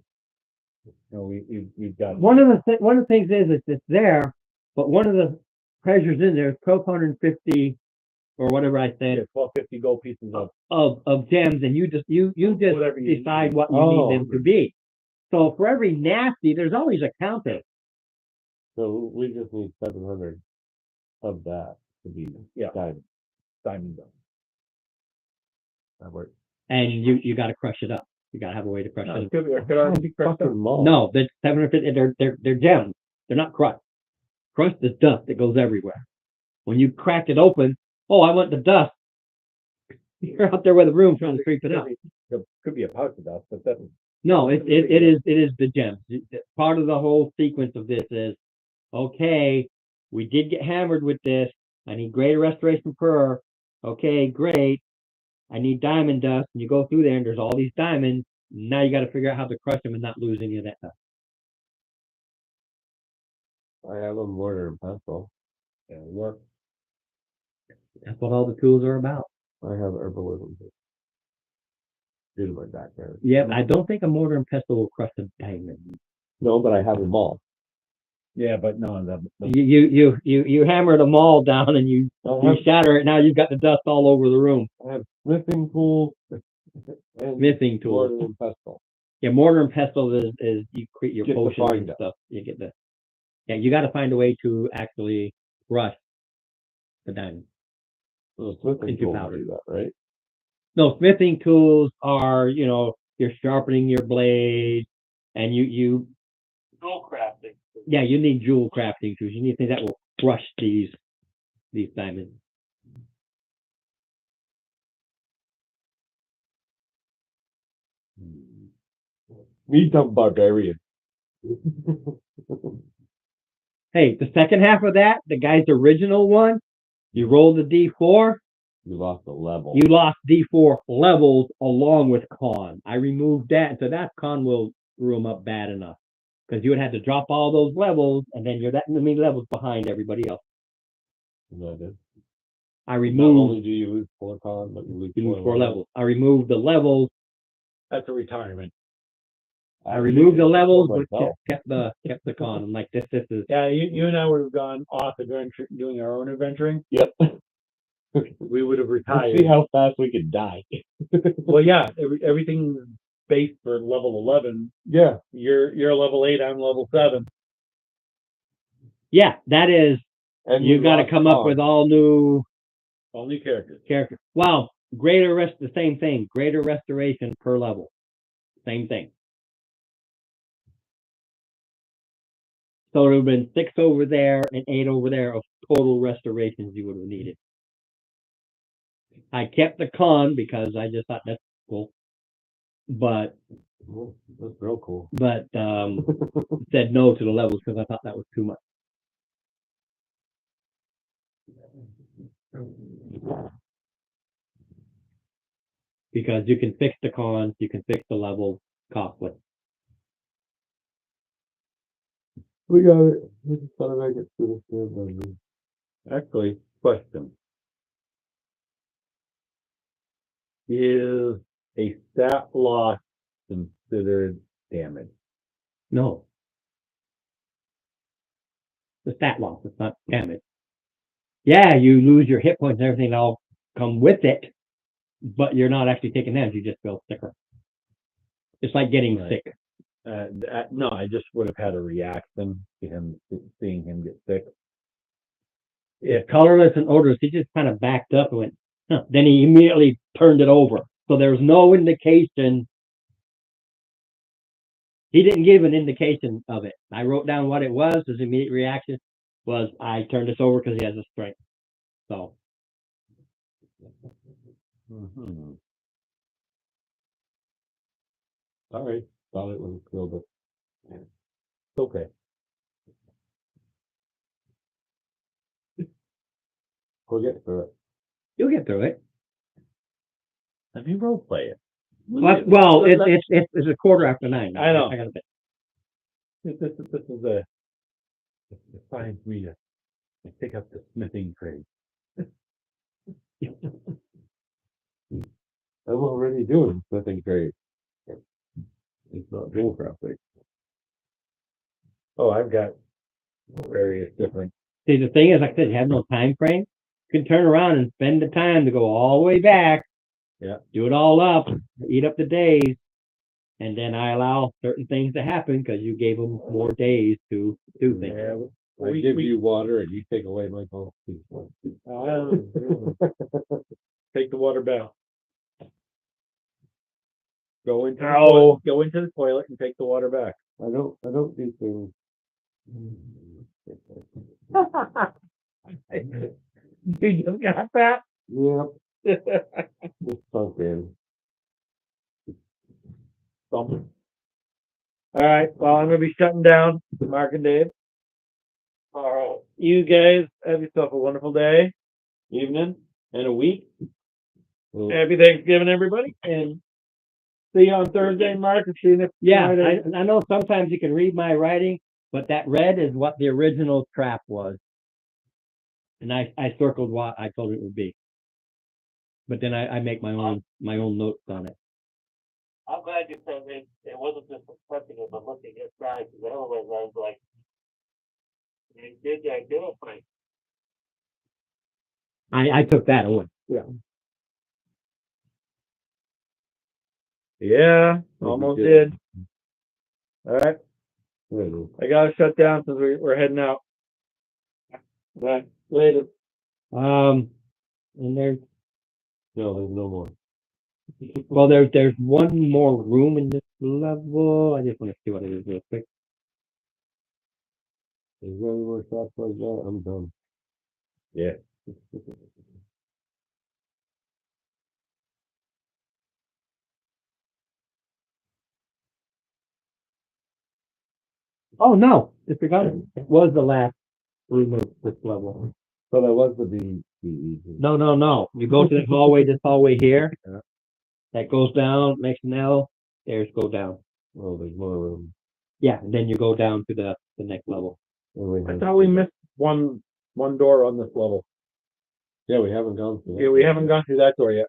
No, we've got One of the things is it's there, but one of the treasures in there is 1,250 or whatever I said 1250 gold pieces of of gems, and you just Whatever you decide need. what you Oh. need them to be. So for every nasty, there's always a counter. So we just need 700 of that to be Yeah. diamond. diamond dust. That works. And you got to crush it up. You got to have a way to crush No, it it up. could already be crushed up. Fucking mall. No, the 750. They're gems. They're not crushed. Crushed is dust that goes everywhere. When you crack it open, oh, I want the dust. You're out there with a room trying to sweep it up. Could be a pouch of dust, but that's No, it is the gems. Part of the whole sequence of this is, okay, we did get hammered with this. I need greater restoration per. Okay, great. I need diamond dust. And you go through there and there's all these diamonds. Now you got to figure out how to crush them and not lose any of that stuff. I have a mortar and pestle. work. That's what all the tools are about. I have herbalism. Due to my background. Yeah, I don't think a mortar and pestle will crush a diamond. No, but I have them all. Yeah, but no, You hammer them all down and you shatter it. Now you've got the dust all over the room. I have smithing tools and Missing tools. mortar and pestle. Yeah, mortar and pestle is you create your Get the potions fine and dust. stuff. You get the you got to find a way to actually crush the diamond. So the smithing Into tools powder. do that, right? No, smithing tools are you're sharpening your blade, and you Tool crafting. you need jewel crafting tools. You need things that will crush these diamonds. Meet some barbarian. Hey, the second half of that, the guy's original one, you roll the D4, You lost a level. you lost D4 levels along with con. I removed that, so that con will screw him up bad enough. Because you would have to drop all those levels, and then you're that many levels behind everybody else. No, that- I Not removed only do you lose 4 con, but you lose you lose 4 levels. I removed the levels. that's a retirement. I removed the levels, but myself. kept the con. I'm like, this is Yeah, you and I would have gone off adventure, doing our own adventuring. Yep. We would have Let's retired. see how fast we could die. Well, yeah, everything's based for level 11. Yeah. You're level 8. I'm level 7. yeah, that is. And You got to lost come up con. with all new All new characters. characters. Wow, the same thing. Greater restoration per level, same thing. So it would have been 6 over there and 8 over there of total restorations you would have needed. I kept the con because I just thought that's cool. But Well, that's real cool. said no to the levels because I thought that was too much. Because you can fix the cons, you can fix the level costly. We got it. We just gotta make it through this. Actually, question. Is a stat loss considered damage? No. The stat loss, it's not damage. Yeah, you lose your hit points and everything that'll come with it, but you're not actually taking damage, you just feel sicker. It's like getting Right. sick. No, I just would have had a reaction to him, seeing him get sick. If colorless and odorless, he just kind of backed up and went, huh. Then he immediately turned it over. So there was no indication. He didn't give an indication of it. I wrote down what it was. His immediate reaction was, I turned this over because he has a strength. So Mhm. All right, thought it was cool, but It's okay. we'll get through it. you'll get through it. Let me role play it. Well, it's a 9:15. I know. I got a bit. This is a time for me to pick up the smithing trade. I'm already doing something great. It's not bullcrafting. Oh, I've got various different. See, the thing is, like I said, you have no time frame. You can turn around and spend the time to go all the way back. Yeah. Do it all up, eat up the days, and then I allow certain things to happen because you gave them more days to do things. Yeah, I give you water and you take away my golf. take the water bath. Go into No. go into the toilet and take the water back. I don't do things. You just got that? Yep. It's sunk in. All right. Well, I'm gonna be shutting down. Mark and Dave. All right. You guys have yourself a wonderful day, evening, and a week. Well, Happy Thanksgiving, everybody, and see you on Thursday, Mark. And see you next Yeah, Friday. I know sometimes you can read my writing, but that red is what the original trap was. And I circled what I told it would be. But then I make my own notes on it. I'm glad you said it wasn't just accepting it, but looking at guys, because otherwise I was like, you did that deal thing. I took that away. Yeah, almost did. All right. well, I gotta shut down since we're heading out. All right. Later. And there's no, there's no more. well there's one more room in this level. I just want to see what it is real quick. There's any more shots like that, I'm done. Yeah. Oh no, disregard it. It was the last room of this level. So that was the BE. No. You go to the hallway, this hallway here. Yeah. That goes down, makes an L, stairs go down. Oh, there's more room. Yeah, and then you go down to the next level. I thought we missed one door on this level. Yeah, we haven't gone through that. Yeah, we haven't gone through that door yet.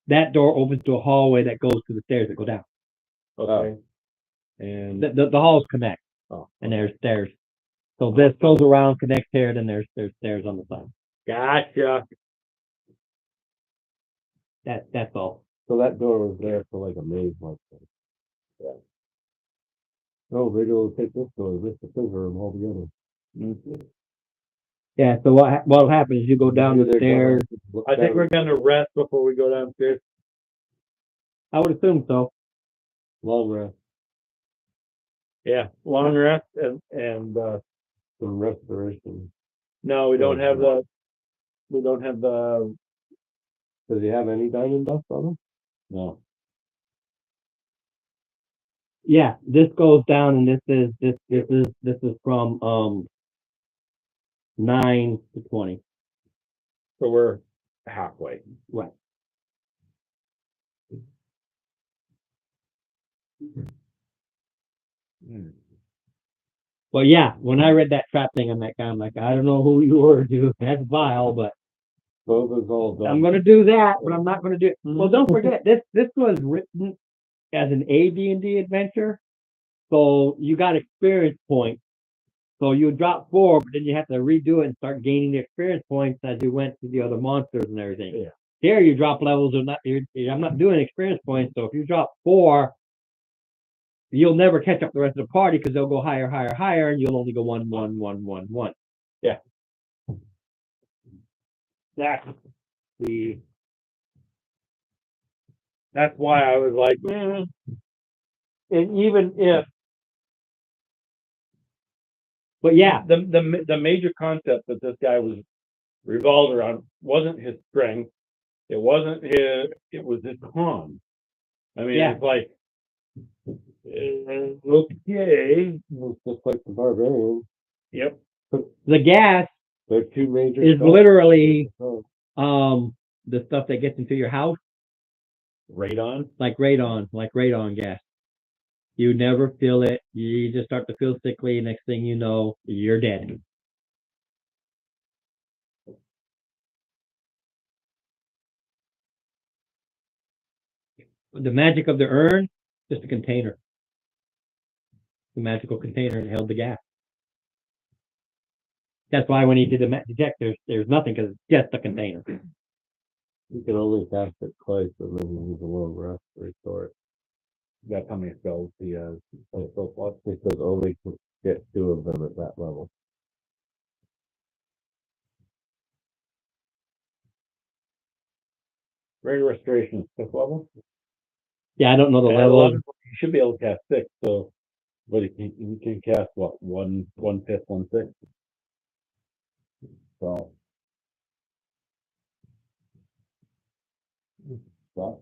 That door opens to a hallway that goes to the stairs that go down. Okay. And The halls connect. Oh. And there's stairs. So this goes around, connects here, then there's stairs on the side. gotcha. That's all. So that door was there for like a maze like that. Yeah. Oh, maybe we'll take this door, this the silver room altogether. Yeah, so what happens is you go down the stairs. I think we're gonna rest before we go downstairs. I would assume so. Long rest, Yeah, long rest and some restoration. no, we don't have the Does he have any diamond dust on him? No. Yeah, this goes down, and this is from 9 to 20. So we're halfway. Right. But yeah, when I read that trap thing, I'm like, I don't know who you were, dude. That's vile, but Those is all done. I'm gonna do that, but I'm not gonna do it. Well, don't forget, this was written as an AD&D adventure, so you got experience points. So you drop 4, but then you have to redo it and start gaining the experience points as you went to the other monsters and everything. Yeah. Here you drop levels or not. I'm not doing experience points, so if you drop 4, you'll never catch up the rest of the party because they'll go higher, higher, higher, and you'll only go 1, 1, 1, 1, 1. Yeah. That's why I was like, and even if But yeah, the major concept that this guy was revolved around wasn't his strength, it wasn't his, it was his con. I mean, Yeah. it's like, okay, It's just like the barbarian. yep, the gas They're two major. is stuff. literally Oh, the stuff that gets into your house, radon. like radon gas. You never feel it. You just start to feel sickly. Next thing you know, you're dead. The magic of the urn, just a container. The magical container that held the gas. That's why when he did the magic check, there's nothing because it's just a container. you can only cast it twice and then you use a little rest to restore it. That's how many spells he has. So what? Because only can get 2 of them at that level. Rate restoration is 5th level. Yeah, I don't know the At level. 11, you should be able to cast 6. So, but you can cast what 1 5th, 1 6th. So,